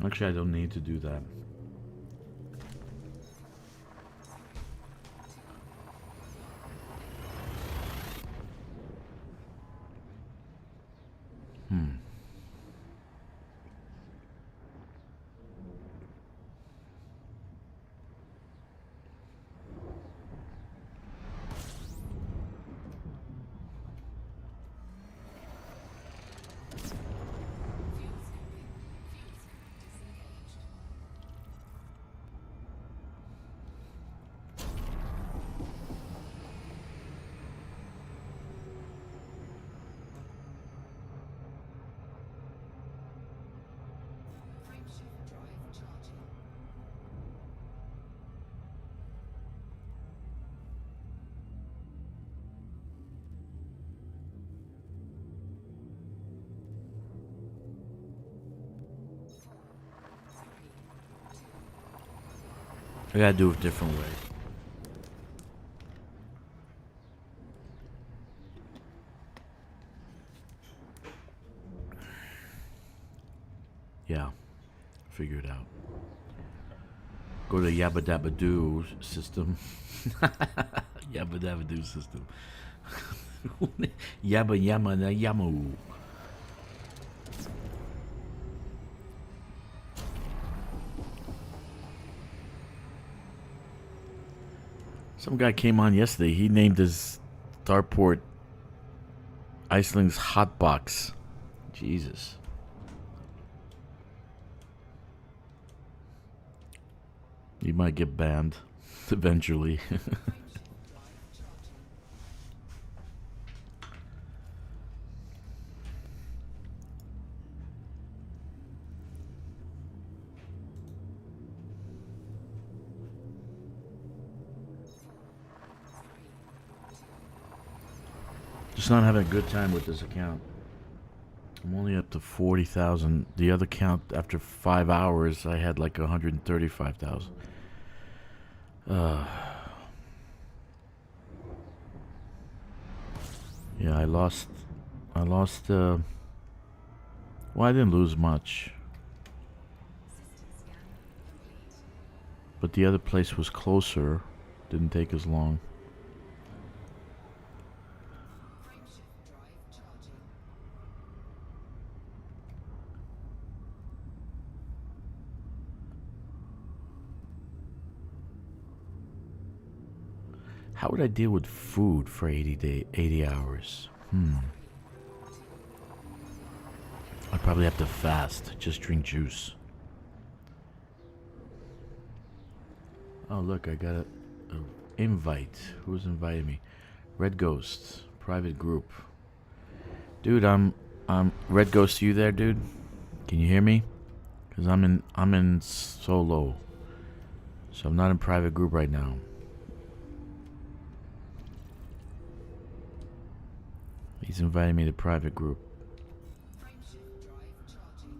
S1: Actually, I don't need to do that.
S4: Fuel scooping. Fuel scoop disengaged. Frameshift drive charging.
S1: I gotta do it a different way. Yeah, figure it out. Go to Yabba Dabba Doo system. Yabba Dabba Doo system. Yabba Yamma Na Yamu. Some guy came on yesterday. He named his starport Iceling's Hotbox. Jesus. You might get banned eventually. Just not having a good time with this account. I'm only up to 40,000. The other count, after 5 hours, I had like 135,000. Yeah, I lost, well, I didn't lose much.
S4: System scan complete.
S1: But the other place was closer. Didn't take as long.
S4: Frameshift drive charging.
S1: How would I deal with food for 80 hours? I'd probably have to fast, just drink juice. Oh look, I got a invite. Who's invited me? Red Ghost, private group. Dude, I'm Red Ghost. You there, dude? Can you hear me? Cause I'm in solo, so I'm not in private group right now. He's inviting me to private group.
S4: Frameshift drive charging.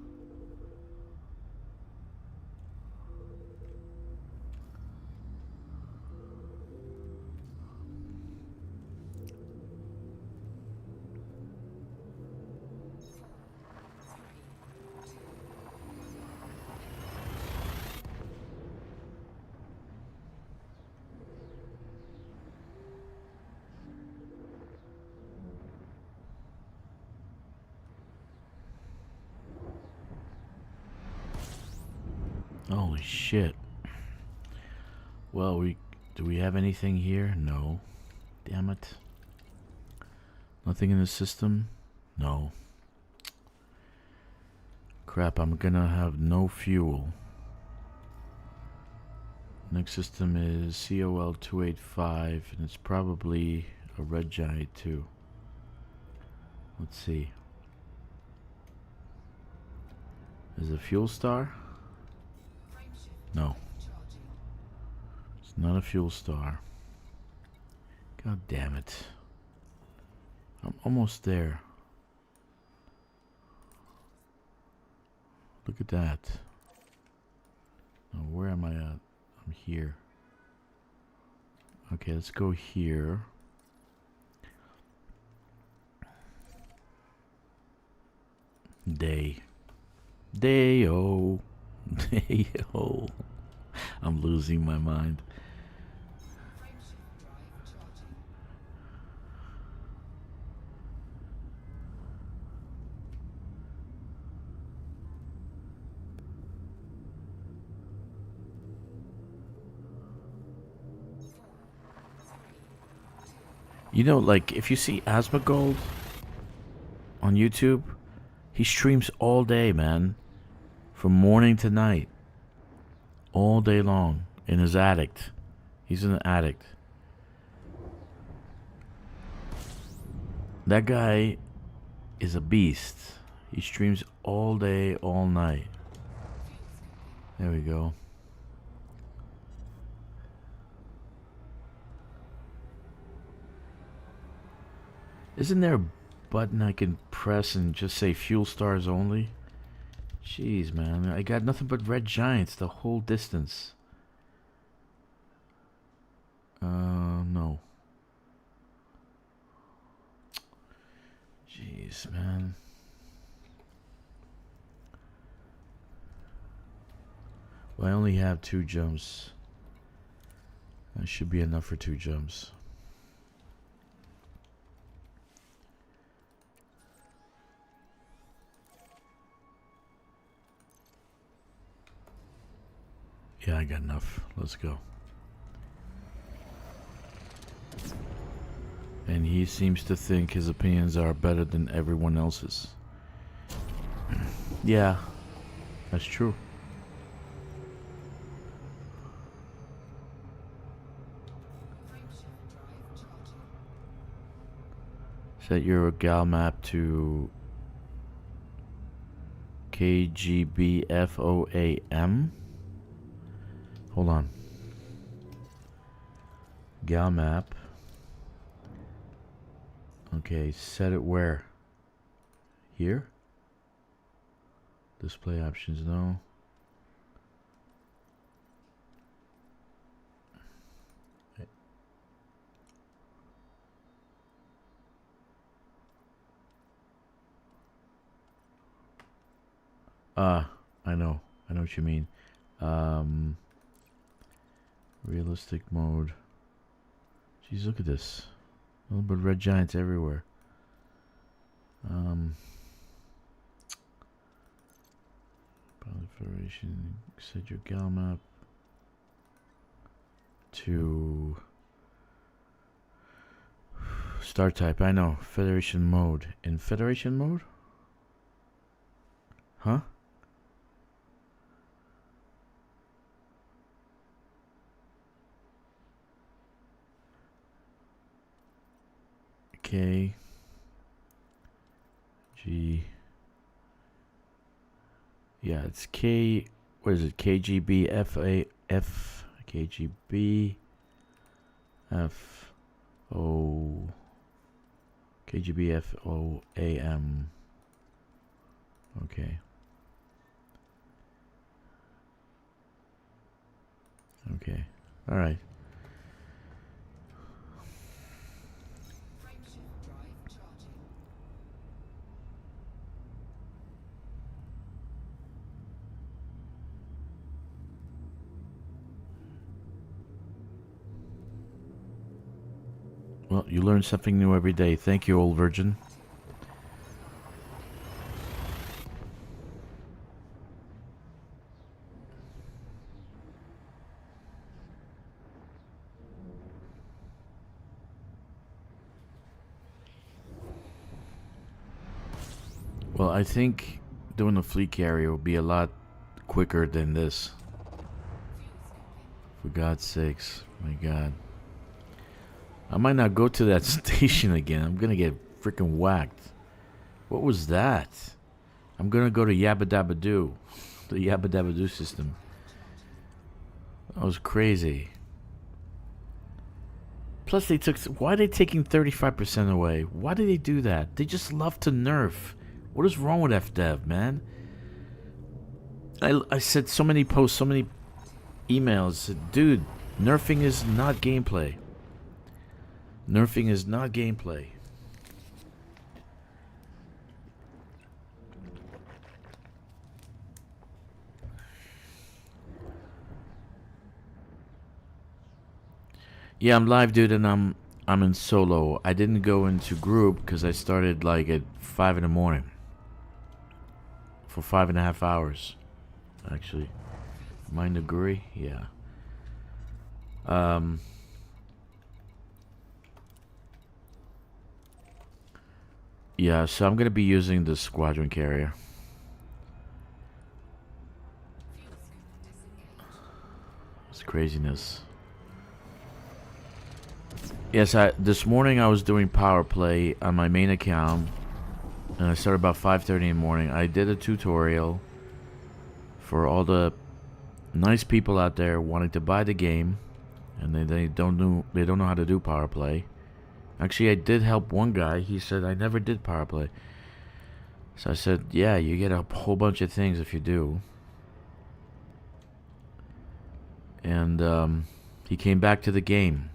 S1: Holy shit. Well, do we have anything here? No. Damn it. Nothing in the system? No. Crap, I'm gonna have no fuel. Next system is COL 285, and it's probably a red giant too. Let's see. Is it a fuel star? No. It's not a fuel star. God damn it. I'm almost there. Look at that. Now, where am I at? I'm here. Okay, let's go here. Day. Day-o. Day-o. I'm losing my mind.
S4: Frameshift drive charging.
S1: You know, like, if you see Asmongold on YouTube, he streams all day, man. From morning to night. All day long. In his attic. He's in the attic. That guy is a beast. He streams all day, all night. There we go. Isn't there a button I can press and just say fuel stars only? Jeez, man. I got nothing but red giants the whole distance. No. Jeez, man. Well, I only have 2 jumps. That should be enough for 2 jumps. Yeah, I got enough. Let's go. And he seems to think his opinions are better than everyone else's. Yeah, that's true.
S4: Frameshift drive charging.
S1: Set your gal map to KGBFOAM. Hold on. Gal map. Okay, set it where? Here? Display options, no. I know what you mean. Realistic mode. Jeez, look at this. Nothing but red giants everywhere. Proliferation. Set your gal map to Star type, I know. Federation mode. In Federation mode? Huh? K G. Yeah, it's K. What is it? KGB F KGB F O KGB F O A M. Okay. Okay. All right.
S4: Frameshift drive charging.
S1: Well, you learn something new every day. Thank you, old virgin. Well, I think doing the fleet carrier will be a lot quicker than this. For God's sakes. My God. I might not go to that station again. I'm gonna get freaking whacked. What was that? I'm gonna go to Yabba Dabba Doo. The Yabba Dabba Doo system. That was crazy. Plus they took... Why are they taking 35% away? Why do they do that? They just love to nerf. What is wrong with FDev, man? I said so many posts, so many emails. Dude, nerfing is not gameplay. Nerfing is not gameplay. Yeah, I'm live, dude, and I'm in solo. I didn't go into group because I started like at 5 in the morning. For 5.5 hours, actually. Mind agree? Yeah. Yeah, so I'm gonna be using the squadron carrier. It's craziness. Yes, this morning I was doing power play on my main account, and I started about 5:30 in the morning. I did a tutorial for all the nice people out there wanting to buy the game, and they don't know how to do power play. Actually, I did help one guy. He said I never did power play. So I said, yeah, you get a whole bunch of things if you do. And he came back to the game.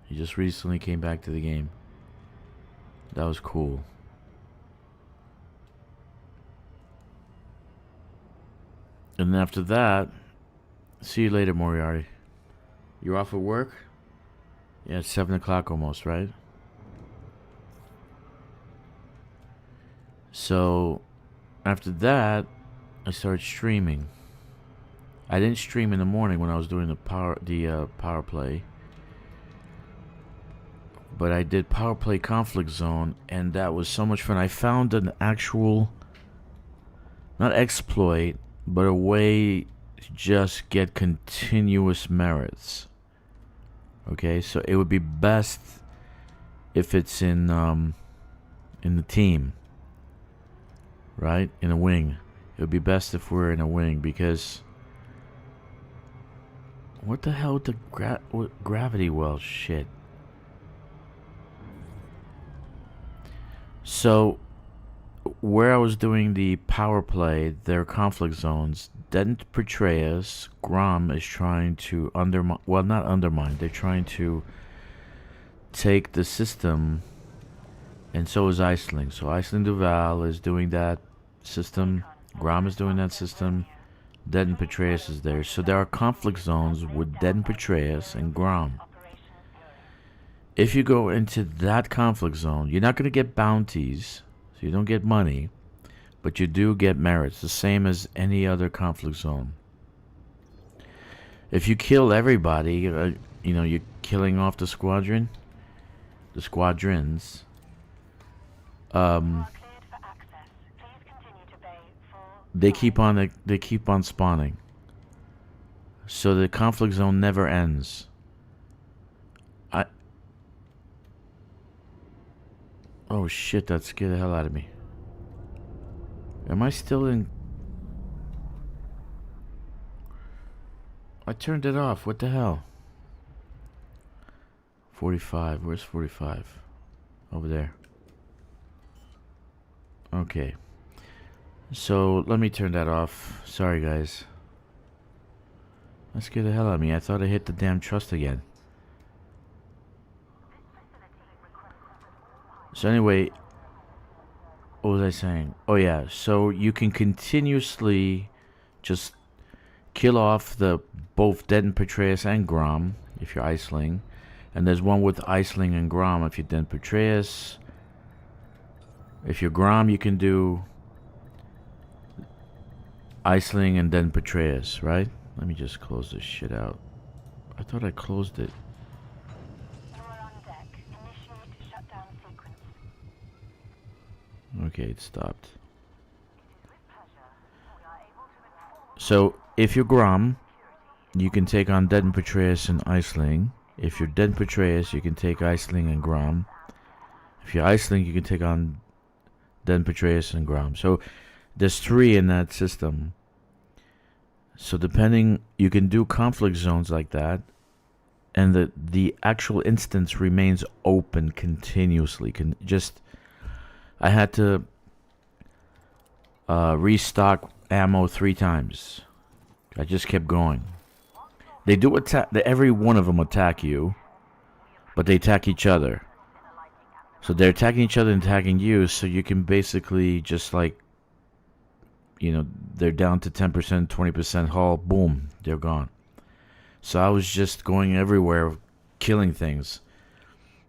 S1: He just recently came back to the game. That was cool. And after that, see you later, Moriarty. You're off at work? Yeah, it's 7 o'clock almost, right? So, after that, I started streaming. I didn't stream in the morning when I was doing the power play. But I did power play conflict zone, and that was so much fun. I found an actual, not exploit, but a way to just get continuous merits. Okay, so it would be best if it's in the team, right? In a wing. It would be best if we're in a wing, because what the hell with the gravity well shit? So, where I was doing the power play, their conflict zones, didn't portray us. Grom is trying to undermine, well, not undermine, they're trying to take the system, and so is Iceland. So Iceland Duval is doing that system, Grom is doing that system, Dead and Petraeus is there. So there are conflict zones with Dead and Petraeus and Grom. If you go into that conflict zone, you're not going to get bounties, so you don't get money, but you do get merits, the same as any other conflict zone. If you kill everybody, you know, you're killing off the squadron, the squadrons,
S3: You are cleared for access. Please continue to bay full.
S1: they keep on spawning. So the conflict zone never ends. Oh shit, that scared the hell out of me. Am I still in? I turned it off. What the hell? 45. Where's 45? Over there. Okay. So let me turn that off. Sorry, guys. That scared the hell out of me. I thought I hit the damn trust again. So anyway, what was I saying? Oh yeah, so you can continuously just kill off the both Den Patreus and Grom if you're Iceling. And there's one with Iceling and Grom if you're Den Patreus. If you're Grom, you can do Iceling and Den Patreus, right? Let me just close this shit out. I thought I closed it.
S3: You are on deck. Initiate shutdown sequence.
S1: Okay, it stopped. So, if you're Grom, you can take on Den Patreus and Iceling. If you're Den Patreus, you can take Iceling and Grom. If you're Iceling, you can take on Den Patreus and Grom. So, there's 3 in that system. So, depending, you can do conflict zones like that. And the actual instance remains open continuously. I had to restock ammo 3 times. I just kept going. They do attack. Every one of them attack you, but they attack each other. So they're attacking each other and attacking you. So you can basically just like, they're down to 10%, 20% hull. Boom, they're gone. So I was just going everywhere, killing things.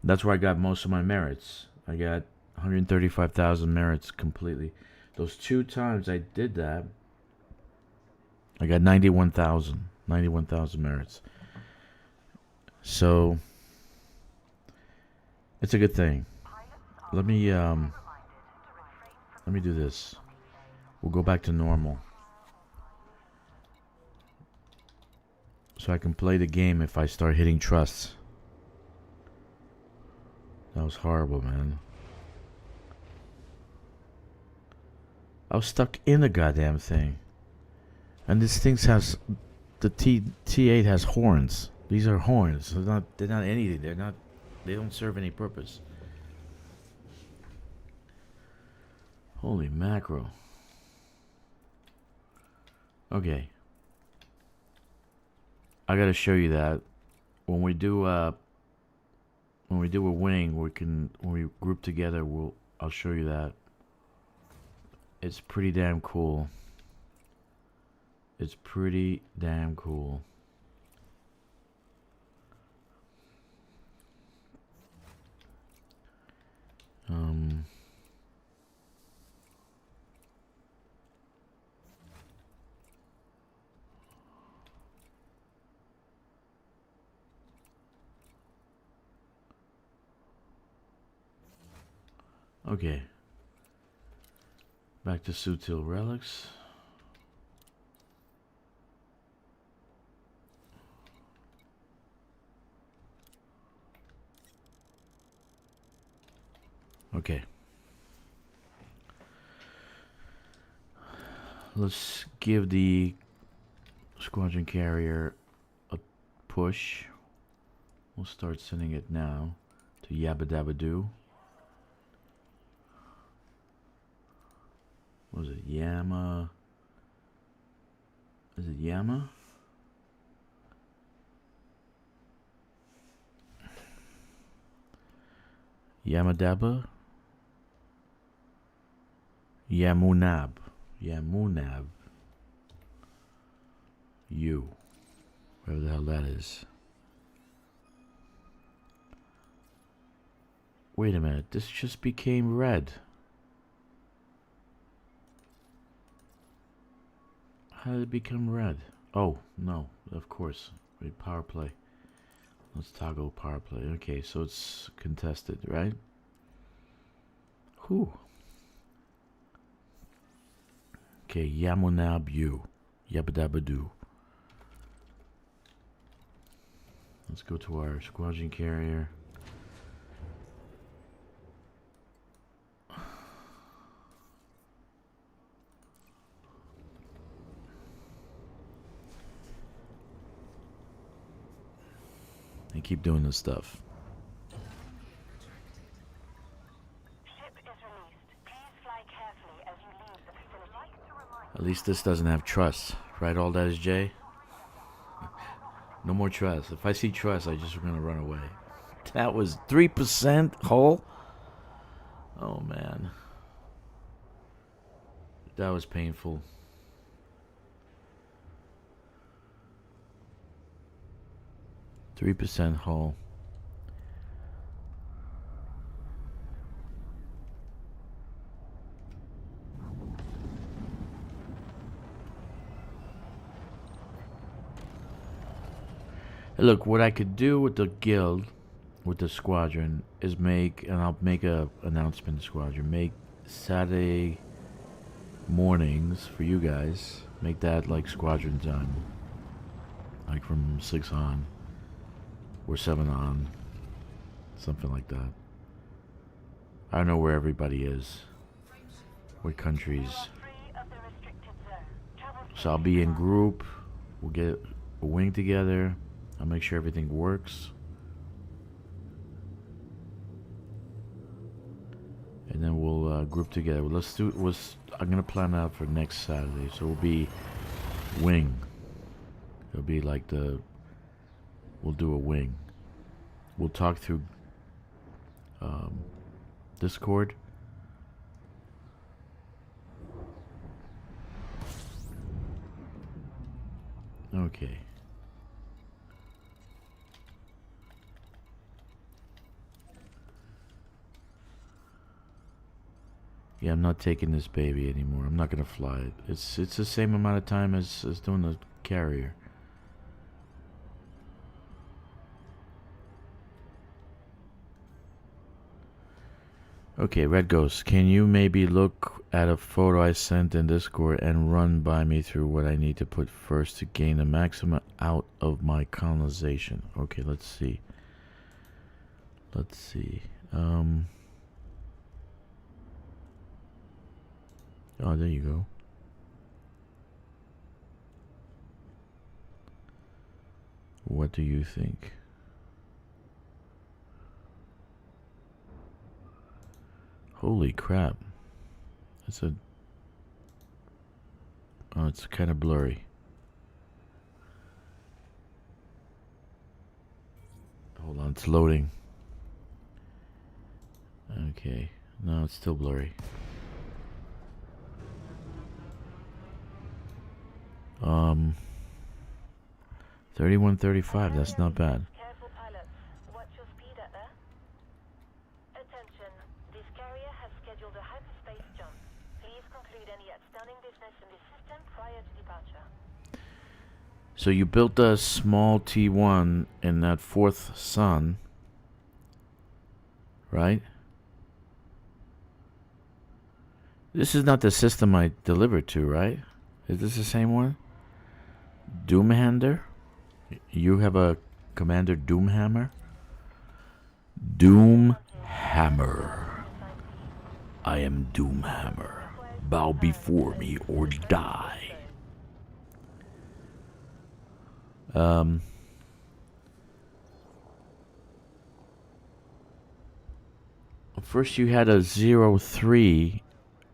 S1: That's where I got most of my merits. I got 135,000 merits completely. Those 2 times I did that, I got 91,000 merits. So it's a good thing. Let me do this. We'll go back to normal, so I can play the game if I start hitting trusts. That was horrible, man. I was stuck in the goddamn thing. And this thing has, the T8 has horns. These are horns. They're not anything. They don't serve any purpose. Holy mackerel. Okay. I gotta show you that. When we do a wing, when we group together, I'll show you that. It's pretty damn cool. It's pretty damn cool. Okay. Back to Sutil Relics. Okay. Let's give the squadron carrier a push. We'll start sending it now to Yabba Dabba Doo. What was it? Yama? Is it Yama? Yamadaba? Yamunab. Yamunab. You. Whatever the hell that is. Wait a minute. This just became red. How did it become red? Oh, no. Of course. Wait, power play. Let's toggle power play. Okay, so it's contested, right? Whew. Okay, Yamunab U. Yabadabadoo. Let's go to our squadron carrier. They keep doing this stuff.
S3: Ship is released. Please fly carefully as you leave the facility.
S1: At least this doesn't have trust. Right, all that is Jay? No more trust. If I see trust, I just gonna run away. That was 3% hull? Oh man. That was painful. %3 hull. Look, what I could do with the guild, with the squadron, is make, and I'll make a announcement to squadron, make Saturday mornings for you guys, make that like squadron time, like from 6 on, or 7 on, something like that. I don't know where everybody is, what countries,
S3: Free of the restricted zone. Travel
S1: so I'll be in group, we'll get a wing together, I'll make sure everything works. And then we'll group together. Let's do. I'm gonna plan out for next Saturday. So we'll be wing. It'll be like the. We'll do a wing. We'll talk through Discord. Okay. Yeah, I'm not taking this baby anymore. I'm not gonna fly it. It's the same amount of time as doing the carrier. Okay, Red Ghost, can you maybe look at a photo I sent in Discord and run by me through what I need to put first to gain the maximum out of my colonization? Okay, let's see. Let's see. Oh, there you go. What do you think? Holy crap. That's a... Oh, it's kind of blurry. Hold on, it's loading. Okay. No, it's still blurry. 3135, that's not bad.
S3: Careful, pilots. Watch your speed at there. Attention. This carrier has scheduled a hyperspace jump. Please conclude any outstanding business in the system prior to departure.
S1: So you built a small T1 in that 4th sun, right? This is not the system I delivered to, right? Is this the same one? Doomhander? You have a Commander Doomhammer? Doomhammer. I am Doomhammer. Bow before me or die. First you had a 03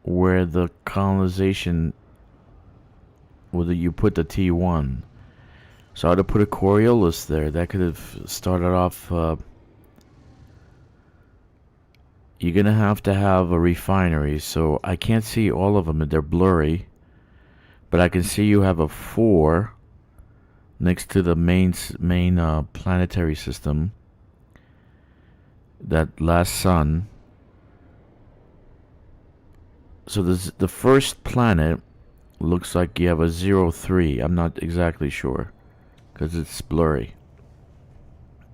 S1: where the colonization, whether you put the T1. So I had to put a Coriolis there. That could have started off. You're going to have a refinery. So I can't see all of them. They're blurry. But I can see you have a 4 next to the main planetary system. That last sun. So this, the first planet looks like you have a 03. I'm not exactly sure because it's blurry.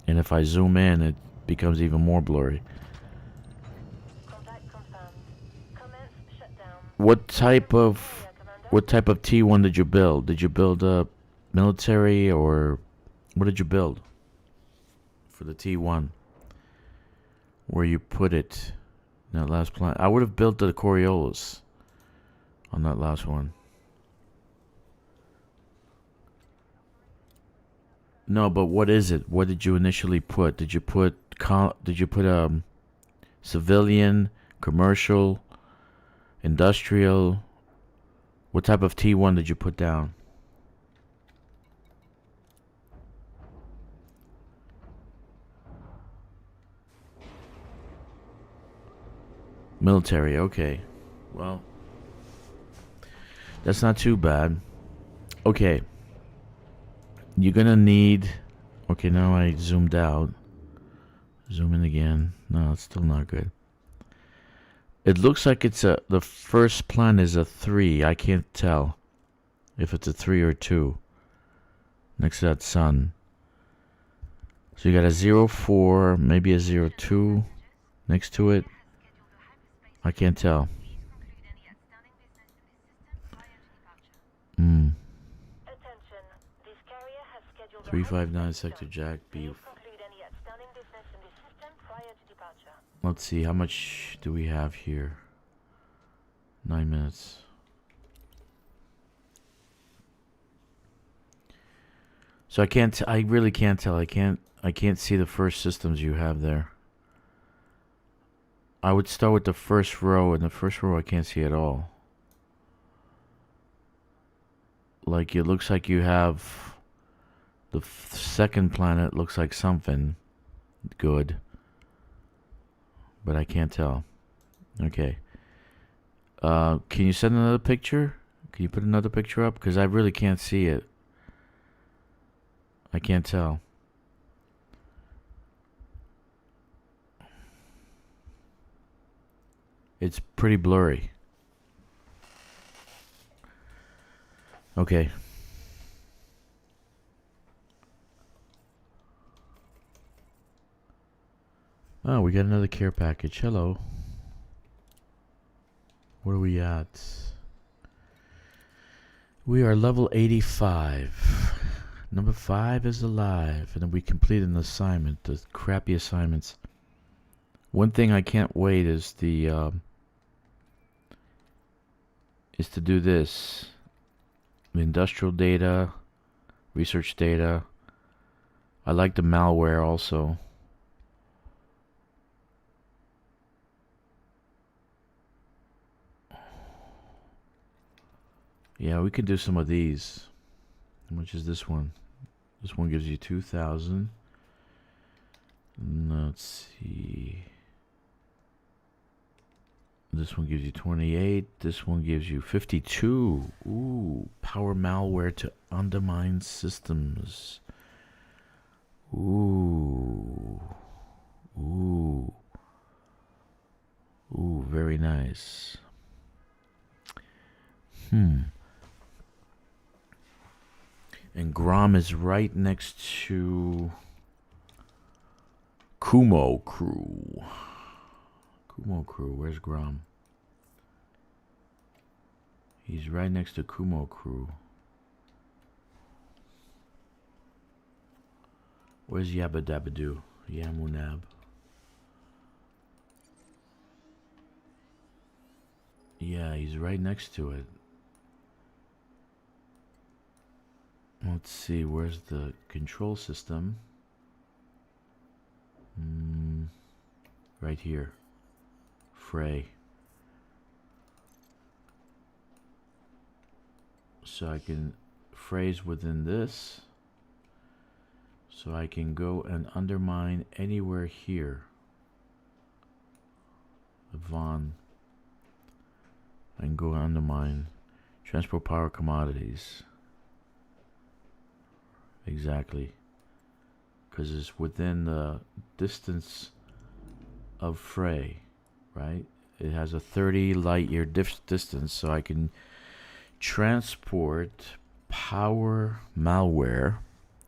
S1: And if I zoom in, it becomes even more blurry.
S3: Contact confirmed. Commence shutdown.
S1: What type of
S3: Commander.
S1: T1 did you build? Did you build a military, or what did you build for the T1? Where you put it in that last plan? I would have built the Coriolis on that last one. No, but what is it? What did you initially put? Did you put civilian, commercial, industrial? What type of T1 did you put down? Military, okay. Well, that's not too bad. Okay. You're gonna need... Okay, now I zoomed out. Zoom in again. No, it's still not good. It looks like it's a... The first plan is a 3. I can't tell if it's a 3 or 2. Next to that sun. So you got a 04, maybe a 02 next to it. I can't tell.
S3: Attention. This carrier has scheduled
S1: 359 Sector Jack B.
S3: Please conclude any outstanding business in this system prior to departure.
S1: Let's see, how much do we have here? 9 minutes. So I can't. I really can't tell. I can't see the first systems you have there. I would start with the first row, and the first row I can't see at all. Like, it looks like you have the second planet looks like something good, but I can't tell. Okay. Can you send another picture? Can you put another picture up? Because I really can't see it. I can't tell. It's pretty blurry. Okay. Oh, we got another care package. Hello. Where are we at? We are level 85. Number 5 is alive. And then we completed an assignment. The crappy assignments. One thing I can't wait is the is to do this. Industrial data, research data. I like the malware also. Yeah, we could do some of these. How much is this one? This one gives you 2,000. Let's see. This one gives you 28. This one gives you 52. Ooh, power malware to undermine systems. Ooh. Ooh. Ooh, very nice. And Grom is right next to Kumo Crew. Kumo Crew, where's Grom? He's right next to Kumo Crew. Where's Yabba Dabba Doo? Yamunab. Yeah, he's right next to it. Let's see, where's the control system? Right here. Frey. So I can phrase within this. So I can go and undermine anywhere here. Vaughn. I can go and undermine. Transport power commodities. Exactly. Because it's within the distance of Frey, right? It has a 30 light year distance, so I can transport power malware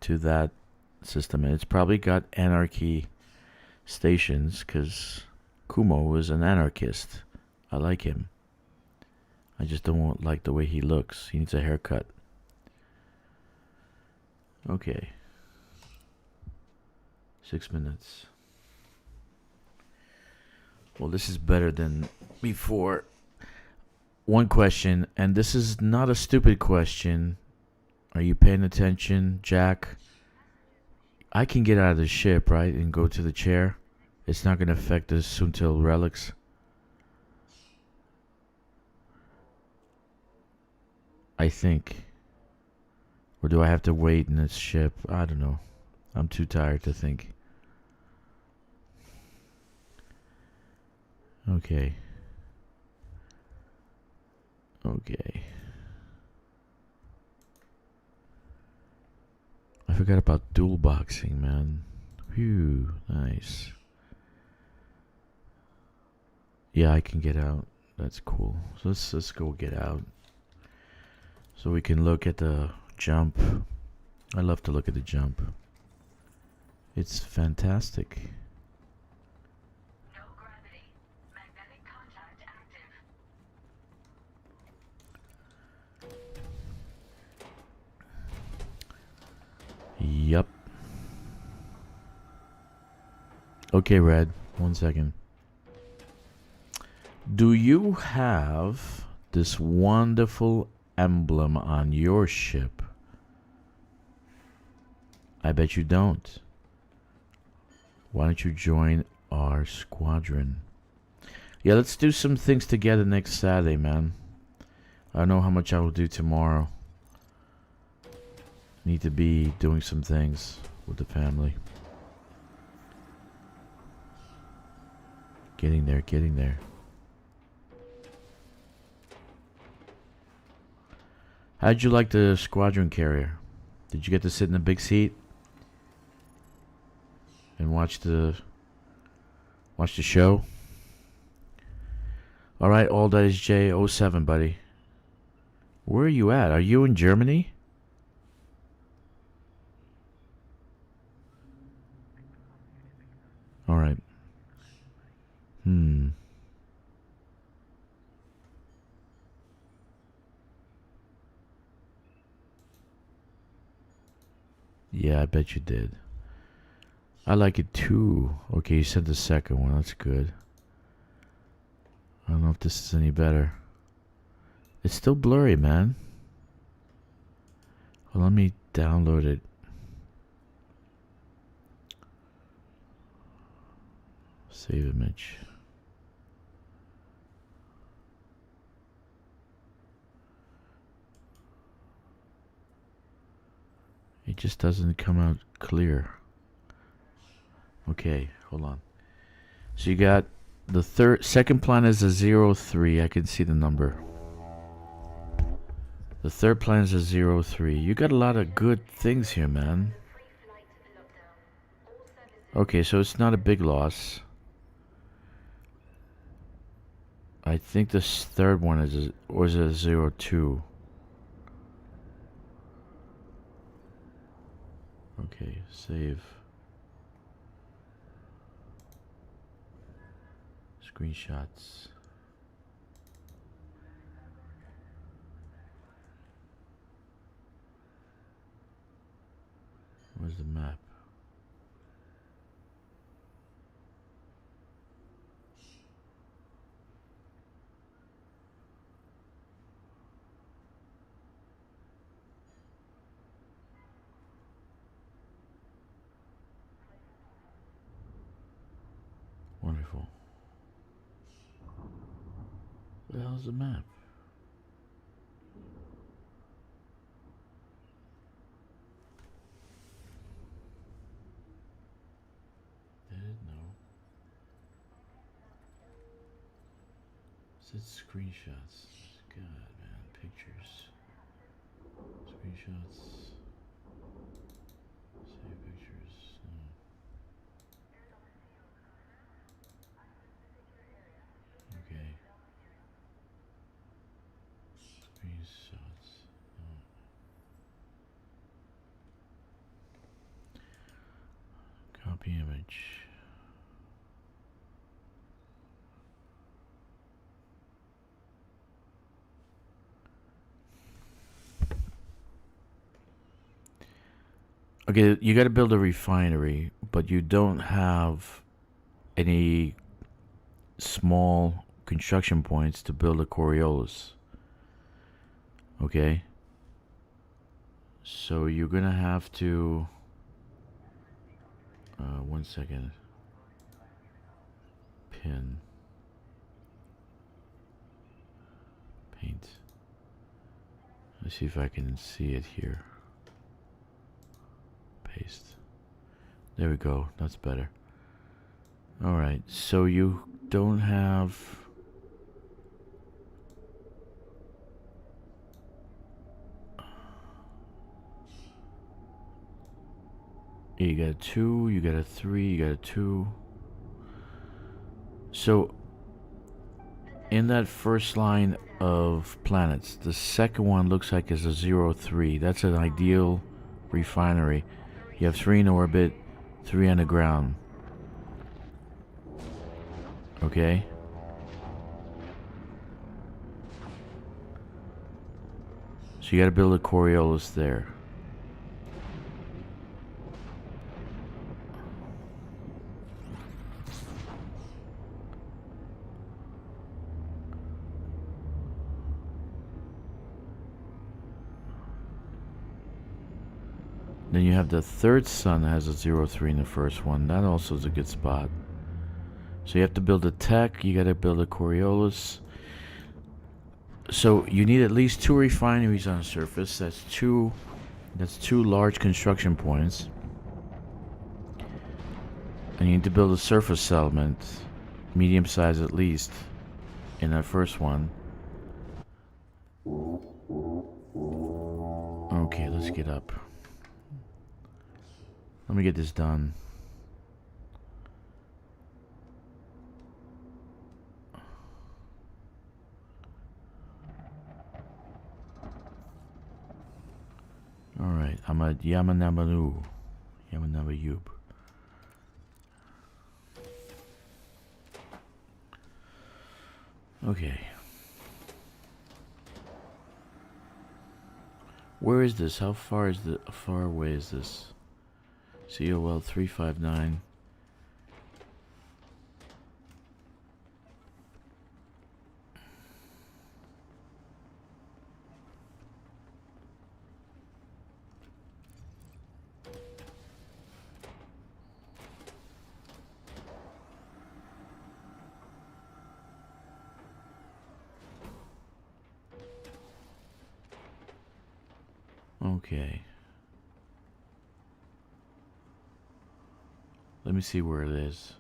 S1: to that system, and it's probably got anarchy stations because Kumo is an anarchist. I like him. I just don't like the way he looks. He needs a haircut. Okay. 6 minutes. Well, this is better than before. One question, and this is not a stupid question. Are you paying attention, Jack? I can get out of the ship, right, and go to the chair. It's not going to affect the Suntil relics. I think. Or do I have to wait in this ship? I don't know. I'm too tired to think. Okay. Okay. I forgot about dual boxing, man. Phew, nice. Yeah, I can get out. That's cool. So let's go get out. So we can look at the jump. I love to look at the jump. It's fantastic.
S3: No gravity. Magnetic contact active.
S1: Yup. Okay, Red. 1 second. Do you have this wonderful emblem on your ship? I bet you don't. Why don't you join our squadron? Yeah, let's do some things together next Saturday, man. I don't know how much I will do tomorrow. Need to be doing some things with the family. Getting there, getting there. How'd you like the squadron carrier? Did you get to sit in the big seat and watch the show? All right, all that is J07, buddy. Where are you at? Are you in Germany? All right. Yeah, I bet you did. I like it too. Okay, you sent the second one. That's good. I don't know if this is any better. It's still blurry, man. Well, let me download it. Save image. It just doesn't come out clear. Okay, hold on. So you got the second planet is a 03. I can see the number. The third planet is a 03. You got a lot of good things here, man. Okay, so it's not a big loss. I think this third one is a 02. Okay, save. Screenshots. Where's the map? Wonderful. Where the hell's the map? No. It said screenshots. God, man. Pictures. Screenshots. Save pictures. No. Okay. Screenshots. No. Copy image. Okay, you got to build a refinery, but you don't have any small construction points to build a Coriolis. Okay? So you're gonna have to... 1 second. Pin. Paint. Let's see if I can see it here. Paste. There we go. That's better. Alright, so you don't have... You got a 2, you got a 3, you got a 2. So, in that first line of planets, the second one looks like it's a 0-3. That's an ideal refinery. You have 3 in orbit, 3 on the ground. Okay? So you gotta build a Coriolis there. Then you have the third sun that has a 0-3 in the first one. That also is a good spot. So you have to build a tech. You got to build a Coriolis. So you need at least 2 refineries on the surface. That's two large construction points. And you need to build a surface settlement, medium size at least, in that first one. Okay, let's get up. Let me get this done. Alright, I'm at Yamanabanu. Yamanabayub. Okay. Where is this? How far away is this? COL 359. Okay. Let me see where it is.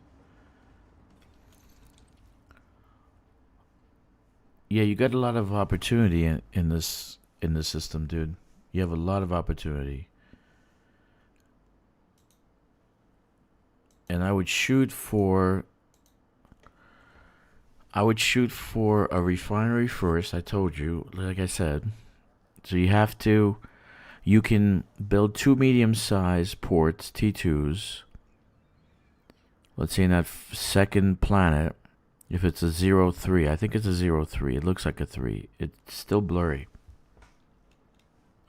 S1: Yeah, you got a lot of opportunity in this system, dude. You have a lot of opportunity. And I would shoot for a refinery first, I told you, like I said. So you can build 2 medium-sized ports, T2s. Let's say in that second planet, if it's a 0-3, I think it's a 0-3. It looks like a 3. It's still blurry.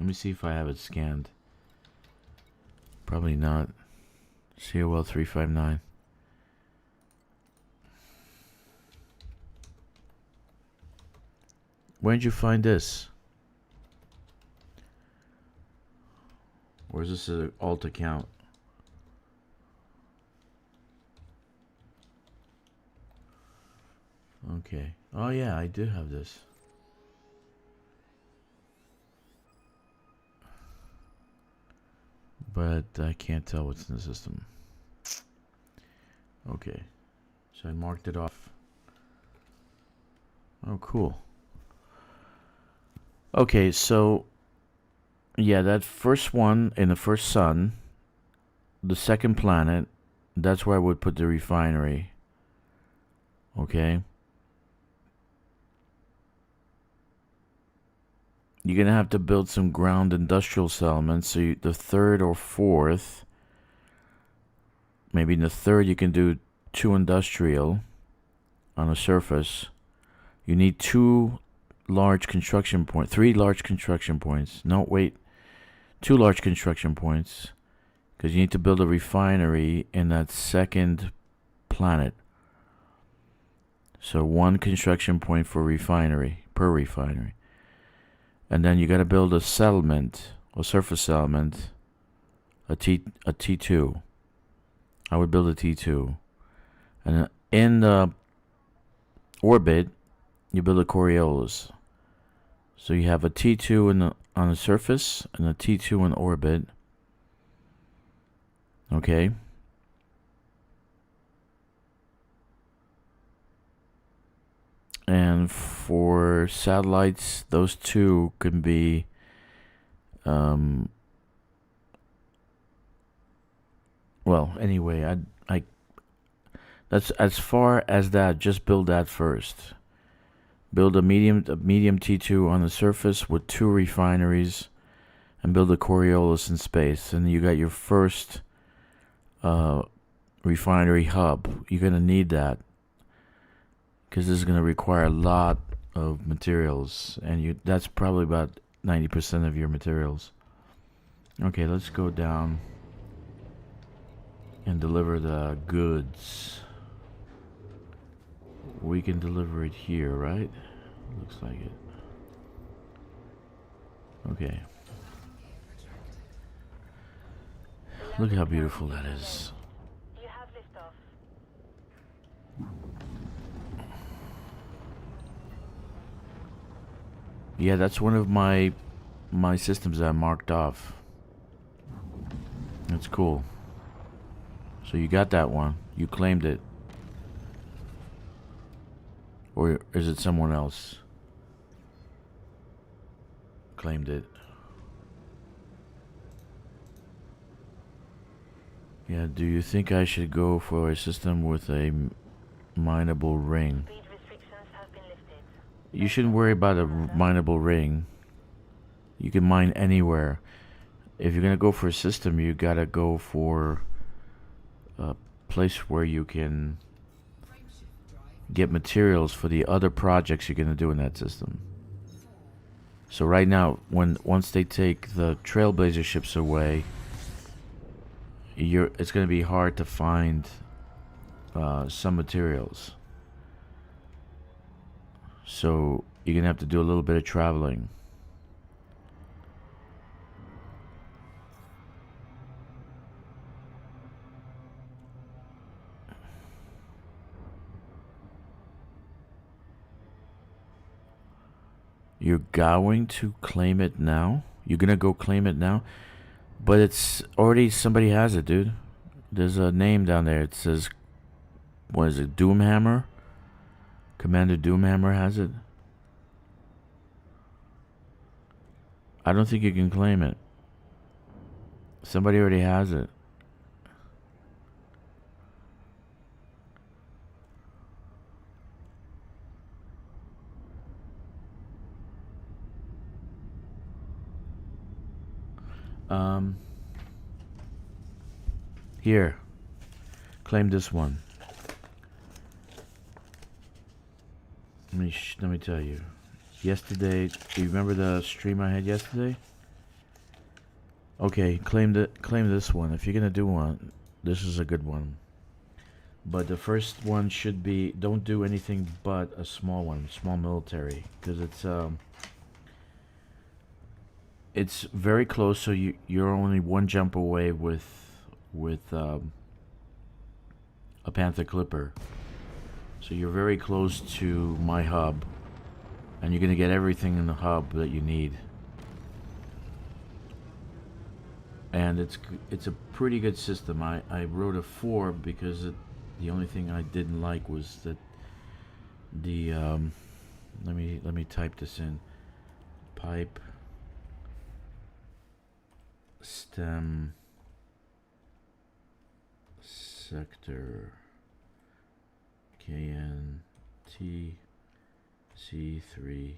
S1: Let me see if I have it scanned. Probably not. COL 359. When did you find this? Or is this an alt account? Okay. Oh yeah, I do have this. But I can't tell what's in the system. Okay. So I marked it off. Oh, cool. Okay, so yeah, that first one in the first sun, the second planet, that's where I would put the refinery. Okay. You're going to have to build some ground industrial settlements. So the third or fourth maybe in the third you can do 2 industrial on the surface. You need 3 large construction points. No, wait. 2 large construction points. Because you need to build a refinery in that second planet. So 1 construction point per refinery. And then you got to build a settlement, a surface settlement, a T2. I would build a T2. And in the orbit, you build a Coriolis. So you have a T2 on the surface and a T2 in orbit. Okay. And for satellites, those 2 can be well, anyway, that's as far as that. Just build that first. Build a medium T2 on the surface with 2 refineries, and build a Coriolis in space. And you got your first refinery hub. You're gonna need that because this is gonna require a lot of materials, and that's probably about 90% of your materials. Okay, let's go down and deliver the goods. We can deliver it here, right? Looks like it. Okay. Look how beautiful that is.
S3: You have liftoff.
S1: Yeah, that's one of my systems that I marked off. That's cool. So you got that one. You claimed it. Or is it someone else claimed it? Yeah, do you think I should go for a system with a mineable ring?
S3: Speed restrictions have been lifted.
S1: You shouldn't worry about a mineable ring. You can mine anywhere. If you're gonna go for a system, you gotta go for a place where you can get materials for the other projects you're gonna do in that system. So right now, once they take the Trailblazer ships away, it's gonna be hard to find some materials. So you're gonna have to do a little bit of traveling. You're going to claim it now? You're gonna go claim it now? But it's already, somebody has it, dude. There's a name down there. It says, what is it, Doomhammer? Commander Doomhammer has it. I don't think you can claim it. Somebody already has it. Here. Claim this one. Let me tell you. Yesterday, do you remember the stream I had yesterday? Okay, claim this one. If you're gonna do one, this is a good one. But the first one should be, don't do anything but a small one, small military, because it's very close. So you're only 1 jump away with a Panther Clipper. So you're very close to my hub, and you're gonna get everything in the hub that you need. And it's a pretty good system. I wrote a 4 because the only thing I didn't like was that the let me type this in. Pipe stem sector KNT C317.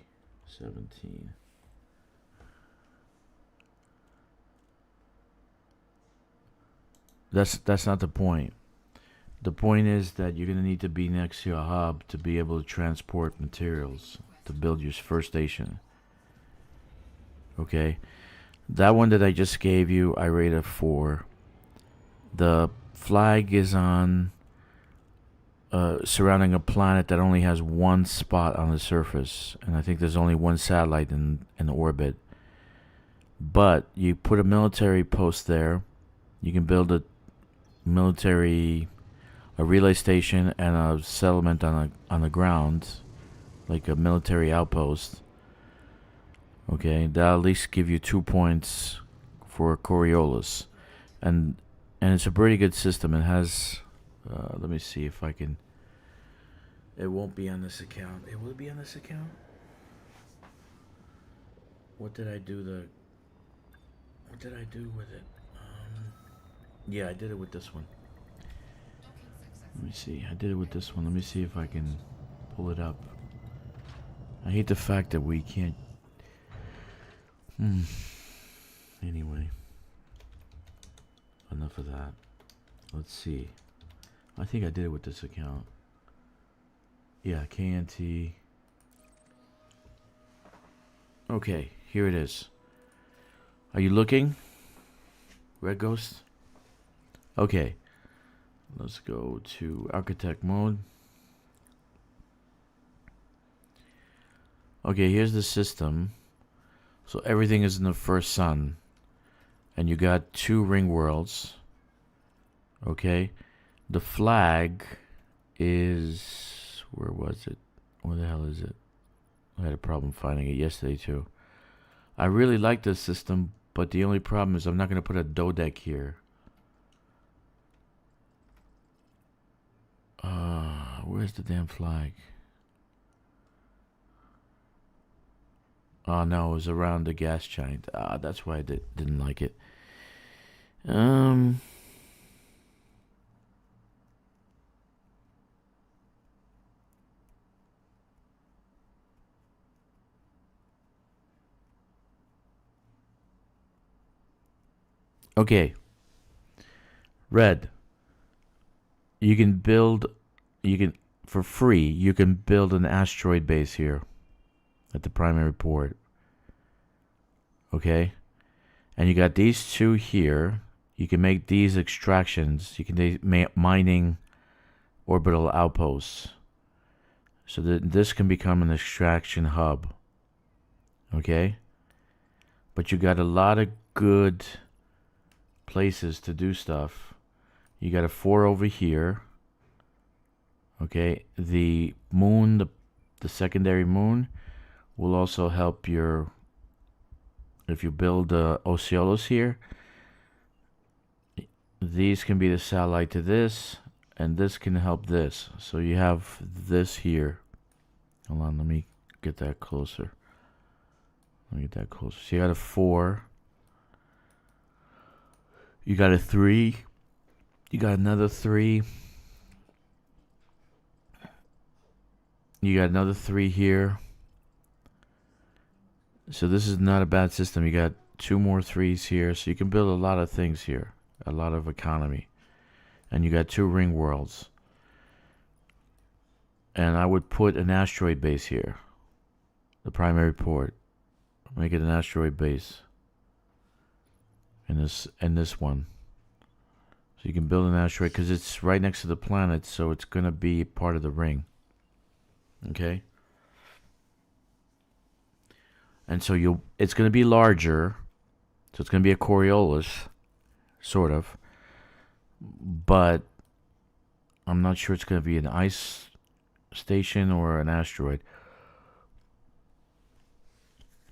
S1: That's not the point. The point is that you're gonna need to be next to a hub to be able to transport materials to build your first station. Okay, that one that I just gave you, I rated a 4. The flag is on surrounding a planet that only has one spot on the surface, and I think there's only one satellite in orbit. But you put a military post there, you can build a relay station and a settlement on the ground, like a military outpost. Okay, that'll at least give you 2 points for Coriolis, and it's a pretty good system. It has, let me see if I can. It won't be on this account. It will be on this account. What did I do with it? Yeah, I did it with this one. Let me see. I did it with this one. Let me see if I can pull it up. I hate the fact that we can't. Anyway. Enough of that. Let's see. I think I did it with this account. Yeah, KNT. Okay, here it is. Are you looking? Red Ghost? Okay. Let's go to architect mode. Okay, here's the system. So everything is in the first sun. And you got 2 ring worlds. Okay. The flag is... Where was it? Where the hell is it? I had a problem finding it yesterday too. I really like this system, but the only problem is I'm not going to put a dodec here. Where's the damn flag? Oh no, it was around the gas giant. That's why I didn't like it. Okay. Red. You can build, for free, you can build an asteroid base here at the primary port. Okay? And you got these 2 here. You can make these extractions. You can make mining orbital outposts. So that this can become an extraction hub. Okay? But you got a lot of good places to do stuff. You got a 4 over here. Okay, the moon, the secondary moon, will also help your. If you build Osceolos here, these can be the satellite to this, and this can help this. So you have this here. Hold on, let me get that closer. So you got a 4. You got a 3. You got another 3. You got another 3 here. So this is not a bad system. You got 2 more 3s here. So you can build a lot of things here. A lot of economy. And you got 2 ring worlds. And I would put an asteroid base here. The primary port. Make it an asteroid base. And this one. So you can build an asteroid because it's right next to the planet, so it's going to be part of the ring. Okay? And so it's going to be larger. So it's going to be a Coriolis, sort of. But I'm not sure it's going to be an ice station or an asteroid.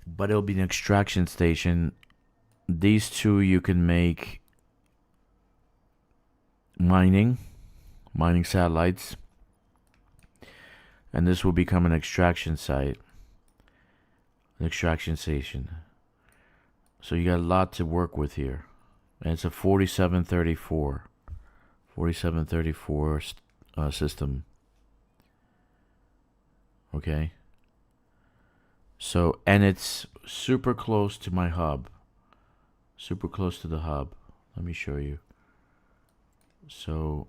S1: But it'll be an extraction station. These 2 you can make mining satellites, and this will become an extraction site, an extraction station. So you got a lot to work with here, and it's a 4734 system. Okay, so, and it's super close to my hub, super close to the hub. Let me show you. So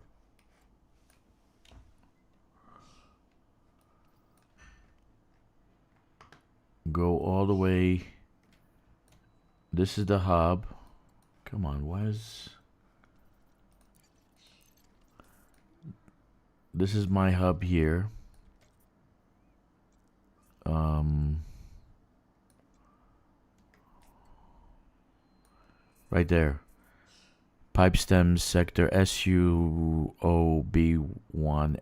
S1: go all the way. This is the hub. Come on, why is... This is my hub here. Right there. Pipe stems sector SUOB1,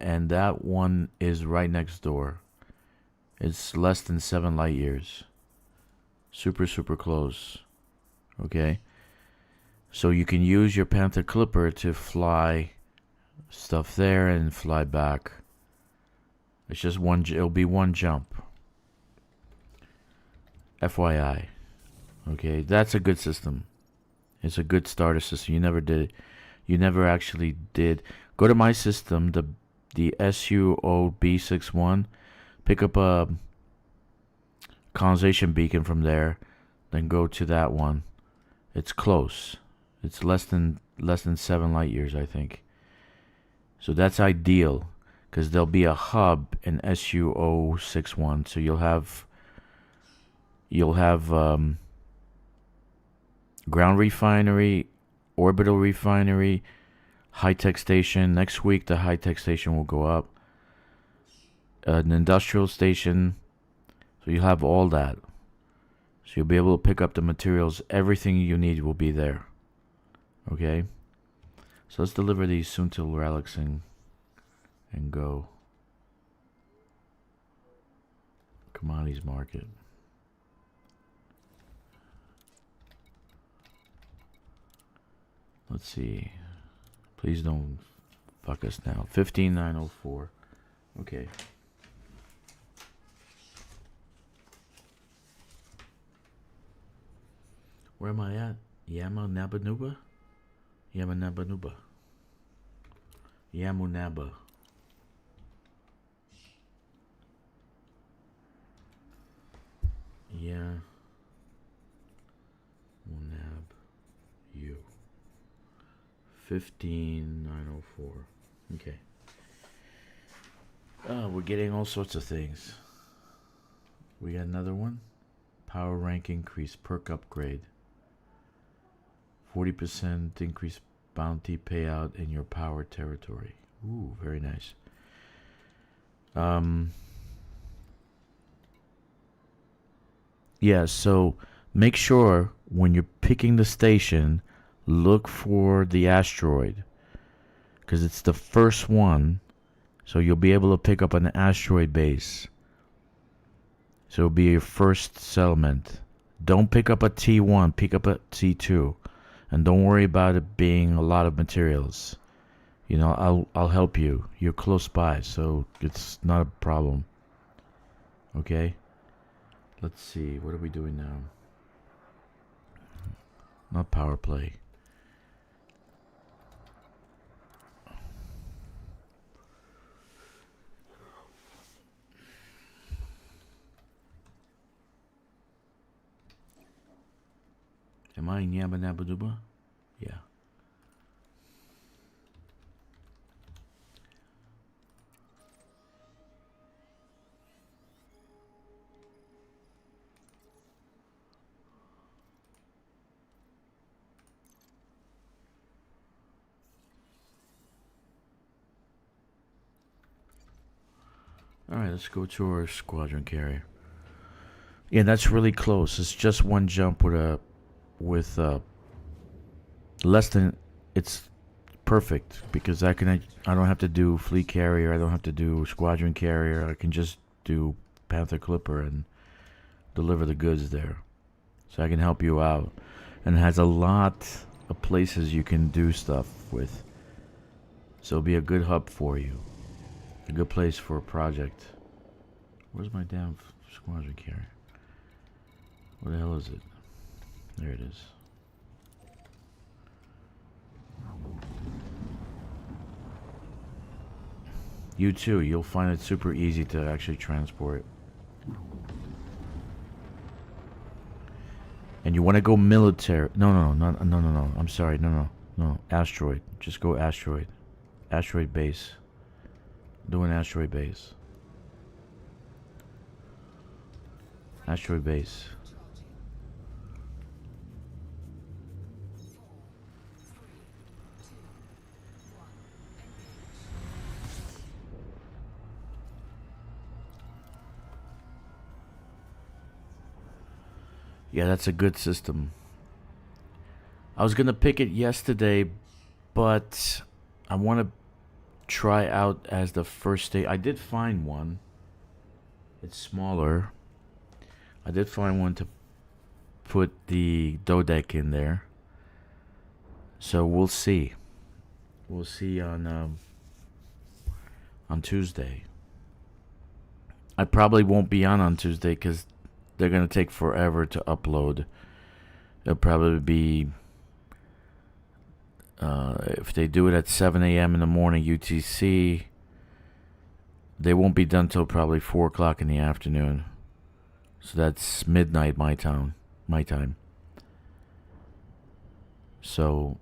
S1: and that one is right next door. It's less than 7 light years. Super, super close. Okay? So you can use your Panther Clipper to fly stuff there and fly back. It's just one, it'll be one jump. FYI. Okay, that's a good system. It's a good starter system. You never actually did. Go to my system, the SUOB61. Pick up a colonization beacon from there. Then go to that one. It's close. It's less than 7 light years, I think. So that's ideal, because there'll be a hub in SUO61. So you'll have ground refinery, orbital refinery, high-tech station. Next week, the high-tech station will go up. An industrial station. So you'll have all that. So you'll be able to pick up the materials. Everything you need will be there. Okay? So let's deliver these soon till relics and go. Commodities market. Let's see. Please don't fuck us now. 15904. Okay. Where am I at? Yamunabanuba? Yamunabanuba. Yamunaba. Yeah. Munab. You. 15904. Okay. We're getting all sorts of things. We got another one. Power rank increase. Perk upgrade. 40% increase bounty payout in your power territory. Ooh, very nice. Yeah, so make sure when you're picking the station, look for the asteroid, because it's the first one, so you'll be able to pick up an asteroid base. So it'll be your first settlement. Don't pick up a T1, pick up a T2. And don't worry about it being a lot of materials. You know, I'll help you. You're close by, so it's not a problem. Okay? Let's see. What are we doing now? Not power play. Am I in Yabba Nabba Dubba? Yeah. Alright, let's go to our squadron carrier. Yeah, that's really close. It's just one jump with less than, it's perfect, because I don't have to do fleet carrier, I don't have to do squadron carrier, I can just do Panther Clipper and deliver the goods there. So I can help you out, and it has a lot of places you can do stuff with, so it'll be a good hub for you, a good place for a project. Where's my damn squadron carrier? Where the hell is it? There it is. You too, you'll find it super easy to actually transport. And you want to go military. No, I'm sorry. No. Asteroid. Just go asteroid. Asteroid base. Do an asteroid base. Asteroid base. Yeah, that's a good system. I was gonna pick it yesterday, but I want to try out as the first day. I did find one. It's smaller. I did find one to put the dodec in there. So we'll see. We'll see on Tuesday. I probably won't be on Tuesday because they're gonna take forever to upload. It'll probably be if they do it at 7 a.m. in the morning UTC, they won't be done till probably 4 o'clock in the afternoon. So that's midnight my time. So,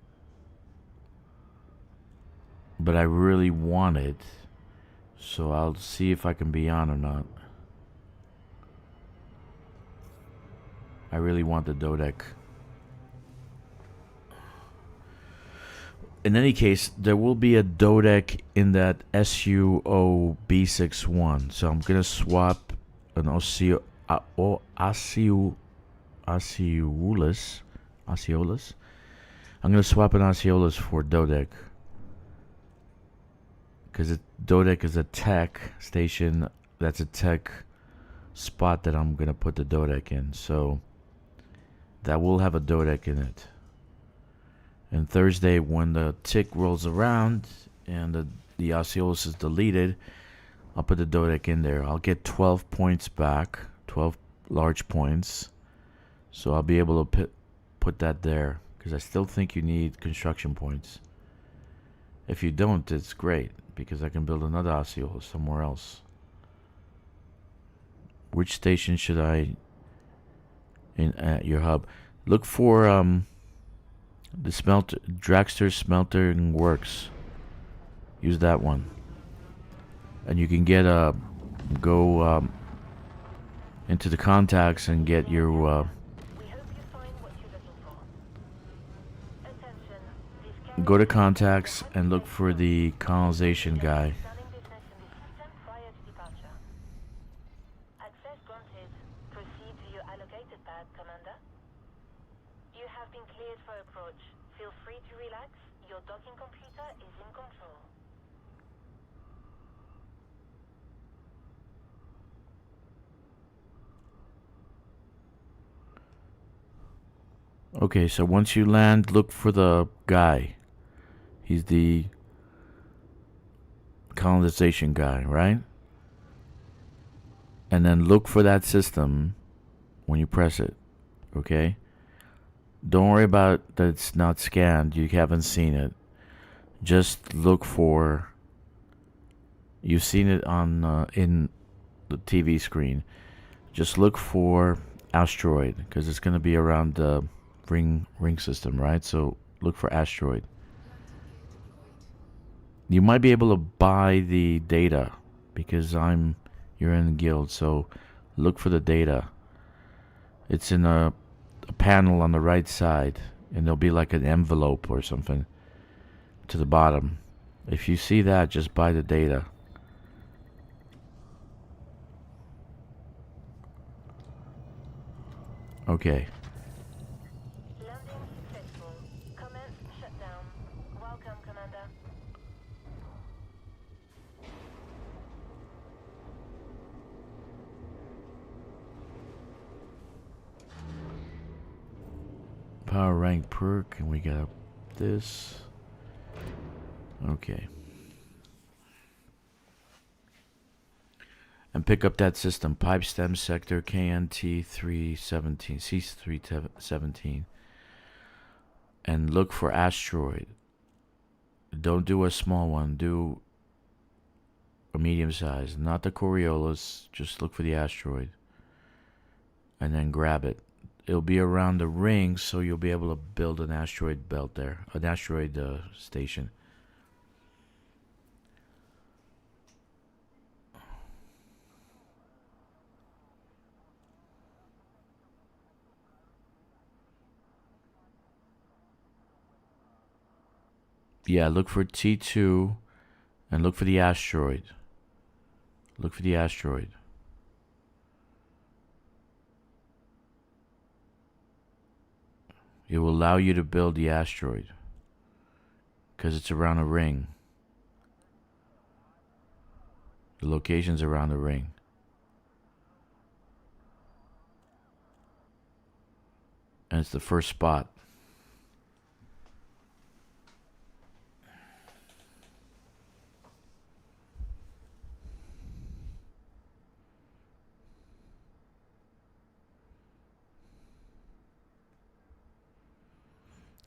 S1: but I really want it, so I'll see if I can be on or not. I really want the dodec. In any case, there will be a dodec in that SUO B61. So I'm gonna swap an Osceolus. I'm gonna swap an Osceolus for dodec, because dodec is a tech station. That's a tech spot that I'm gonna put the dodec in. So that will have a dodec in it. And Thursday, when the tick rolls around and the Osceolus is deleted, I'll put the dodec in there. I'll get 12 points back, 12 large points. So I'll be able to put that there, because I still think you need construction points. If you don't, it's great, because I can build another Osceolus somewhere else. Which station should I in at your hub? Look for the smelter, Dragster Smeltering Works. Use that one, and you can get go into the contacts and get your
S3: We hope you find what you're looking for. Attention, this carrier
S1: go to contacts and look for the colonization guy.
S3: outstanding business in the system prior to departure. Access granted. Proceed to your allocated pad, Commander. You have been cleared for approach. Feel free to relax. Your docking computer is in control.
S1: Okay, so once you land, look for the guy. He's the colonization guy, right? And then look for that system when you press it, okay? Don't worry about that it's not scanned. You haven't seen it. Just look for... You've seen it on in the TV screen. Just look for asteroid, because it's going to be around the ring system, right? So look for asteroid. You might be able to buy the data, because you're in the guild. So look for the data. It's in a panel on the right side, and there'll be like an envelope or something to the bottom. If you see that, just buy the data. Okay.
S3: Landing successful. Commence shutdown. Welcome, Commander.
S1: Power rank perk, and we got this. Okay. And pick up that system, pipe stem sector KNT 317, C317, and look for asteroid. Don't do a small one, do a medium size, not the Coriolis. Just look for the asteroid, and then grab it. It'll be around the ring, so you'll be able to build an asteroid belt there, an asteroid station. Yeah, look for T2 and look for the asteroid. Look for the asteroid. It will allow you to build the asteroid because it's around a ring. The location's around the ring. And it's the first spot.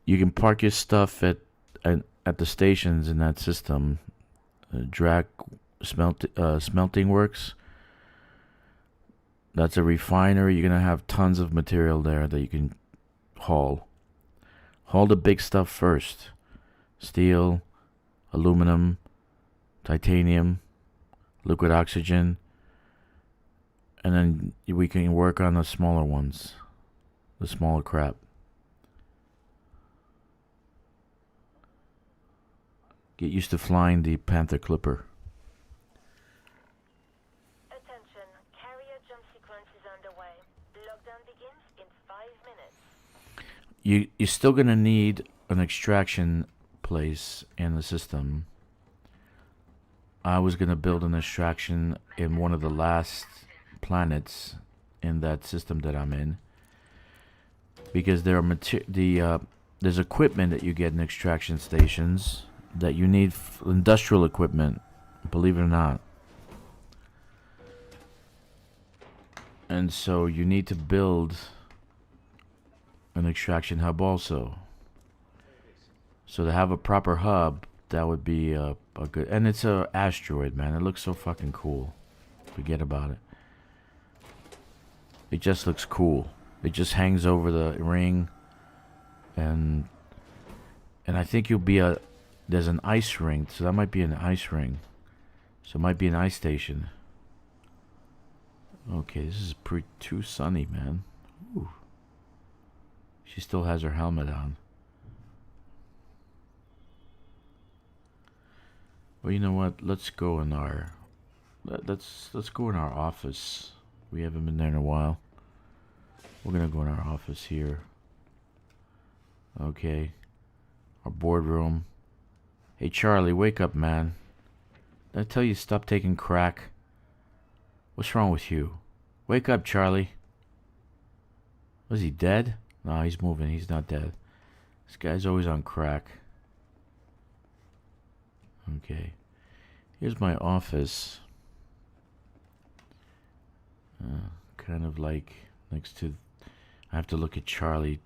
S1: You can park your stuff at the stations in that system. Drag smelting works. That's a refinery. You're gonna have tons of material there that you can haul. Haul the big stuff first. Steel, aluminum, titanium, liquid oxygen, and then we can work on the smaller ones, the smaller crap. Get used to flying the Panther Clipper.
S3: Attention, carrier jump sequence is underway. Lockdown begins in 5 minutes.
S1: You're still gonna need an extraction place in the system. I was gonna build an extraction in one of the last planets in that system that I'm in, because there are there's equipment that you get in extraction stations that you need industrial equipment, believe it or not. And so you need to build an extraction hub also. So to have a proper hub, that would be a good... And it's a asteroid, man. It looks so fucking cool. Forget about it. It just looks cool. It just hangs over the ring. And I think you'll be there's an ice ring, so that might be an ice ring. So it might be an ice station. Okay, this is too sunny, man. Ooh. She still has her helmet on. Well, you know what? Let's go in our let's go in our office. We haven't been there in a while. We're gonna go in our office here. Okay. Our boardroom. Hey Charlie, wake up, man. Did I tell you stop taking crack? What's wrong with you? Wake up, Charlie. Was he dead? No, he's moving. He's not dead. This guy's always on crack. Okay. Here's my office. Kind of like next to... I have to look at Charlie.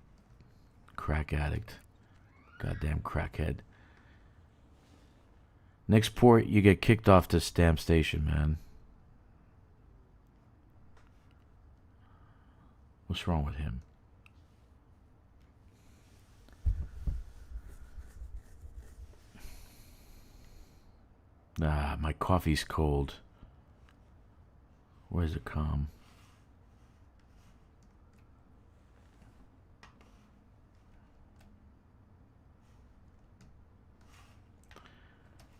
S1: Crack addict. Goddamn crackhead. Next port, you get kicked off the stamp station, man. What's wrong with him? Ah, my coffee's cold. Where's the calm?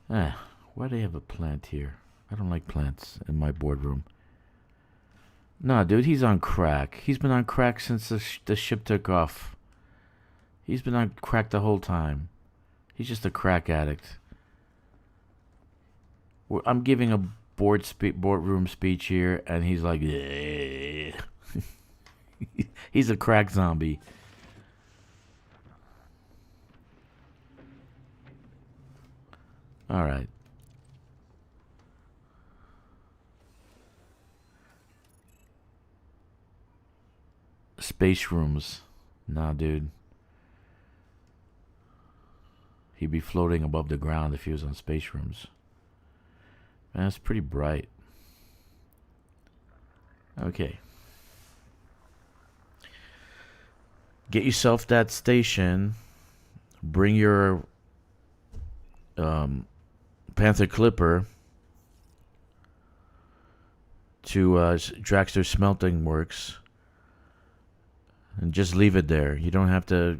S1: Why do they have a plant here? I don't like plants in my boardroom. Nah, dude, he's on crack. He's been on crack since the ship took off. He's been on crack the whole time. He's just a crack addict. I'm giving a boardroom speech here, and he's like, he's a crack zombie. All right. Space rooms. Nah, dude. He'd be floating above the ground if he was on space rooms. Man, it's pretty bright. Okay. Get yourself that station. Bring your Panther Clipper to Draxter Smelting Works. And just leave it there. You don't have to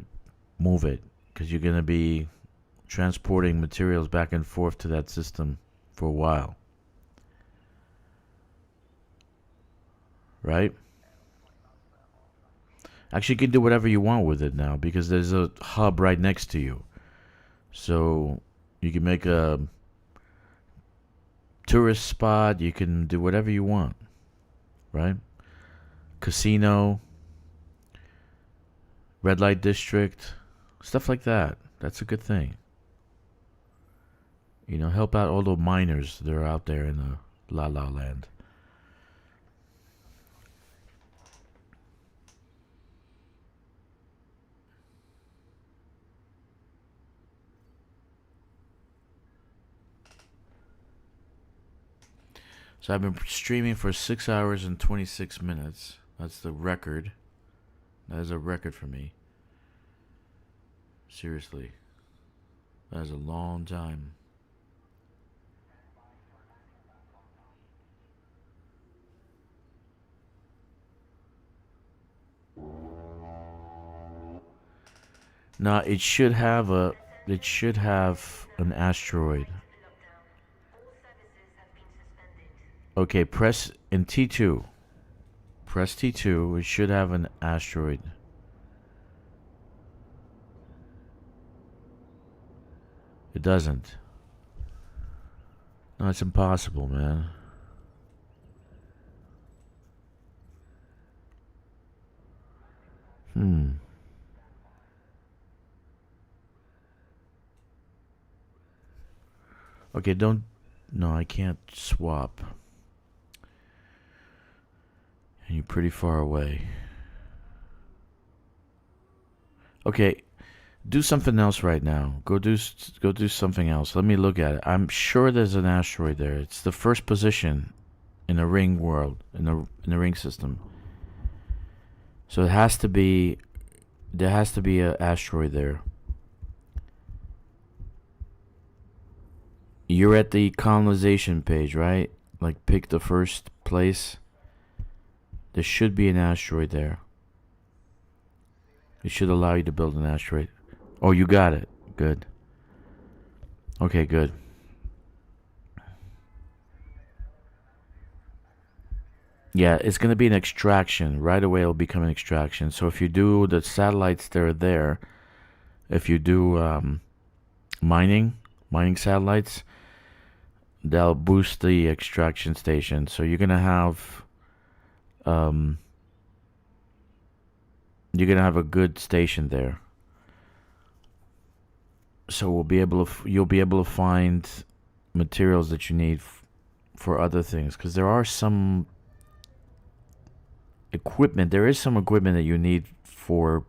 S1: move it, because you're going to be transporting materials back and forth to that system for a while. Right? Actually, you can do whatever you want with it now because there's a hub right next to you. So you can make a tourist spot. You can do whatever you want. Right? Casino, red light district, stuff like that. That's a good thing. You know, help out all the miners that are out there in the La La Land. So I've been streaming for 6 hours and 26 minutes. That's the record. That is a record for me. Seriously. That is a long time. Now it should have an asteroid. Okay, press in T2. Press T2. It should have an asteroid. It doesn't. No, it's impossible, man. Okay, don't... No, I can't swap. And you're pretty far away. Okay, do something else right now. Go do something else. Let me look at it. I'm sure there's an asteroid there. It's the first position in a ring world, in the ring system. So it has to be... There has to be an asteroid there. You're at the colonization page, right? Like, pick the first place. There should be an asteroid there. It should allow you to build an asteroid. Oh, you got it. Good. Okay, good. Yeah, it's going to be an extraction. Right away, it'll become an extraction. So if you do the satellites that are there, if you do mining satellites, they'll boost the extraction station. So you're going to have... you're going to have a good station there. So you'll be able to find materials that you need for other things. Because there are some... equipment. There is some equipment that you need for...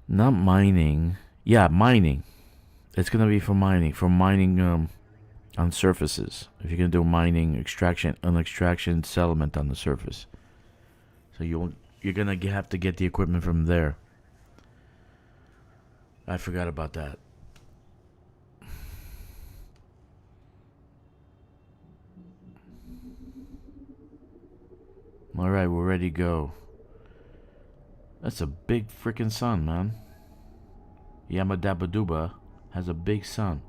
S1: Not mining. Yeah, mining. It's going to be for mining. For mining on surfaces. If you're going to do mining, an extraction settlement on the surface. So you're going to have to get the equipment from there. I forgot about that. Alright, we're ready to go. That's a big freaking sun, man. Yamadabaduba has a big sun.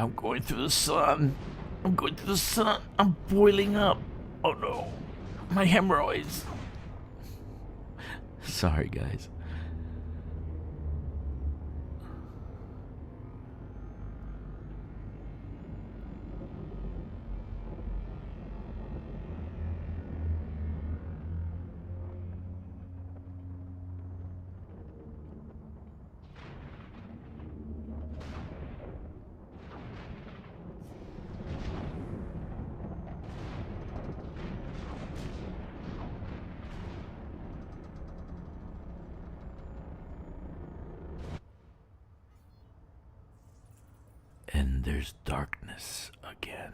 S1: I'm going through the sun. I'm going through the sun. I'm boiling up. Oh no. My hemorrhoids. Sorry, guys. And there's darkness again. again.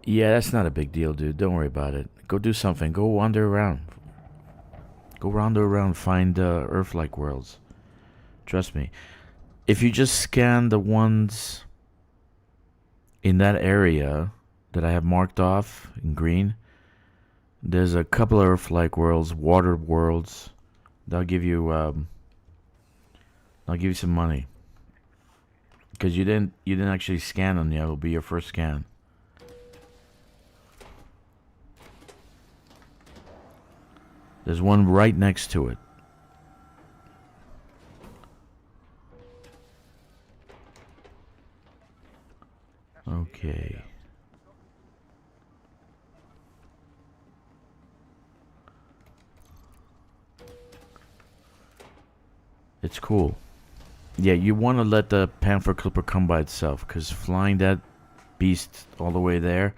S1: Yeah, that's not a big deal, dude. Don't worry about it. Go do something. Go wander around. Go wander around. Find Earth-like worlds. Trust me. If you just scan the ones in that area that I have marked off in green, there's a couple of Earth-like worlds, water worlds. They'll give you some money because you didn't actually scan them yet. It'll be your first scan. There's one right next to it. Okay. It's cool. Yeah, you want to let the Panther Clipper come by itself, because flying that beast all the way there,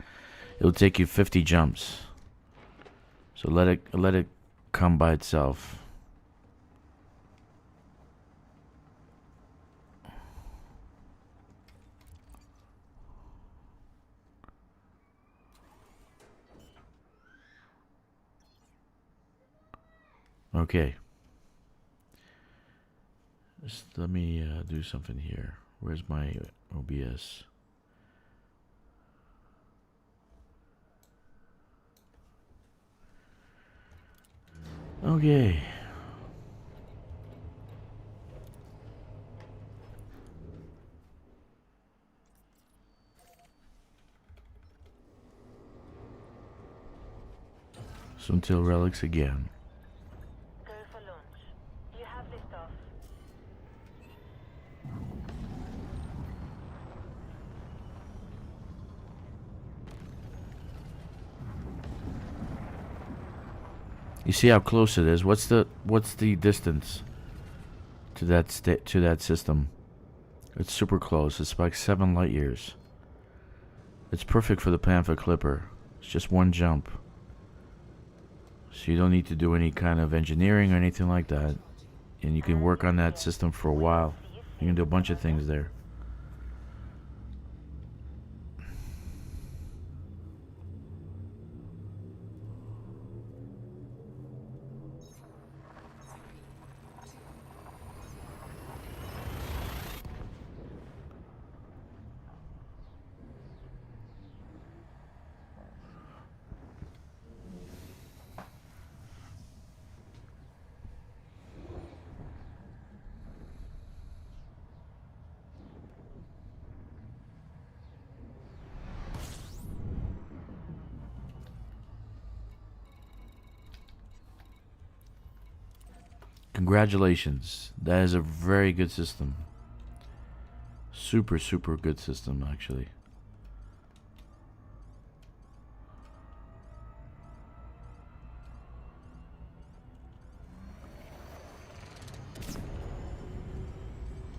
S1: it'll take you 50 jumps. So let it come by itself. Okay. Just let me do something here. Where's my OBS? Okay. So until relics again.
S3: Go for launch. You have liftoff.
S1: You see how close it is? What's the distance to that system? It's super close. It's like 7 light years. It's perfect for the Panther Clipper. It's just one jump. So you don't need to do any kind of engineering or anything like that. And you can work on that system for a while. You can do a bunch of things there. Congratulations. That is a very good system. Super, super good system, actually.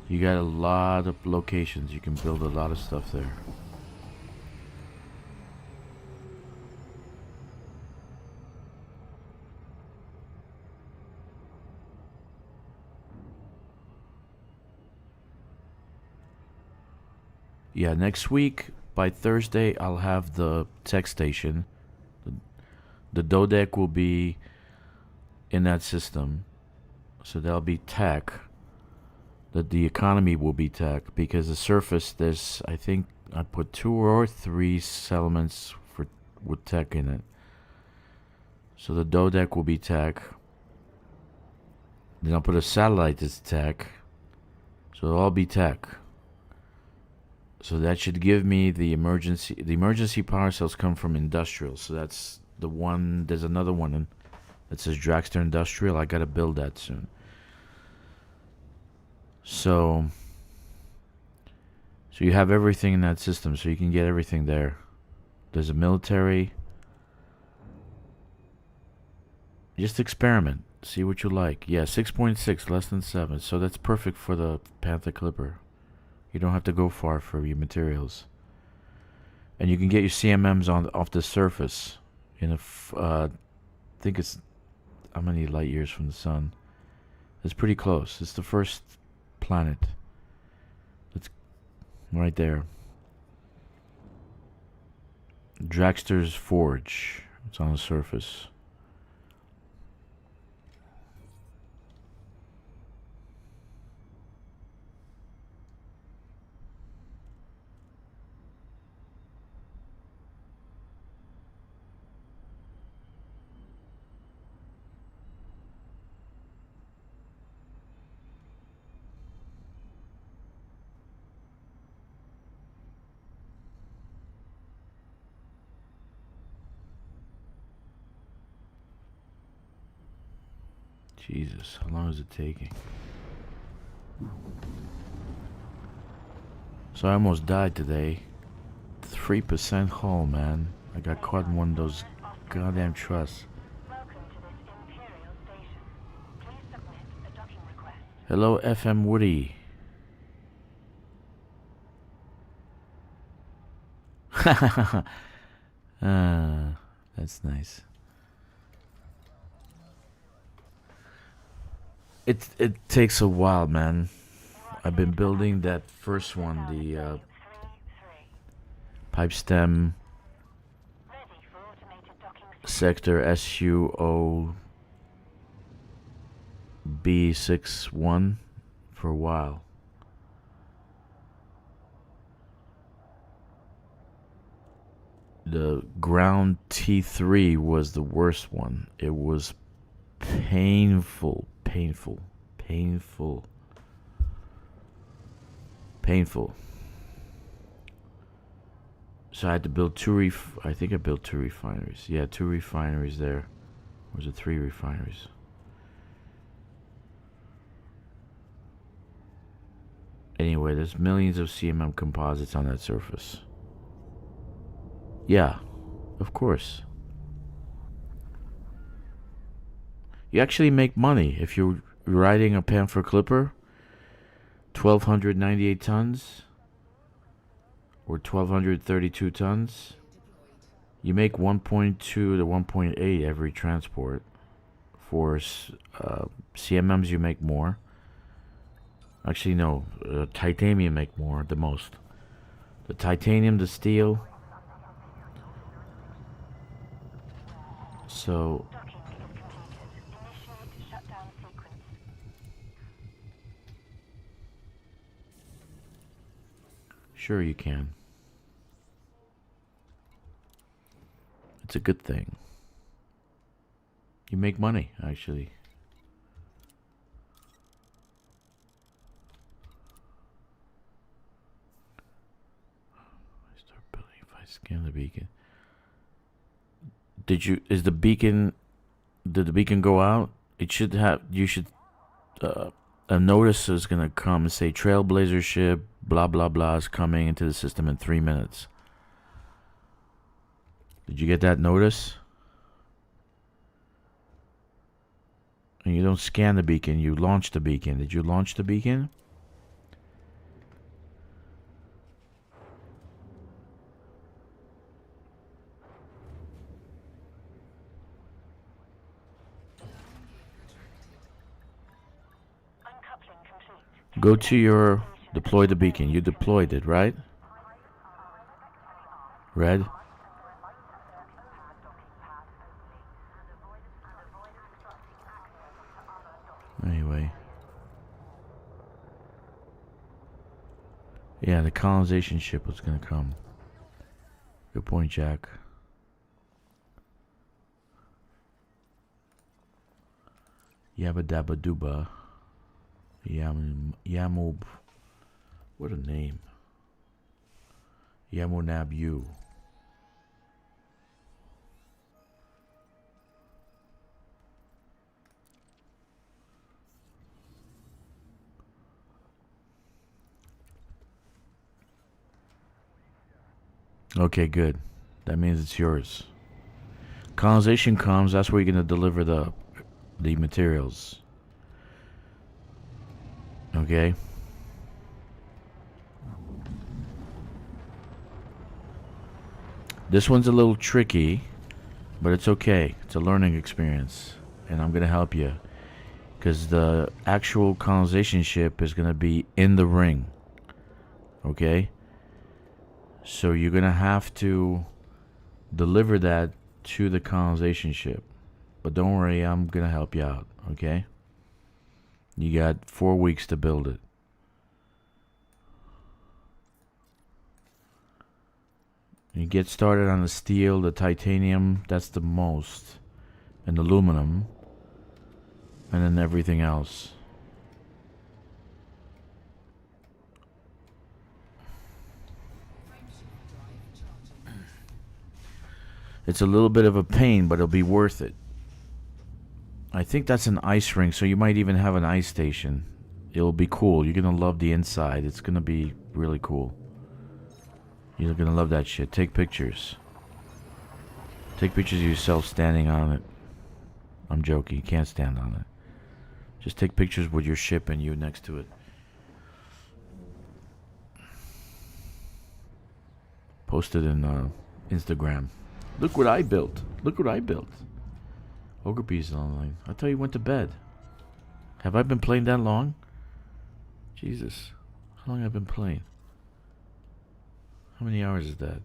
S1: You got a lot of locations. You can build a lot of stuff there. Yeah, next week, by Thursday, I'll have the tech station. The Dodec will be in that system. So there'll be tech. The economy will be tech. Because the surface, there's, I think, I put 2 or 3 settlements with tech in it. So the Dodec will be tech. Then I'll put a satellite that's tech. So it'll all be tech. So that should give me the emergency power cells come from industrial. So that's the one. There's another one that says Dragster Industrial. I gotta build that soon. So you have everything in that system. So you can get everything there. There's a military. Just experiment. See what you like. Yeah, 6.6, less than 7. So that's perfect for the Panther Clipper. You don't have to go far for your materials. And you can get your CMMs off the surface. I think it's how many light years from the sun. It's pretty close. It's the first planet. It's right there. Dragster's Forge. It's on the surface. Jesus, how long is it taking? So I almost died today. 3% hull, man. I got caught in one of those goddamn trusts.
S3: Welcome to this Imperial station. Please submit a docking request.
S1: Hello, FM Woody. That's nice. It takes a while, man. I've been building that first one, the pipe stem
S3: Ready for automated docking
S1: sector SUOB61 for a while. The ground T3 was the worst one. It was painful. So I had to build I think I built 2 refineries. Yeah, 2 refineries there. Or was it 3 refineries? Anyway, there's millions of CMM composites on that surface. Yeah, of course. You actually make money if you're riding a Panther Clipper, 1,298 tons, or 1,232 tons. You make 1.2 to 1.8 every transport. For CMMs, you make more. Actually, no, titanium make more, the most. The titanium, the steel. So
S3: docking is completed. Initiate shutdown sequence.
S1: sure you can. It's a good thing. You make money, actually. I start building if I scan the beacon. Did the beacon go out? It should have, a notice is gonna come and say Trailblazer ship, blah blah blah is coming into the system in 3 minutes. Did you get that notice? And you don't scan the beacon, you launch the beacon. Did you launch the beacon?
S3: Uncoupling complete.
S1: Go to your deploy the beacon. You deployed it, right? Red? Anyway. Yeah, the colonization ship was gonna come. Good point, Jack. Yabba dabba dooba. Yamob. What a name. Yamonab U. Okay, good. That means it's yours. Colonization comes, that's where you're gonna deliver the materials. Okay. This one's a little tricky, but it's okay. It's a learning experience, and I'm gonna help you. because the actual colonization ship is gonna be in the ring. Okay, so you're gonna have to deliver that to the colonization ship. But don't worry, I'm gonna help you out. Okay, you got 4 weeks to build it. You get started on the steel, the titanium, that's the most, and aluminum, and then everything else. It's a little bit of a pain, but it'll be worth it. I think that's an ice rink, so you might even have an ice station. It'll be cool. You're gonna love the inside. It's gonna be really cool. You're gonna love that shit. Take pictures. Take pictures of yourself standing on it. I'm joking. You can't stand on it. Just take pictures with your ship and you next to it. Post it in Instagram. Look what I built. Look what I built. Ogre Beast online. I thought you went to bed. Have I been playing that long? Jesus. How long have I been playing? How many hours is that?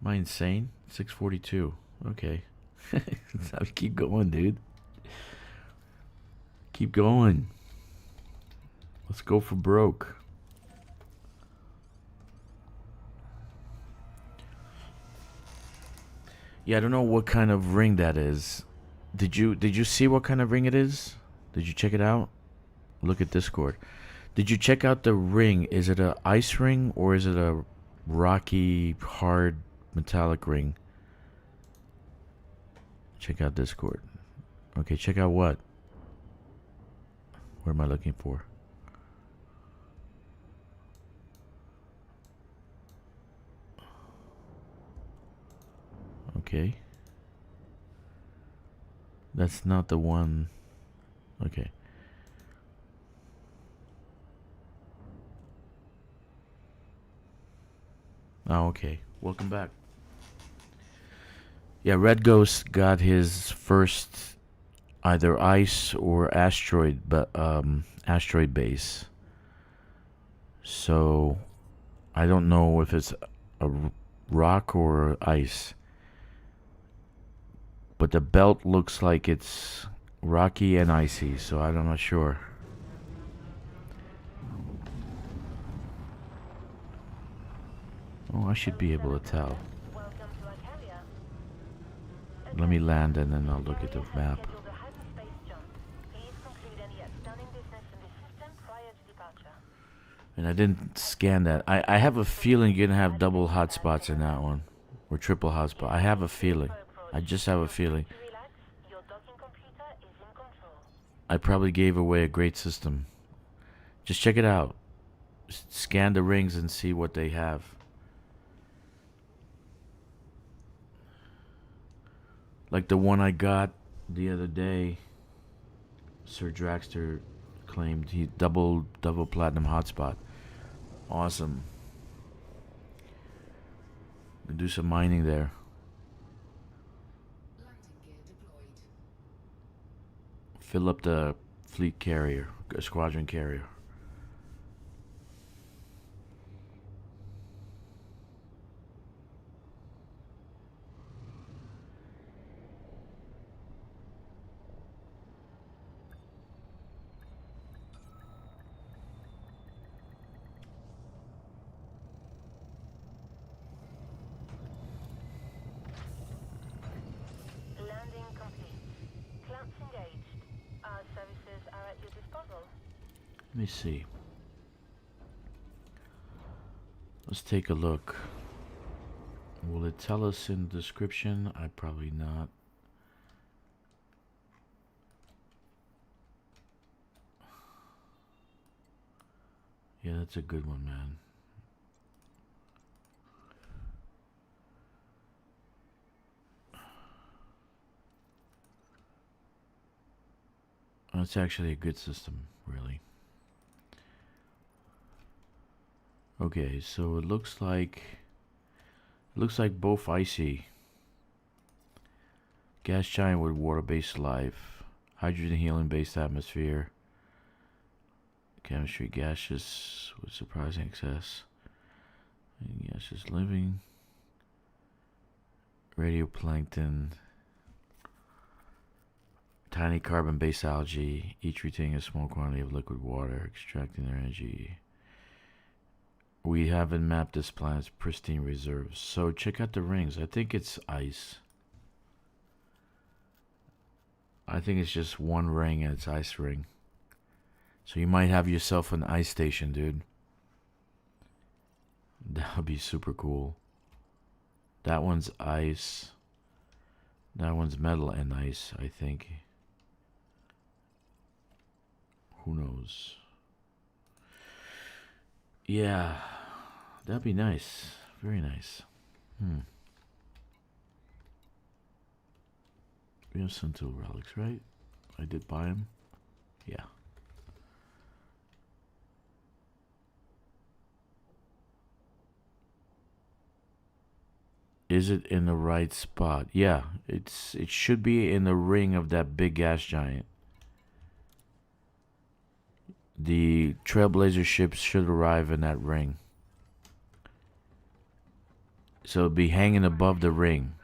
S1: Am I insane? 6:42. Okay. Keep going, dude. Keep going. Let's go for broke. Yeah, I don't know what kind of ring that is. Did you see what kind of ring it is? Did you check it out? Look at Discord. Did you check out the ring? Is it a ice ring or is it a rocky, hard, metallic ring? Check out Discord. Okay, check out what? What am I looking for? Okay. That's not the one. Okay. Oh, okay. Welcome back. Yeah, Red Ghost got his first either ice or asteroid, but asteroid base. So I don't know if it's a rock or ice. But the belt looks like it's rocky and icy, so I'm not sure. Oh, I should be able to tell. Let me land and then I'll look at the map. And I didn't scan that. I have a feeling you're going to have double hotspots in that one. Or triple hotspot. I have a feeling. I just have a feeling. I probably gave away a great system. Just check it out. Scan the rings and see what they have. Like the one I got the other day. Sir Draxter claimed he double platinum hotspot. Awesome. We'll do some mining there. Fill up the fleet carrier, squadron carrier. Let me see. Let's take a look. Will it tell us in the description? I probably not. Yeah, that's a good one, man. That's actually a good system, really. Okay, so it looks like both icy. Gas giant with water-based life. Hydrogen helium based atmosphere. Chemistry gaseous with surprising excess. Gaseous living. Radioplankton. Tiny carbon based algae, each retaining a small quantity of liquid water, extracting their energy. We haven't mapped this planet's pristine reserves, so check out the rings. I think it's ice. I think it's just one ring and it's ice ring. So you might have yourself an ice station, dude. That would be super cool. That one's ice. That one's metal and ice, I think. Who knows? Yeah, that'd be nice. Very nice. We have Sentinel relics, right? I did buy them. Yeah. Is it in the right spot? Yeah, it should be in the ring of that big gas giant. The Trailblazer ships should arrive in that ring. So it'll be hanging above the ring.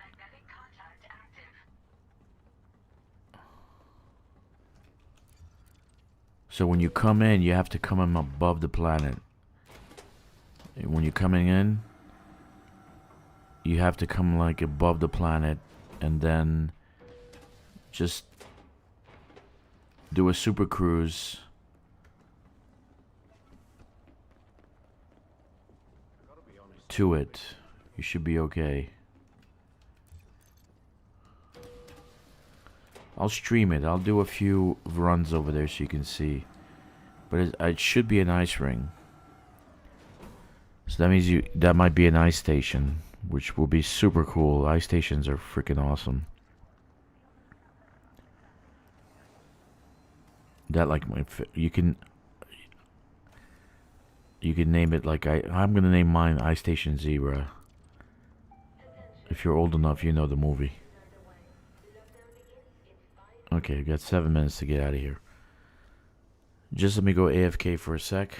S1: So when you come in, you have to come in above the planet. And when you're coming in, you have to come like above the planet and then just do a super cruise. To it. You should be okay. I'll stream it. I'll do a few runs over there so you can see. But it should be an ice ring. So that means that might be an ice station, which will be super cool. Ice stations are freaking awesome. That like you can name it like I'm gonna name mine Ice Station Zebra. If you're old enough, you know the movie. Okay, we got 7 minutes to get out of here. Just let me go AFK for a sec.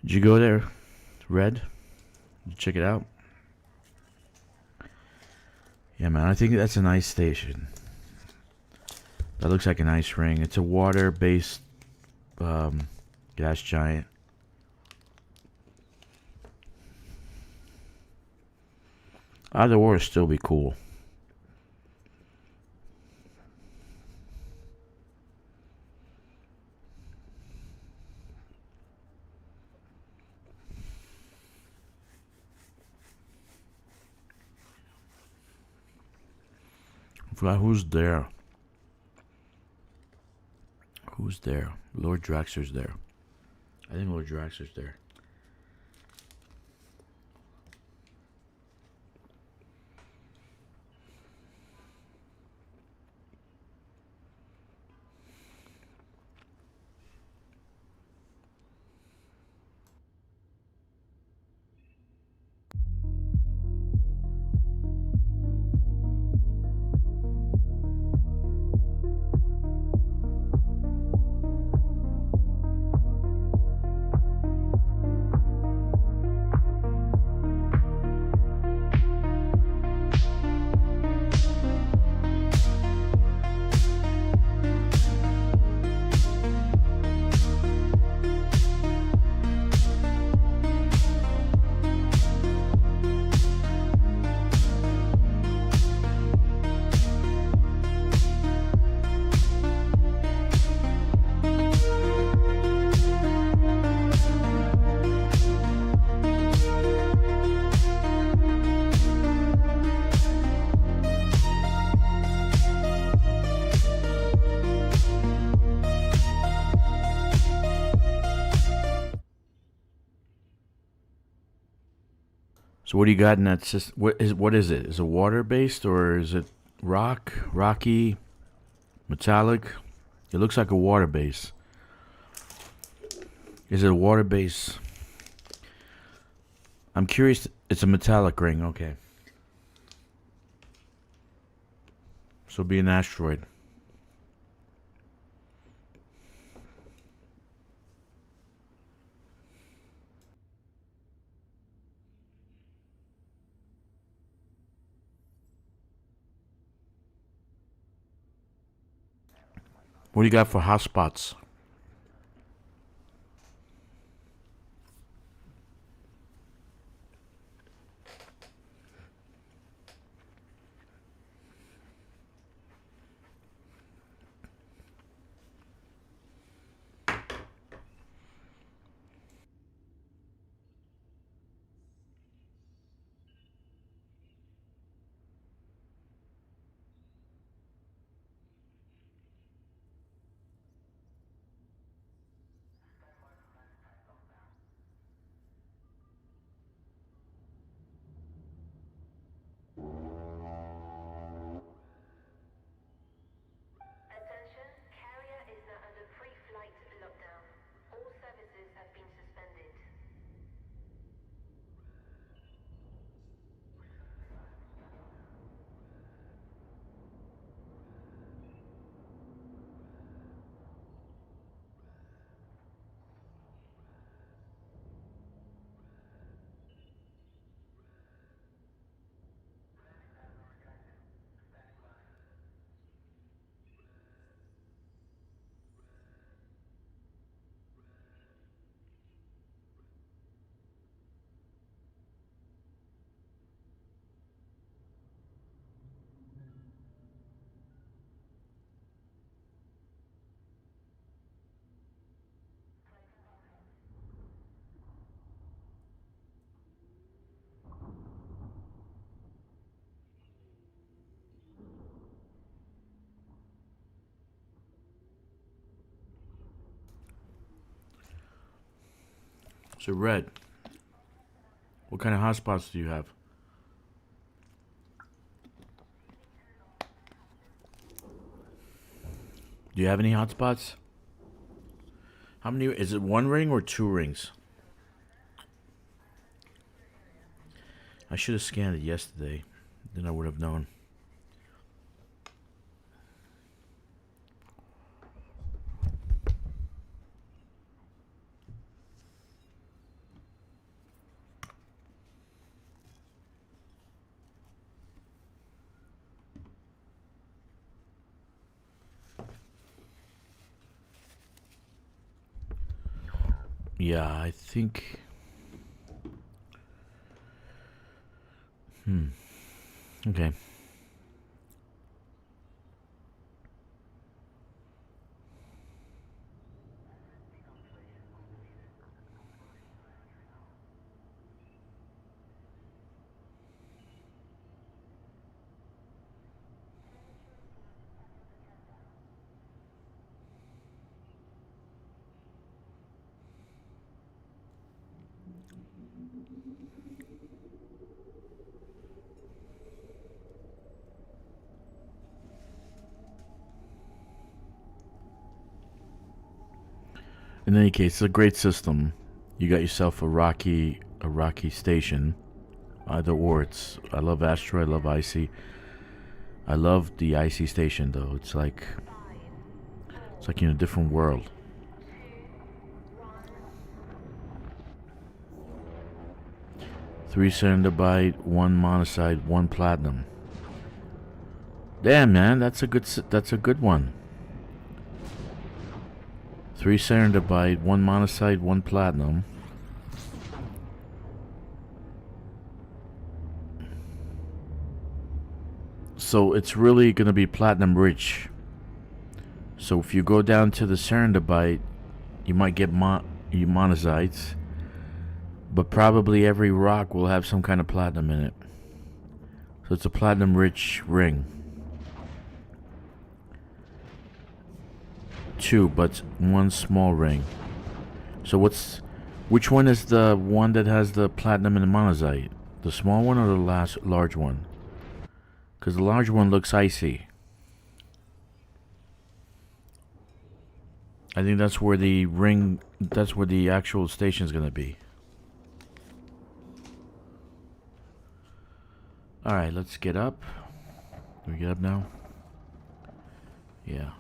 S1: Did you go there, Red? Did you check it out? Yeah, man, I think that's an ice station. That looks like an ice ring. It's a water-based gas giant. Either or still be cool. I forgot who's there. Who's there? Lord Draxler's there. I think Lord Draxler's there. So what do you got in that system? What is it? Is it water based or is it rocky, metallic? It looks like a water base. Is it a water base? I'm curious. It's a metallic ring. Okay. So it'll be an asteroid. What do you got for hotspots?
S3: Attention, carrier is now under pre-flight lockdown. All services have been suspended.
S1: So red. What kind of hotspots do you have? Do you have any hotspots? How many? Is it one ring or two rings? I should have scanned it yesterday. Then I would have known. Yeah, I think. Okay. In any case, it's a great system. You got yourself a rocky station. Either or, I love Astro. I love Icy. I love the Icy station though. It's like in a different world. Three Cyanidobite, one Monocyte, one Platinum. Damn, man, that's a good one. 3 Cyanidobite, 1 Monocyte, 1 Platinum. So it's really going to be platinum rich. So if you go down to the Cyanidobite, you might get monocytes. But probably every rock will have some kind of platinum in it. So it's a platinum rich ring. 2, but 1 small ring. So which one is the one that has the platinum and the monocyte? The small one or the last large one? Because the large one looks icy. I think that's where the ring, that's where the actual station is going to be. Alright, let's get up. Can we get up now? Yeah.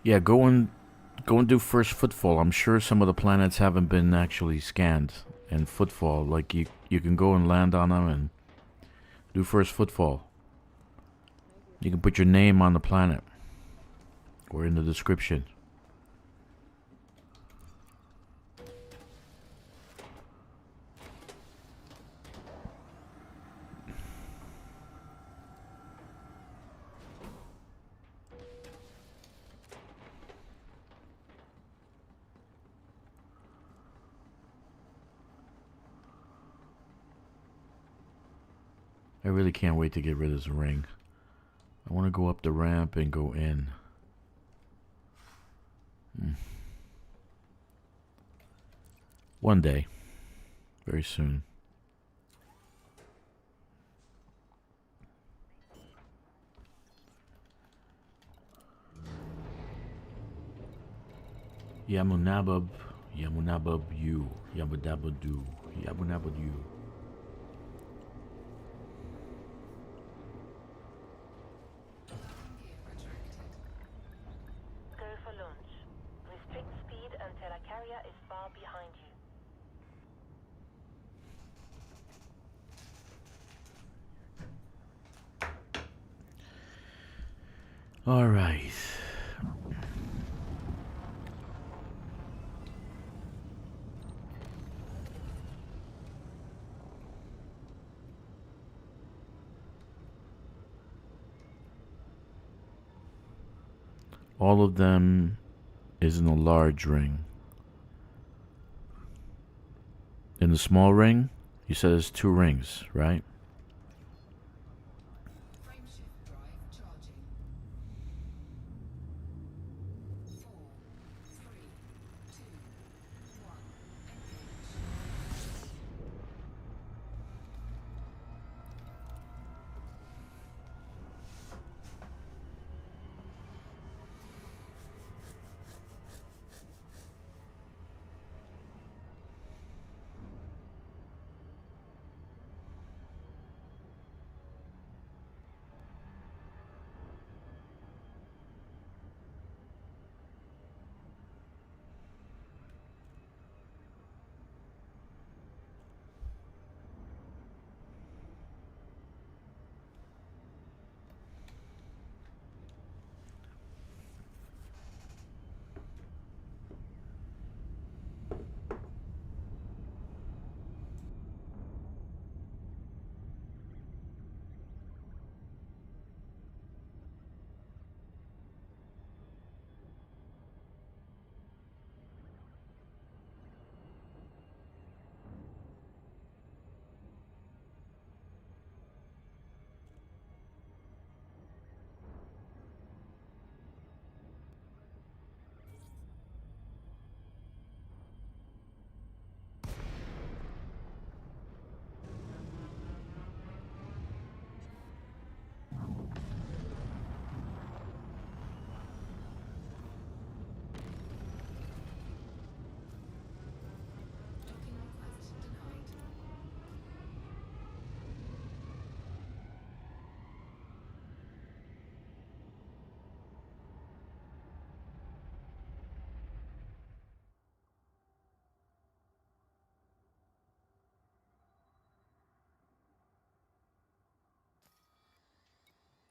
S1: Yeah, go and do first footfall. I'm sure some of the planets haven't been actually scanned. And footfall, like you can go and land on them and do first footfall. You can put your name on the planet or in the description. I really can't wait to get rid of this ring. I want to go up the ramp and go in. One day. Very soon. Yamunabub. Yamunabub you. Yabudabadu. Yabunabud you.
S3: Go for launch. Restrict speed until a carrier is far behind you.
S1: All right. All of them is in a large ring. In the small ring, you said there's 2 rings, right?
S4: Frameshift drive charging. 4, 3, 2, 1. Engage.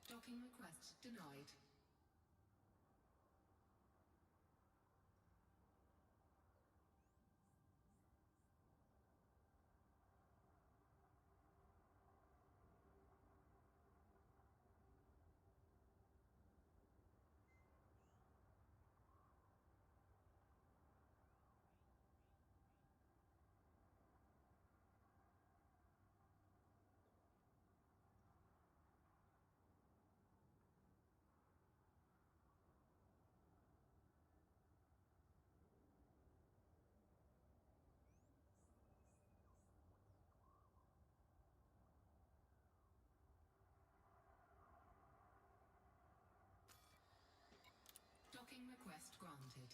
S4: Docking request denied. Docking request denied. granted.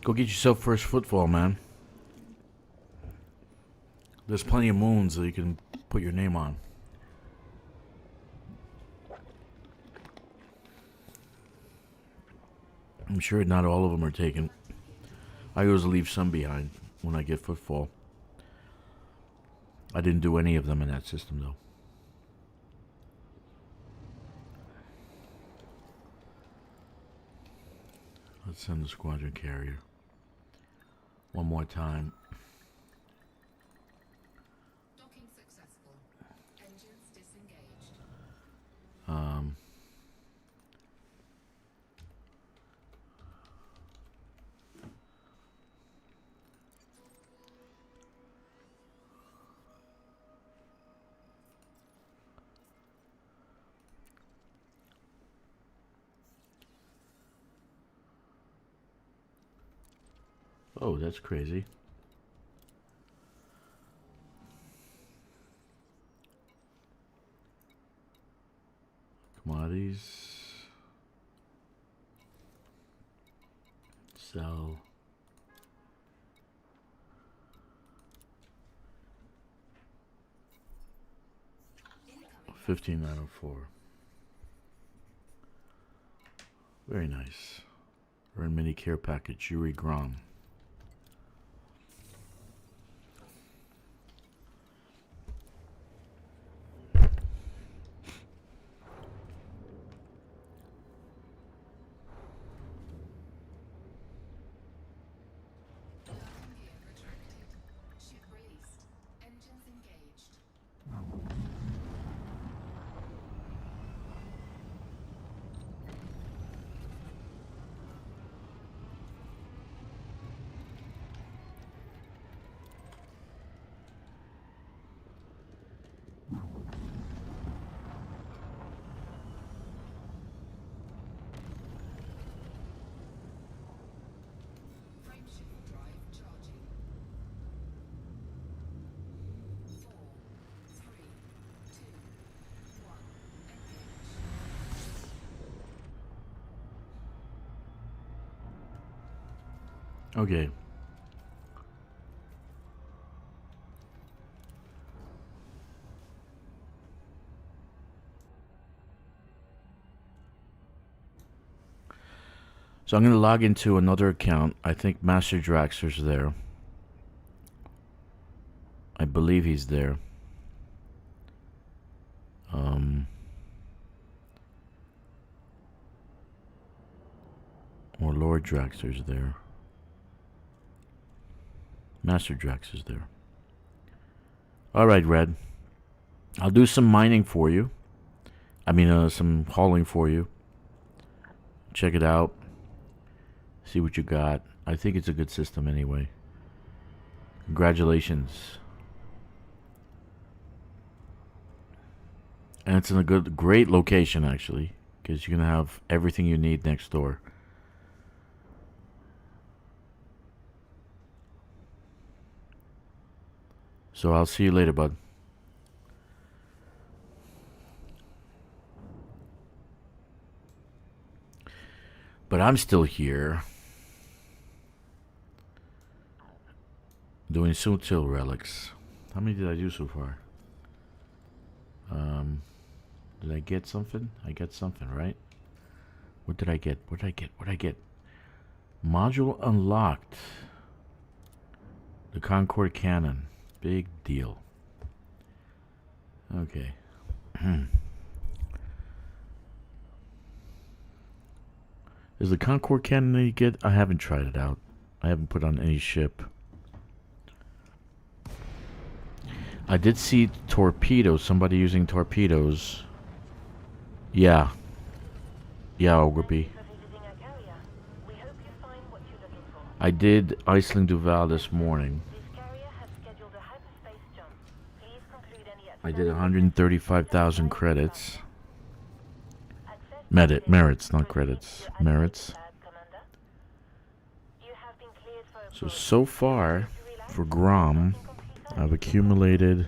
S1: Go get yourself first footfall, man. There's plenty of moons that you can put your name on. I'm sure not all of them are taken. I always leave some behind when I get footfall. I didn't do any of them in that system, though. Let's send the squadron carrier. One more time.
S4: Docking successful. Engines disengaged.
S1: Oh, that's crazy. Commodities. Sell.
S4: Incoming.
S1: 15904. Very nice. Earn mini care package. Yuri Grom.
S4: Landing gear retracted. Ship released. Engines engaged. Frameshift drive charging. 4, 3, 2, 1. Engage.
S1: Okay. So I'm going to log into another account. I think Master Draxler's there. I believe he's there. Or Lord Draxler's there. Master Drax is there. Alright, Red. I'll do some mining for you. I mean, some hauling for you. Check it out. See what you got. I think it's a good system anyway. Congratulations. And it's in a great location, actually. Because you're going to have everything you need next door. So I'll see you later, bud. But I'm still here. Doing Sutil relics. How many did I do so far? Did I get something? I got something, right? What did I get? What did I get? What did I get? Module unlocked. The Concord cannon. Big deal. Okay. Is the Concord cannon any good? I haven't tried it out. I haven't put on any ship. I did see torpedoes. Somebody using torpedoes. Yeah. Yeah, Ogre B.
S3: For visiting our carrier. We hope you find what you're looking for.
S1: I did Iceland Duval this morning.
S3: This carrier has scheduled a hyperspace jump. Please conclude any
S1: I did 135,000 credits.
S3: Access
S1: Merits, not
S3: proceed
S1: credits.
S3: to your
S1: Merits.
S3: allocated pad, Commander. You have been cleared for
S1: So
S3: approach.
S1: so far,
S3: Feel free to relax.
S1: for Grom,
S3: Docking complete.
S1: I've accumulated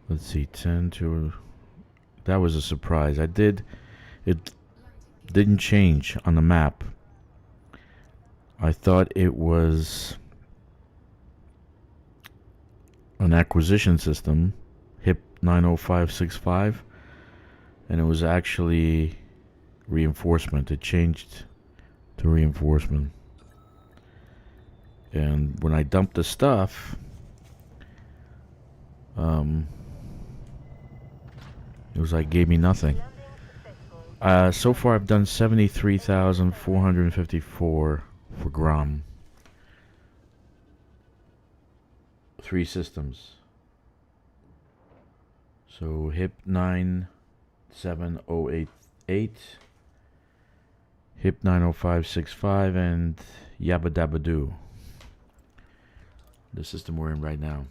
S1: let's see, 10 to... That was a surprise. It didn't change on the map. I thought it was an acquisition system, HIP 90565, and it was actually reinforcement. It changed to reinforcement. And when I dumped the stuff, it was like gave me nothing.
S3: Landing successful.
S1: So far I've done 73,454 for Grom. 3 systems. So HIP 97088, HIP 90565, and Yabba Dabba Doo. The system we're in right now.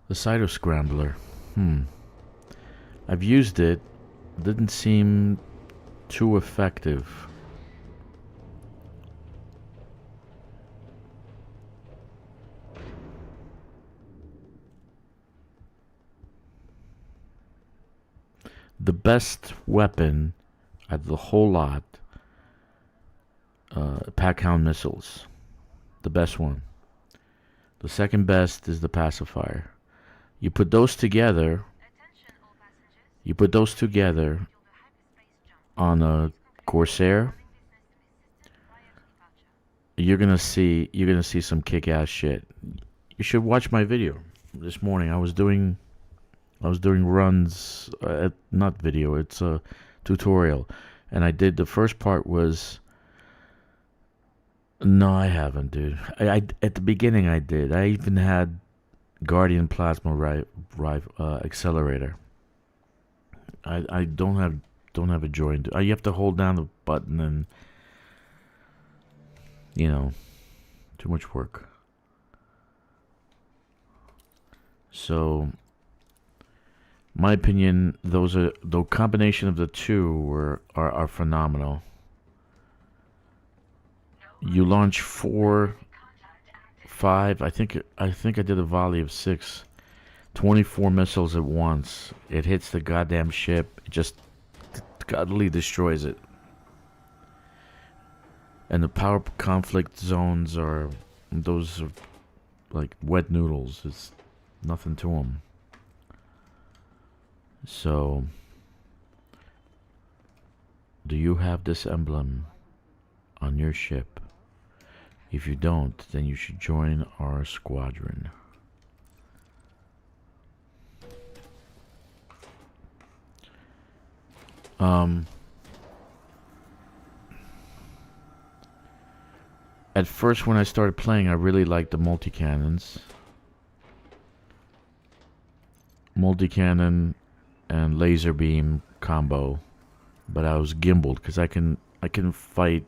S1: The Cyto Scrambler. I've used it. Didn't seem too effective. The best weapon out of the whole lot, Packhound missiles. The best one. The second best is the pacifier. You put those together.
S2: Attention all passengers.
S1: You put those together
S2: Schedule the hyperspace jump.
S1: on a Corsair.
S2: Boarding business to be assisted prior to departure.
S1: You're gonna see some kick-ass shit. You should watch my video this morning. I was doing runs. Not video. It's a tutorial, and I did the first part was. No, I haven't, dude. I at the beginning I did. I even had Guardian Plasma accelerator. I don't have a joint. You have to hold down the button and too much work. So, my opinion, the combination of the two are phenomenal. You launch 4, 5. I think I did a volley of 6, 24 missiles at once. It hits the goddamn ship. It just utterly destroys it. And the power conflict zones are like wet noodles. It's nothing to them. So, do you have this emblem on your ship? If you don't, then you should join our squadron. At first, when I started playing, I really liked the multi-cannons. Multi-cannon and laser beam combo. But I was gimbaled because I can fight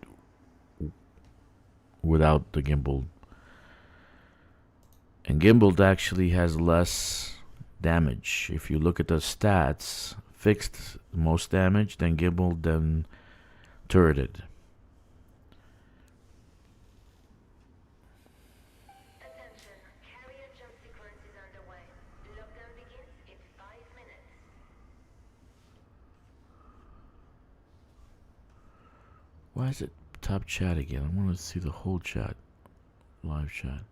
S1: without the gimbal. And gimbaled actually has less damage. If you look at the stats, fixed most damage, then gimbaled, then turreted.
S3: Attention, carrier jump sequence is underway. Lockdown begins in 5 minutes.
S1: Why is it top chat again? I want to see the whole chat. Live chat.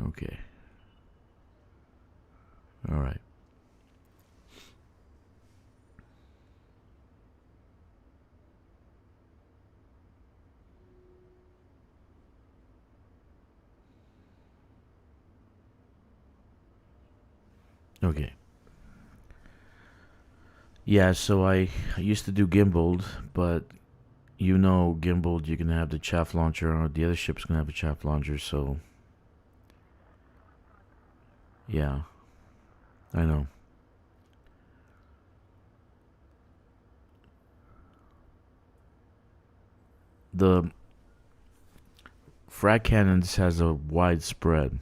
S1: Okay. Alright. Okay. Yeah, so I used to do gimbaled, but gimbaled, you can have the chaff launcher, or the other ship's gonna have a chaff launcher, so Yeah, I know. The frag cannons has a wide spread.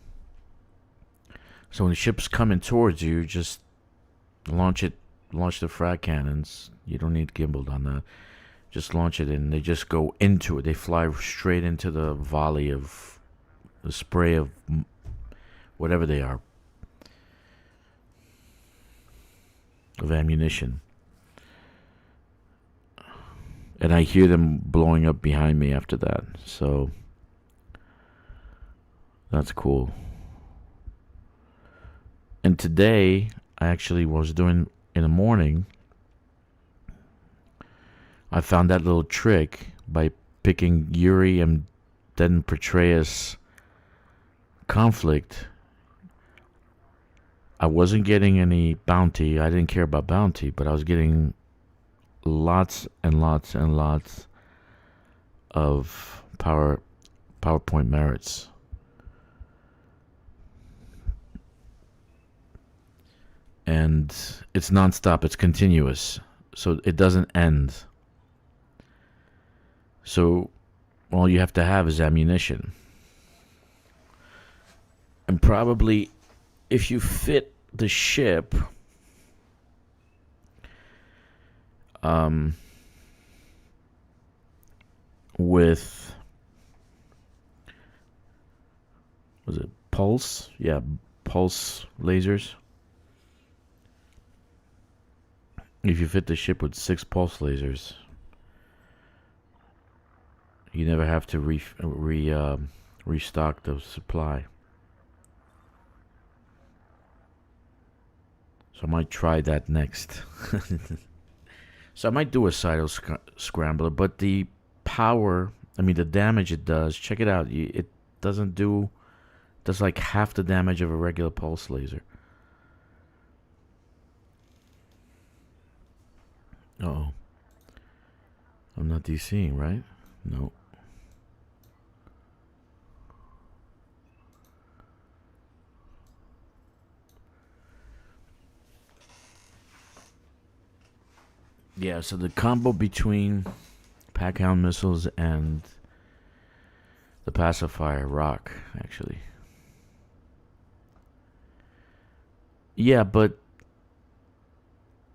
S1: So when the ship's coming towards you, just launch the frag cannons. You don't need gimbal on that. Just launch it and they just go into it. They fly straight into the volley of the spray of whatever they are, of ammunition. And I hear them blowing up behind me after that. So that's cool. And today, I actually was doing in the morning, I found that little trick by picking Yuri and then Petraeus conflict. I wasn't getting any bounty. I didn't care about bounty, but I was getting lots and lots and lots of PowerPoint merits. And it's non-stop, it's continuous, so it doesn't end. So all you have to have is ammunition. And probably if you fit the ship with, was it pulse? Yeah, pulse lasers. If you fit the ship with 6 pulse lasers, you never have to restock the supply. So I might try that next. So I might do a Cyto scrambler, but the power, the damage it does, check it out. It does like half the damage of a regular pulse laser. Uh-oh. I'm not DCing, right? No. Yeah, so the combo between Packhound missiles and the pacifier rock, actually. Yeah, but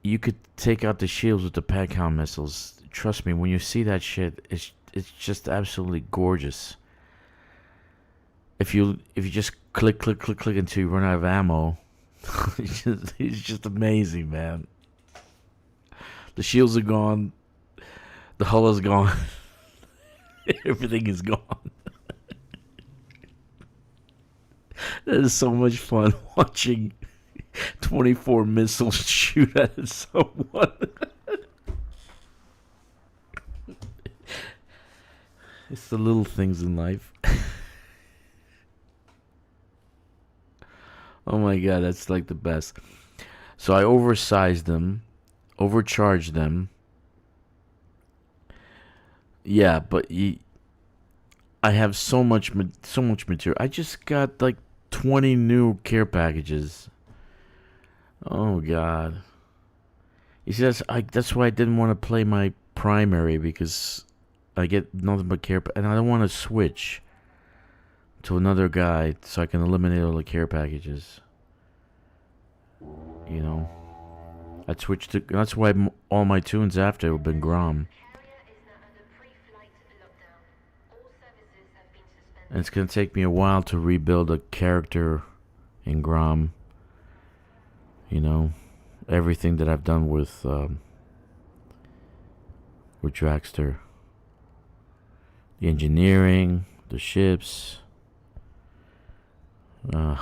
S1: you could take out the shields with the Packhound missiles. Trust me, when you see that shit, it's just absolutely gorgeous. If you just click until you run out of ammo, it's just amazing, man. The shields are gone. The hull is gone. Everything is gone. It is so much fun watching 24 missiles shoot at someone. It's the little things in life. Oh my god, that's like the best. So I oversized them, overcharged them. Yeah, but I have so much material. I just got like 20 new care packages. Oh god. You see, that's why I didn't want to play my primary, because I get nothing but care, and I don't want to switch to another guy so I can eliminate all the care packages. You know, I switched to. That's why all my tunes after have been Grom. And it's gonna take me a while to rebuild a character in Grom. You know, everything that I've done with Dragster. The engineering, the ships. I'm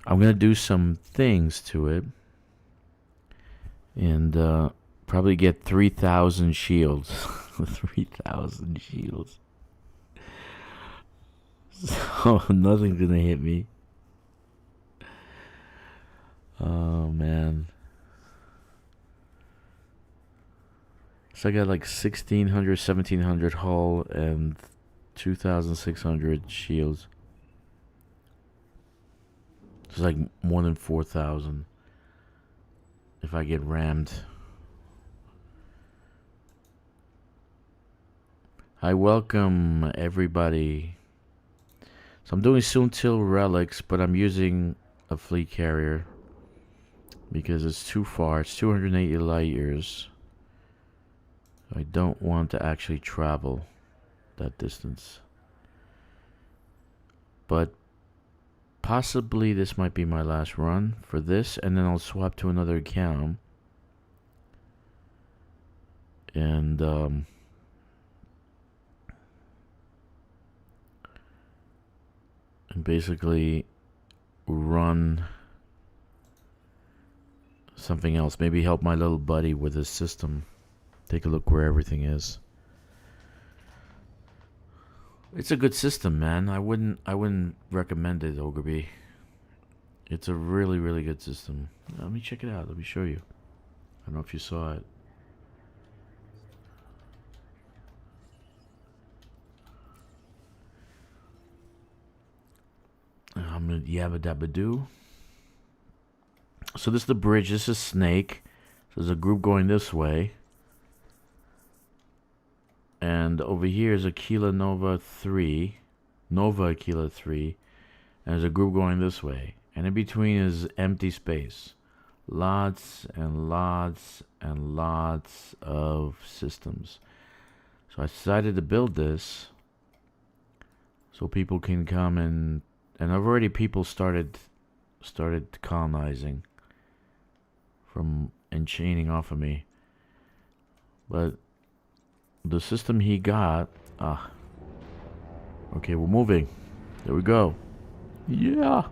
S1: gonna do some things to it, and probably get 3,000 shields. 3,000 shields. So nothing's gonna hit me. Oh man. So I got like 1,600, 1,700 hull and 2,600 shields. It's like more than 4,000 if I get rammed. I welcome everybody. So I'm doing soon till relics, but I'm using a fleet carrier because it's too far. It's 280 light years. I don't want to actually travel that distance. But possibly this might be my last run for this, and then I'll swap to another account. And basically run something else. Maybe help my little buddy with his system. Take a look where everything is. It's a good system, man. I wouldn't recommend it, Ogre. It's a really, really good system. Let me check it out. Let me show you. I don't know if you saw it. I'm gonna yabba dabba do. So this is the bridge. This is Snake. So there's a group going this way. And over here is Aquila Nova 3. Nova Aquila 3. And there's a group going this way. And in between is empty space. Lots and lots and lots of systems. So I decided to build this so people can come and I've already people started colonizing from and chaining off of me. But the system he got, okay, we're moving. There we go. Yeah.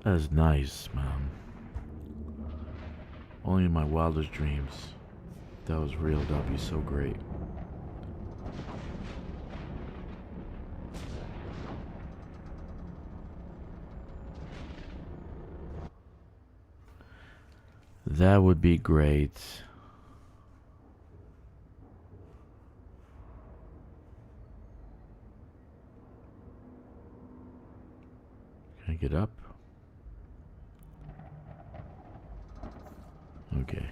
S1: That's nice, man. Only in my wildest dreams. If that was real, that'd be so great. That would be great. Can I get up? Okay.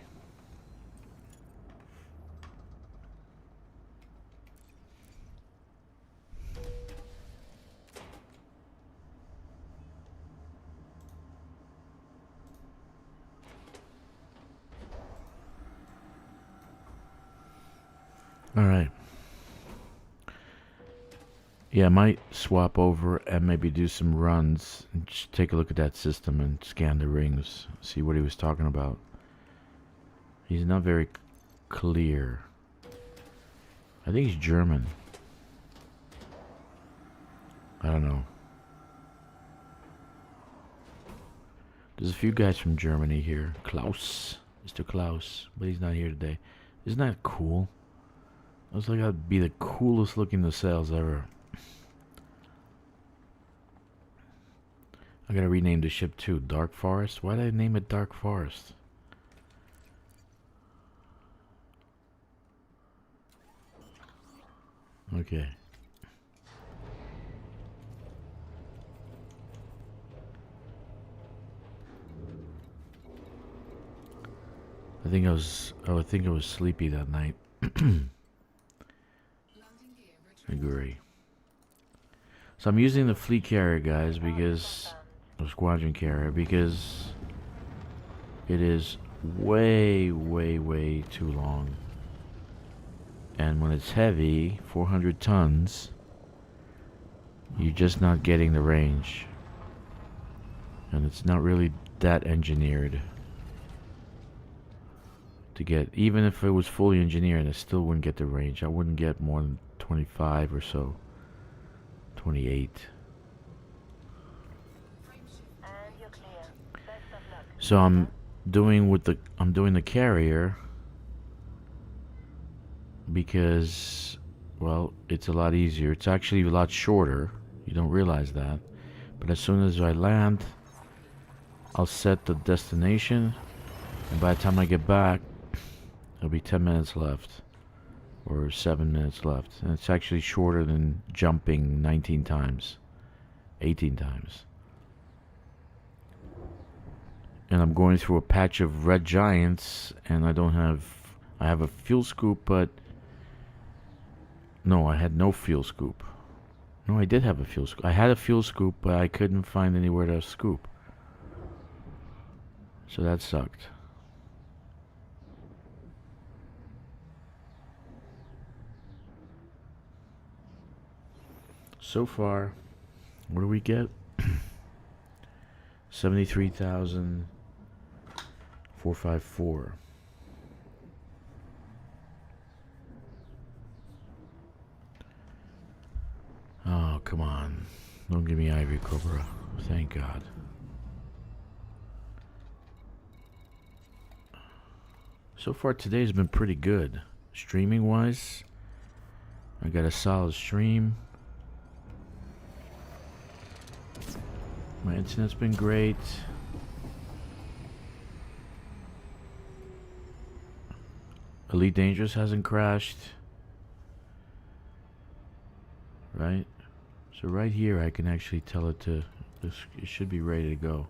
S1: All right. Yeah, I might swap over and maybe do some runs and just take a look at that system and scan the rings, see what he was talking about. He's not very clear. I think he's German. I don't know. There's a few guys from Germany here. Klaus. Mr. Klaus. But he's not here today. Isn't that cool? I was like, I'd be the coolest looking nacelles ever. I gotta rename the ship too. Dark Forest? Why did I name it Dark Forest? Okay. I think I was sleepy that night. Agree. So I'm using the fleet carrier, guys, because the squadron carrier, because it is way, way, way too long. And when it's heavy, 400 tons, you're just not getting the range. And it's not really that engineered to get. Even if it was fully engineered, I still wouldn't get the range. I wouldn't get more than 25 or so. 28. So I'm doing the carrier because, well, it's a lot easier. It's actually a lot shorter. You don't realize that. But as soon as I land, I'll set the destination, and by the time I get back, there'll be 10 minutes left, or 7 minutes left. And it's actually shorter than jumping 19 times, 18 times. And I'm going through a patch of red giants, and I have a fuel scoop, but no, I had no fuel scoop. No, I did have a fuel scoop. I had a fuel scoop, but I couldn't find anywhere to scoop. So that sucked. So far, what do we get? 73,454. Oh, come on. Don't give me Ivory Cobra. Thank God. So far today's been pretty good. Streaming wise, I got a solid stream. My internet's been great. Elite Dangerous hasn't crashed. Right? So right here I can actually tell it to, it should be ready to go.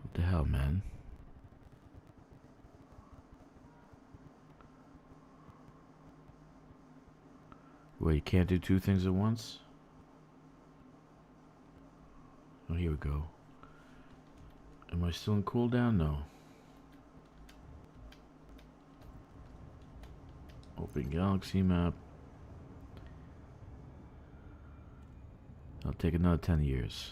S1: What the hell, man? Wait, you can't do two things at once? Oh, here we go. Am I still in cooldown? No. Open galaxy map. I'll take another 10 years.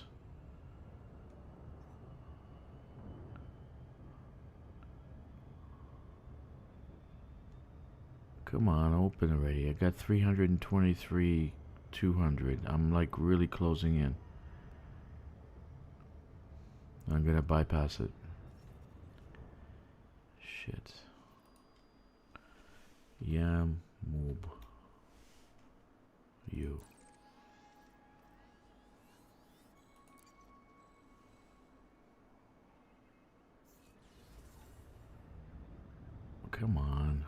S1: Come on, open already. I got 323, 200. I'm like really closing in. I'm gonna bypass it. Shit. Yam moob. You. Come on.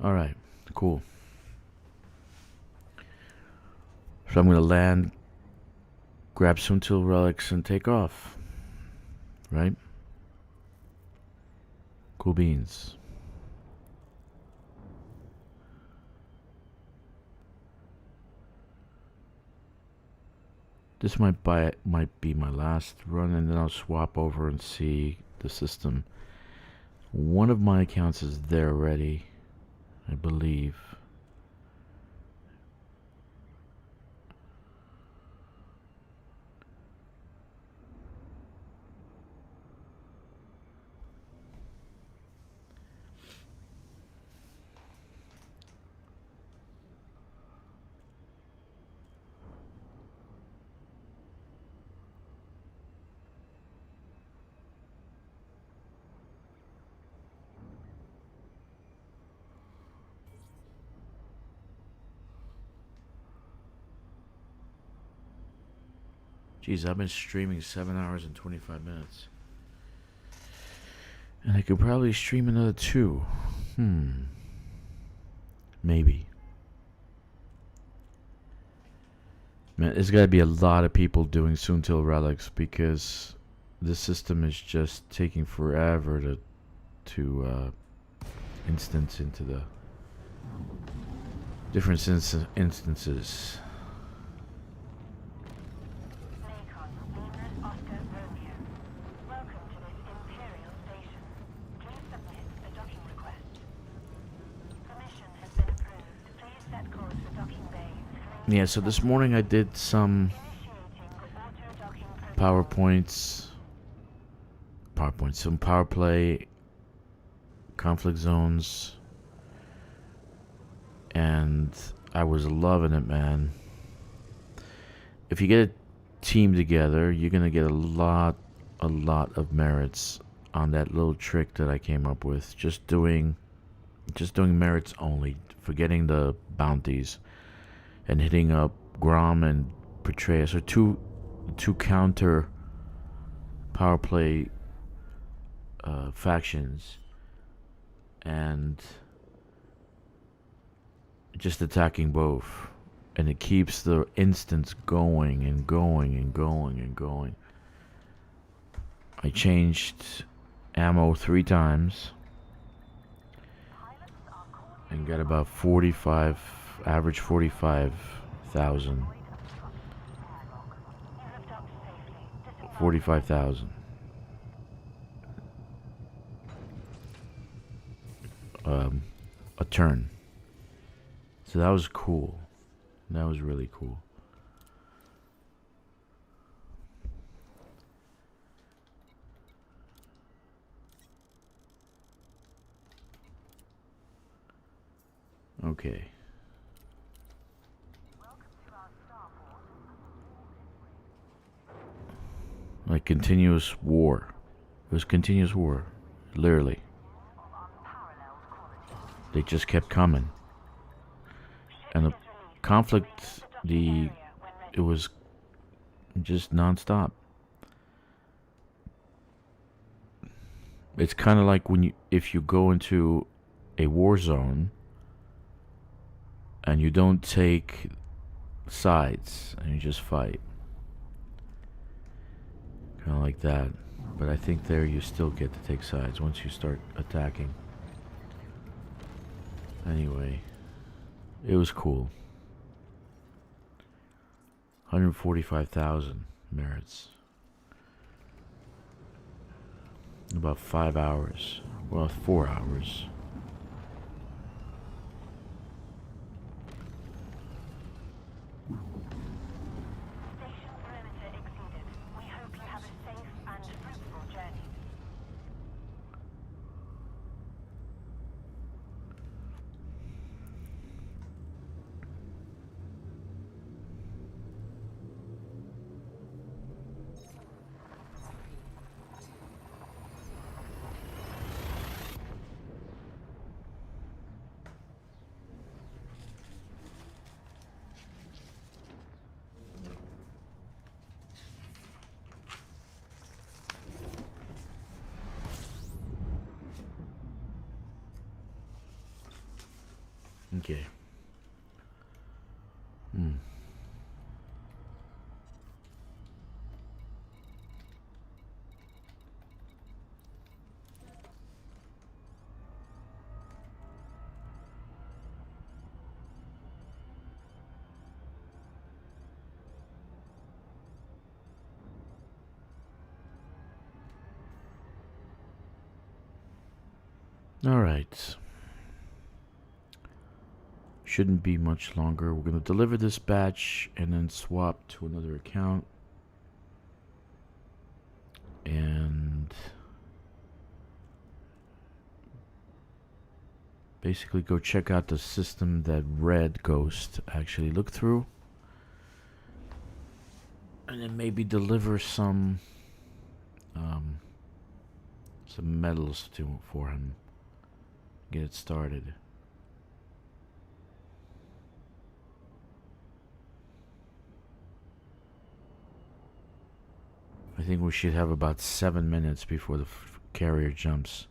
S1: Alright, cool. So I'm gonna land, grab some tool relics, and take off. Right? Cool beans. This might be my last run, and then I'll swap over and see the system. One of my accounts is there already, I believe. Jeez, I've been streaming 7 hours and 25 minutes. And I could probably stream another 2. Maybe. Man, there's gotta be a lot of people doing Soontil relics because this system is just taking forever to instance into the different instances. Yeah, so this morning I did some some power play conflict zones, and I was loving it, man. If you get a team together, you're gonna get a lot of merits on that little trick that I came up with. Just doing merits only, forgetting the bounties, and hitting up Grom and Petraeus, or two counter power play factions, and just attacking both, and it keeps the instance going and going and going and going. I changed ammo 3 times and got about 45, average 45,000. 45,000. A turn. So that was cool. That was really cool. Okay. Like continuous war. It was continuous war. Literally. They just kept coming. And the conflict, it was just non-stop. It's kind of like if you go into a war zone and you don't take sides and you just fight. Kind of like that. But I think there you still get to take sides once you start attacking. Anyway, it was cool. 145,000 merits. About 5 hours. Well, 4 hours.
S3: Station perimeter exceeded. We hope you have a safe and fruitful journey.
S1: Okay. All right. Shouldn't be much longer. We're going to deliver this batch and then swap to another account. And basically go check out the system that Red Ghost actually looked through. And then maybe deliver some medals for him. Get it started. I think we should have about 7 minutes before the carrier jumps.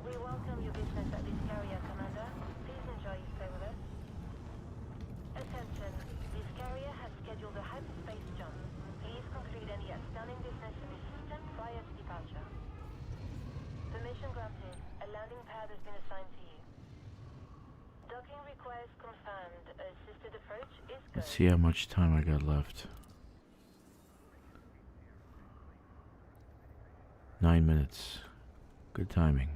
S3: We welcome your business at this carrier, Commander. Please enjoy your stay with us. Attention, this carrier has scheduled a hyperspace jump. Please conclude any outstanding business in the system prior to departure. Permission granted. A landing pad has been assigned to you. Docking request confirmed. Assisted approach is good.
S1: Let's see how much time I got left. 9 minutes. Good timing.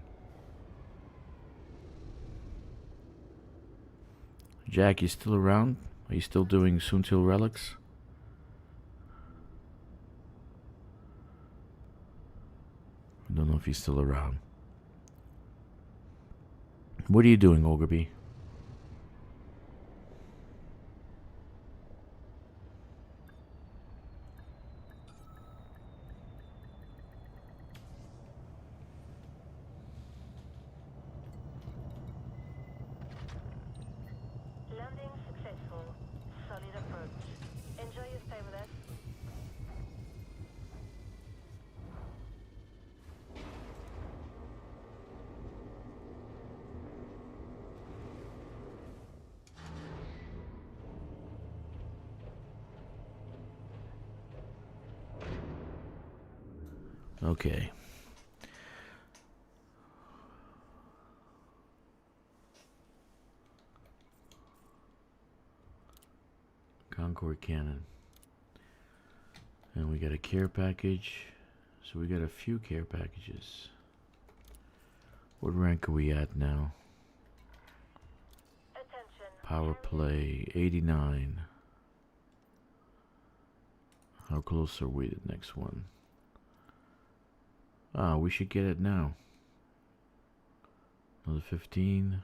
S1: Jack, you still around? Are you still doing Soontil Relics? I don't know if he's still around. What are you doing, Ogre?
S3: Landing successful. Solid approach. Enjoy your stay with us.
S1: Okay. Concord Cannon. And we got a care package. So we got a few care packages. What rank are we at now?
S3: Attention.
S1: Power play 89. How close are we to the next one? Ah, we should get it now. Another 15.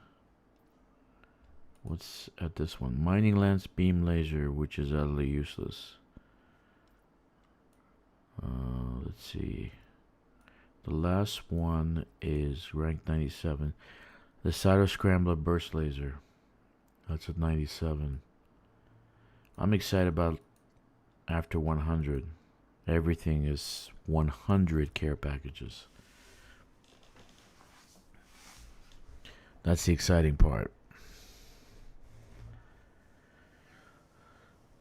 S1: What's at this one? Mining lance beam laser, which is utterly useless. Let's see. The last one is rank 97. The Cyto Scrambler burst laser. That's at 97. I'm excited about after 100. Everything is 100 care packages. That's the exciting part.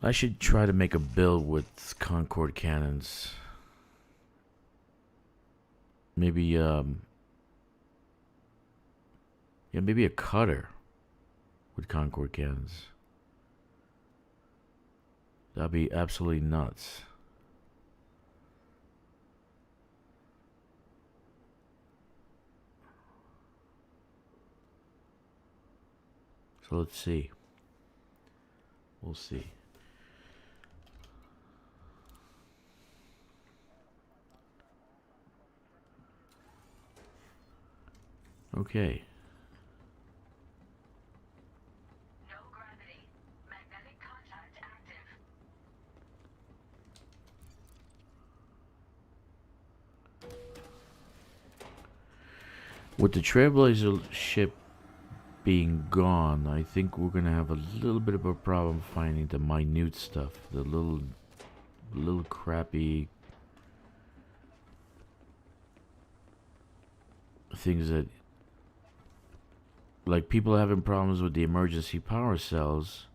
S1: I should try to make a build with Concord cannons. Maybe, yeah, maybe a cutter with Concord cannons. That'd be absolutely nuts. So let's see. We'll see. Okay.
S4: No gravity. Magnetic contact active.
S1: With the Trailblazer ship being gone, I think we're gonna have a little bit of a problem finding the minute stuff, the little crappy things that, like, people having problems with the emergency power cells.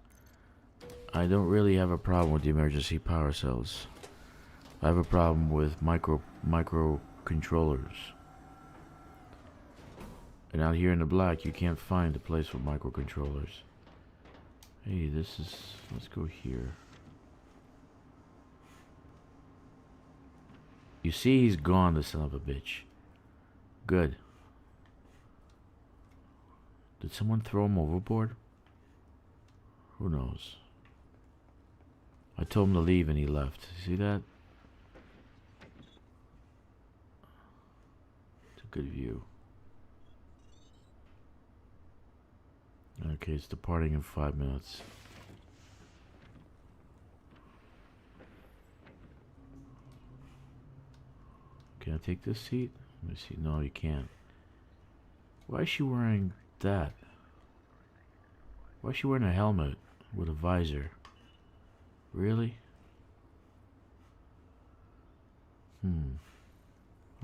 S1: I don't really have a problem with the emergency power cells. I have a problem with microcontrollers. And out here in the black, you can't find a place with microcontrollers. Hey, let's go here. You see, he's gone, the son of a bitch. Good. Did someone throw him overboard? Who knows? I told him to leave and he left. See that? It's a good view. Okay, it's departing in 5 minutes. Can I take this seat? Let me see. No, you can't. Why is she wearing that? Why is she wearing a helmet with a visor? Really?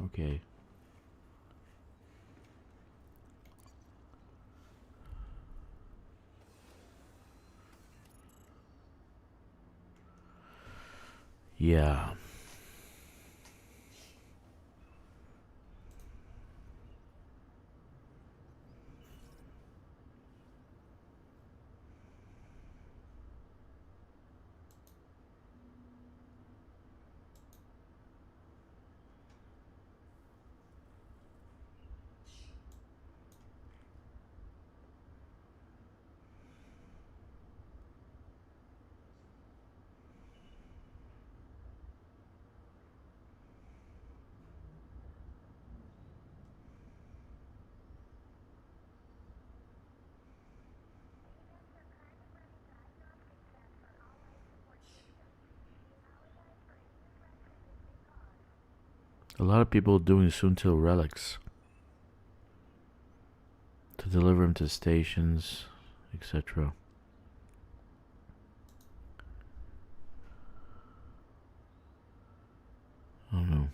S1: Okay. Yeah. A lot of people doing soon-till relics to deliver them to stations, etc. I don't know.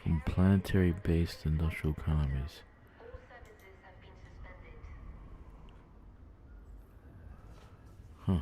S1: From planetary-based industrial economies.
S2: All services have been suspended.
S1: Huh.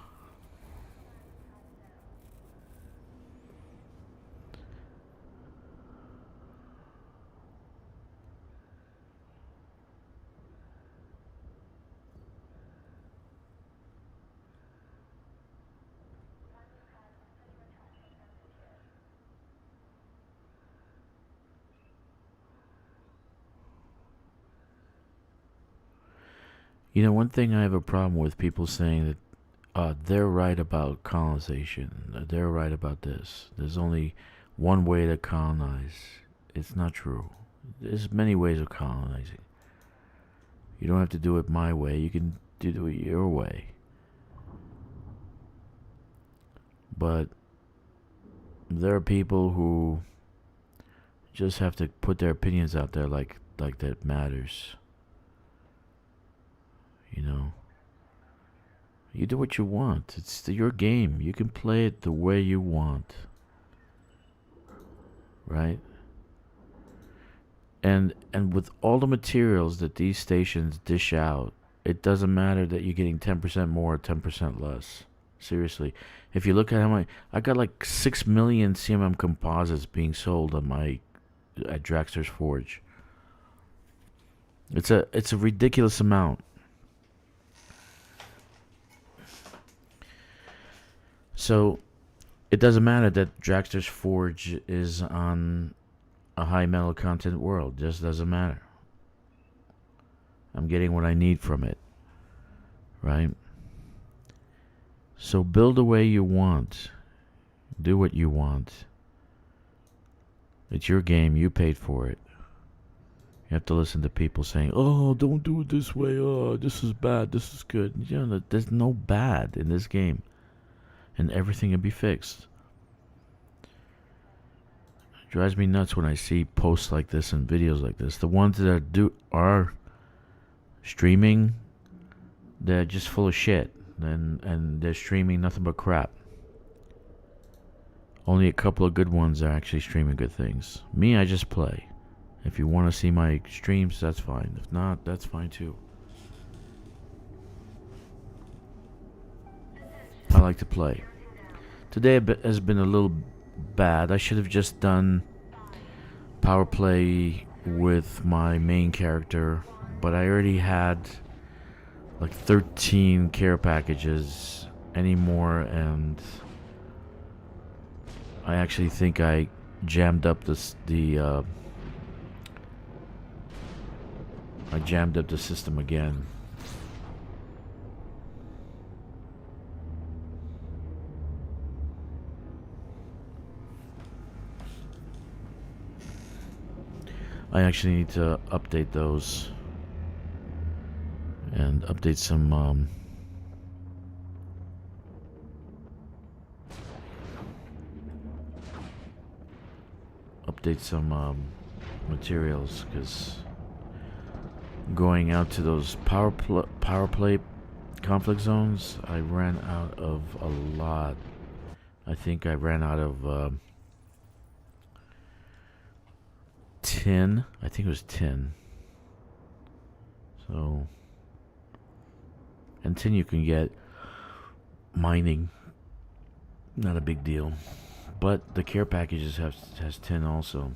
S1: You know, one thing I have a problem with people saying that they're right about colonization. They're right about this. There's only one way to colonize. It's not true. There's many ways of colonizing. You don't have to do it my way. You can do it your way. But there are people who just have to put their opinions out there like that matters. You know, you do what you want. It's your game. You can play it the way you want, right? And with all the materials that these stations dish out, it doesn't matter that you're getting 10% more or 10% less. Seriously, if you look at how many, I got like 6 million CMM composites being sold at Draxter's Forge. It's a ridiculous amount. So, it doesn't matter that Draxter's Forge is on a high metal content world. It just doesn't matter. I'm getting what I need from it. Right? So build the way you want. Do what you want. It's your game. You paid for it. You have to listen to people saying, oh, don't do it this way. Oh, this is bad. This is good. You know, there's no bad in this game. And everything can be fixed. It drives me nuts when I see posts like this and videos like this. The ones that are streaming, they're just full of shit. And they're streaming nothing but crap. Only a couple of good ones are actually streaming good things. Me, I just play. If you want to see my streams, that's fine. If not, that's fine too. I like to play. Today has been a little bad. I should have just done power play with my main character, but I already had like 13 care packages anymore, and I actually think I jammed up the system again. I actually need to update those and update some materials, because going out to those power play conflict zones, I ran out of a lot. I think I ran out of tin. I think it was tin. So, and tin you can get mining, not a big deal. But the care packages has tin also.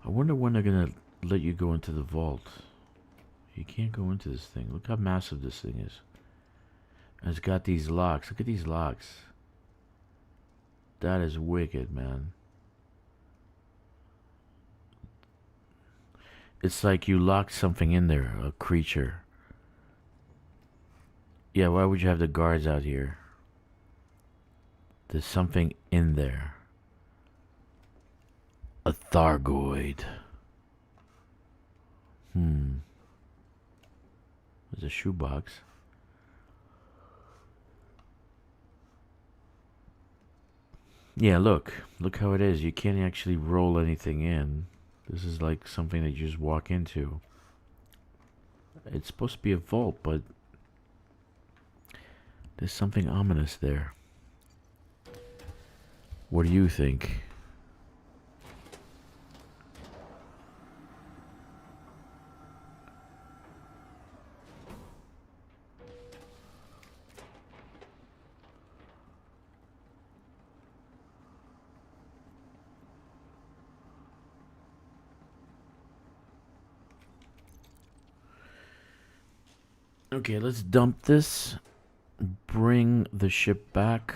S1: I wonder when they're gonna let you go into the vault. You can't go into this thing. Look how massive this thing is. And it's got these locks. Look at these locks. That is wicked, man. It's like you locked something in there, a creature. Yeah, why would you have the guards out here? There's something in there. A Thargoid. There's a shoebox. Yeah, look how it is. You can't actually roll anything in. This is like something that you just walk into. It's supposed to be a vault, but there's something ominous there. What do you think? Okay, let's dump this, bring the ship back,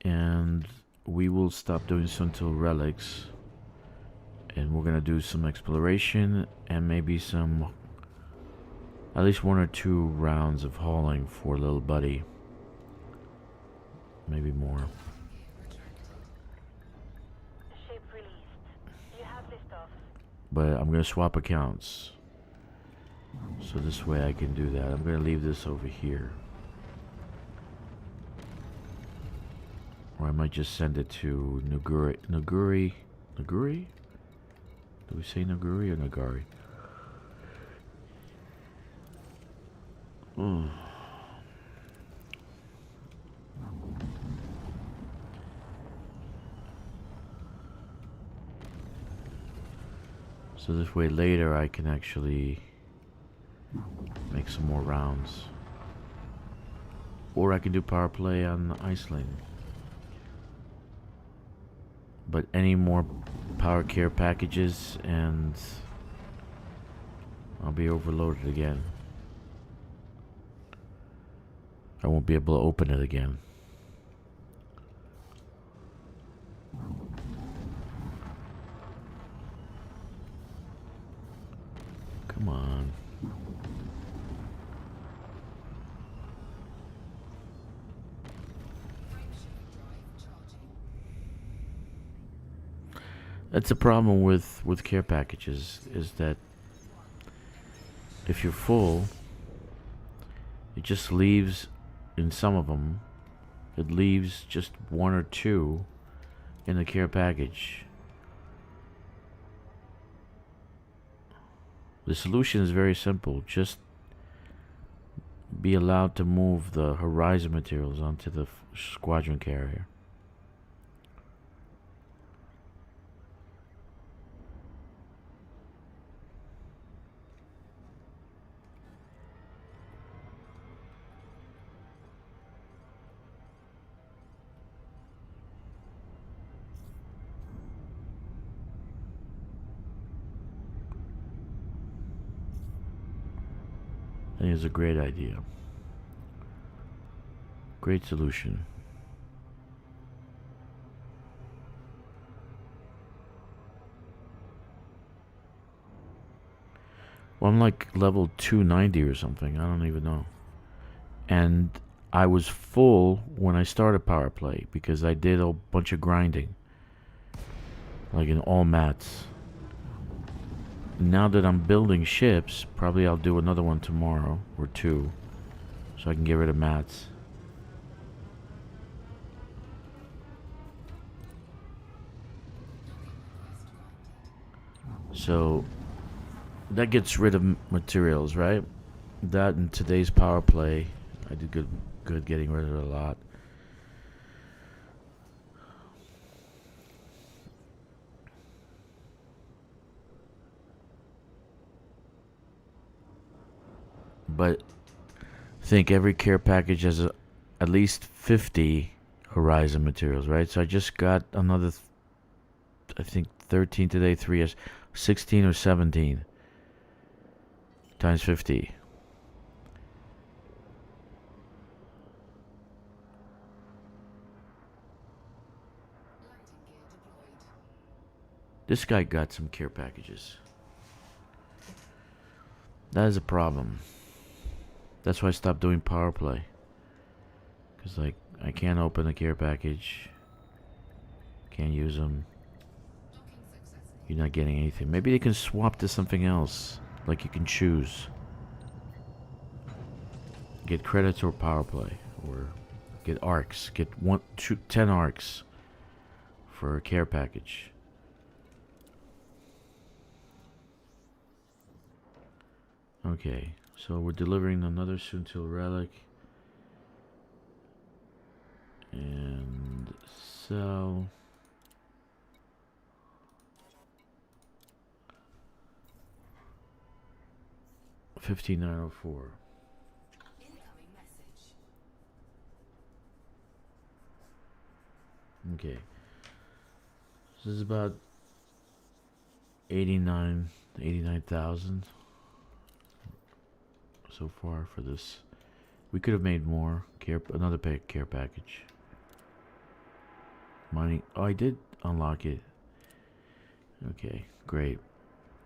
S1: and we will stop doing some until relics. And we're gonna do some exploration and maybe some, at least 1 or 2 rounds of hauling for little buddy. Maybe more.
S3: Ship released. You have liftoff.
S1: But I'm gonna swap accounts. So this way I can do that. I'm gonna leave this over here. Or I might just send it to Naguri. Naguri? Do we say Naguri or Nagari? So this way later I can actually make some more rounds. Or I can do power play on Iceland. But any more power care packages and I'll be overloaded again. I won't be able to open it again. Come on. That's the problem with care packages, is that if you're full, it just leaves, in some of them, it leaves just 1 or 2 in the care package. The solution is very simple. Just be allowed to move the horizon materials onto the squadron carrier. I think it's a great idea. Great solution. Well, I'm like level 290 or something. I don't even know. And I was full when I started power play because I did a bunch of grinding. Like in all mats. Now that I'm building ships, probably I'll do another one tomorrow or 2 so I can get rid of mats. So that gets rid of materials, right? That in today's power play, I did good getting rid of it a lot. But I think every care package has at least 50 horizon materials, right? So I just got another, I think 13 today, 3 is 16 or 17 times 50.
S4: Landing gear deployed.
S1: This guy got some care packages. That is a problem. That's why I stopped doing power play. Because, like, I can't open a care package. Can't use them.
S4: Docking successful.
S1: You're not getting anything. Maybe they can swap to something else. Like, you can choose. Get credits or power play. Or get arcs. Get 10 arcs for a care package. Okay, so we're delivering another Suntil relic. And sell. $15,904.
S4: Incoming message.
S1: Okay. This is about 89,000 so far for this. We could have made more. Another care package. Money. Oh, I did unlock it. Okay, great.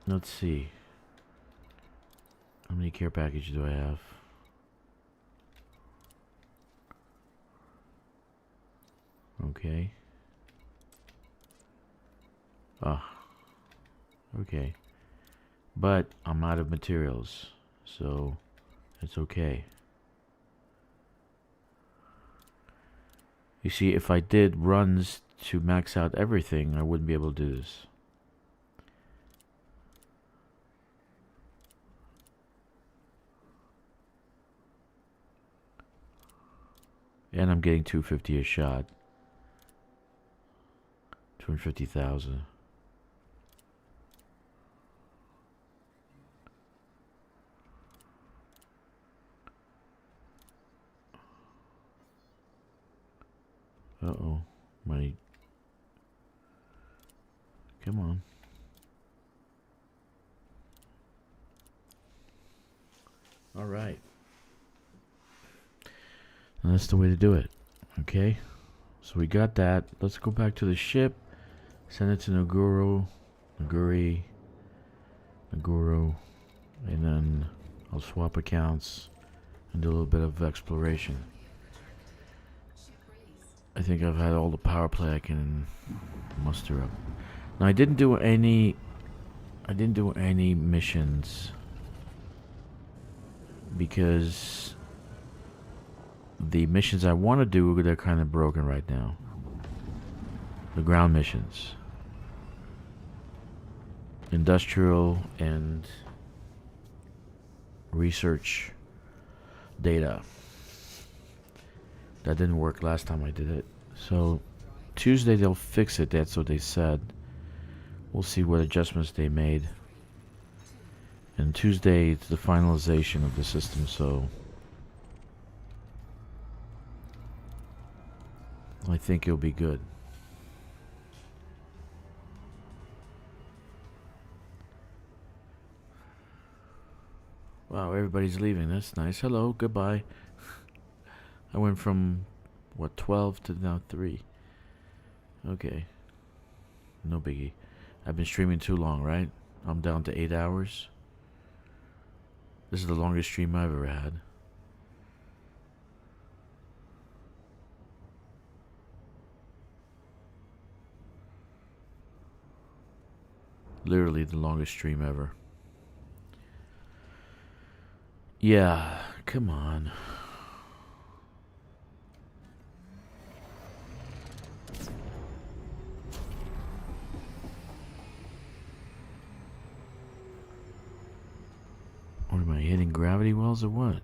S1: Let's see. How many care packages do I have? Okay. Okay. But I'm out of materials, so it's okay. You see, if I did runs to max out everything, I wouldn't be able to do this. And I'm getting 250 a shot. 250,000. Uh-oh. My... Come on. All right. And that's the way to do it. Okay. So we got that. Let's go back to the ship. Send it to Naguru. And then I'll swap accounts and do a little bit of exploration.
S4: Ship released.
S1: I think I've had all the power play I can muster up. Now I didn't do any missions because the missions I want to do, they're kind of broken right now. The ground missions. Industrial and research data. That didn't work last time I did it. So Tuesday they'll fix it, that's what they said. We'll see what adjustments they made. And Tuesday it's the finalization of the system, so I think it'll be good. Wow, everybody's leaving. That's nice. Hello, goodbye. I went from, what, 12 to now 3. Okay. No biggie. I've been streaming too long, right? I'm down to 8 hours. This is the longest stream I've ever had. Literally the longest stream ever. Yeah, come on. What am I hitting gravity wells or what?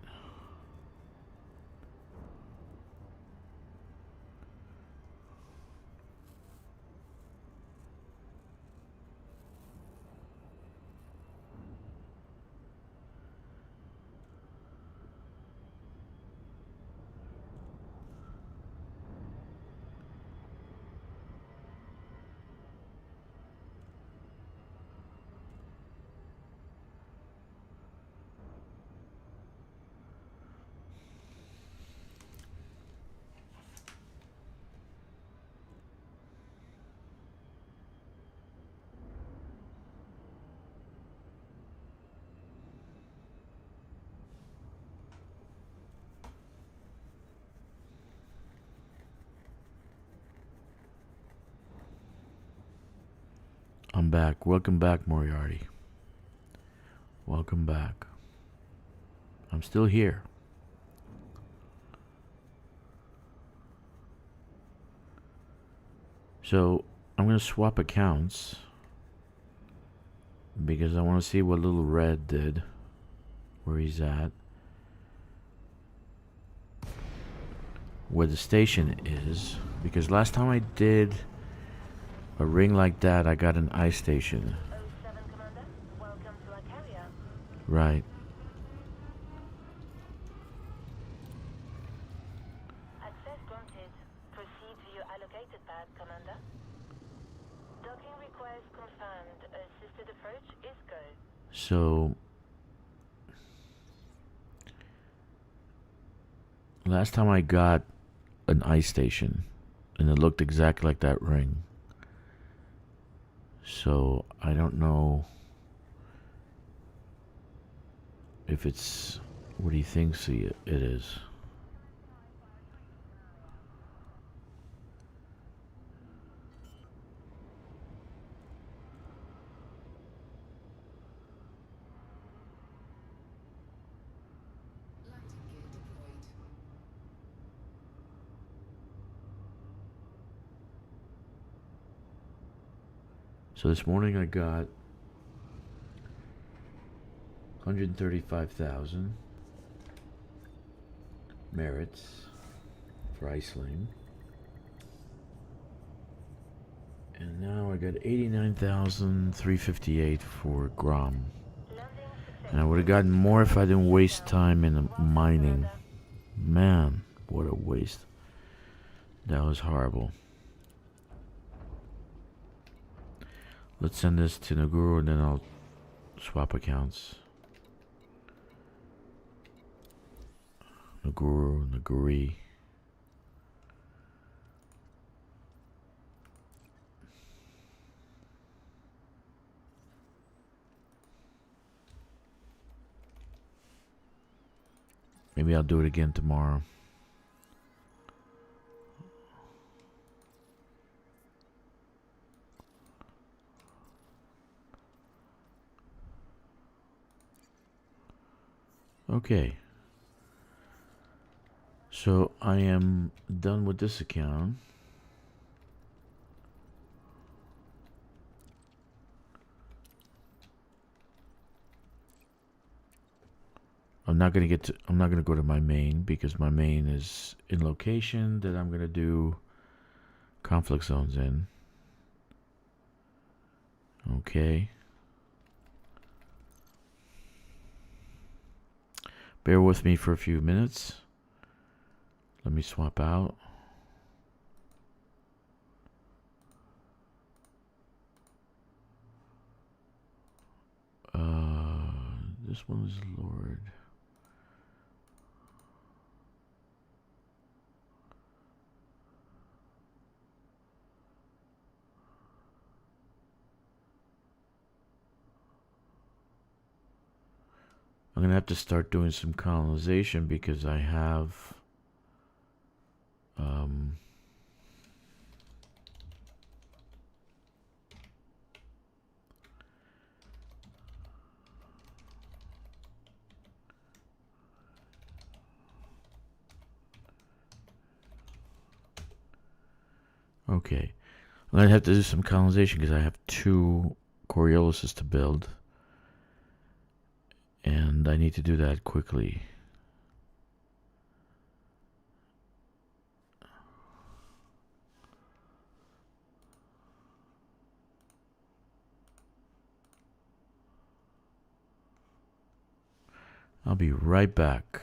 S1: I'm back. Welcome back, Moriarty. Welcome back. I'm still here. So, I'm going to swap accounts because I want to see what Little Red did, where he's at, where the station is, because last time I did a ring like that, I got an ice station.
S3: 07 Commander, welcome to our carrier.
S1: Right.
S3: Access granted. Proceed to your allocated pad, Commander. Docking request confirmed. Assisted approach is go.
S1: So, last time I got an ice station, and it looked exactly like that ring. So, I don't know if it's what he thinks it is.
S4: Landing gear deployed.
S1: So this morning I got 135,000 merits for Iceland. And now I got 89,358 for Grom. And I would have gotten more if I didn't waste time in mining. Man, what a waste. That was horrible. Let's send this to Naguru and then I'll swap accounts. Naguru, Naguri. Maybe I'll do it again tomorrow. Okay. So I am done with this account. I'm not gonna go to my main because my main is in location that I'm gonna do conflict zones in. Okay. Bear with me for a few minutes. Let me swap out. This one is Lord. I'm gonna have to start doing some colonization because I have okay. I'm gonna have to do some colonization because I have 2 Coriolises to build. And I need to do that quickly. I'll be right back.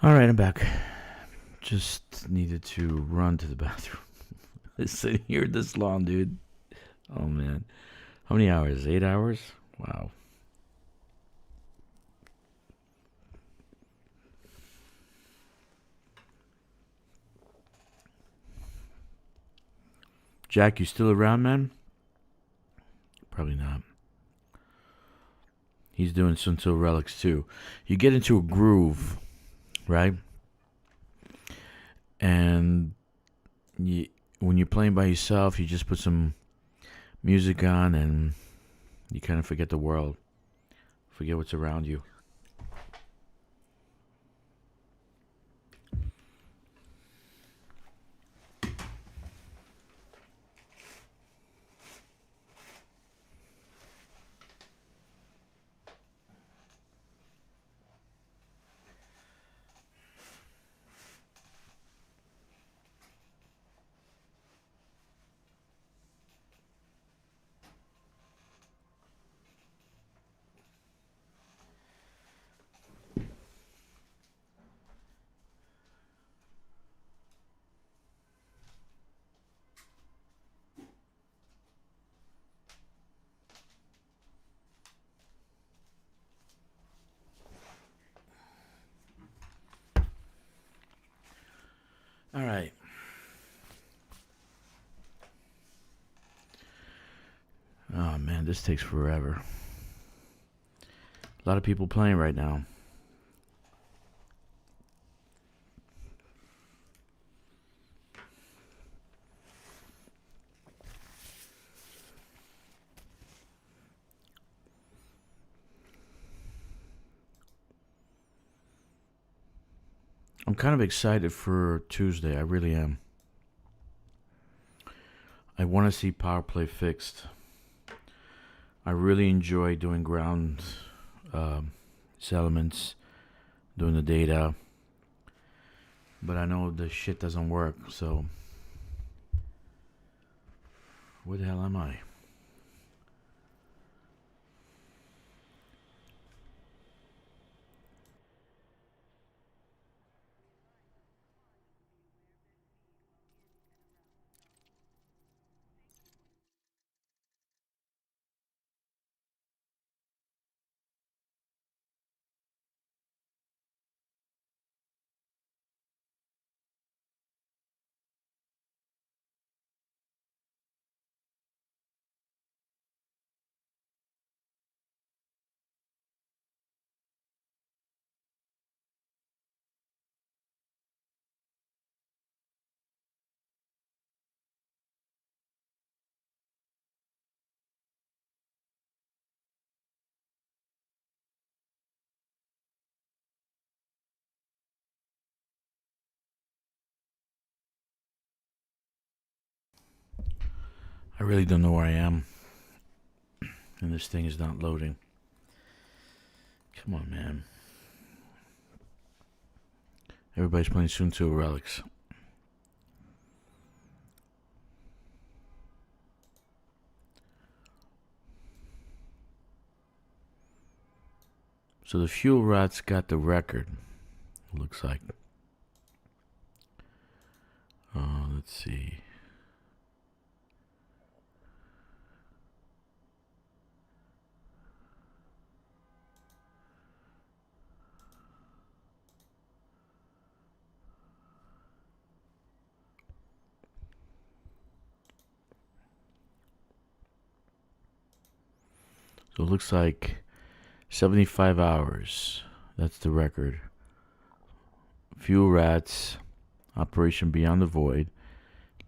S1: Alright, I'm back. Just needed to run to the bathroom. Sitting here this long, dude. Oh, man. How many hours? 8 hours? Wow. Jack, you still around, man? Probably not. He's doing Sunto Relics too. You get into a groove, right? And when you're playing by yourself, you just put some music on and you kind of forget the world. Forget what's around you. All right. Oh, man, this takes forever. A lot of people playing right now. I'm kind of excited for Tuesday. I really am. I want to see power play fixed. I really enjoy doing ground settlements, doing the data. But I know the shit doesn't work, so... Where the hell am I? I really don't know where I am. And this thing is not loading. Come on, man. Everybody's playing Sunto Relics. So the fuel rats got the record. Looks like. Let's see. So it looks like 75 hours. That's the record. Fuel Rats, Operation Beyond the Void,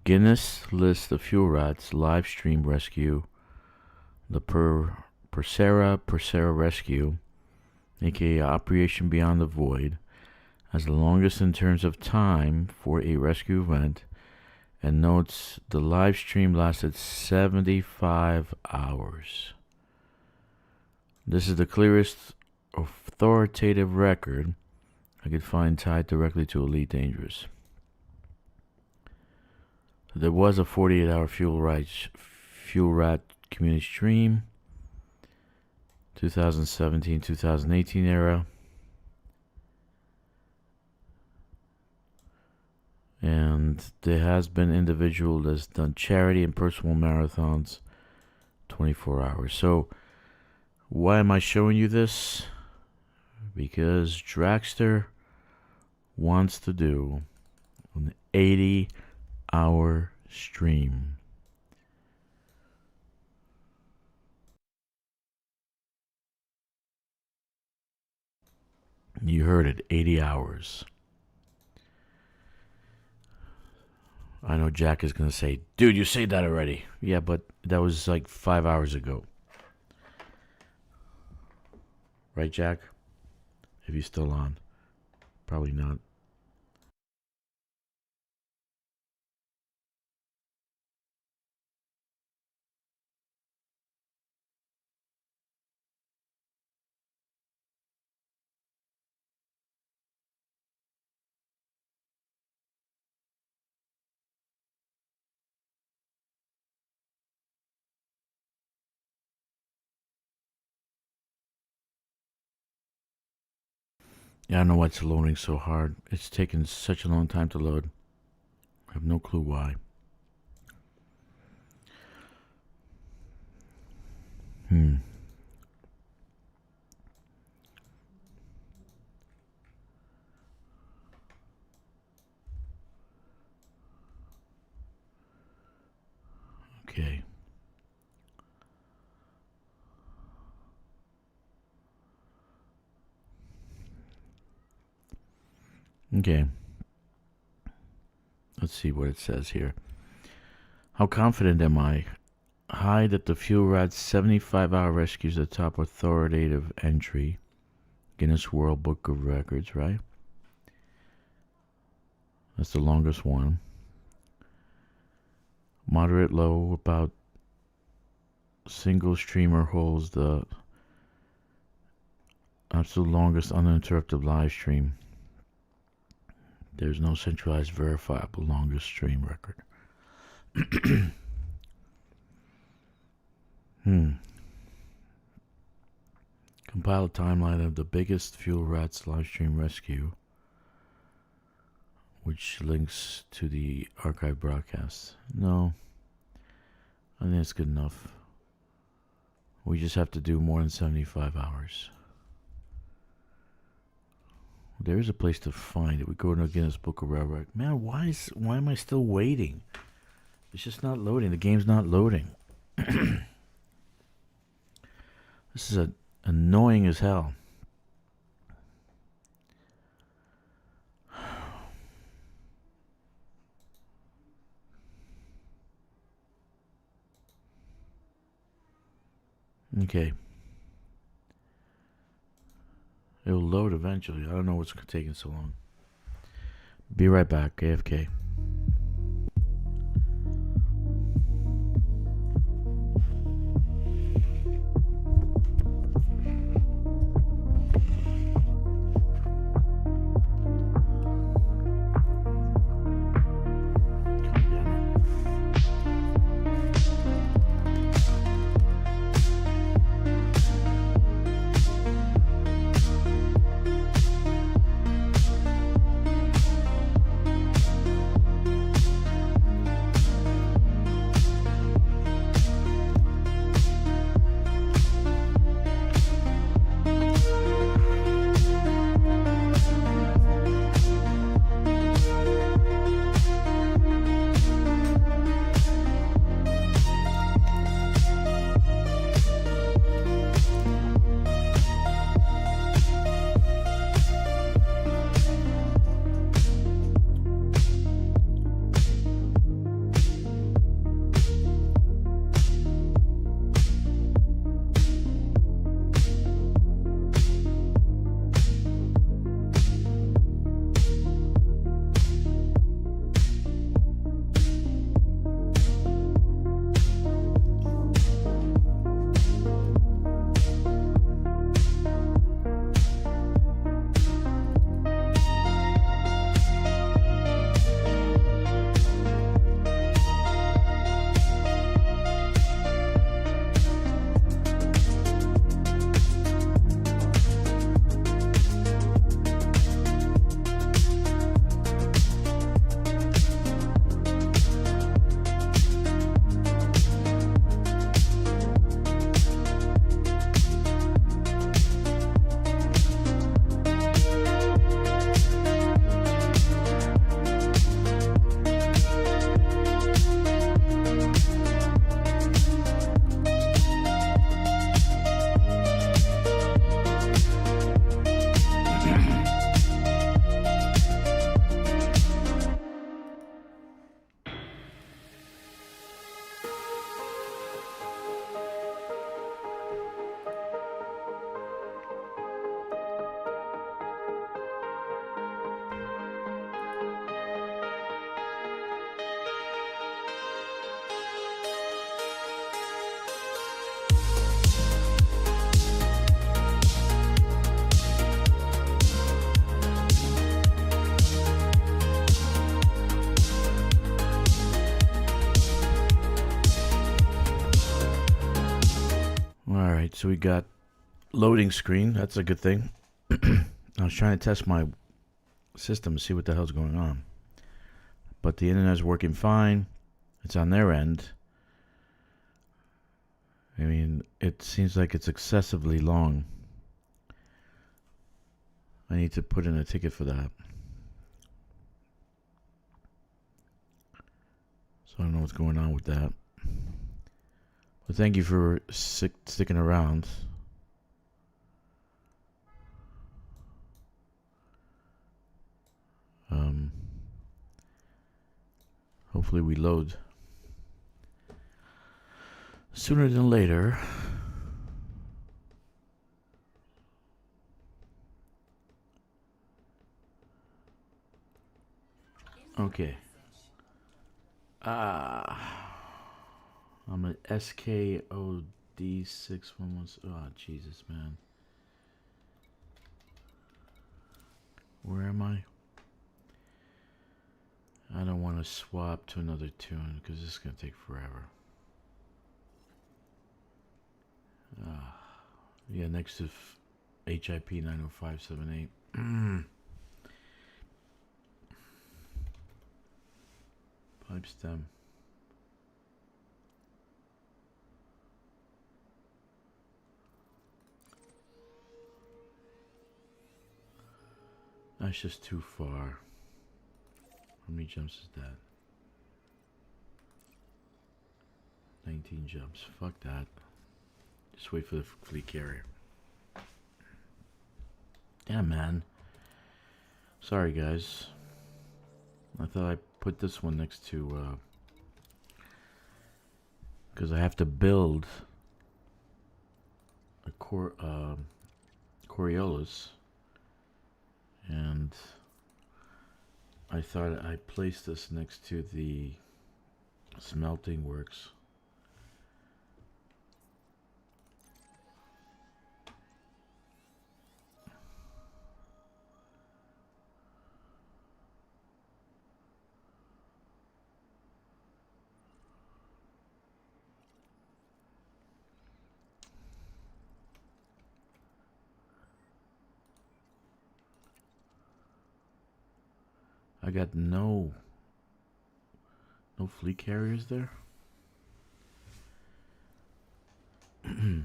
S1: Guinness List of Fuel Rats, live stream rescue, the Persera Rescue, aka Operation Beyond the Void, as the longest in terms of time for a rescue event, and notes the live stream lasted 75 hours. This is the clearest authoritative record I could find tied directly to Elite Dangerous. There was a 48-hour fuel rat community stream, 2017-2018 era. And there has been individual that's done charity and personal marathons 24 hours. So why am I showing you this? Because Dragster wants to do an 80-hour stream. You heard it, 80 hours. I know Jack is going to say, dude, you said that already. Yeah, but that was like 5 hours ago. Right, Jack? If he's still on. Probably not. Yeah, I don't know why it's loading so hard. It's taken such a long time to load. I have no clue why. Okay. Okay. Let's see what it says here. How confident am I? High that the Fuel Rat's 75-hour rescue is the top authoritative entry. Guinness World Book of Records, right? That's the longest one. Moderate low, about single streamer holds the absolute longest uninterrupted live stream. There's no centralized verifiable longest stream record. Compile a timeline of the biggest Fuel Rats live stream rescue, which links to the archive broadcast. No, I think it's good enough. We just have to do more than 75 hours. There is a place to find it. We go to Guinness Book of World Records. Man, why am I still waiting? It's just not loading. The game's not loading. This is annoying as hell. Okay. It'll load eventually. I don't know what's taking so long. Be right back, AFK. so we got loading screen. That's a good thing. I was trying to test my system to see what the hell's going on. But the internet's working fine. It's on their end. I mean, it seems like it's excessively long. I need to put in a ticket for that. So I don't know what's going on with that. But thank you for sticking around. Hopefully we load sooner than later. Okay. I'm at SKOD611. Oh, Jesus, man. Where am I? I don't want to swap to another tune because this is going to take forever. Yeah, next to HIP 90578. Pipe stem. That's just too far. How many jumps is that? 19 jumps. Fuck that. Just wait for the fleet carrier. Damn, man. Sorry, guys. I thought I put this one next to because I have to build a Coriolis, and I thought I placed this next to the smelting works. I got no fleet carriers there. I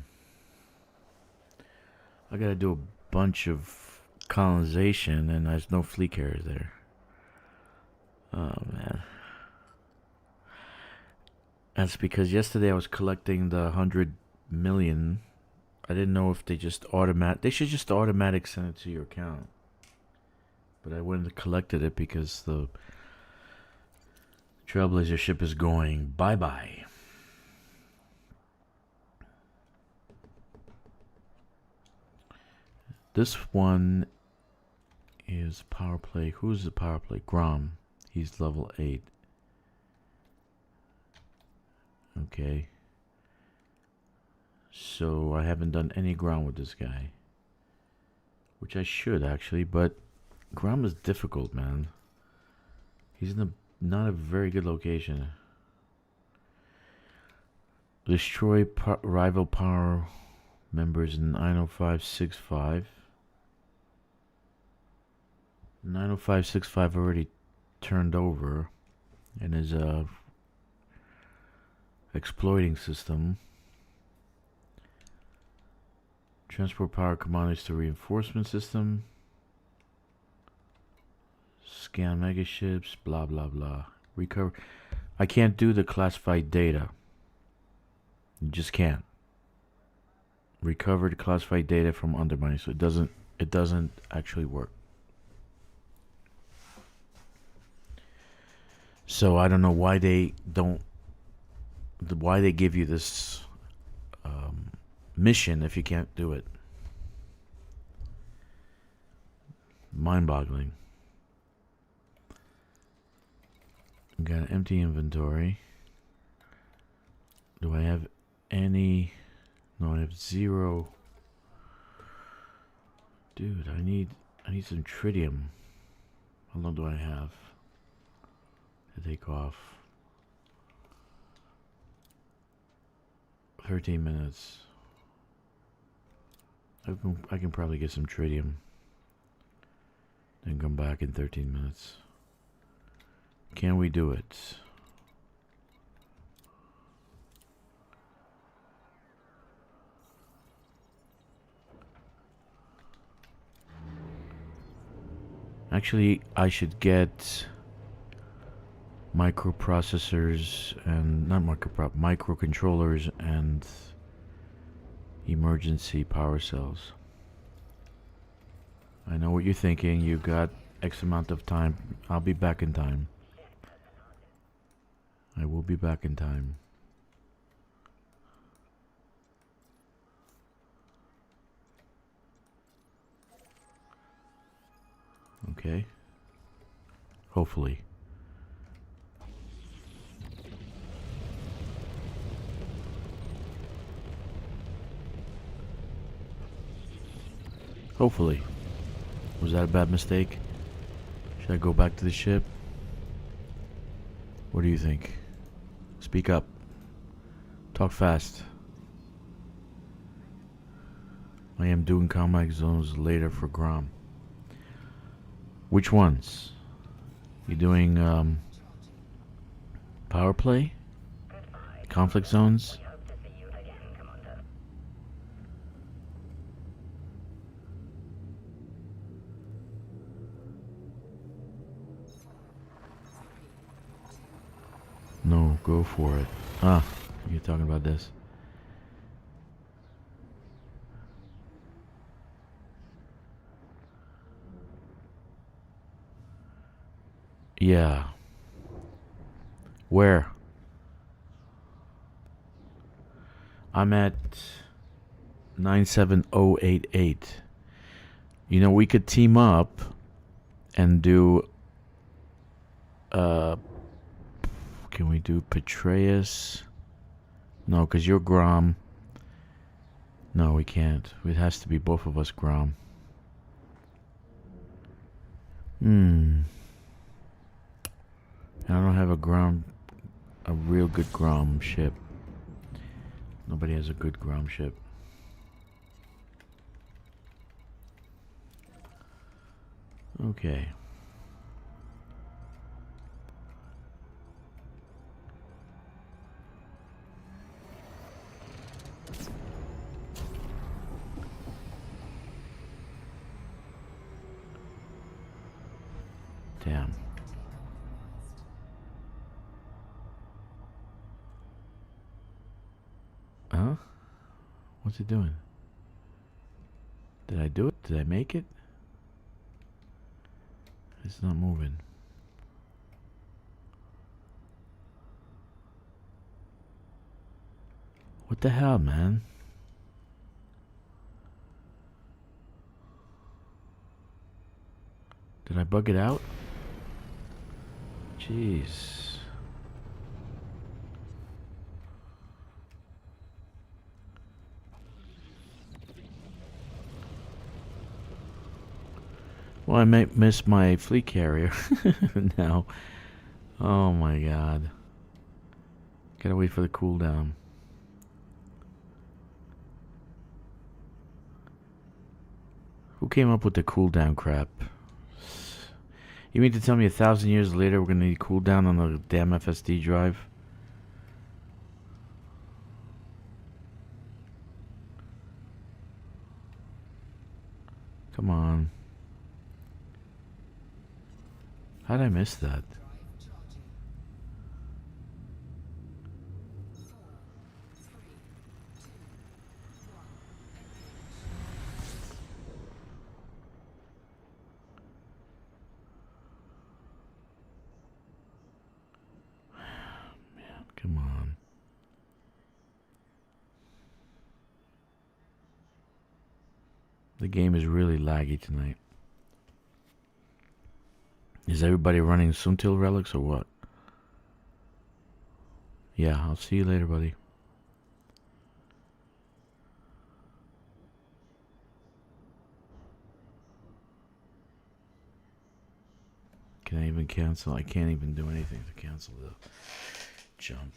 S1: gotta do a bunch of colonization and there's no fleet carriers there. Oh man. That's because yesterday I was collecting the 100 million. I didn't know if they just they should just automatic send it to your account. But I went and collected it because the Trailblazer ship is going bye-bye. This one is power play. Who's the power play? Grom. He's level 8. Okay. So I haven't done any ground with this guy. Which I should actually, but Grom is difficult, man. He's in not a very good location. Destroy rival power members in 90565. 90565 already turned over and is a exploiting system. Transport power commanders to reinforcement system. Scan mega ships, blah blah blah. Recover. I can't do the classified data. You just can't. Recover the classified data from undermining, so it doesn't actually work. So I don't know why they give you this mission if you can't do it. Mind-boggling. Got an empty inventory. Do I have any? No, I have 0. Dude, I need some tritium. How long do I have to take off? 13 minutes. I can probably get some tritium. Then come back in 13 minutes. Can we do it? Actually, I should get microprocessors and not microcontrollers and emergency power cells. I know what you're thinking. You've got X amount of time. I'll be back in time. I will be back in time. Okay. Hopefully. Hopefully. Was that a bad mistake? Should I go back to the ship? What do you think? Speak up. Talk fast. I am doing combat zones later for Grom. Which ones? You doing power play? Conflict zones? No, go for it. Ah, you're talking about this. Yeah. Where? I'm at 97088. You know, we could team up and do can we do Petraeus? No, because you're Grom. No, we can't. It has to be both of us Grom. I don't have a real good Grom ship. Nobody has a good Grom ship. Okay. Damn. Huh? What's it doing? Did I do it? Did I make it? It's not moving. What the hell, man? Did I bug it out? Jeez. Well, I might miss my fleet carrier now. Oh my god. Gotta wait for the cooldown. Who came up with the cooldown crap? You mean to tell me 1,000 years later we're gonna need cooldown on the damn FSD drive? Come on. How'd I miss that? Come on. The game is really laggy tonight. Is everybody running Suntil relics or what? Yeah, I'll see you later, buddy. Can I even cancel? I can't even do anything to cancel the jump.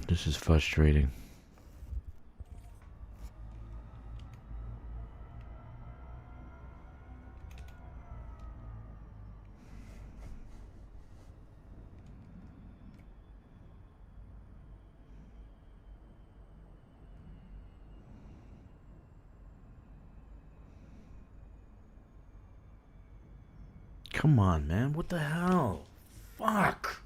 S1: This is frustrating. Come on, man. What the hell? Fuck.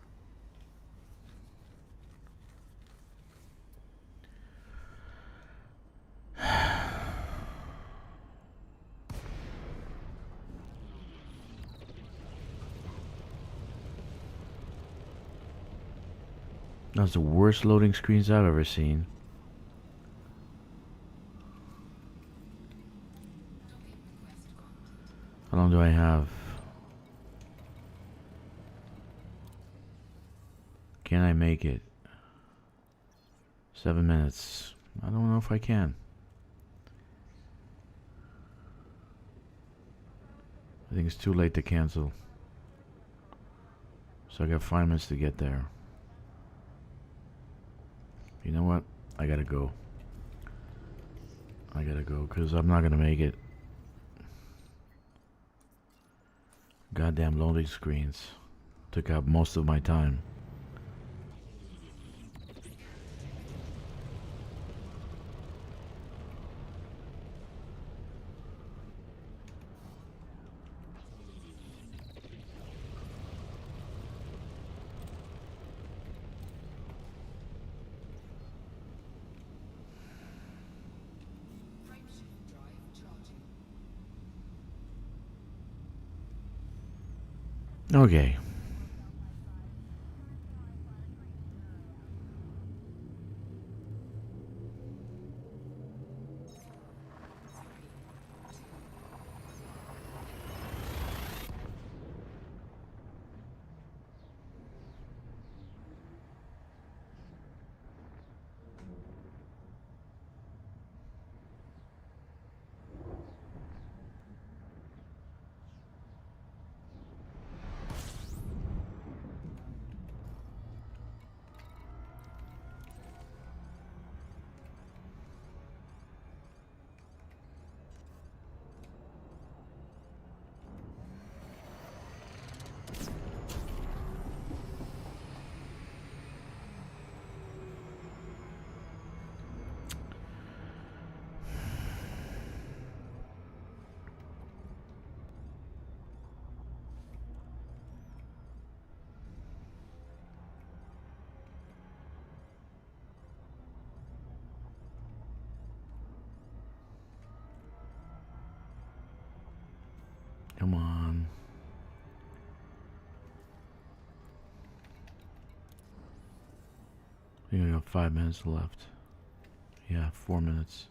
S1: That's the worst loading screens I've ever seen. How long do I have? Can I make it? 7 minutes. I don't know if I can. I think it's too late to cancel. So I got 5 minutes to get there. You know what? I gotta go. I gotta go because I'm not gonna make it. Goddamn loading screens took up most of my time. Okay. Come on. I think I got 5 minutes left. Yeah, 4 minutes.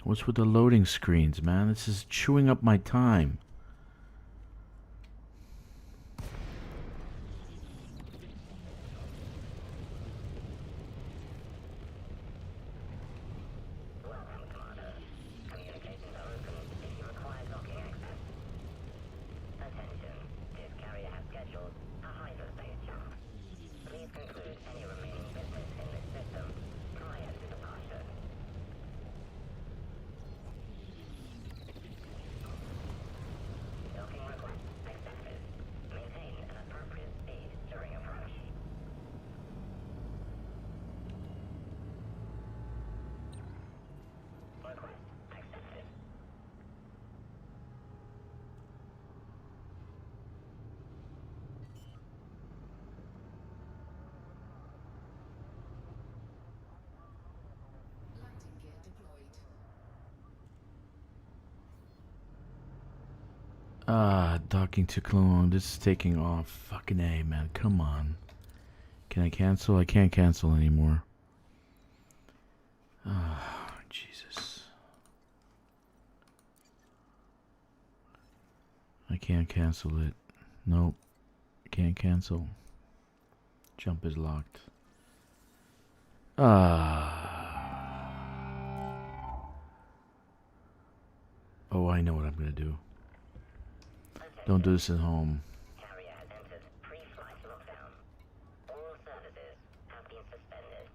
S1: What's with the loading screens, man? This is chewing up my time. Docking to Colonial. This is taking off. Fucking A, man. Come on. Can I cancel? I can't cancel anymore. Ah, Jesus. I can't cancel it. Nope. Can't cancel. Jump is locked. Oh, I know what I'm gonna do. Don't do this at home.
S3: Carrier has entered pre-flight lockdown. All services have been suspended.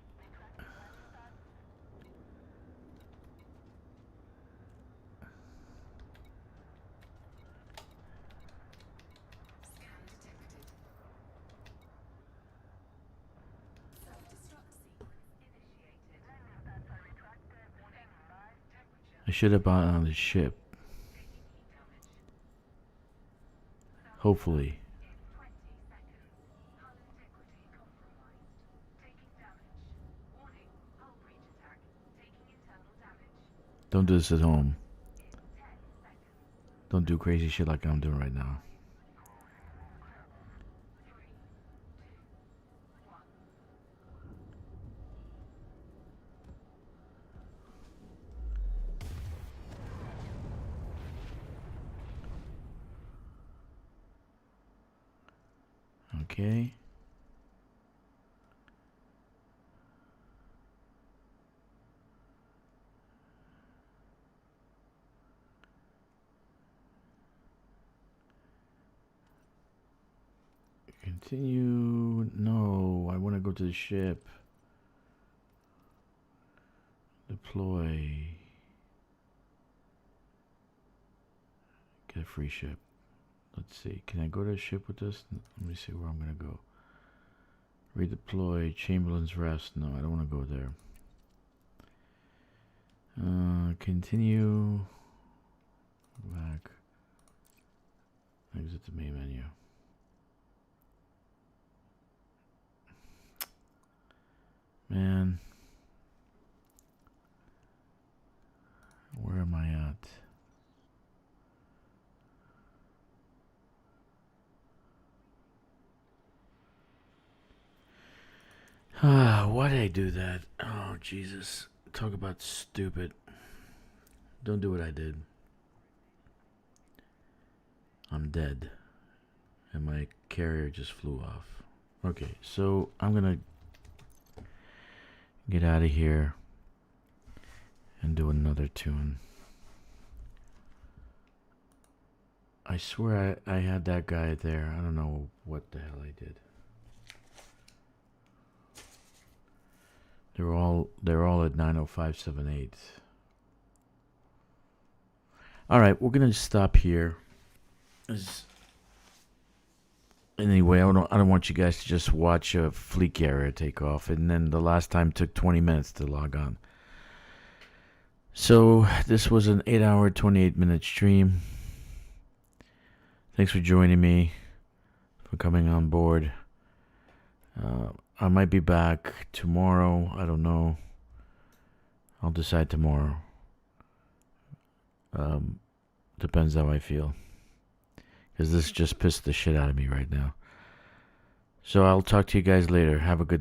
S4: Scan detected. Self-destruct sequence initiated.
S1: I should have bought on the ship. Hopefully. Don't do this at home. Don't do crazy shit like I'm doing right now. Okay. Continue. No, I want to go to the ship. Deploy. Get a free ship. Let's see. Can I go to a ship with this? Let me see where I'm going to go. Redeploy. Chamberlain's Rest. No, I don't want to go there. Continue. Back. Exit the main menu. Man. Where am I at? Why did I do that? Oh, Jesus. Talk about stupid. Don't do what I did. I'm dead. And my carrier just flew off. Okay, so I'm gonna get out of here and do another tune. I swear I had that guy there. I don't know what the hell I did. They're all at 90578. All right, we're gonna stop here. Anyway, I don't want you guys to just watch a fleet carrier take off, and then the last time took 20 minutes to log on. So this was an 8-hour, 28-minute stream. Thanks for joining me, for coming on board. I might be back tomorrow. I don't know. I'll decide tomorrow. Depends how I feel. Because this just pissed the shit out of me right now. So I'll talk to you guys later. Have a good day.